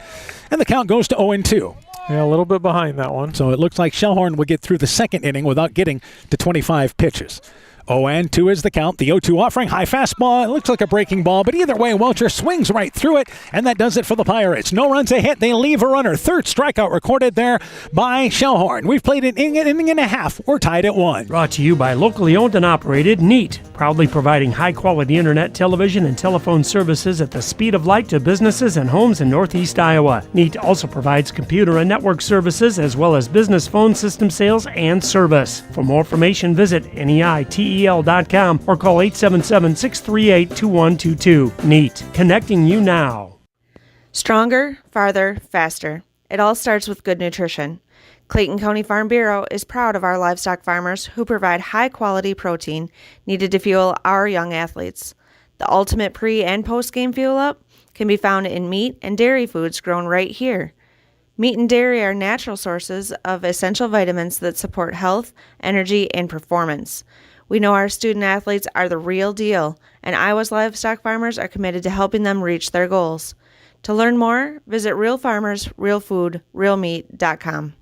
And the count goes to 0-2. Yeah, a little bit behind that one. So it looks like Shellhorn would get through the second inning without getting to 25 pitches. 0-2 is the count. The 0-2 offering, high fastball. It looks like a breaking ball, but either way, Welcher swings right through it, and that does it for the Pirates. No runs a hit. They leave a runner. Third strikeout recorded there by Shellhorn. We've played an inning and a half. We're tied at 1. Brought to you by locally owned and operated NEAT, proudly providing high-quality internet, television, and telephone services at the speed of light to businesses and homes in Northeast Iowa. NEAT also provides computer and network services as well as business phone system sales and service. For more information, visit NEITEL.com or call 877-638-2122. NEAT, connecting you now. Stronger, farther, faster. It all starts with good nutrition. Clayton County Farm Bureau is proud of our livestock farmers who provide high-quality protein needed to fuel our young athletes. The ultimate pre- and post-game fuel-up? can be found in meat and dairy foods grown right here. Meat and dairy are natural sources of essential vitamins that support health, energy, and performance. We know our student athletes are the real deal, and Iowa's livestock farmers are committed to helping them reach their goals. To learn more, visit realfarmers.realfood.realmeat.com.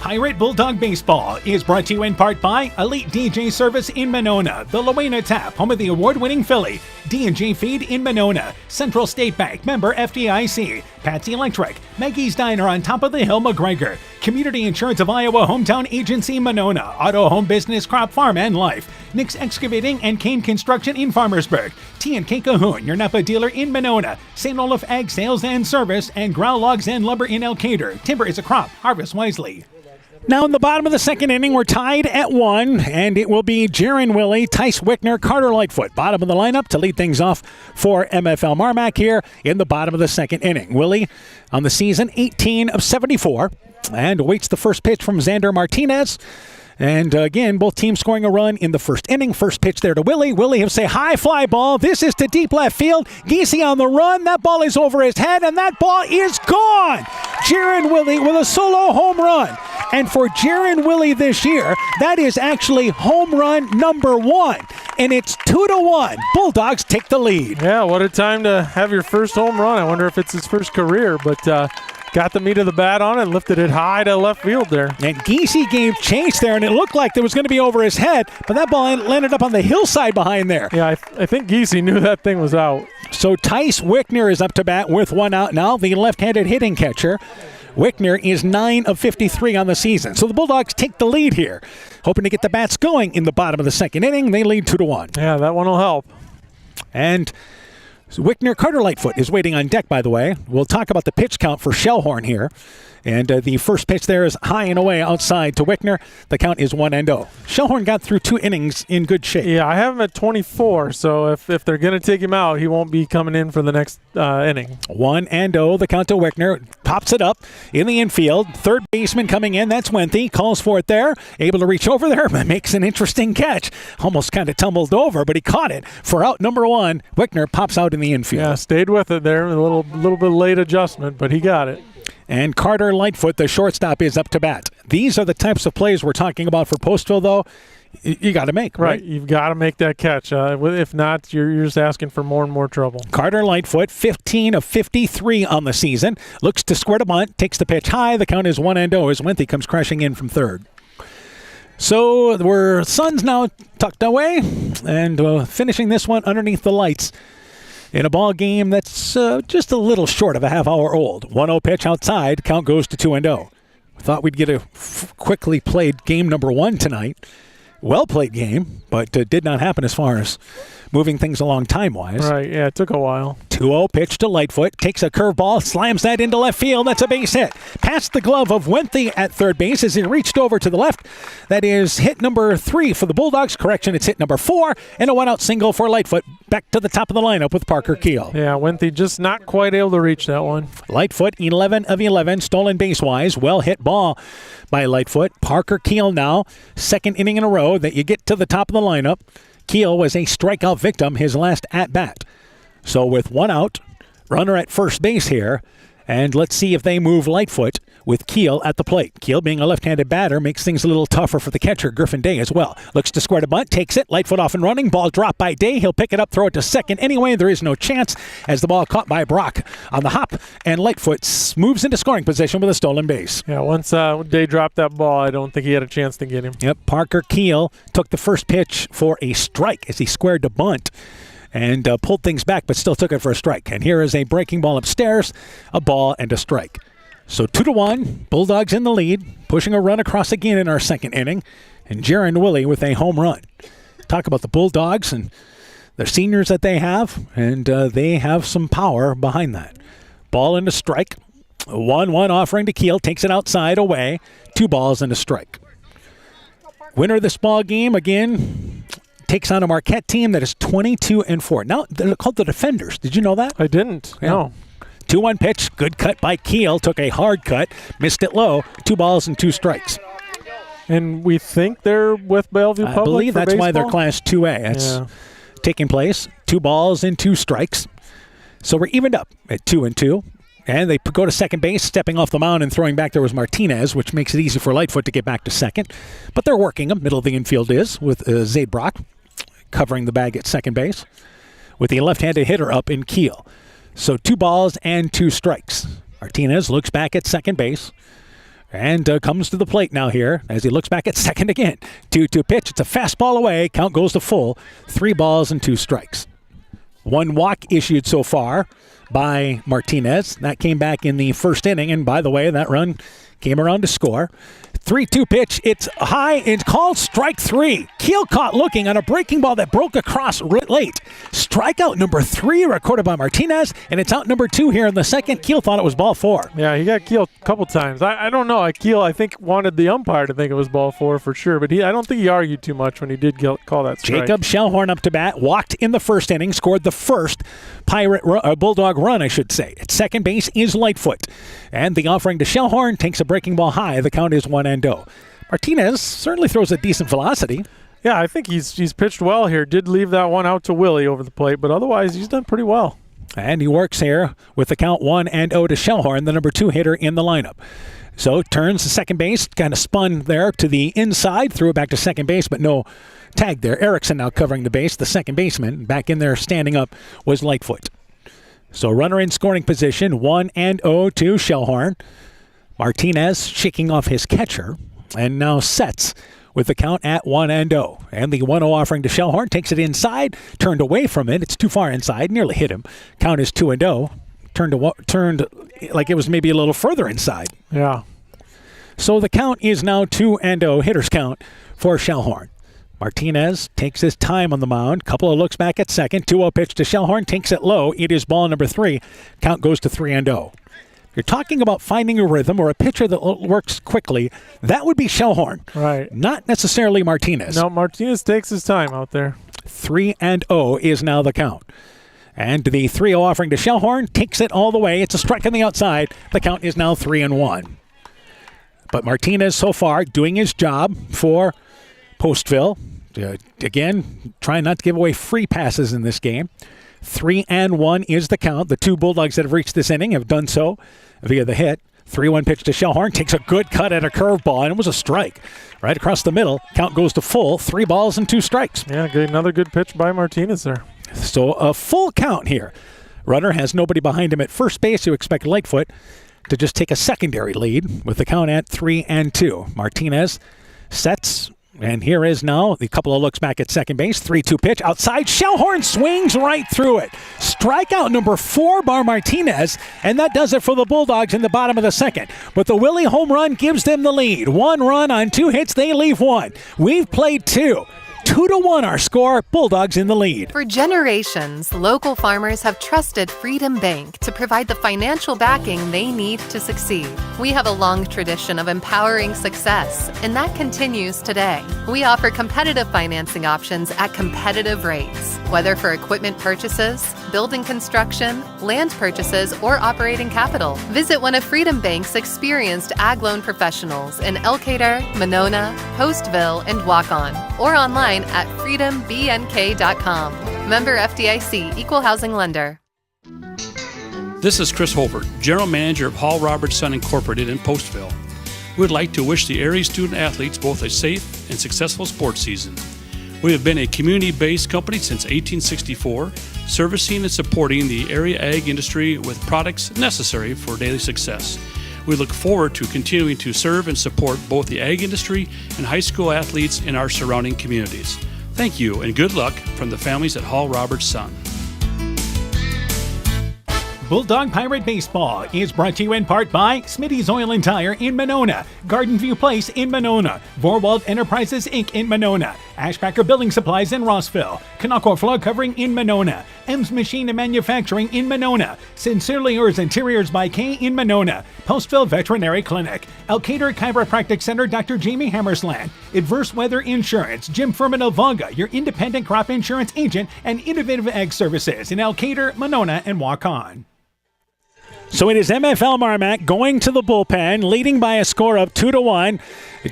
Pirate Bulldog Baseball is brought to you in part by Elite DJ Service in Monona, the Luena Tap, home of the award-winning Philly, D&J Feed in Monona, Central State Bank, member FDIC, Patsy Electric, Maggie's Diner on top of the hill, McGregor, Community Insurance of Iowa, Hometown Agency, Monona, Auto Home Business, Crop Farm and Life, Nick's Excavating and Kane Construction in Farmersburg, T&K Cahoon, your Napa dealer in Monona, St. Olaf Ag Sales and Service, and Growl Logs and Lumber in Elkader. Timber is a crop. Harvest wisely. Now in the bottom of the second inning, we're tied at 1, and it will be Jaron Willie, Tice Wickner, Carter Lightfoot, bottom of the lineup to lead things off for MFL MarMac here in the bottom of the second inning. Willie on the season, 18 of 74, and awaits the first pitch from Xander Martinez. And again, both teams scoring a run in the first inning. First pitch there to Willie. Willie will say high fly ball. This is to deep left field. Giese on the run. That ball is over his head, and that ball is gone. Jaron Willie with a solo home run. And for Jaron Willie this year, that is actually home run number 1. And it's 2-1. Bulldogs take the lead. Yeah, what a time to have your first home run. I wonder if it's his first career, but got the meat of the bat on it and lifted it high to left field there. And Giese gave chase there, and it looked like it was going to be over his head, but that ball landed up on the hillside behind there. Yeah, I think Giese knew that thing was out. So Tice Wickner is up to bat with 1 out now, the left-handed hitting catcher. Wickner is 9 of 53 on the season. So the Bulldogs take the lead here, hoping to get the bats going in the bottom of the second inning. They lead 2-1. Yeah, that one will help. And Wickner, Carter Lightfoot is waiting on deck, by the way. We'll talk about the pitch count for Shellhorn here. And the first pitch there is high and away outside to Wickner. The count is 1-0. Shellhorn got through 2 innings in good shape. Yeah, I have him at 24, so if they're going to take him out, he won't be coming in for the next inning. 1-0, the count to Wickner. Pops it up in the infield. Third baseman coming in, that's Wenthy. Calls for it there. Able to reach over there, makes an interesting catch. Almost kind of tumbled over, but he caught it for out number 1. Wickner pops out in the infield. Yeah, stayed with it there. A little bit late adjustment, but he got it. And Carter Lightfoot, the shortstop, is up to bat. These are the types of plays we're talking about for Postville, though. You got to make, right? You've got to make that catch. If not, you're just asking for more and more trouble. Carter Lightfoot, 15 of 53 on the season. Looks to square to bunt, takes the pitch high. The count is 1-0 as Wenthy comes crashing in from third. So we're Suns now tucked away and finishing this one underneath the lights in a ball game that's just a little short of a half hour old. 1-0 pitch outside. Count goes to 2-0. Thought we'd get a quickly played game number 1 tonight. Well-played game, but did not happen as far as moving things along time-wise. Right, yeah, it took a while. 2-0 pitch to Lightfoot. Takes a curveball, slams that into left field. That's a base hit. Past the glove of Wenthy at third base as he reached over to the left. That is hit number 3 for the Bulldogs. Correction, it's hit number 4. And a 1-out single for Lightfoot. Back to the top of the lineup with Parker Keel. Yeah, Wenthy just not quite able to reach that one. Lightfoot, 11 of 11, stolen base-wise. Well-hit ball by Lightfoot. Parker Keel now, second inning in a row that you get to the top of the lineup. Keel was a strikeout victim his last at-bat. So with 1 out, runner at first base here, and let's see if they move Lightfoot with Keel at the plate. Keel, being a left-handed batter, makes things a little tougher for the catcher, Griffin Day, as well. Looks to square to bunt, takes it, Lightfoot off and running, ball dropped by Day. He'll pick it up, throw it to second. Anyway, there is no chance as the ball caught by Brock on the hop, and Lightfoot moves into scoring position with a stolen base. Yeah, once Day dropped that ball, I don't think he had a chance to get him. Yep, Parker Keel took the first pitch for a strike as he squared to bunt and pulled things back, but still took it for a strike. And here is a breaking ball upstairs, a ball and a strike. So 2-1, Bulldogs in the lead, pushing a run across again in our second inning, and Jaron Willie with a home run. Talk about the Bulldogs and the seniors that they have, and they have some power behind that. Ball and a strike. 1-1 offering to Keel, takes it outside, away. 2 balls and a strike. Winner of this ball game, again, takes on a Marquette team that is 22-4. Now, they're called the Defenders. Did you know that? I didn't, no. 2-1 pitch, good cut by Keel, took a hard cut, missed it low, 2 balls and 2 strikes. And we think they're with Bellevue Public I believe that's baseball? why they're Class 2A. That's taking place. 2 balls and 2 strikes. So we're evened up at 2-2. And they go to second base, stepping off the mound and throwing back there was Martinez, which makes it easy for Lightfoot to get back to second. But they're working him. Middle of the infield is with Zadebrock covering the bag at second base with the left-handed hitter up in Kiel. So 2 balls and 2 strikes. Martinez looks back at second base and comes to the plate now here as he looks back at second again. 2-2 pitch. It's a fastball away. Count goes to full. 3 balls and 2 strikes. 1 walk issued so far by Martinez. That came back in the first inning, and by the way, that run came around to score. 3-2 pitch. It's high. It's called strike 3. Kiel caught looking on a breaking ball that broke across late. Strikeout number 3 recorded by Martinez, and it's out number 2 here in the second. Kiel thought it was ball 4. Yeah, he got Kiel a couple times. I don't know. Kiel, I think, wanted the umpire to think it was ball 4 for sure, but I don't think he argued too much when he did call that strike. Jacob Shellhorn up to bat, walked in the first inning, scored the first Bulldog run, I should say. At second base is Lightfoot. And the offering to Shellhorn takes a breaking ball high. The count is 1-0. Martinez certainly throws a decent velocity. Yeah, I think he's pitched well here. Did leave that one out to Willie over the plate, but otherwise he's done pretty well. And he works here with the count 1-0 to Shellhorn, the number 2 hitter in the lineup. So turns to second base, kind of spun there to the inside, threw it back to second base, but no tag there. Erickson now covering the base, the second baseman. Back in there standing up was Lightfoot. So runner in scoring position, 1-0 to Shellhorn. Martinez shaking off his catcher and now sets with the count at 1-0. And the 1-0 offering to Shellhorn takes it inside, turned away from it. It's too far inside, nearly hit him. Count is 2-0. Turned like it was maybe a little further inside. Yeah. So the count is now 2-0, hitter's count for Shellhorn. Martinez takes his time on the mound. Couple of looks back at second. 2-0 pitch to Shellhorn. Takes it low. It is ball number 3. Count goes to 3-0. You're talking about finding a rhythm or a pitcher that works quickly. That would be Shellhorn. Right. Not necessarily Martinez. No, Martinez takes his time out there. 3-0 is now the count. And the 3-0 offering to Shellhorn takes it all the way. It's a strike on the outside. The count is now 3-1. But Martinez so far doing his job for Postville. Again, trying not to give away free passes in this game. 3-1 is the count. The 2 Bulldogs that have reached this inning have done so via the hit. 3-1 pitch to Shellhorn. Takes a good cut at a curveball, and it was a strike. Right across the middle. Count goes to full. 3 balls and 2 strikes. Yeah, another good pitch by Martinez there. So a full count here. Runner has nobody behind him at first base. You expect Lightfoot to just take a secondary lead with the count at 3-2. Martinez sets. And here is now the couple of looks back at second base. 3-2 pitch outside. Shellhorn swings right through it. Strikeout number 4 by Martinez. And that does it for the Bulldogs in the bottom of the second. But the Willie home run gives them the lead. 1 run on 2 hits. They leave 1. We've played 2. 2-1 our score. Bulldogs in the lead. For generations, local farmers have trusted Freedom Bank to provide the financial backing they need to succeed. We have a long tradition of empowering success, and that continues today. We offer competitive financing options at competitive rates, whether for equipment purchases, building construction, land purchases, or operating capital. Visit one of Freedom Bank's experienced ag loan professionals in Elkader, Monona, Postville, and Waukon, or online at freedombnk.com. Member FDIC, Equal Housing Lender. This is Chris Holbert, General Manager of Hall Robertson Incorporated in Postville. We would like to wish the area student athletes both a safe and successful sports season. We have been a community-based company since 1864, servicing and supporting the area ag industry with products necessary for daily success. We look forward to continuing to serve and support both the ag industry and high school athletes in our surrounding communities. Thank you and good luck from the families at Hall Robertson. Bulldog Pirate Baseball is brought to you in part by Smitty's Oil and Tire in Monona, Garden View Place in Monona, Vorwald Enterprises Inc. in Monona, Ashbacker Building Supplies in Rossville, Kanako Floor Covering in Monona, M's Machine and Manufacturing in Monona, Sincerely Yours Interiors by K in Monona, Postville Veterinary Clinic, Elkader Chiropractic Center Dr. Jamie Hammersland, Adverse Weather Insurance, Jim Furman of Volga, your independent crop insurance agent, and Innovative Ag Services in Elkader, Monona, and Waukon. So it is MFL MarMac going to the bullpen, leading by a score of 2-1.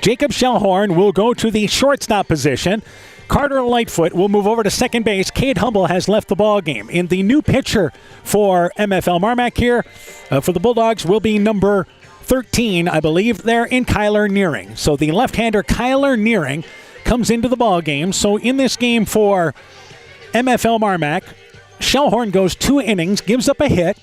Jacob Shellhorn will go to the shortstop position. Carter Lightfoot will move over to second base. Cade Humble has left the ball game. And the new pitcher for MFL MarMac here for the Bulldogs will be number 13, I believe, there in Kyler Nearing. So the left-hander Kyler Nearing comes into the ball game. So in this game for MFL MarMac, Shellhorn goes 2 innings, gives up a hit,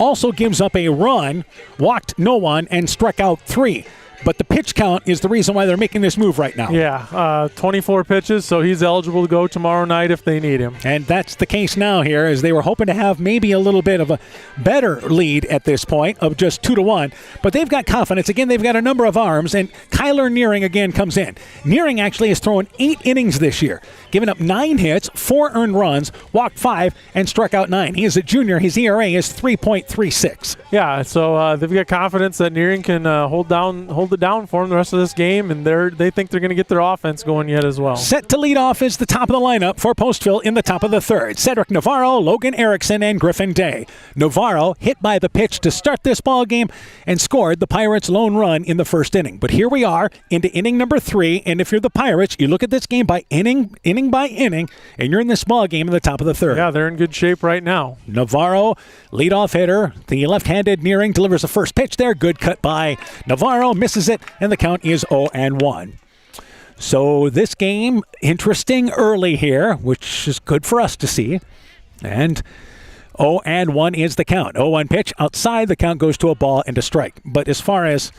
also gives up a run, walked no one, and struck out 3. But the pitch count is the reason why they're making this move right now. Yeah, 24 pitches, so he's eligible to go tomorrow night if they need him. And that's the case now here, as they were hoping to have maybe a little bit of a better lead at this point of just 2-1. But they've got confidence. Again, they've got a number of arms, and Kyler Nearing again comes in. Nearing actually has thrown 8 innings this year, given up 9 hits, 4 earned runs, walked 5, and struck out 9. He is a junior. His ERA is 3.36. Yeah, so they've got confidence that Nearing can hold it down for them the rest of this game, and they think they're going to get their offense going yet as well. Set to lead off is the top of the lineup for Postville in the top of the third. Cedric Navarro, Logan Erickson, and Griffin Day. Navarro hit by the pitch to start this ball game and scored the Pirates' lone run in the first inning. But here we are into inning number 3, and if you're the Pirates, you look at this game by inning by inning, and you're in this ball game in the top of the third. Yeah, they're in good shape right now. Navarro, leadoff hitter. The left-handed Nearing delivers the first pitch there. Good cut by Navarro, misses it, and the count is 0-1. So this game, interesting early here, which is good for us to see. And 0-1 is the count. 0-1 pitch outside, the count goes to a ball and a strike. But as far as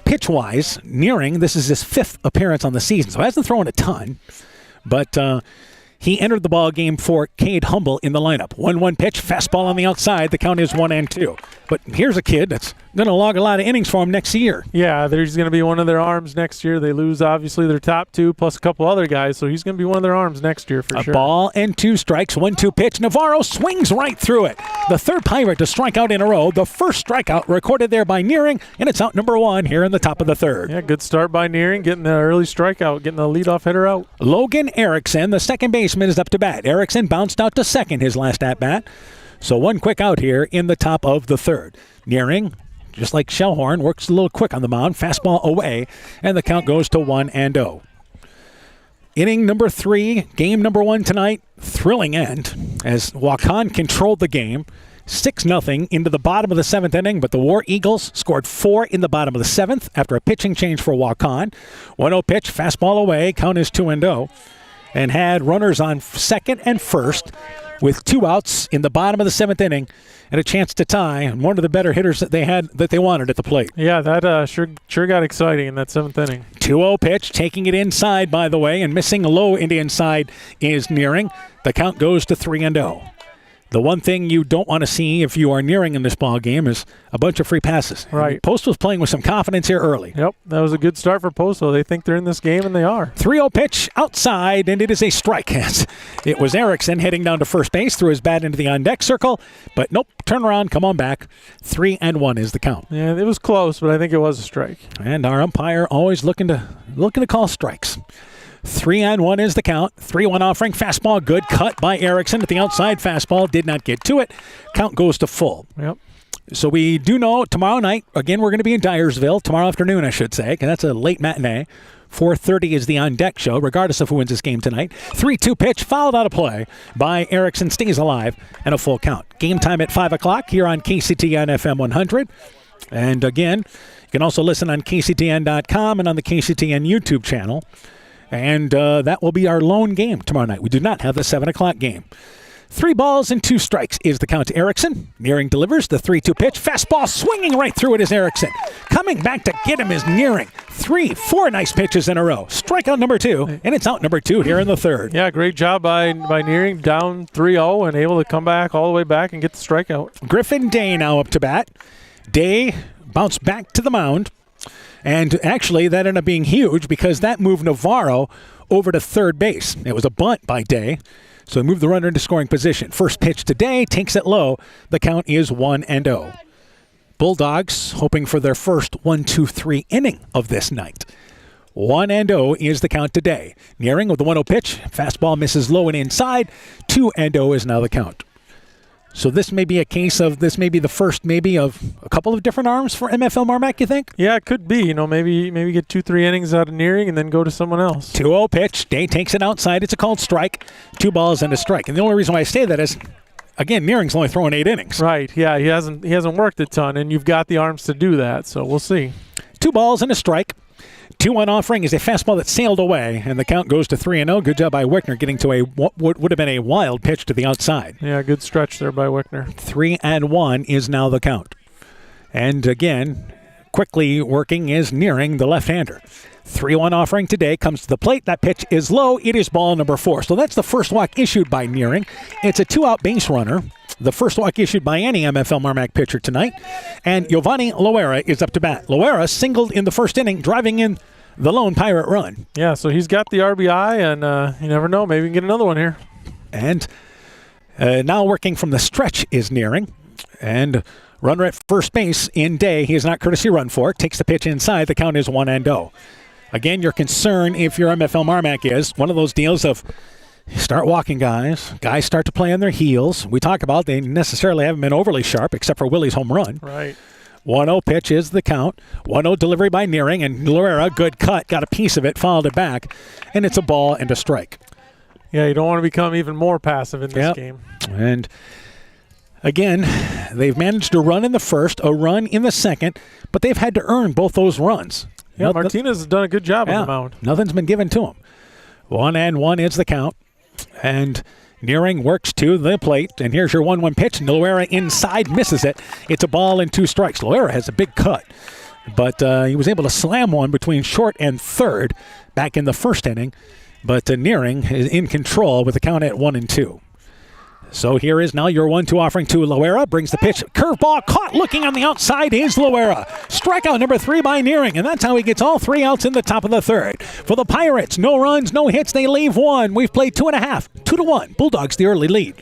pitch-wise, Nearing, this is his 5th appearance on the season, so he hasn't thrown a ton. But he entered the ball game for Cade Humble in the lineup. 1-1 pitch, fastball on the outside. The count is 1-2. But here's a kid that's going to log a lot of innings for him next year. Yeah, there's going to be one of their arms next year. They lose, obviously, their top 2 plus a couple other guys, so he's going to be one of their arms next year for sure. A ball and 2 strikes, 1-2 pitch. Navarro swings right through it. The third Pirate to strike out in a row. The first strikeout recorded there by Nearing, and it's out number 1 here in the top of the third. Yeah, good start by Nearing, getting the early strikeout, getting the leadoff hitter out. Logan Erickson, the second baseman, is up to bat. Erickson bounced out to second his last at-bat. So 1 quick out here in the top of the third. Nearing, just like Shellhorn, works a little quick on the mound. Fastball away, and the count goes to 1-0. Inning number 3, game number 1 tonight. Thrilling end as Waukon controlled the game. 6-0 into the bottom of the 7th inning, but the War Eagles scored 4 in the bottom of the 7th after a pitching change for Waukon. 1-0 pitch, fastball away, count is 2-0. And had runners on second and first with 2 outs in the bottom of the 7th inning and a chance to tie, and one of the better hitters that they wanted at the plate. Yeah, that sure got exciting in that 7th inning. 2-0 pitch, taking it inside, by the way, and missing low into inside is Nearing. The count goes to 3-0. The one thing you don't want to see if you are Nearing in this ball game is a bunch of free passes. Right. Postville's playing with some confidence here early. Yep, that was a good start for Postville. They think they're in this game, and they are. 3-0 pitch outside, and it is a strike. It was Erickson heading down to first base, threw his bat into the on-deck circle, but nope, turn around, come on back. 3-1 is the count. Yeah, it was close, but I think it was a strike. And our umpire always looking to call strikes. 3-1 is the count. 3-1 offering. Fastball good. Cut by Erickson at the outside. Fastball did not get to it. Count goes to full. Yep. So we do know tomorrow night, again, we're going to be in Dyersville. Tomorrow afternoon, I should say, because that's a late matinee. 4:30 is the on-deck show, regardless of who wins this game tonight. 3-2 pitch, fouled out of play by Erickson, stays alive, and a full count. Game time at 5 o'clock here on KCTN FM 100. And again, you can also listen on KCTN.com and on the KCTN YouTube channel. And that will be our lone game tomorrow night. We do not have the 7 o'clock game. 3 balls and 2 strikes is the count to Erickson. Nearing delivers the 3-2 pitch. Fastball swinging right through it is Erickson. Coming back to get him is Nearing. 4 nice pitches in a row. Strikeout number 2, and it's out number 2 here in the third. Yeah, great job by Nearing, down 3-0 and able to come back all the way back and get the strikeout. Griffin Day now up to bat. Day bounced back to the mound. And actually, that ended up being huge because that moved Navarro over to third base. It was a bunt by Day, so he moved the runner into scoring position. First pitch to Day, takes it low. The count is 1-0. Bulldogs hoping for their first 1-2-3 inning of this night. 1-0 is the count to Day. Nearing with the 1-0 pitch. Fastball misses low and inside. 2-0 is now the count. So this may be a case of this may be the first maybe of a couple of different arms for MFL MarMac, you think? Yeah, it could be. Maybe get 2-3 innings out of Nearing and then go to someone else. 2-0 pitch. Day takes it outside. It's a called strike. 2 balls and a strike. And the only reason why I say that is, again, Nearing's only throwing 8 innings. Right. Yeah, he hasn't worked a ton, and you've got the arms to do that. So we'll see. 2 balls and a strike. 2-1 offering is a fastball that sailed away, and the count goes to 3-0. Good job by Wickner getting to what would have been a wild pitch to the outside. Yeah, good stretch there by Wickner. 3-1 is now the count. And again, quickly working is Nearing, the left-hander. 3-1 offering today comes to the plate. That pitch is low. It is ball number 4. So that's the first walk issued by Nearing. It's a 2-out base runner. The first walk issued by any MFL MarMac pitcher tonight. And Giovanni Loera is up to bat. Loera singled in the first inning, driving in the lone Pirate run. Yeah, so he's got the RBI, and you never know. Maybe we can get another one here. And now working from the stretch is Nearing. And runner at first base in Day. He is not courtesy run for it. Takes the pitch inside. The count is 1-0. Again, your concern if your MFL MarMac is one of those deals of start walking guys. Guys start to play on their heels. We talk about they necessarily haven't been overly sharp except for Willie's home run. Right. 1-0 pitch is the count. 1-0 delivery by Nearing, and Loera, good cut, got a piece of it, fouled it back, and it's a ball and a strike. Yeah, you don't want to become even more passive in this game. And again, they've managed a run in the first, a run in the second, but they've had to earn both those runs. Yeah, Martinez has done a good job on the mound. Nothing's been given to him. 1-1 is the count. And Nearing works to the plate. And here's your 1-1 pitch. Loera inside, misses it. It's a ball and 2 strikes. Loera has a big cut. But he was able to slam one between short and third back in the first inning. But Nearing is in control with the count at 1-2. So here is now your 1-2 offering to Loera. Brings the pitch. Curveball caught. Looking on the outside is Loera. Strikeout number 3 by Nearing. And that's how he gets all 3 outs in the top of the third. For the Pirates, no runs, no hits. They leave 1. We've played 2.5. 2-1. Bulldogs the early lead.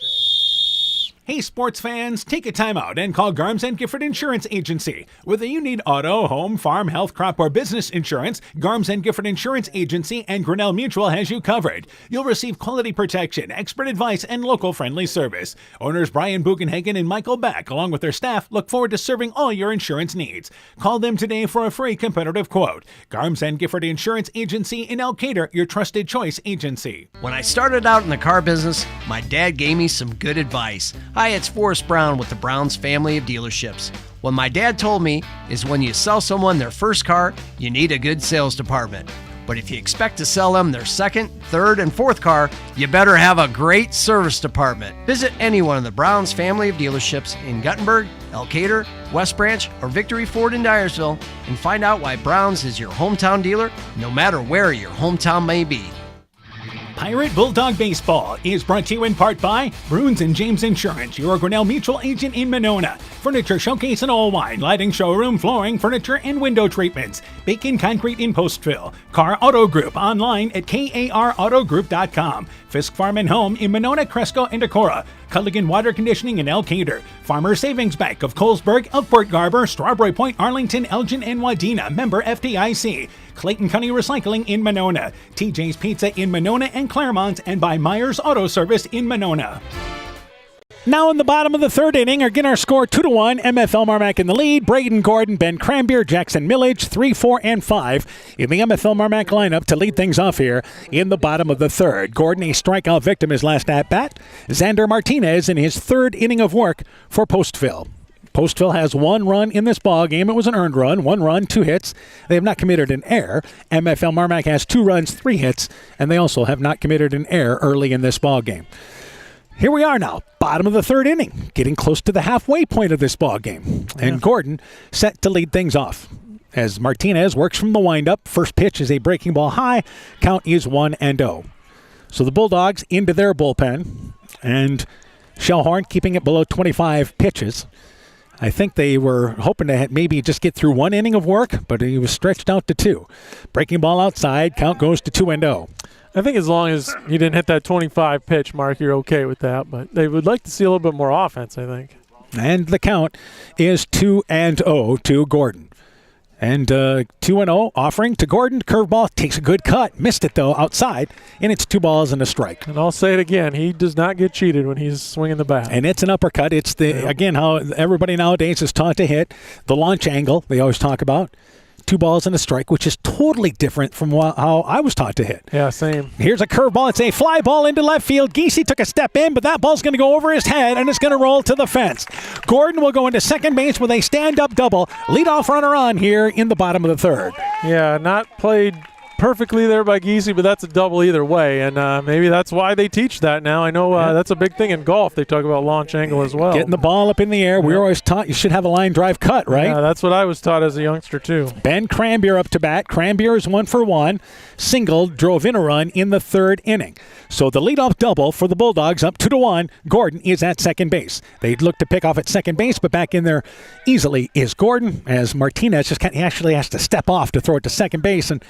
Hey, sports fans, take a time out and call Garms & Gifford Insurance Agency. Whether you need auto, home, farm, health, crop, or business insurance, Garms & Gifford Insurance Agency and Grinnell Mutual has you covered. You'll receive quality protection, expert advice, and local-friendly service. Owners Brian Bugenhagen and Michael Beck, along with their staff, look forward to serving all your insurance needs. Call them today for a free competitive quote. Garms & Gifford Insurance Agency in Elkader, your trusted choice agency. When I started out in the car business, my dad gave me some good advice. Hi, it's Forrest Brown with the Browns family of dealerships. What my dad told me is when you sell someone their first car, you need a good sales department. But if you expect to sell them their second, third, and fourth car, you better have a great service department. Visit any one of the Browns family of dealerships in Guttenberg, Elkader, West Branch, or Victory Ford in Dyersville and find out why Browns is your hometown dealer, no matter where your hometown may be. Pirate Bulldog Baseball is brought to you in part by Bruins and James Insurance, your Grinnell Mutual agent in Monona. Furniture Showcase and All Wine, lighting showroom, flooring, furniture, and window treatments. Bacon Concrete in Postville. Car Auto Group online at karautogroup.com. Fisk Farm and Home in Monona, Cresco, and Decorah. Culligan Water Conditioning in Elkader. Farmer Savings Bank of Colesburg, Elkport Garber, Strawberry Point, Arlington, Elgin, and Wadena. Member FDIC. Clayton County Recycling in Monona. TJ's Pizza in Monona and Claremont, and by Myers Auto Service in Monona. Now in the bottom of the third inning, again our score 2-1. MFL MarMac in the lead. Braden Gordon, Ben Cranbeer, Jackson Millage, 3, 4, and 5 in the MFL MarMac lineup to lead things off here in the bottom of the third. Gordon, a strikeout victim, his last at-bat. Xander Martinez in his third inning of work for Postville. Postville has 1 run in this ball game. It was an earned run, 1 run, 2 hits. They have not committed an error. MFL MarMac has 2 runs, 3 hits, and they also have not committed an error early in this ball game. Here we are now, bottom of the third inning, getting close to the halfway point of this ball game. And Gordon set to lead things off. As Martinez works from the windup, first pitch is a breaking ball high, count is 1-0. So the Bulldogs into their bullpen, and Shellhorn keeping it below 25 pitches. I think they were hoping to maybe just get through 1 inning of work, but he was stretched out to 2. Breaking ball outside, count goes to 2-0. I think as long as you didn't hit that 25 pitch mark, you're okay with that. But they would like to see a little bit more offense, I think. And the count is 2-0 to Gordon. And 2-0 offering to Gordon. Curveball takes a good cut. Missed it, though, outside. And it's 2 balls and a strike. And I'll say it again. He does not get cheated when he's swinging the bat. And it's an uppercut. It's, again, how everybody nowadays is taught to hit. The launch angle they always talk about. 2 balls and a strike, which is totally different from how I was taught to hit. Yeah, same. Here's a curveball. It's a fly ball into left field. Giese took a step in, but that ball's going to go over his head, and it's going to roll to the fence. Gordon will go into second base with a stand-up double. Leadoff runner on here in the bottom of the third. Yeah, not played perfectly there by Giese, but that's a double either way, and maybe that's why they teach that now. I know that's a big thing in golf. They talk about launch angle as well. Getting the ball up in the air. We were always taught you should have a line drive cut, right? Yeah, that's what I was taught as a youngster, too. Ben Cranbeer up to bat. Cranbeer is 1 for 1. Singled, drove in a run in the third inning. So the leadoff double for the Bulldogs up 2-1. Gordon is at second base. They look to pick off at second base, but back in there easily is Gordon, as Martinez he actually has to step off to throw it to second base, and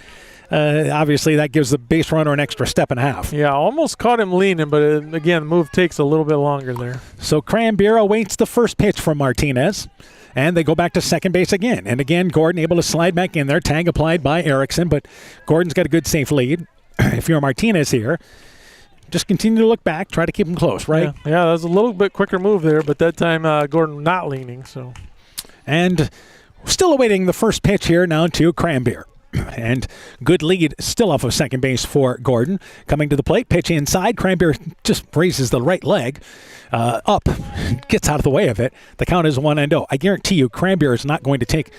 obviously that gives the base runner an extra step and a half. Yeah, almost caught him leaning, but again, the move takes a little bit longer there. So Cranbeer awaits the first pitch from Martinez, and they go back to second base again. And again, Gordon able to slide back in there. Tag applied by Erickson, but Gordon's got a good safe lead. If you're Martinez here, just continue to look back, try to keep him close, right? Yeah, that was a little bit quicker move there, but that time Gordon not leaning. So, and still awaiting the first pitch here now to Cranbeer. And good lead still off of second base for Gordon. Coming to the plate, pitch inside. Cranbeer just raises the right leg up, gets out of the way of it. The count is 1-0. I guarantee you Cranbeer is not going to take,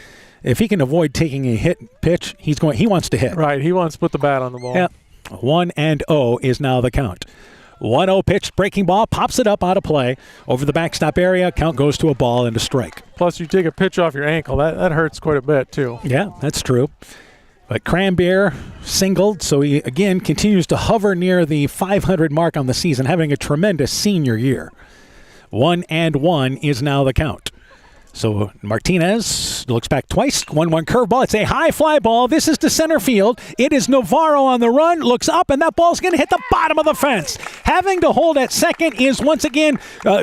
if he can avoid taking a hit pitch, he wants to hit. Right, he wants to put the bat on the ball. Yeah, 1-0 is now the count. 1-0 pitch, breaking ball, pops it up out of play over the backstop area. Count goes to a ball and a strike. Plus, you take a pitch off your ankle. That hurts quite a bit, too. Yeah, that's true. But Cranbeer singled, so he, again, continues to hover near the 500 mark on the season, having a tremendous senior year. 1-1 is now the count. So Martinez looks back twice. 1-1 curveball. It's a high fly ball. This is to center field. It is Navarro on the run. Looks up, and that ball's going to hit the bottom of the fence. Having to hold at second is once again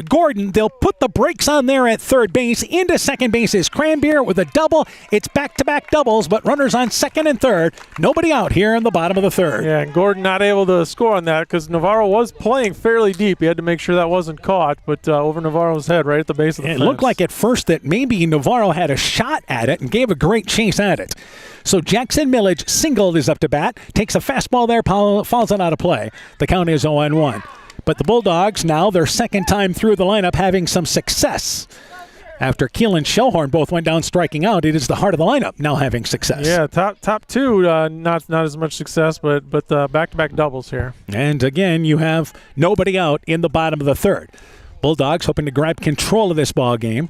Gordon. They'll put the brakes on there at third base. Into second base is Cranbeer with a double. It's back-to-back doubles, but runners on second and third. Nobody out here in the bottom of the third. Yeah, and Gordon not able to score on that because Navarro was playing fairly deep. He had to make sure that wasn't caught, but over Navarro's head right at the base of the fence. It looked like at first that maybe Navarro had a shot at it and gave a great chase at it. So Jackson Millage singled is up to bat, takes a fastball there, falls it out of play. The count is 0-1. But the Bulldogs now their second time through the lineup having some success. After Keel and Shellhorn both went down striking out, it is the heart of the lineup now having success. Yeah, top two, not as much success, but back-to-back doubles here. And again, you have nobody out in the bottom of the third. Bulldogs hoping to grab control of this ball game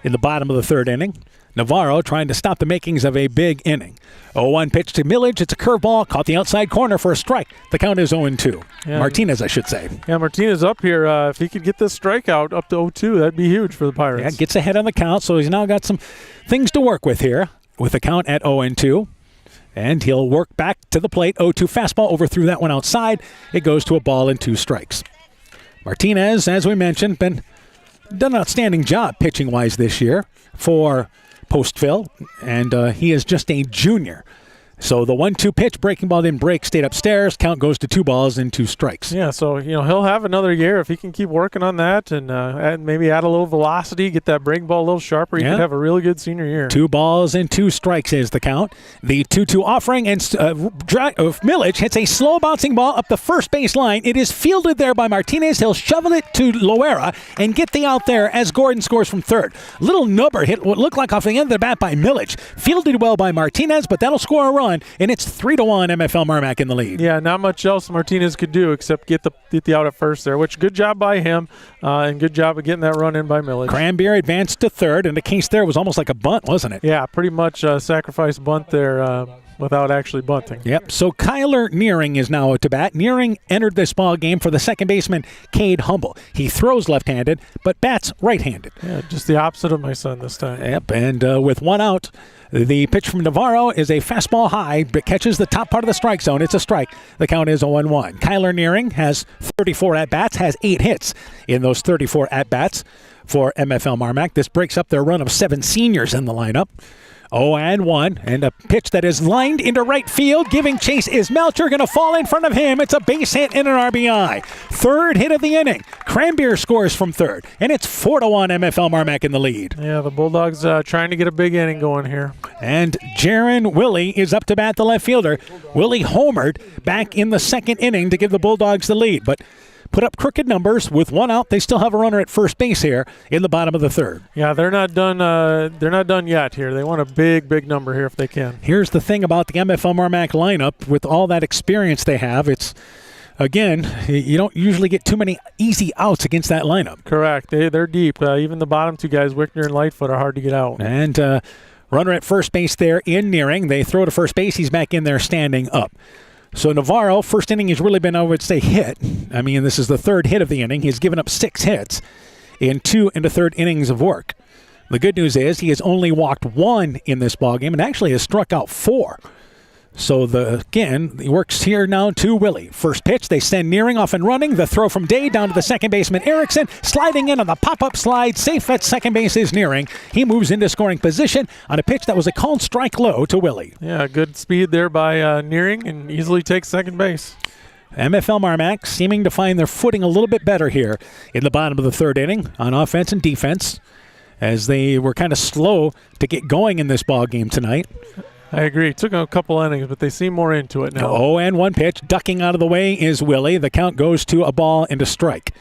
in the bottom of the third inning. Navarro trying to stop the makings of a big inning. 0-1 pitch to Millage. It's a curveball. Caught the outside corner for a strike. The count is 0-2. Yeah. Martinez, I should say. Yeah, Martinez up here. If he could get this strikeout up to 0-2, that'd be huge for the Pirates. Yeah, gets ahead on the count, so he's now got some things to work with here with the count at 0-2. And he'll work back to the plate. 0-2 fastball. Overthrew that one outside. It goes to a ball and 2 strikes. Martinez, as we mentioned, done an outstanding job pitching-wise this year for Postville, and he is just a junior. So the 1-2 pitch, breaking ball didn't break, stayed upstairs. Count goes to 2 balls and 2 strikes. Yeah, so he'll have another year if he can keep working on that and maybe add a little velocity, get that breaking ball a little sharper. He could have a really good senior year. 2 balls and 2 strikes is the count. The 2-2 offering, and Millage hits a slow bouncing ball up the first base line. It is fielded there by Martinez. He'll shovel it to Loera and get the out there as Gordon scores from third. Little nubber hit what looked like off the end of the bat by Millage. Fielded well by Martinez, but that'll score a run. And it's 3-1 MFL MarMac in the lead. Yeah, not much else Martinez could do except get the out at first there, which good job by him and good job of getting that run in by Millage. Cranbeer advanced to third, and the case there was almost like a bunt, wasn't it? Yeah, pretty much sacrifice bunt there without actually bunting. Yep, so Kyler Nearing is now to bat. Nearing entered this ball game for the second baseman, Cade Humble. He throws left-handed, but bats right-handed. Yeah, just the opposite of my son this time. Yep, and with 1 out, the pitch from Navarro is a fastball high, but catches the top part of the strike zone. It's a strike. The count is 0-1. Kyler Nearing has 34 at-bats, has 8 hits in those 34 at-bats for MFL MarMac. This breaks up their run of 7 seniors in the lineup. 0-1, and a pitch that is lined into right field. Giving chase is Melcher, going to fall in front of him. It's a base hit and an RBI. Third hit of the inning. Cranbeer scores from third, and it's 4-1 MFL MarMac in the lead. Yeah, the Bulldogs trying to get a big inning going here. And Jaron Willie is up to bat, the left fielder. Willie homered back in the second inning to give the Bulldogs the lead, but put up crooked numbers. With one out, they still have a runner at first base here in the bottom of the third. Yeah, they're not done. They're not done yet here. They want a big number here if they can. Here's the thing about the MFL MarMac lineup. With all that experience they have, it's, again, you don't usually get too many easy outs against that lineup. Correct. They're deep. Even the bottom two guys, Wickner and Lightfoot, are hard to get out. And runner at first base there in Nearing. They throw to first base. He's back in there standing up. So Navarro, first inning has really been, I would say, hit. I mean, this is the third hit of the inning. He's given up 6 hits in 2 and a third innings of work. The good news is he has only walked 1 in this ballgame and actually has struck out 4. So, again, he works here now to Willie. First pitch, they send Nearing off and running. The throw from Day down to the second baseman, Erickson. Sliding in on the pop-up slide. Safe at second base is Nearing. He moves into scoring position on a pitch that was a called strike low to Willie. Yeah, good speed there by Nearing, and easily takes second base. MFL MarMac seeming to find their footing a little bit better here in the bottom of the third inning on offense and defense, as they were kind of slow to get going in this ball game tonight. I agree. It took a couple innings, but they seem more into it now. 0-1 pitch. Ducking out of the way is Willie. The count goes to a ball and a strike.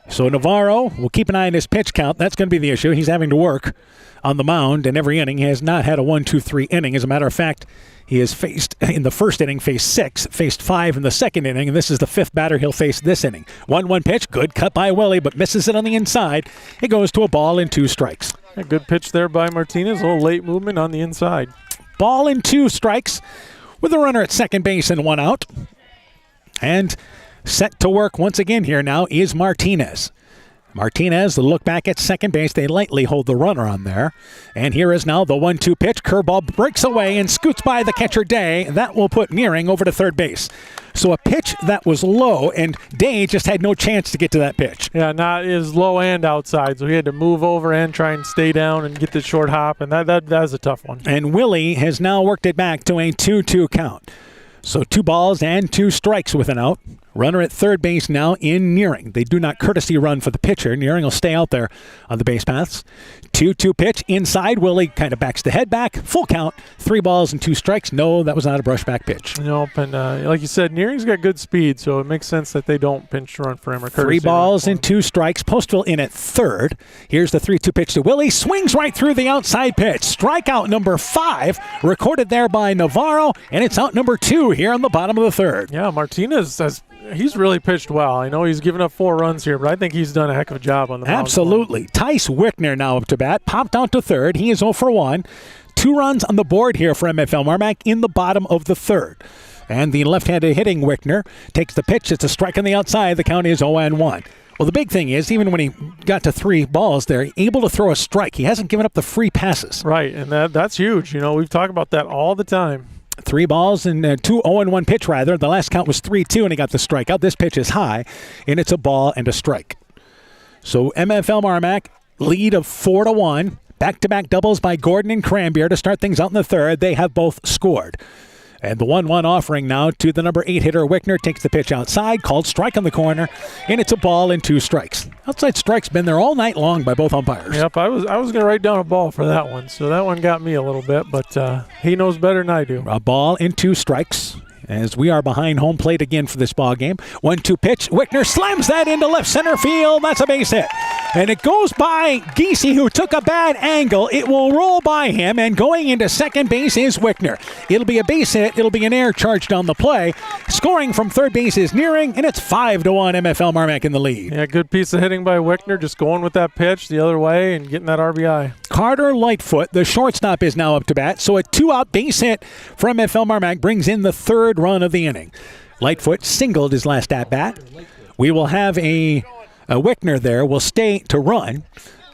So Navarro will keep an eye on his pitch count. That's going to be the issue. He's having to work on the mound in every inning. He has not had a 1-2-3 inning. As a matter of fact, he has faced, in the first inning, faced 6, faced 5 in the second inning, and this is the 5th batter he'll face this inning. 1-1 pitch. Good cut by Willie, but misses it on the inside. It goes to a ball and 2 strikes. A good pitch there by Martinez. A little late movement on the inside. Ball and 2 strikes with a runner at second base and 1 out. And set to work once again here now is Martinez. Martinez, the look back at second base. They lightly hold the runner on there. And here is now the 1-2 pitch. Curveball breaks away and scoots by the catcher Day. That will put Nearing over to third base. So a pitch that was low, and Day just had no chance to get to that pitch. Yeah, not as low and outside, so he had to move over and try and stay down and get the short hop, and that was a tough one. And Willie has now worked it back to a 2-2 count. So 2 balls and 2 strikes with an out. Runner at third base now in Nearing. They do not courtesy run for the pitcher. Nearing will stay out there on the base paths. 2-2 pitch inside. Willie kind of backs the head back. Full count. 3 balls and 2 strikes. No, that was not a brushback pitch. Nope. And like you said, Nearing's got good speed, so it makes sense that they don't pinch run for him. Or 3 balls and 2 strikes. Postville in at third. Here's the 3-2 pitch to Willie. Swings right through the outside pitch. Strikeout number 5 recorded there by Navarro, and it's out number 2 here on the bottom of the third. Yeah, Martinez he's really pitched well. I know he's given up 4 runs here, but I think he's done a heck of a job on the mound. Absolutely. Tice Wickner now up to bat. Popped out to third. He is 0 for 1. 2 runs on the board here for MFL MarMac in the bottom of the third. And the left-handed hitting Wickner takes the pitch. It's a strike on the outside. The count is 0-1. Well, the big thing is, even when he got to 3 balls there, able to throw a strike. He hasn't given up the free passes. Right, and that's huge. You know, we've talked about that all the time. 3 balls and 2 0-1 pitch, rather. The last count was 3-2, and he got the strikeout. This pitch is high, and it's a ball and a strike. So MFL MarMac, lead of 4-1. Back-to-back doubles by Gordon and Cranbeer to start things out in the third. They have both scored. And the 1-1 offering now to the number 8 hitter, Wickner, takes the pitch outside, called strike on the corner, and it's a ball and 2 strikes. Outside strike's been there all night long by both umpires. Yep, I was going to write down a ball for that one, so that one got me a little bit, but he knows better than I do. A ball and 2 strikes. As we are behind home plate again for this ball game. 1-2 pitch. Wickner slams that into left center field. That's a base hit. And it goes by Giese, who took a bad angle. It will roll by him, and going into second base is Wickner. It'll be a base hit. It'll be an air charged on the play. Scoring from third base is Nearing, and it's 5-1 MFL MarMac in the lead. Yeah, good piece of hitting by Wickner, just going with that pitch the other way and getting that RBI. Carter Lightfoot, the shortstop, is now up to bat. So a 2-out base hit for MFL MarMac brings in the third run of the inning. Lightfoot singled his last at-bat. We will have a Wickner there. Will stay to run.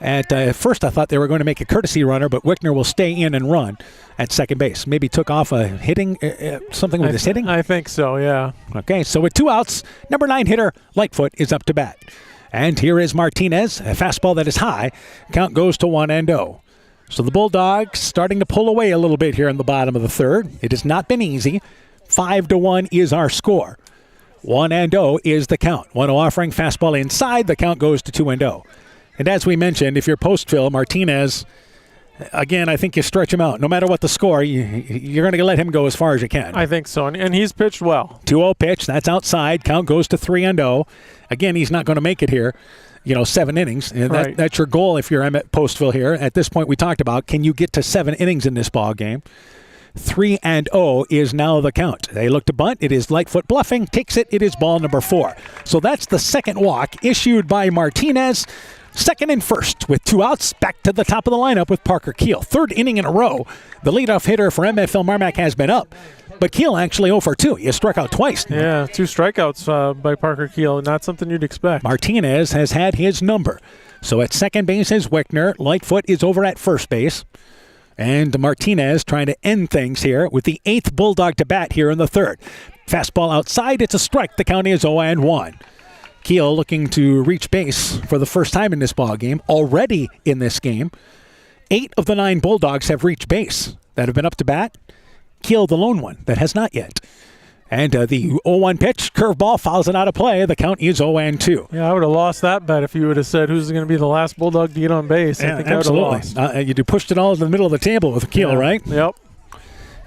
At first, I thought they were going to make a courtesy runner, but Wickner will stay in and run at second base. Maybe took off a hitting, something with his hitting? I think so, yeah. Okay, so with 2 outs, number 9 hitter Lightfoot is up to bat. And here is Martinez, a fastball that is high. Count goes to 1-0. So the Bulldogs starting to pull away a little bit here in the bottom of the third. It has not been easy. 5-1 is our score. 1-0 is the count. 1-0 offering, fastball inside. The count goes to 2-0. And as we mentioned, if you're Postville, Martinez, again, I think you stretch him out. No matter what the score, you're going to let him go as far as you can. I think so, and he's pitched well. 2-0 pitch, that's outside. Count goes to 3-0. Again, he's not going to make it here. 7 innings. And right. That's your goal if you're at Postville here. At this point, we talked about, can you get to 7 innings in this ball game? 3-0 is now the count. They look to bunt. It is Lightfoot bluffing. Takes it. It is ball number 4. So that's the second walk issued by Martinez. Second and first with 2 outs. Back to the top of the lineup with Parker Keel. Third inning in a row. The leadoff hitter for MFL MarMac has been up. But Keel actually 0 for 2. He has struck out twice. Yeah, 2 strikeouts by Parker Keel. Not something you'd expect. Martinez has had his number. So at second base is Wickner. Lightfoot is over at first base. And Martinez trying to end things here with the 8th Bulldog to bat here in the third. Fastball outside. It's a strike. The count is 0-1. Keel looking to reach base for the first time in this ball game. Already in this game, 8 of the 9 Bulldogs have reached base that have been up to bat. Keel the lone one that has not yet. And the 0-1 pitch, curveball, fouls it out of play. The count is 0-2. Yeah, I would have lost that bet if you would have said who's going to be the last Bulldog to get on base. Yeah, I think absolutely. I would have lost. You pushed it all in the middle of the table with Keel, right? Yep.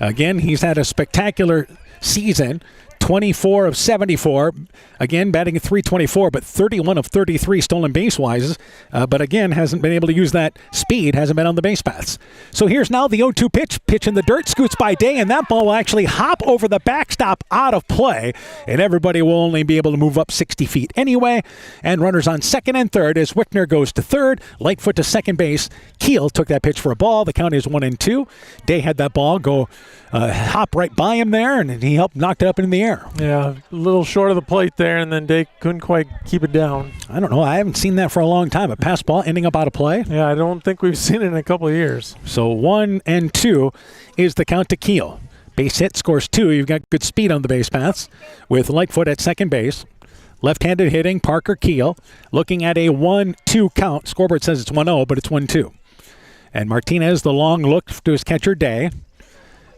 Again, he's had a spectacular season. 24 of 74. Again, batting at .324, but 31 of 33 stolen base-wise. But again, hasn't been able to use that speed, hasn't been on the base paths. So here's now the 0-2 pitch in the dirt, scoots by Day, and that ball will actually hop over the backstop out of play, and everybody will only be able to move up 60 feet anyway. And runners on second and third as Wickner goes to third, Lightfoot to second base. Keel took that pitch for a ball. The count is 1-2. Day had that ball go hop right by him there, and he helped knock it up in the air. Yeah, a little short of the plate there, and then Day couldn't quite keep it down. I don't know. I haven't seen that for a long time. A pass ball ending up out of play. Yeah, I don't think we've seen it in a couple of years. So 1-2 is the count to Keel. Base hit, scores 2. You've got good speed on the base paths with Lightfoot at second base. Left-handed hitting, Parker Keel. Looking at a 1-2 count. Scoreboard says it's 1-0, but it's 1-2. And Martinez, the long look to his catcher, Day.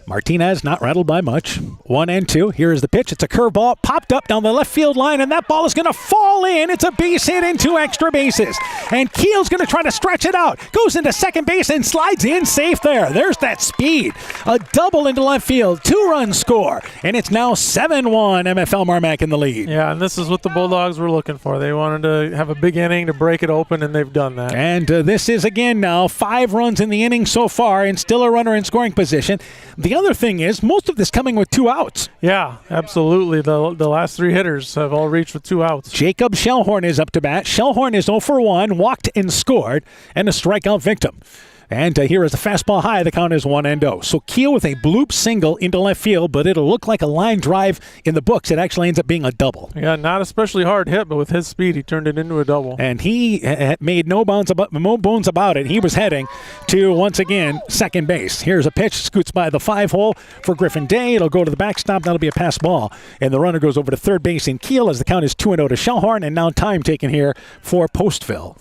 Martinez not rattled by much. 1-2. Here is the pitch. It's a curveball. Popped up down the left field line, and that ball is going to fall in. It's a base hit into extra bases. And Keel's going to try to stretch it out. Goes into second base and slides in safe there. There's that speed. A double into left field. 2-run score. And it's now 7-1 MFL MarMac in the lead. Yeah, and this is what the Bulldogs were looking for. They wanted to have a big inning to break it open, and they've done that. And this is, again, now 5 runs in the inning so far and still a runner in scoring position. The other thing is, most of this coming with 2 outs. Yeah, absolutely. The last 3 hitters have all reached with 2 outs. Jacob Shellhorn is up to bat. Shellhorn is 0 for 1, walked and scored, and a strikeout victim. And here is a fastball high. The count is 1-0. So Keel with a bloop single into left field, but it'll look like a line drive in the books. It actually ends up being a double. Yeah, not especially hard hit, but with his speed, he turned it into a double. And he made no bones about it. He was heading to, once again, second base. Here's a pitch. Scoots by the 5-hole for Griffin Day. It'll go to the backstop. That'll be a pass ball. And the runner goes over to third base in Keel as the count is 2-0 to Shellhorn. And now time taken here for Postville.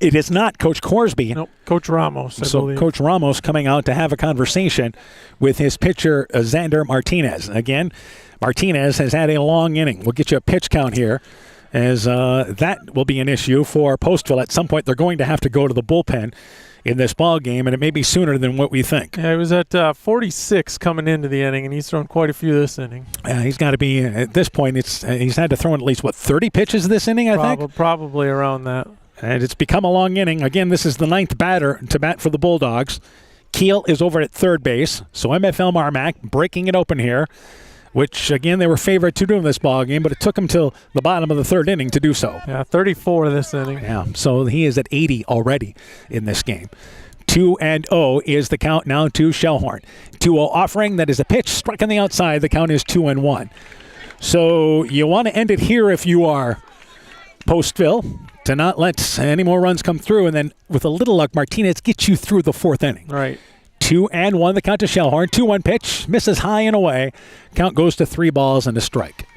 It is not Coach Corsby. Nope, Coach Ramos, I believe. Coach Ramos coming out to have a conversation with his pitcher, Xander Martinez. Again, Martinez has had a long inning. We'll get you a pitch count here, as that will be an issue for Postville. At some point, they're going to have to go to the bullpen in this ball game, and it may be sooner than what we think. Yeah, he was at 46 coming into the inning, and he's thrown quite a few this inning. He's got to be, at this point, he's had to throw in at least, 30 pitches this inning, I think? Probably around that. And it's become a long inning. Again, this is the 9th batter to bat for the Bulldogs. Keel is over at third base. So MFL MarMac breaking it open here, which, again, they were favored to do in this ball game, but it took them till the bottom of the third inning to do so. Yeah, 34 this inning. Yeah, so he is at 80 already in this game. 2-0 is the count now to Shellhorn. 2-0 offering. That is a pitch. Struck on the outside. The count is 2-1. So you want to end it here if you are Postville, to not let any more runs come through, and then with a little luck, Martinez gets you through the 4th inning. Right. 2-1, the count to Shellhorn. 2-1 pitch, misses high and away. Count goes to 3 balls and a strike.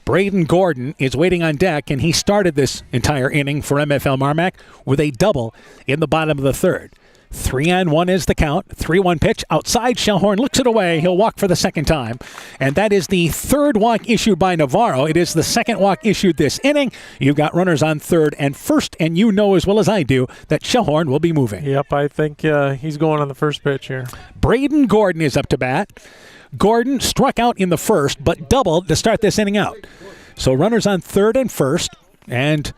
Braden Gordon is waiting on deck, and he started this entire inning for MFL MarMac with a double in the bottom of the third. 3-1 is the count. 3-1 pitch outside. Shellhorn looks it away. He'll walk for the second time. And that is the third walk issued by Navarro. It is the second walk issued this inning. You've got runners on third and first, and you know as well as I do that Shellhorn will be moving. Yep, I think he's going on the first pitch here. Braden Gordon is up to bat. Gordon struck out in the first, but doubled to start this inning out. So runners on third and first, and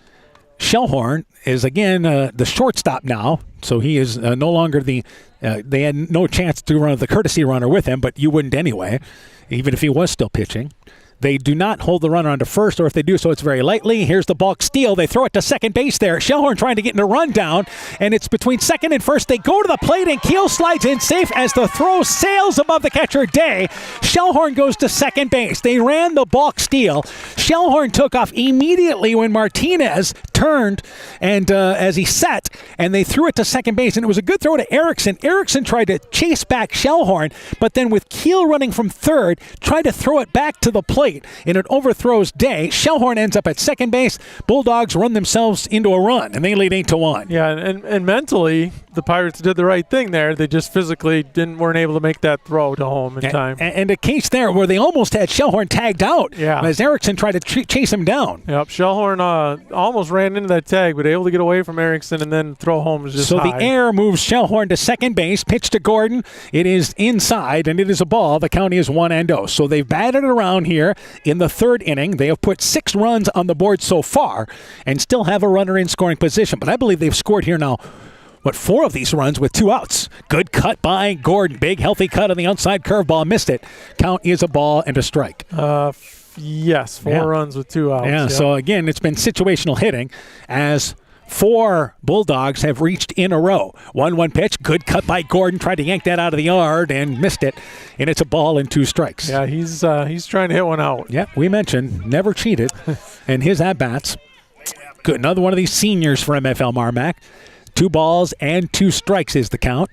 Shellhorn is again the shortstop now. So he is no longer they had no chance to run the courtesy runner with him, but you wouldn't anyway, even if he was still pitching. They do not hold the runner onto first, or if they do so, it's very lightly. Here's the balk steal. They throw it to second base there. Shellhorn trying to get in a run down, and it's between second and first. They go to the plate, and Keel slides in safe as the throw sails above the catcher, Day. Shellhorn goes to second base. They ran the balk steal. Shellhorn took off immediately when Martinez turned and as he set, and they threw it to second base, and it was a good throw to Erickson. Erickson tried to chase back Shellhorn, but then with Keel running from third, tried to throw it back to the plate. And it overthrows Day. Shellhorn ends up at second base. Bulldogs run themselves into a run, and they lead 8-1. Yeah, and mentally, the Pirates did the right thing there. They just physically weren't able to make that throw to home in time. And a case there where they almost had Shellhorn tagged out as Erickson tried to chase him down. Yep, Shellhorn almost ran into that tag, but able to get away from Erickson and then throw home was just So high. the air moves Shellhorn to second base. Pitch to Gordon. It is inside, and it is a ball. The count is 1-0. So they've batted it around here in the third inning. They have put 6 runs on the board so far and still have a runner in scoring position. But I believe they've scored here now, 4 of these runs with 2 outs. Good cut by Gordon. Big, healthy cut on the outside curveball. Missed it. Count is a ball and a strike. Yes, 4 runs with 2 outs. Yeah, so again, it's been situational hitting as 4 Bulldogs have reached in a row. 1-1 pitch. Good cut by Gordon. Tried to yank that out of the yard and missed it. And it's a ball and 2 strikes. Yeah, he's trying to hit one out. Yeah, we mentioned never cheated. And his at-bats. Good. Another one of these seniors for MFL MarMac. 2 balls and 2 strikes is the count.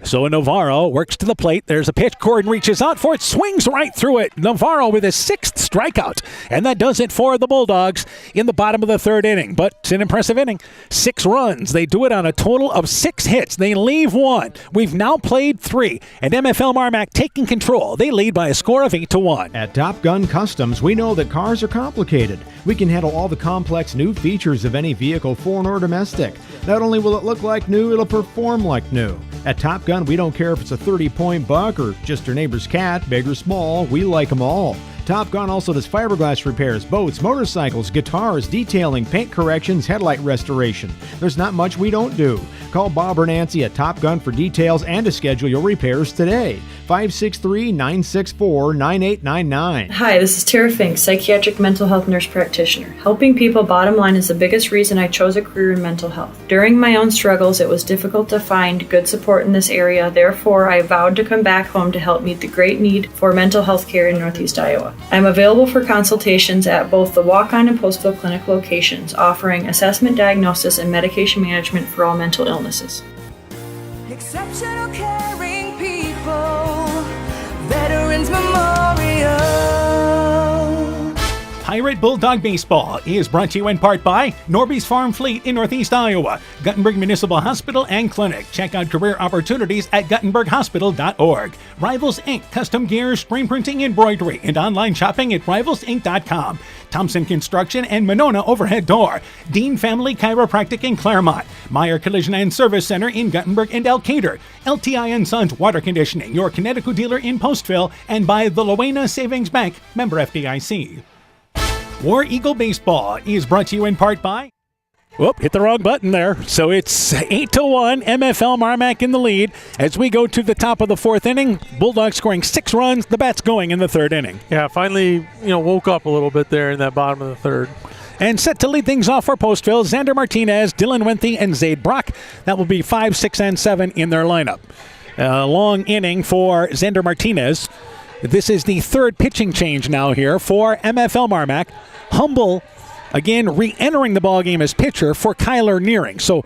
So Navarro works to the plate. There's a pitch. Gordon reaches out for it, swings right through it. Navarro with his 6th strikeout. And that does it for the Bulldogs in the bottom of the third inning. But it's an impressive inning. 6 runs. They do it on a total of 6 hits. They leave 1. We've now played 3. And MFL MarMac taking control. They lead by a score of 8-1. At Top Gun Customs, we know that cars are complicated. We can handle all the complex new features of any vehicle, foreign or domestic. Not only will it look like new, it'll perform like new. At Top Gun, we don't care if it's a 30-point buck or just your neighbor's cat, big or small, we like them all. Top Gun also does fiberglass repairs, boats, motorcycles, guitars, detailing, paint corrections, headlight restoration. There's not much we don't do. Call Bob or Nancy at Top Gun for details and to schedule your repairs today. 563-964-9899. Hi, this is Tara Fink, psychiatric mental health nurse practitioner. Helping people, bottom line, is the biggest reason I chose a career in mental health. During my own struggles, it was difficult to find good support in this area. Therefore, I vowed to come back home to help meet the great need for mental health care in Northeast Iowa. I'm available for consultations at both the Waukon and Postville Clinic locations, offering assessment, diagnosis, and medication management for all mental illnesses. Exceptional caring people, Veterans Memorial. Pirate Bulldog Baseball is brought to you in part by Norby's Farm Fleet in Northeast Iowa, Guttenberg Municipal Hospital and Clinic. Check out career opportunities at guttenberghospital.org. Rivals Inc. Custom Gear, Screen Printing, Embroidery, and online shopping at rivalsinc.com. Thompson Construction and Monona Overhead Door. Dean Family Chiropractic in Claremont. Meyer Collision and Service Center in Guttenberg and Elkader. LTI & Sons Water Conditioning, your Connecticut dealer in Postville, and by the Lowena Savings Bank, member FDIC. War Eagle Baseball is brought to you in part by... Whoop, hit the wrong button there. So it's 8-1, MFL MarMac in the lead. As we go to the top of the 4th inning, Bulldogs scoring 6 runs, the bats going in the 3rd inning. Yeah, finally, woke up a little bit there in that bottom of the 3rd. And set to lead things off for Postville, Xander Martinez, Dylan Wenthy, and Zaid Brock. That will be 5, 6, and 7 in their lineup. A long inning for Xander Martinez. This is the 3rd pitching change now here for MFL MarMac. Humble, again, re-entering the ballgame as pitcher for Kyler Nearing. So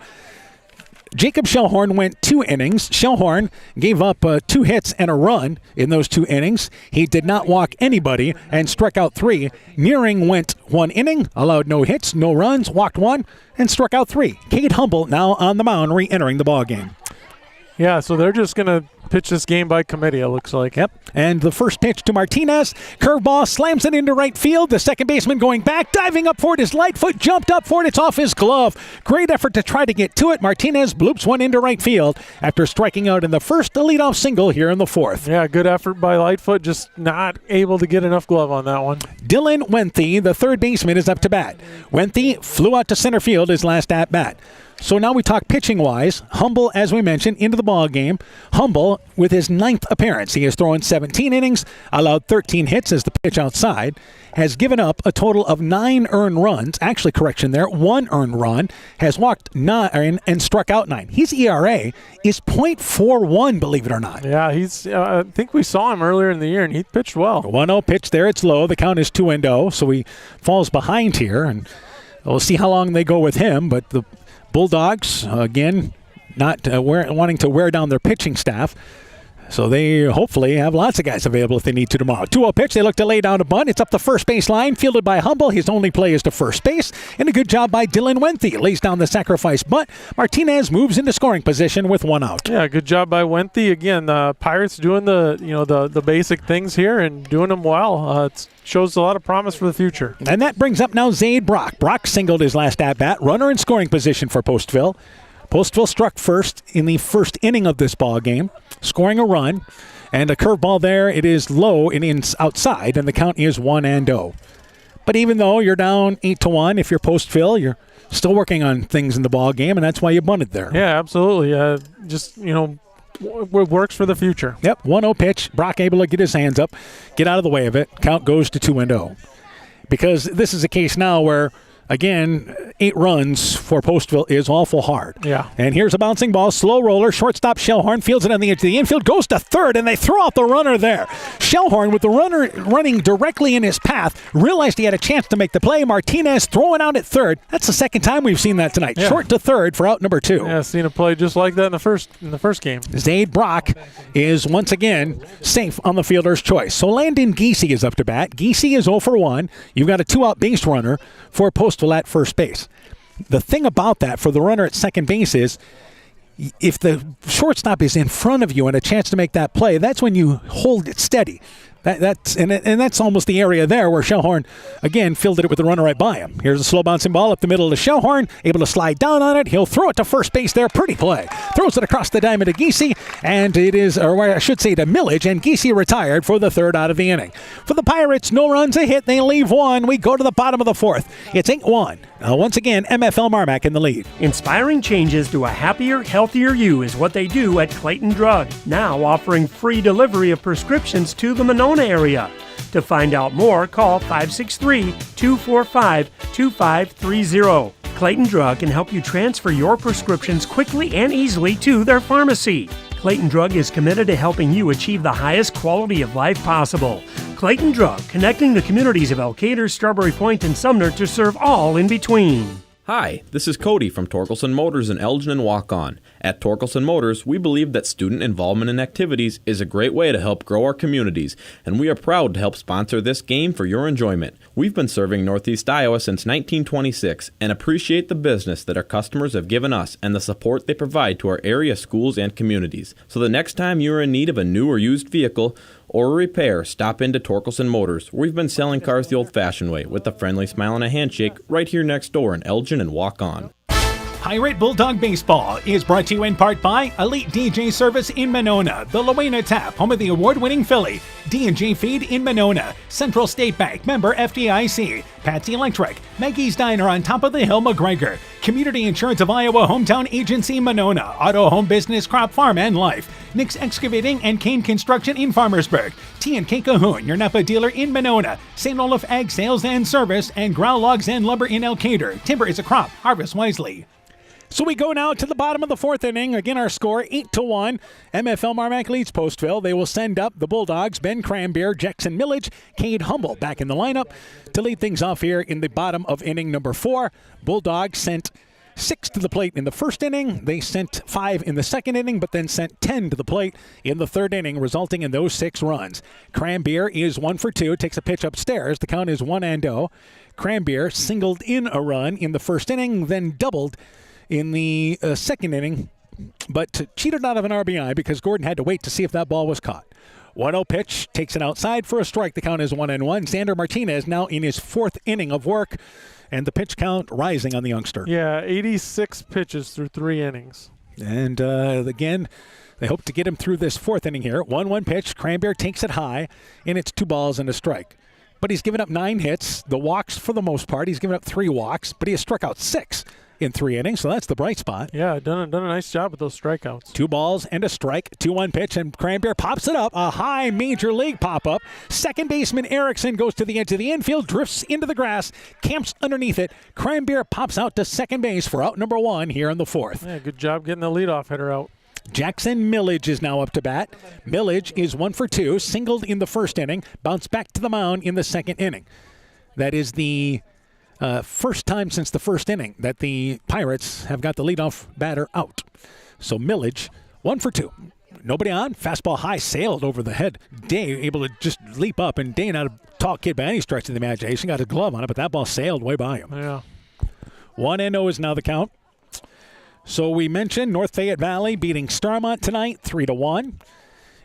Jacob Shellhorn went 2 innings. Shellhorn gave up 2 hits and a run in those 2 innings. He did not walk anybody and struck out 3. Nearing went 1 inning, allowed no hits, no runs, walked 1, and struck out 3. Cade Humble now on the mound re-entering the ballgame. Yeah, so they're just going to pitch this game by committee, it looks like. Yep. And the first pitch to Martinez. Curveball slams it into right field. The second baseman going back, diving up for it. His light foot jumped up for it. It's off his glove. Great effort to try to get to it. Martinez bloops one into right field after striking out in the first, the leadoff single here in the fourth. Yeah, good effort by Lightfoot, just not able to get enough glove on that one. Dylan Wenthy, the third baseman, is up to bat. Wenthy flew out to center field his last at bat. So now we talk pitching-wise. Humble, as we mentioned, into the ball game. Humble with his 9th appearance. He has thrown 17 innings, allowed 13 hits as the pitch outside, has given up a total of 9 earned runs. Actually, correction there, 1 earned run, has walked 9 and struck out 9. His ERA is .41, believe it or not. Yeah, he's. I think we saw him earlier in the year, and he pitched well. 1-0 pitch there. It's low. The count is 2-0, so he falls behind here, and we'll see how long they go with him, but the Bulldogs, again, not wanting to wear down their pitching staff. So they hopefully have lots of guys available if they need to tomorrow. 2-0 pitch. They look to lay down a bunt. It's up the first base line, fielded by Humble. His only play is to first base. And a good job by Dylan Wenthy. Lays down the sacrifice bunt. Martinez moves into scoring position with 1 out. Yeah, good job by Wenthy. Again, the Pirates doing the basic things here and doing them well. It shows a lot of promise for the future. And that brings up now Zaid Brock. Brock singled his last at-bat. Runner in scoring position for Postville. Postville struck first in the first inning of this ball game, scoring a run, and a curveball there. It is low and outside, and the count is 1-0. But even though you're down 8-1, if you're Postville, you're still working on things in the ball game, and that's why you bunted there. Yeah, absolutely. It works for the future. Yep, 1-0 pitch. Brock able to get his hands up, get out of the way of it. Count goes to 2-0. Because this is a case now where, again, 8 runs for Postville is awful hard. Yeah. And here's a bouncing ball, slow roller, shortstop Shellhorn fields it on the edge of the infield, goes to third, and they throw out the runner there. Shellhorn, with the runner running directly in his path, realized he had a chance to make the play. Martinez throwing out at third. That's the second time we've seen that tonight. Yeah. Short to third for out number 2. Yeah, seen a play just like that in the first game. Zaid Brock is once again safe on the fielder's choice. So Landon Giese is up to bat. Giese is 0 for 1. You've got a 2-out base runner for Postville at first base. The thing about that for the runner at second base is if the shortstop is in front of you and a chance to make that play, that's when you hold it steady. That's almost the area there where Shellhorn, again, fielded it with the runner right by him. Here's a slow bouncing ball up the middle to Shellhorn, able to slide down on it. He'll throw it to first base there. Pretty play. Throws it across the diamond to Giese, and it is, or I should say to Millage, and Giese retired for the 3rd out of the inning. For the Pirates, no runs, a hit. They leave 1. We go to the bottom of the 4th. It's 8-1. Once again, MFL MarMac in the lead. Inspiring changes to a happier, healthier you is what they do at Clayton Drug, now offering free delivery of prescriptions to the Monona area. To find out more, call 563-245-2530. Clayton Drug can help you transfer your prescriptions quickly and easily to their pharmacy. Clayton Drug is committed to helping you achieve the highest quality of life possible. Clayton Drug, connecting the communities of Elkader, Strawberry Point, and Sumner to serve all in between. Hi, this is Cody from Torkelson Motors in Elgin and Waukon. At Torkelson Motors, we believe that student involvement in activities is a great way to help grow our communities, and we are proud to help sponsor this game for your enjoyment. We've been serving Northeast Iowa since 1926 and appreciate the business that our customers have given us and the support they provide to our area schools and communities. So the next time you are in need of a new or used vehicle or a repair, stop into Torkelson Motors. We've been selling cars the old-fashioned way with a friendly smile and a handshake right here next door in Elgin and Waukon. Pirate Bulldog Baseball is brought to you in part by Elite DJ Service in Monona, the Luena Tap, home of the award-winning Philly, D&J Feed in Monona, Central State Bank, member FDIC, Patsy Electric, Maggie's Diner on top of the hill, McGregor, Community Insurance of Iowa Hometown Agency, Monona, Auto Home Business, Crop Farm and Life, Nick's Excavating and Kane Construction in Farmersburg, T&K Cahoon, your Napa dealer in Monona, St. Olaf Ag Sales and Service, and Growl Logs and Lumber in Elkader. Timber is a crop, harvest wisely. So we go now to the bottom of the 4th inning. Again, our score 8-1. MFL MarMac leads Postville. They will send up the Bulldogs, Ben Cranbeer, Jackson Millage, Cade Humble back in the lineup to lead things off here in the bottom of inning number 4. Bulldogs sent 6 to the plate in the first inning. They sent 5 in the second inning, but then sent 10 to the plate in the third inning, resulting in those 6 runs. Cranbeer is 1 for 2, takes a pitch upstairs. The count is 1-0. Cranbeer singled in a run in the first inning, then doubled in the second inning but cheated out of an RBI because Gordon had to wait to see if that ball was caught. 1-0 pitch, takes it outside for a strike. The count is 1-1. Xander Martinez now in his 4th inning of work, and the pitch count rising on the youngster. Yeah, 86 pitches through 3 innings. And again, they hope to get him through this 4th inning here. 1-1 pitch, Cranberry takes it high, and it's 2 balls and a strike. But he's given up 9 hits, the walks for the most part. He's given up 3 walks, but he has struck out 6 in 3 innings, so that's the bright spot. Yeah, done a nice job with those strikeouts. 2 balls and a strike, 2-1 pitch, and Cranberry pops it up, a high major league pop-up. Second baseman Erickson goes to the edge of the infield, drifts into the grass, camps underneath it. Cranberry pops out to second base for out number 1 here in the 4th. Yeah, good job getting the leadoff hitter out. Jackson Millage is now up to bat. Millage is 1 for 2, singled in the 1st inning, bounced back to the mound in the 2nd inning. That is the first time since the 1st inning that the Pirates have got the leadoff batter out. So Millage, 1 for 2. Nobody on. Fastball high, sailed over the head. Day able to just leap up, and Day, not a tall kid by any stretch of the imagination, got his glove on it, but that ball sailed way by him. Yeah. 1-0 is now the count. So we mentioned North Fayette Valley beating Starmont tonight, 3-1.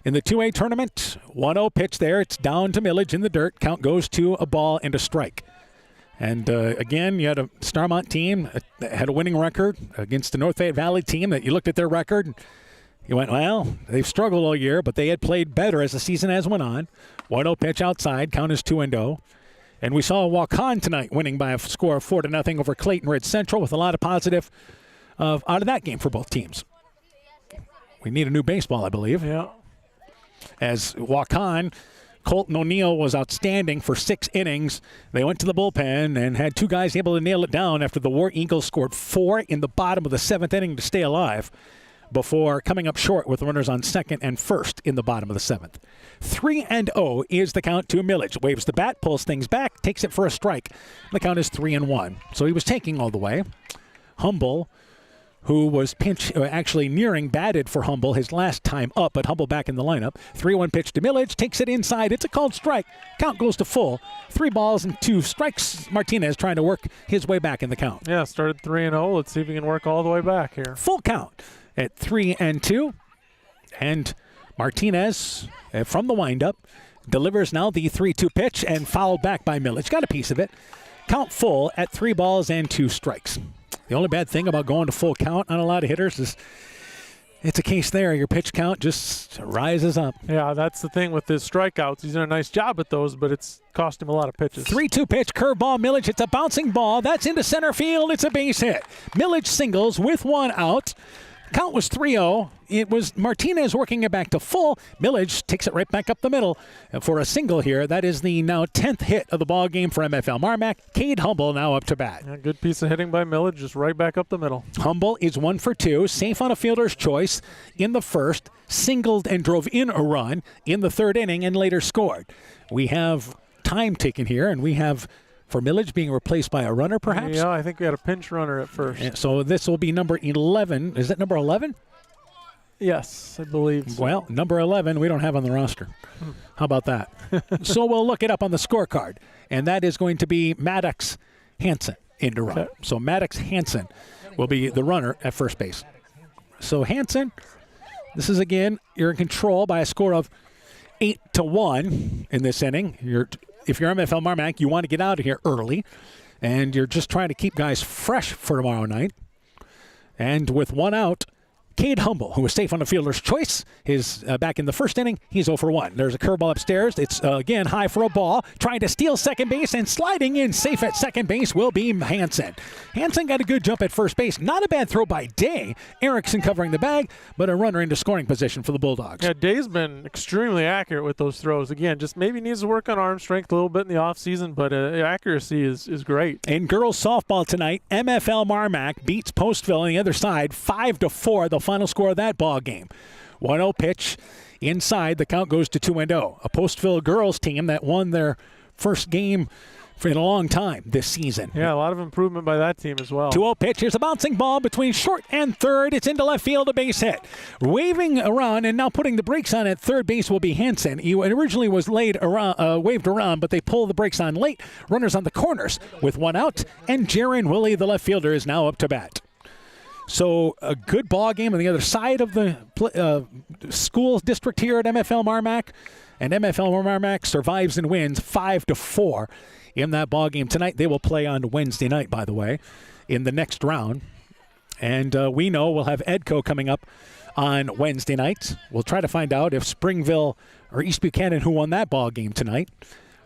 In the 2A tournament, 1-0 pitch there. It's down to Millage in the dirt. Count goes to a ball and a strike. And again, you had a Starmont team that had a winning record against the North Fayette Valley team that you looked at their record and you went, well, they've struggled all year, but they had played better as the season has went on. 1-0 pitch outside, count is 2-0. And we saw Waukon tonight winning by a score of 4-0 over Clayton Ridge Central with a lot of positive out of that game for both teams. We need a new baseball, I believe. Yeah. As Waukon, Colton O'Neill was outstanding for 6 innings. They went to the bullpen and had 2 guys able to nail it down after the War Eagles scored 4 in the bottom of the 7th inning to stay alive before coming up short with runners on 2nd and 1st in the bottom of the 7th. 3-0 is the count to Millage. Waves the bat, pulls things back, takes it for a strike. The count is 3-1. So he was taking all the way. Humble, who was actually nearing batted for Humble his last time up, but Humble back in the lineup. 3-1 pitch to Millage, takes it inside. It's a called strike. Count goes to full. 3 balls and 2 strikes. Martinez trying to work his way back in the count. Yeah, started 3-0. Let's see if he can work all the way back here. Full count at 3-2. And Martinez, from the windup, delivers now the 3-2 pitch and fouled back by Millage. Got a piece of it. Count full at 3 balls and 2 strikes. The only bad thing about going to full count on a lot of hitters is it's a case there. Your pitch count just rises up. Yeah, that's the thing with his strikeouts. He's done a nice job at those, but it's cost him a lot of pitches. 3-2 pitch, curveball, Millage. It's a bouncing ball. That's into center field. It's a base hit. Millage singles with 1 out. Count was 3-0. It was Martinez working it back to full. Millage takes it right back up the middle for a single here. That is the now 10th hit of the ball game for MFL MarMac. Cade Humble now up to bat. A good piece of hitting by Millage, just right back up the middle. Humble is 1 for 2, safe on a fielder's choice in the 1st, singled and drove in a run in the 3rd inning and later scored. We have time taken here, and we have for Millage being replaced by a runner, perhaps? Yeah, I think we had a pinch runner at first. And so this will be number 11. Is it number 11? Yes, I believe so. Well, number 11 we don't have on the roster. How about that? So we'll look it up on the scorecard, and that is going to be Maddox Hansen in to run. Okay. So Maddox Hansen will be the runner at first base. So Hansen, this is again, you're in control by a score of 8-1 in this inning. If you're MFL MarMac, you want to get out of here early, and you're just trying to keep guys fresh for tomorrow night. And with 1 out, Cade Humble, who was safe on the fielder's choice, is back in the 1st inning. He's 0 for 1. There's a curveball upstairs. It's, again, high for a ball. Trying to steal second base and sliding in safe at second base will be Hansen. Hansen got a good jump at first base. Not a bad throw by Day. Erickson covering the bag, but a runner into scoring position for the Bulldogs. Yeah, Day's been extremely accurate with those throws. Again, just maybe needs to work on arm strength a little bit in the offseason, but accuracy is great. In girls softball tonight, MFL MarMac beats Postville on the other side 5-4. The final score of that ball game. 1-0 pitch inside. The count goes to 2-0. A Postville girls team that won their first game in a long time this season. Yeah, a lot of improvement by that team as well. 2-0 pitch. Here's a bouncing ball between short and third. It's into left field, a base hit. Waving around and now putting the brakes on at third base will be Hansen. He originally was waved around, but they pull the brakes on late. Runners on the corners with 1 out, and Jaron Willie, the left fielder, is now up to bat. So a good ball game on the other side of the school district here at MFL MarMac, and MFL MarMac survives and wins 5-4 in that ball game tonight. They will play on Wednesday night, by the way, in the next round. And we know we'll have Edco coming up on Wednesday night. We'll try to find out if Springville or East Buchanan, who won that ball game tonight.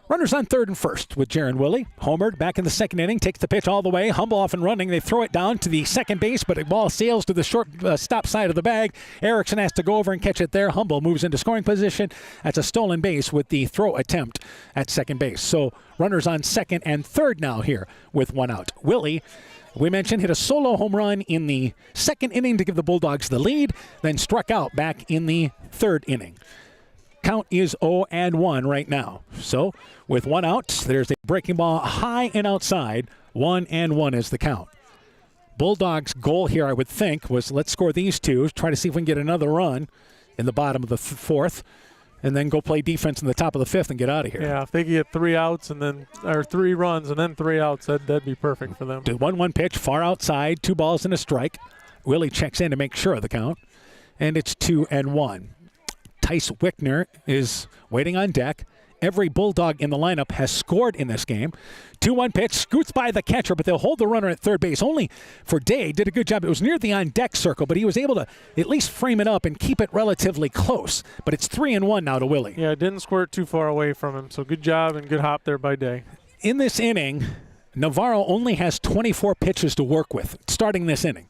Runners on third and first with Jaron Willie. Homered back in the second inning, takes the pitch all the way. Humble off and running. They throw it down to the second base, but the ball sails to the short stop side of the bag. Erickson has to go over and catch it there. Humble moves into scoring position. That's a stolen base with the throw attempt at second base. So runners on second and third now here with one out. Willie, we mentioned, hit a solo home run in the second inning to give the Bulldogs the lead, then struck out back in the third inning. Count is 0-1 right now. So with one out, there's a breaking ball high and outside. 1-1 is the count. Bulldogs' goal here, I would think, was let's score these two, try to see if we can get another run in the bottom of the fourth, and then go play defense in the top of the fifth and get out of here. Yeah, if they could get 3 outs and then, or 3 runs and then 3 outs, that'd be perfect for them. The 1-1 pitch, far outside, 2 balls and a strike. Willie checks in to make sure of the count, and it's 2-1. Tice Wickner is waiting on deck. Every Bulldog in the lineup has scored in this game. 2-1 pitch, scoots by the catcher, but they'll hold the runner at third base. Only for Day, did a good job. It was near the on-deck circle, but he was able to at least frame it up and keep it relatively close. But it's 3-1 now to Willie. Yeah, it didn't squirt too far away from him, so good job and good hop there by Day. In this inning, Navarro only has 24 pitches to work with starting this inning.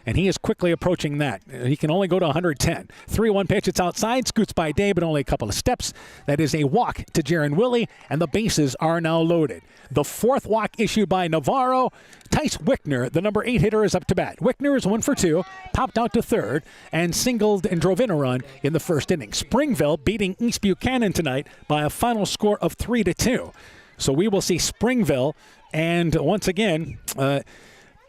And he is quickly approaching that. He can only go to 110. 3-1 pitch, it's outside, scoots by Day, but only a couple of steps. That is a walk to Jaron Willie, and the bases are now loaded. The fourth walk issued by Navarro. Tice Wickner, the number 8 hitter, is up to bat. Wickner is 1 for 2, popped out to third, and singled and drove in a run in the first inning. Springville beating East Buchanan tonight by a final score of 3-2. So we will see Springville, and once again,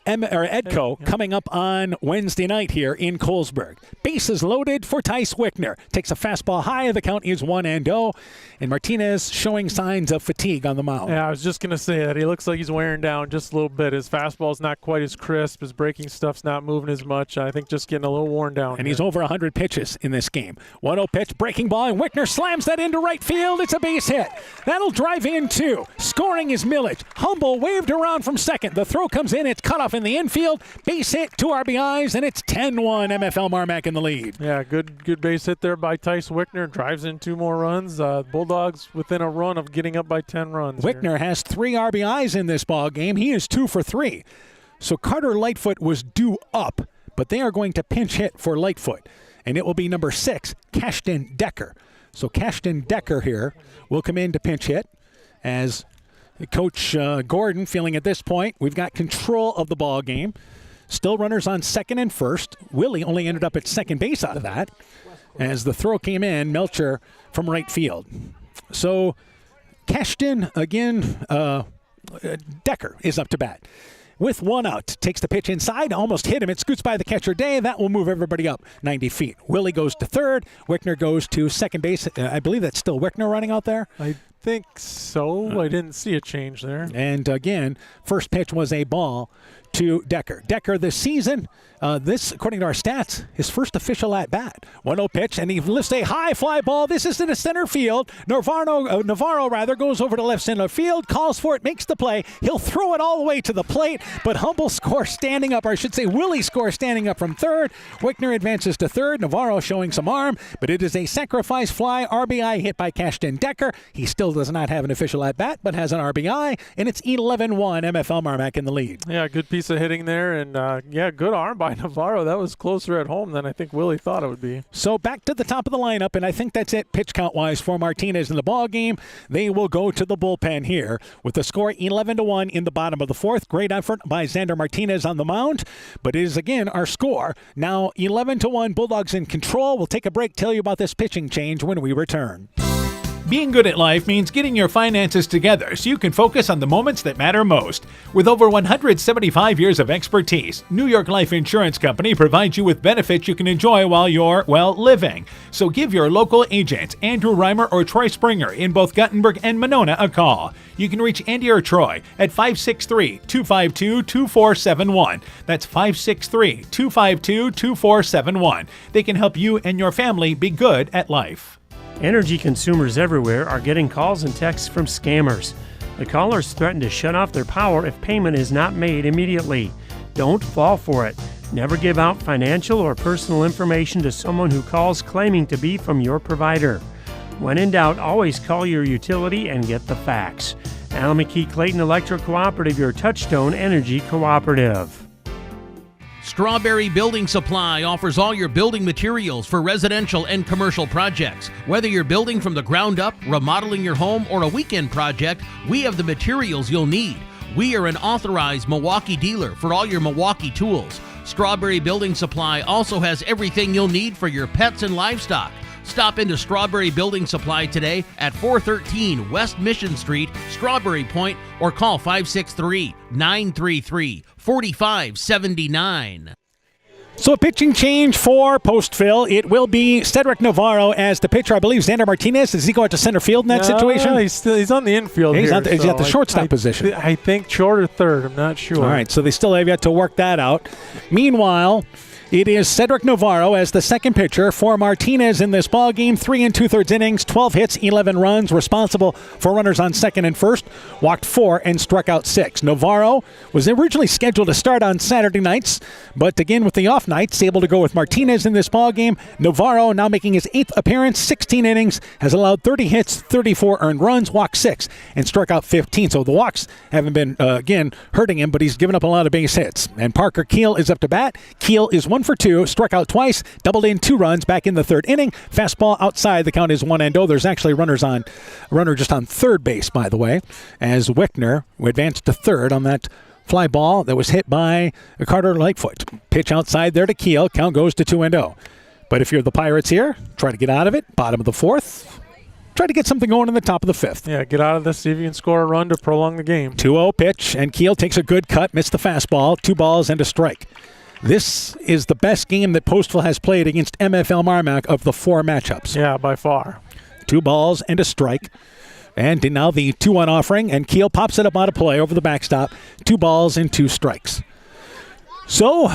Edco coming up on Wednesday night here in Colesburg. Bases loaded for Tice Wickner. Takes a fastball high. The count is 1-0. And Martinez showing signs of fatigue on the mound. Yeah, I was just going to say that. He looks like he's wearing down just a little bit. His fastball's not quite as crisp. His breaking stuff's not moving as much. I think just getting a little worn down. And he's over 100 pitches in this game. 1-0 pitch, breaking ball, and Wickner slams that into right field. It's a base hit. That'll drive in 2. Scoring is Millage. Humble waved around from second. The throw comes in. It's cut off in the infield. Base hit, 2 RBIs, and it's 10-1 MFL MarMac in the lead. Yeah, good base hit there by Tice Wickner. Drives in 2 more runs. Bulldogs within a run of getting up by 10 runs. Wickner has 3 RBIs in this ball game. He is 2 for 3. So Carter Lightfoot was due up, but they are going to pinch hit for Lightfoot, and it will be number 6, Cashton Decker. So Cashton Decker here will come in to pinch hit as Coach Gordon feeling at this point we've got control of the ball game. Still runners on second and first. Willie only ended up at second base out of that as the throw came in, Melcher from right field. So Cashton again, Decker is up to bat. With 1 out, takes the pitch inside, almost hit him. It scoots by the catcher Day. That will move everybody up 90 feet. Willie goes to third. Wickner goes to second base. I believe that's still Wickner running out there. I think so. I didn't see a change there. And again, first pitch was a ball to Decker. Decker this season, this, according to our stats, his first official at-bat. 1-0 pitch, and he lifts a high fly ball. This is in the center field. Navarro goes over to left center field, calls for it, makes the play. He'll throw it all the way to the plate, but Humble scores standing up, or I should say Willie scores standing up from third. Wickner advances to third. Navarro showing some arm, but it is a sacrifice fly RBI hit by Cashton Decker. He still does not have an official at-bat, but has an RBI, and it's 11-1 MFL MarMac in the lead. Yeah, good piece of hitting there, and good arm by Navarro. That was closer at home than I think Willie thought it would be. So back to the top of the lineup, and I think that's it pitch count-wise for Martinez in the ball game. They will go to the bullpen here with the score 11-1 in the bottom of the fourth. Great effort by Xander Martinez on the mound, but it is again our score. Now 11-1, Bulldogs in control. We'll take a break, tell you about this pitching change when we return. Being good at life means getting your finances together so you can focus on the moments that matter most. With over 175 years of expertise, New York Life Insurance Company provides you with benefits you can enjoy while you're, living. So give your local agents, Andrew Reimer or Troy Springer in both Guttenberg and Monona, a call. You can reach Andy or Troy at 563-252-2471. That's 563-252-2471. They can help you and your family be good at life. Energy consumers everywhere are getting calls and texts from scammers. The callers threaten to shut off their power if payment is not made immediately. Don't fall for it. Never give out financial or personal information to someone who calls claiming to be from your provider. When in doubt, always call your utility and get the facts. Alameda Clayton Electric Cooperative, your Touchstone Energy Cooperative. Strawberry Building Supply offers all your building materials for residential and commercial projects. Whether you're building from the ground up, remodeling your home, or a weekend project, we have the materials you'll need. We are an authorized Milwaukee dealer for all your Milwaukee tools. Strawberry Building Supply also has everything you'll need for your pets and livestock. Stop into Strawberry Building Supply today at 413 West Mission Street, Strawberry Point, or call 563-933-4579. So a pitching change for Postville. It will be Cedric Navarro as the pitcher. I believe Xander Martinez. Does he go out to center field in that situation? He's on the infield he's here. He's at the shortstop position. I think short or third. I'm not sure. All right, so they still have yet to work that out. Meanwhile, it is Cedric Navarro as the second pitcher for Martinez in this ballgame. 3 2/3 innings, 12 hits, 11 runs, responsible for runners on second and first, walked 4 and struck out 6. Navarro was originally scheduled to start on Saturday nights, but again with the off nights, able to go with Martinez in this ballgame. Navarro now making his 8th appearance, 16 innings, has allowed 30 hits, 34 earned runs, walked 6 and struck out 15. So the walks haven't been, again, hurting him, but he's given up a lot of base hits. And Parker Keel is up to bat. Keel is 1 for 2, struck out twice, doubled in 2 runs back in the third inning. Fastball outside, the count is 1-0. There's actually runner just on third base, by the way, as Wickner advanced to third on that fly ball that was hit by Carter Lightfoot. Pitch outside there to Keel, count goes to 2-0. But if you're the Pirates here, try to get out of it, bottom of the 4th. Try to get something going in the top of the 5th. Yeah, get out of this, see if you can score a run to prolong the game. 2-0 pitch, and Keel takes a good cut, missed the fastball, 2 balls and a strike. This is the best game that Postville has played against MFL MarMac of the 4 matchups. Yeah, by far. 2 balls and a strike. And now the 2-1 offering, and Keel pops it up out of play over the backstop. 2 balls and 2 strikes. So,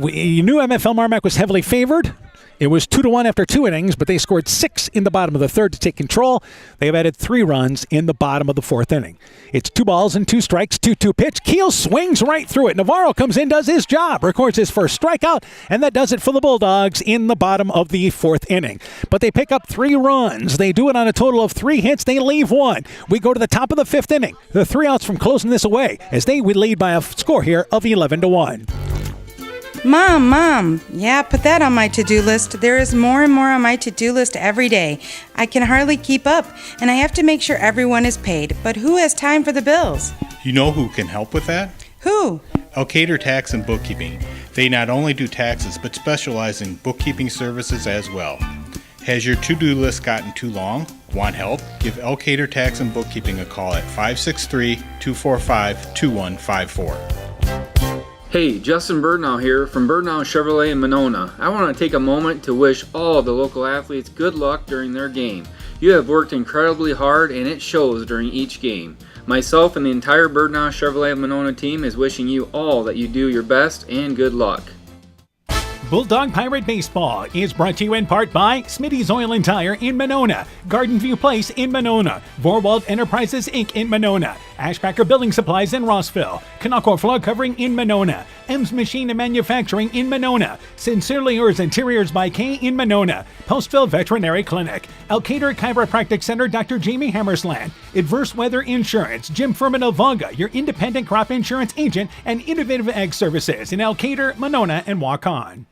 you knew MFL MarMac was heavily favored. It was 2-1 after 2 innings, but they scored 6 in the bottom of the 3rd to take control. They've added 3 runs in the bottom of the 4th inning. It's 2 balls and 2 strikes, 2-2 pitch. Keel swings right through it. Navarro comes in, does his job, records his first strikeout, and that does it for the Bulldogs in the bottom of the 4th inning. But they pick up 3 runs. They do it on a total of 3 hits. They leave 1. We go to the top of the 5th inning. The 3 outs from closing this away as they would lead by a score here of 11-1. Mom, yeah, put that on my to-do list. There is more and more on my to-do list every day. I can hardly keep up, and I have to make sure everyone is paid. But who has time for the bills? You know who can help with that? Who? Elkader Tax and Bookkeeping. They not only do taxes, but specialize in bookkeeping services as well. Has your to-do list gotten too long? Want help? Give Elkader Tax and Bookkeeping a call at 563-245-2154. Hey, Justin Birdnow here from Birdnow Chevrolet in Monona. I want to take a moment to wish all of the local athletes good luck during their game. You have worked incredibly hard and it shows during each game. Myself and the entire Birdnow Chevrolet Monona team is wishing you all that you do your best and good luck. Bulldog Pirate Baseball is brought to you in part by Smitty's Oil and Tire in Monona, Garden View Place in Monona, Vorwald Enterprises Inc. in Monona, Ashbacker Building Supplies in Rossville, Kanako Floor Covering in Monona, M's Machine and Manufacturing in Monona, Sincerely Yours Interiors by K in Monona, Postville Veterinary Clinic, Elkader Chiropractic Center Dr. Jamie Hammersland, Adverse Weather Insurance, Jim Furman of Volga, your independent crop insurance agent, and Innovative Ag Services in Elkader, Monona, and Waukon.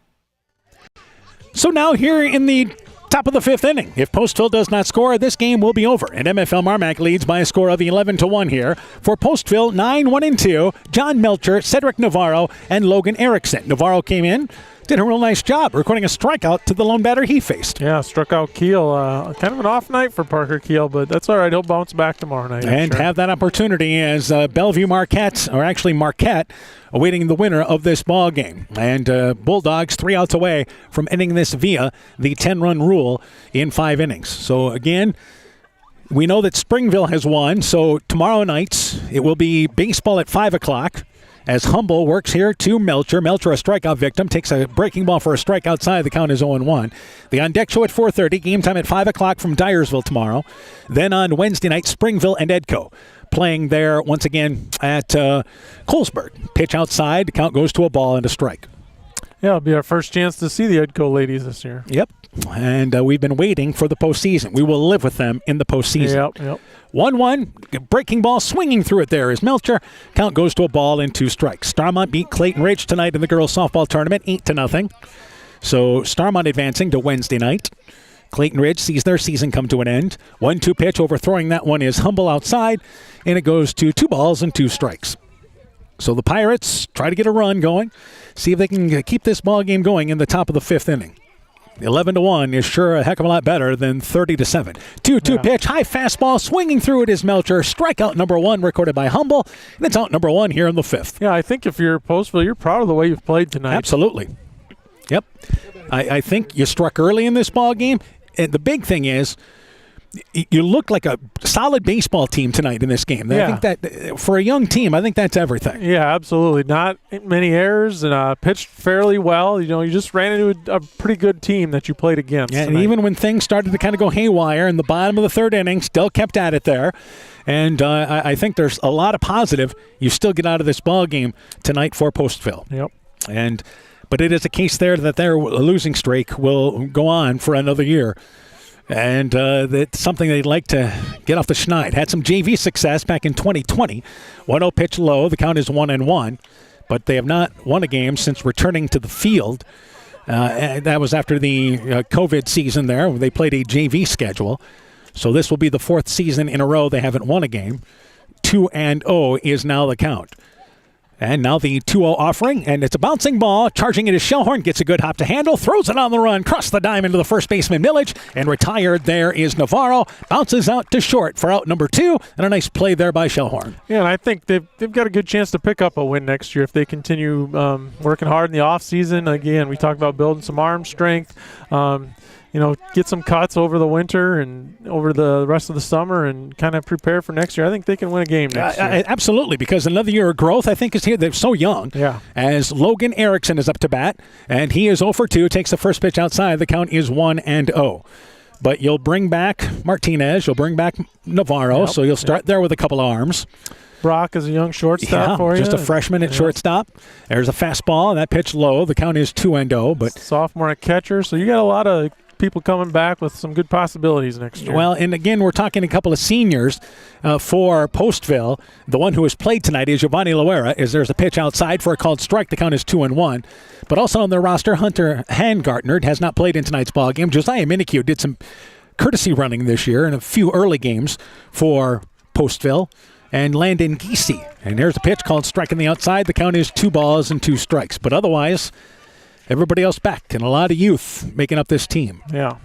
So now here in the top of the 5th inning, if Postville does not score, this game will be over. And MFL MarMac leads by a score of 11-1 here. For Postville, 9-1-2, John Melcher, Cedric Navarro, and Logan Erickson. Navarro came in did a real nice job recording a strikeout to the lone batter he faced. Yeah, struck out Keel. Kind of an off night for Parker Keel, but that's all right. He'll bounce back tomorrow night. And have that opportunity as Bellevue Marquette, awaiting the winner of this ball game. And Bulldogs 3 outs away from ending this via the 10-run rule in 5 innings. So, again, we know that Springville has won, so tomorrow night it will be baseball at 5 o'clock as Humble works here to Melcher. Melcher, a strikeout victim, takes a breaking ball for a strike outside. The count is 0-1. The On Deck Show at 4:30. Game time at 5 o'clock from Dyersville tomorrow. Then on Wednesday night, Springville and Edco playing there once again at Colesburg. Pitch outside. The count goes to a ball and a strike. Yeah, it'll be our first chance to see the Edco ladies this year. Yep. And we've been waiting for the postseason. We will live with them in the postseason. Yep. 1-1, breaking ball, swinging through it there is Melcher. Count goes to a ball and 2 strikes. Starmont beat Clayton Ridge tonight in the girls' softball tournament, 8-0. So Starmont advancing to Wednesday night. Clayton Ridge sees their season come to an end. 1-2 pitch, overthrowing that one is Humble outside, and it goes to 2 balls and 2 strikes. So the Pirates try to get a run going, see if they can keep this ball game going in the top of the 5th inning. 11-1 is sure a heck of a lot better than 30-7. 2-2 pitch, high fastball, swinging through it is Melcher. Strikeout number 1 recorded by Humble, and it's out number 1 here in the 5th. Yeah, I think if you're Postville, you're proud of the way you've played tonight. Absolutely. Yep. I think you struck early in this ball game, and the big thing is you look like a solid baseball team tonight in this game. Yeah. I think that for a young team, I think that's everything. Yeah, absolutely. Not many errors and pitched fairly well. You just ran into a pretty good team that you played against. Yeah, tonight. and even when things started to kind of go haywire in the bottom of the 3rd inning, still kept at it there. And I think there's a lot of positive you still get out of this ball game tonight for Postville. Yep. But it is a case there that their losing streak will go on for another year. And that's something they'd like to get off the schneid. Had some JV success back in 2020. 1-0 pitch low. The count is 1-1. But they have not won a game since returning to the field. And that was after the COVID season there. They played a JV schedule. So this will be the 4th season in a row they haven't won a game. 2-0 is now the count. And now the 2-0 offering, and it's a bouncing ball. Charging it is Shellhorn, gets a good hop to handle, throws it on the run, cross the dime into the first baseman Millage, and retired there is Navarro. Bounces out to short for out number 2, and a nice play there by Shellhorn. Yeah, and I think they've got a good chance to pick up a win next year if they continue working hard in the offseason. Again, we talked about building some arm strength. Get some cuts over the winter and over the rest of the summer and kind of prepare for next year. I think they can win a game next year. Absolutely, because another year of growth, I think, is here. They're so young. Yeah. As Logan Erickson is up to bat, and he is 0 for 2, takes the first pitch outside. The count is 1-0. But you'll bring back Martinez, you'll bring back Navarro, so you'll start there with a couple of arms. Brock is a young shortstop for you. Just a freshman at shortstop. There's a fastball, and that pitch low. The count is 2-0. But sophomore at catcher, so you got a lot of people coming back with some good possibilities next year. Well, and again, we're talking a couple of seniors for Postville. The one who has played tonight is Giovanni Loera, as there's a pitch outside for a called strike. The count is 2-1. But also on their roster, Hunter Handgartner has not played in tonight's ball game. Josiah Minikue did some courtesy running this year in a few early games for Postville. And Landon Giese. And there's a pitch called strike on the outside. The count is 2 balls and 2 strikes. But otherwise, everybody else back, and a lot of youth making up this team. Yeah.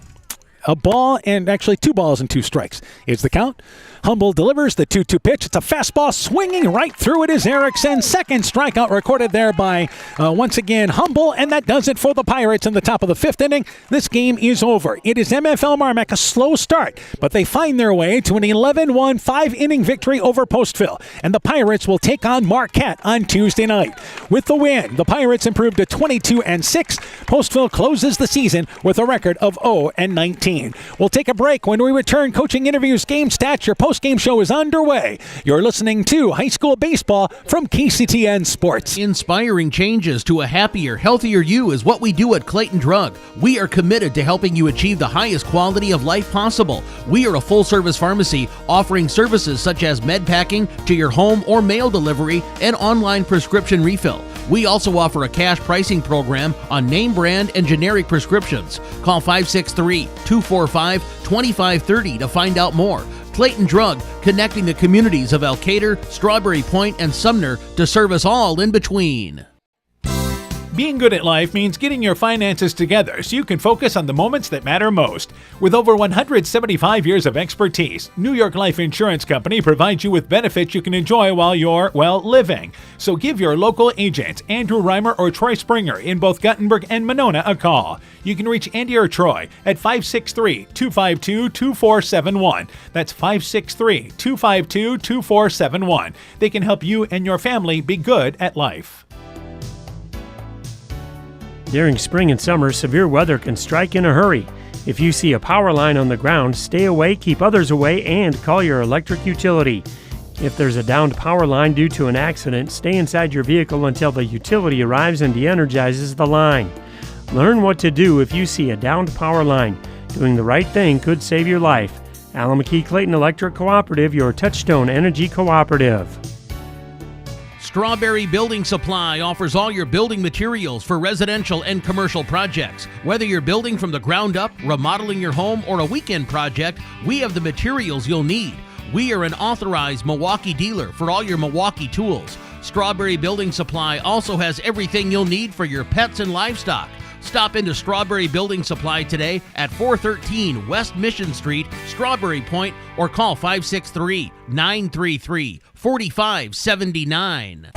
A ball and actually 2 balls and 2 strikes is the count. Humble delivers the 2-2 pitch. It's a fastball swinging right through it is Erickson. Second strikeout recorded there by, once again, Humble, and that does it for the Pirates in the top of the 5th inning. This game is over. It is MFL MarMac, a slow start, but they find their way to an 11-1 5-inning victory over Postville, and the Pirates will take on Marquette on Tuesday night. With the win, the Pirates improved to 22-6. Postville closes the season with a record of 0-19. We'll take a break. When we return, coaching interviews, game stats, your post-game show is underway. You're listening to High School Baseball from KCTN Sports. Inspiring changes to a happier, healthier you is what we do at Clayton Drug. We are committed to helping you achieve the highest quality of life possible. We are a full-service pharmacy offering services such as med packing to your home or mail delivery and online prescription refill. We also offer a cash pricing program on name brand and generic prescriptions. Call 563-245-2530 to find out more. Clayton Drug, connecting the communities of Elkader, Strawberry Point, and Sumner to serve us all in between. Being good at life means getting your finances together so you can focus on the moments that matter most. With over 175 years of expertise, New York Life Insurance Company provides you with benefits you can enjoy while you're, living. So give your local agents, Andrew Reimer or Troy Springer in both Guttenberg and Monona, a call. You can reach Andy or Troy at 563-252-2471. That's 563-252-2471. They can help you and your family be good at life. During spring and summer, severe weather can strike in a hurry. If you see a power line on the ground, stay away, keep others away, and call your electric utility. If there's a downed power line due to an accident, stay inside your vehicle until the utility arrives and de-energizes the line. Learn what to do if you see a downed power line. Doing the right thing could save your life. Alameda Clayton Electric Cooperative, your Touchstone Energy Cooperative. Strawberry Building Supply offers all your building materials for residential and commercial projects. Whether you're building from the ground up, remodeling your home, or a weekend project, we have the materials you'll need. We are an authorized Milwaukee dealer for all your Milwaukee tools. Strawberry Building Supply also has everything you'll need for your pets and livestock. Stop into Strawberry Building Supply today at 413 West Mission Street, Strawberry Point, or call 563-933-4579.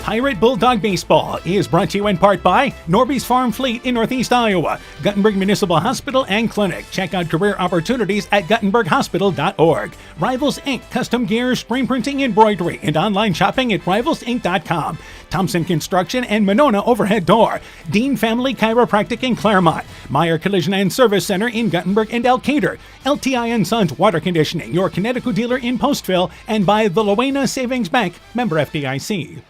Pirate Bulldog Baseball is brought to you in part by Norby's Farm Fleet in Northeast Iowa, Guttenberg Municipal Hospital and Clinic. Check out career opportunities at guttenberghospital.org. Rivals Inc. Custom Gear, Screen Printing, Embroidery, and online shopping at rivalsinc.com. Thompson Construction and Monona Overhead Door. Dean Family Chiropractic in Claremont. Meyer Collision and Service Center in Guttenberg and Elkader. LTI & Sons Water Conditioning, your Connecticut dealer in Postville, and by the Lowena Savings Bank, member FDIC.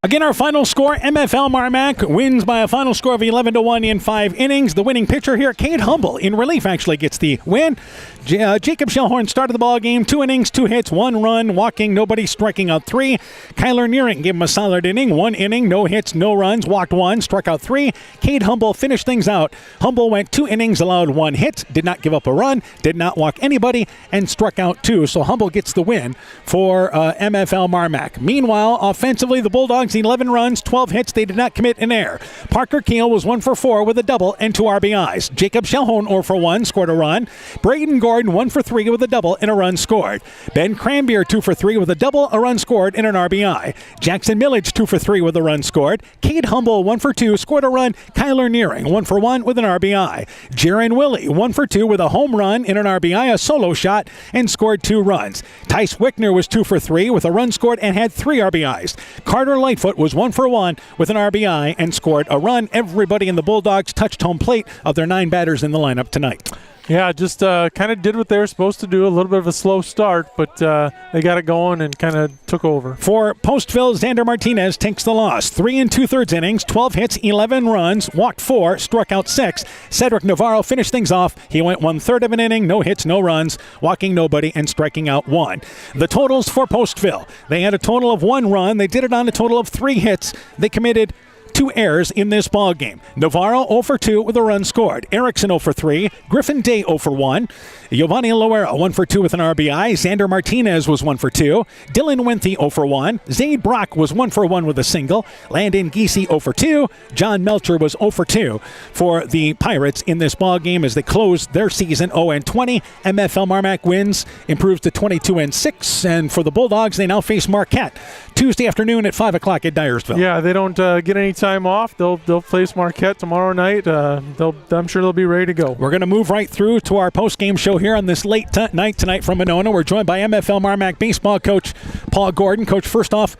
Again, our final score, MFL MarMac wins by a final score of 11-1 in 5 innings. The winning pitcher here, Cade Humble, in relief, actually gets the win. Jacob Shellhorn started the ball game, 2 innings, 2 hits, 1 run, walking nobody, striking out 3. Kyler Neering gave him a solid inning, 1 inning, no hits, no runs, walked 1, struck out 3. Cade Humble finished things out. Humble went 2 innings, allowed 1 hit, did not give up a run, did not walk anybody, and struck out 2. So Humble gets the win for MFL MarMac. Meanwhile, offensively, the Bulldogs 11 runs, 12 hits. They did not commit an error. Parker Keel was 1 for 4 with a double and 2 RBIs. Jacob Shellhorn 0 for 1, scored a run. Braden Gordon 1 for 3 with a double and a run scored. Ben Cranbeer 2 for 3 with a double, a run scored, and an RBI. Jackson Millage 2 for 3 with a run scored. Cade Humble 1 for 2, scored a run. Kyler Neering 1 for 1 with an RBI. Jaron Willie 1 for 2 with a home run and an RBI, a solo shot, and scored 2 runs. Tice Wickner was 2 for 3 with a run scored and had 3 RBIs. Carter Lightfoot was 1 for 1 with an RBI and scored a run. Everybody in the Bulldogs touched home plate of their 9 batters in the lineup tonight. Yeah, just kind of did what they were supposed to do. A little bit of a slow start, but they got it going and kind of took over. For Postville, Xander Martinez takes the loss. 3 2/3 innings, 12 hits, 11 runs, walked 4, struck out 6. Cedric Navarro finished things off. He went 1/3 of an inning, no hits, no runs, walking nobody, and striking out 1. The totals for Postville: they had a total of 1 run. They did it on a total of 3 hits. They committed 2 errors in this ball game. Navarro 0 for 2 with a run scored. Erickson 0 for 3. Griffin Day 0 for 1. Giovanni Loera 1 for 2 with an RBI. Xander Martinez was 1 for 2. Dylan Winthy 0 for 1. Zaid Brock was 1 for 1 with a single. Landon Giese 0 for 2. John Melcher was 0 for 2 for the Pirates in this ball game as they close their season 0-20. MFL MarMac wins, improves to 22-6, and for the Bulldogs, they now face Marquette Tuesday afternoon at 5 o'clock at Dyersville. Yeah, they don't get any time off. They'll face Marquette tomorrow night. I'm sure they'll be ready to go. We're going to move right through to our post-game show here on this late night tonight from Monona. We're joined by MFL MarMac baseball coach Paul Gordon. Coach, first off,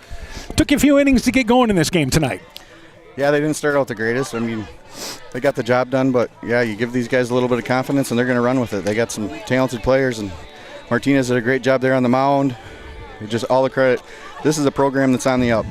took you a few innings to get going in this game tonight. Yeah, they didn't start out the greatest. I mean, they got the job done, but yeah, you give these guys a little bit of confidence and they're going to run with it. They got some talented players, and Martinez did a great job there on the mound. Just all the credit. This is a program that's on the up.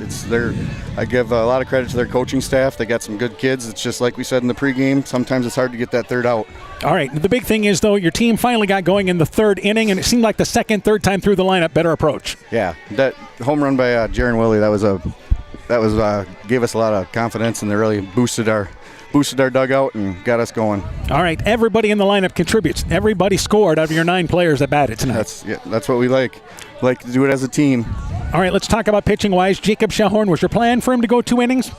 I give a lot of credit to their coaching staff. They got some good kids. It's just like we said in the pregame, sometimes it's hard to get that third out. All right, the big thing is, though, your team finally got going in the 3rd inning, and it seemed like the second, third time through the lineup, better approach. Yeah, that home run by Jaron Willie, that gave us a lot of confidence, and they really boosted our dugout and got us going. All right, everybody in the lineup contributes. Everybody scored out of your 9 players that batted tonight. That's what we like. We like to do it as a team. All right, let's talk about pitching-wise. Jacob Shellhorn, was your plan for him to go 2 innings?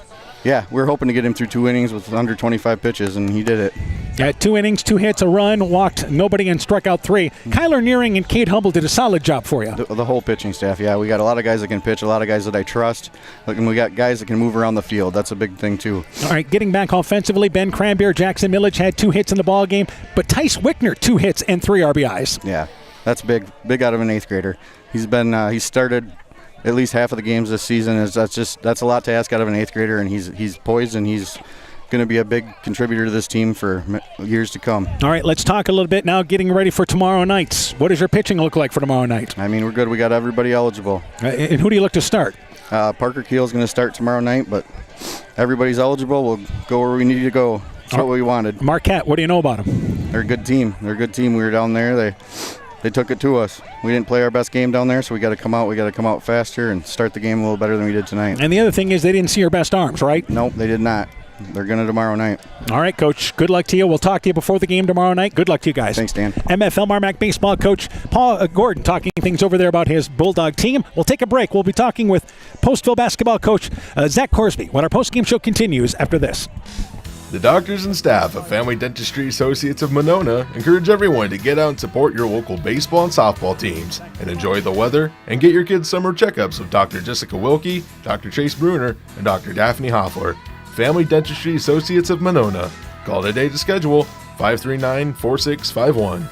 Yeah, we're hoping to get him through 2 innings with under 25 pitches, and he did it. Yeah, 2 innings, 2 hits, a run, walked nobody, and struck out 3. Kyler Nearing and Cade Humble did a solid job for you. The whole pitching staff, yeah. We got a lot of guys that can pitch, a lot of guys that I trust, and we got guys that can move around the field. That's a big thing, too. All right, getting back offensively, Ben Cranbeer, Jackson Milledge had 2 hits in the ball game, but Tice Wickner, 2 hits and 3 RBIs. Yeah, that's big out of an 8th grader. He's started at least half of the games this season. That's a lot to ask out of an 8th grader, and he's poised, and he's going to be a big contributor to this team for years to come. All right, let's talk a little bit now, getting ready for tomorrow night. What does your pitching look like for tomorrow night? I mean, we're good. We got everybody eligible. And who do you look to start? Parker Keel's going to start tomorrow night, but everybody's eligible. We'll go where we need to go. That's what we wanted. Marquette, what do you know about them? They're a good team. We were down there. They took it to us. We didn't play our best game down there, so we got to come out. We got to come out faster and start the game a little better than we did tonight. And the other thing is they didn't see your best arms, right? Nope, they did not. They're going to tomorrow night. All right, Coach. Good luck to you. We'll talk to you before the game tomorrow night. Good luck to you guys. Thanks, Dan. MFL MarMac baseball coach Paul Gordon talking things over there about his Bulldog team. We'll take a break. We'll be talking with Postville basketball coach Zach Corsby when our postgame show continues after this. The doctors and staff of Family Dentistry Associates of Monona encourage everyone to get out and support your local baseball and softball teams and enjoy the weather and get your kids' summer checkups with Dr. Jessica Wilkie, Dr. Chase Bruner, and Dr. Daphne Hoffler. Family Dentistry Associates of Monona. Call today to schedule 539-4651.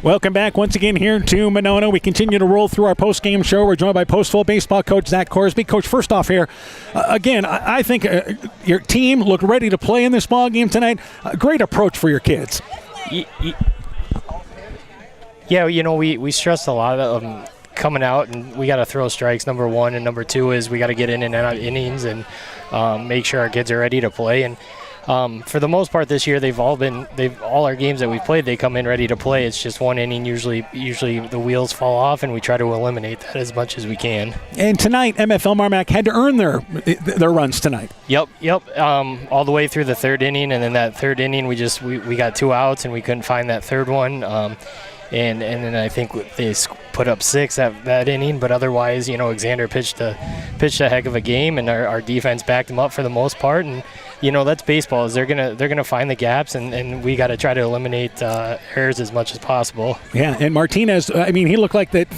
Welcome back once again here to Monona. We continue to roll through our post-game show. We're joined by Postville baseball coach Zach Corsby. Coach, first off here, again, I think your team looked ready to play in this ball game tonight. A great approach for your kids. Yeah, we stressed a lot of them coming out, and we got to throw strikes, number 1, and number 2 is we got to get in and out of innings and make sure our kids are ready to play. And for the most part this year, all our games that we've played, they come in ready to play. It's just 1 inning. Usually the wheels fall off, and we try to eliminate that as much as we can. And tonight, MFL MarMac had to earn their runs tonight. Yep. All the way through the 3rd inning, and then that 3rd inning, we got 2 outs, and we couldn't find that 3rd one. And then I think they put up 6 that inning, but otherwise, Xander pitched a heck of a game, and our defense backed him up for the most part. And that's baseball. Is they're gonna find the gaps, and we got to try to eliminate errors as much as possible. Yeah, and Martinez, he looked like that.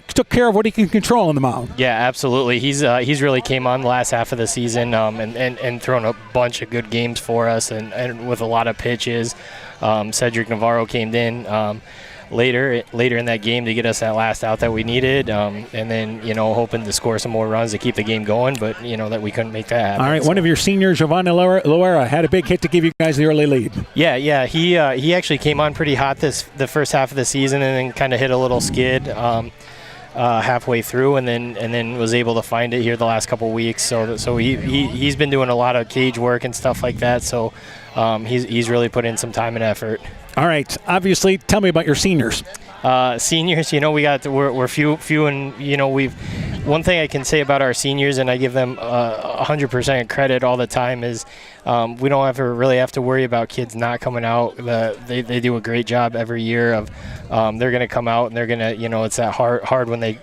Took care of what he can control on the mound. Yeah, absolutely. He's really came on the last half of the season and thrown a bunch of good games for us, and with a lot of pitches. Cedric Navarro came in. Later in that game to get us that last out that we needed, and then hoping to score some more runs to keep the game going, but that we couldn't make that happen. All right, one of your seniors, Giovanni Loera, had a big hit to give you guys the early lead. Yeah, he actually came on pretty hot the first half of the season, and then kind of hit a little skid halfway through, and then was able to find it here the last couple weeks. So he's been doing a lot of cage work and stuff like that. So he's really put in some time and effort. All right. Obviously, tell me about your seniors. Seniors, we're few, and one thing I can say about our seniors, and I give them 100% credit all the time, is we don't really have to worry about kids not coming out. They do a great job every year of they're going to come out, and they're going to, it's that hard when they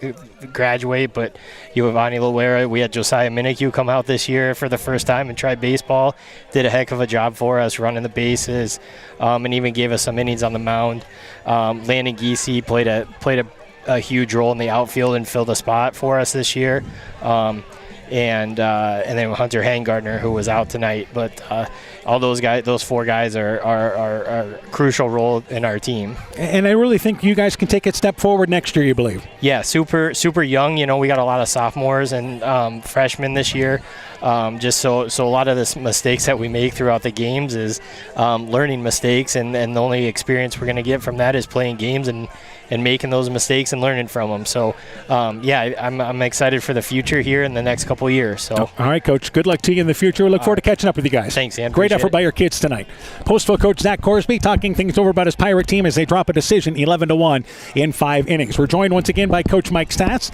graduate. But Giovanni Loera, we had Josiah Minnicue come out this year for the first time and try baseball. Did a heck of a job for us running the bases, and even gave us some innings on the mound. Landon Giese played a huge role in the outfield and filled a spot for us this year. And then Hunter Hangardner, who was out tonight. But all those 4 guys are a crucial role in our team. And I really think you guys can take a step forward next year, you believe? Yeah, super young. We got a lot of sophomores and freshmen this year. Just so a lot of the mistakes that we make throughout the games is learning mistakes, and the only experience we're going to get from that is playing games and making those mistakes and learning from them. So, I'm excited for the future here in the next couple of years. So, all right, Coach. Good luck to you in the future. We look forward to catching up with you guys. Thanks, Ann. Great effort by your kids tonight. Postville coach Zach Corsby talking things over about his Pirate team as they drop a decision 11-1 in 5 innings. We're joined once again by Coach Mike Stats.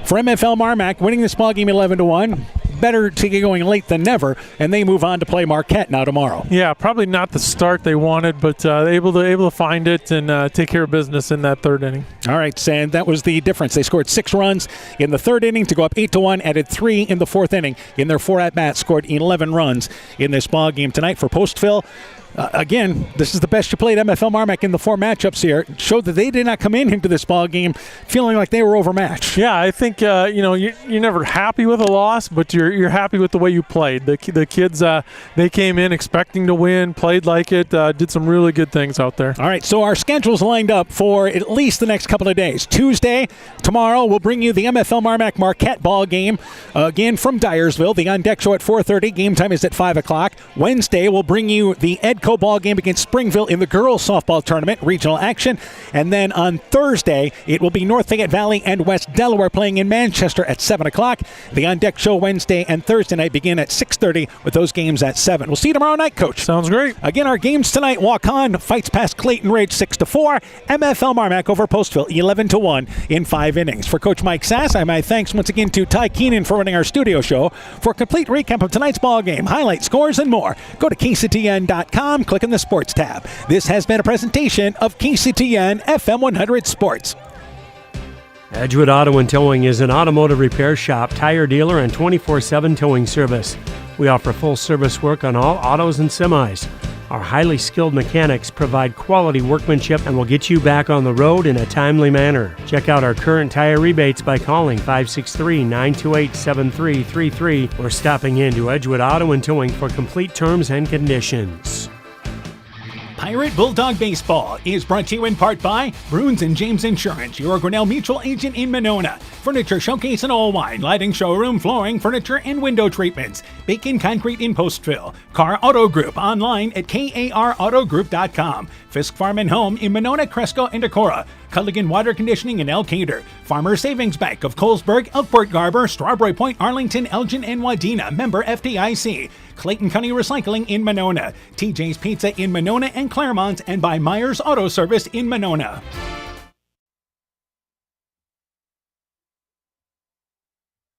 For MFL MarMac, winning this ball game 11-1. better to get going late than never, and they move on to play Marquette now tomorrow. Yeah, probably not the start they wanted, but able to find it and take care of business in that third inning. All right, and that was the difference. They scored 6 runs in the third inning to go up 8-1, added 3 in the fourth inning. In their 4 at-bats, scored 11 runs in this ball game tonight for Postville. Again, this is the best you played MFL MarMac in the 4 matchups here. It showed that they did not come into this ball game feeling like they were overmatched. Yeah, I think you're never happy with a loss, but you're happy with the way you played. The kids they came in expecting to win, played like it, did some really good things out there. All right, so our schedule's lined up for at least the next couple of days. Tuesday, tomorrow, we'll bring you the MFL MarMac Marquette ball game again from Dyersville. The On Deck Show at 4:30. Game time is at 5 o'clock. Wednesday, we'll bring you the Edco ball game against Springville in the girls softball tournament, regional action. And then on Thursday, it will be North Fayette Valley and West Delaware playing in Manchester at 7 o'clock. The On Deck Show Wednesday and Thursday night begin at 6:30 with those games at 7. We'll see you tomorrow night, Coach. Sounds great. Again, our games tonight, Waukon fights past Clayton Ridge 6-4. MFL MarMac over Postville 11-1 in 5 innings. For Coach Mike Sass, my thanks once again to Ty Keenan for running our studio show. For a complete recap of tonight's ball game, highlights, scores, and more, go to KCTN.com. Click on the Sports tab. This has been a presentation of KCTN FM 100 Sports. Edgewood Auto and Towing is an automotive repair shop, tire dealer, and 24/7 towing service. We offer full service work on all autos and semis. Our highly skilled mechanics provide quality workmanship and will get you back on the road in a timely manner. Check out our current tire rebates by calling 563-928-7333 or stopping into Edgewood Auto and Towing for complete terms and conditions. Pirate Bulldog Baseball is brought to you in part by Bruins and James Insurance, your Grinnell Mutual agent in Monona. Furniture Showcase and All Wine, lighting showroom, flooring, furniture, and window treatments. Bacon Concrete in Postville. Car Auto Group online at karautogroup.com. Fisk Farm and Home in Monona, Cresco, and Decorah. Culligan Water Conditioning in Elkader. Farmer Savings Bank of Colesburg, Elkport Garber, Strawberry Point, Arlington, Elgin, and Wadena. Member FDIC. Clayton County Recycling in Monona. TJ's Pizza in Monona and Claremont, and by Myers Auto Service in Monona.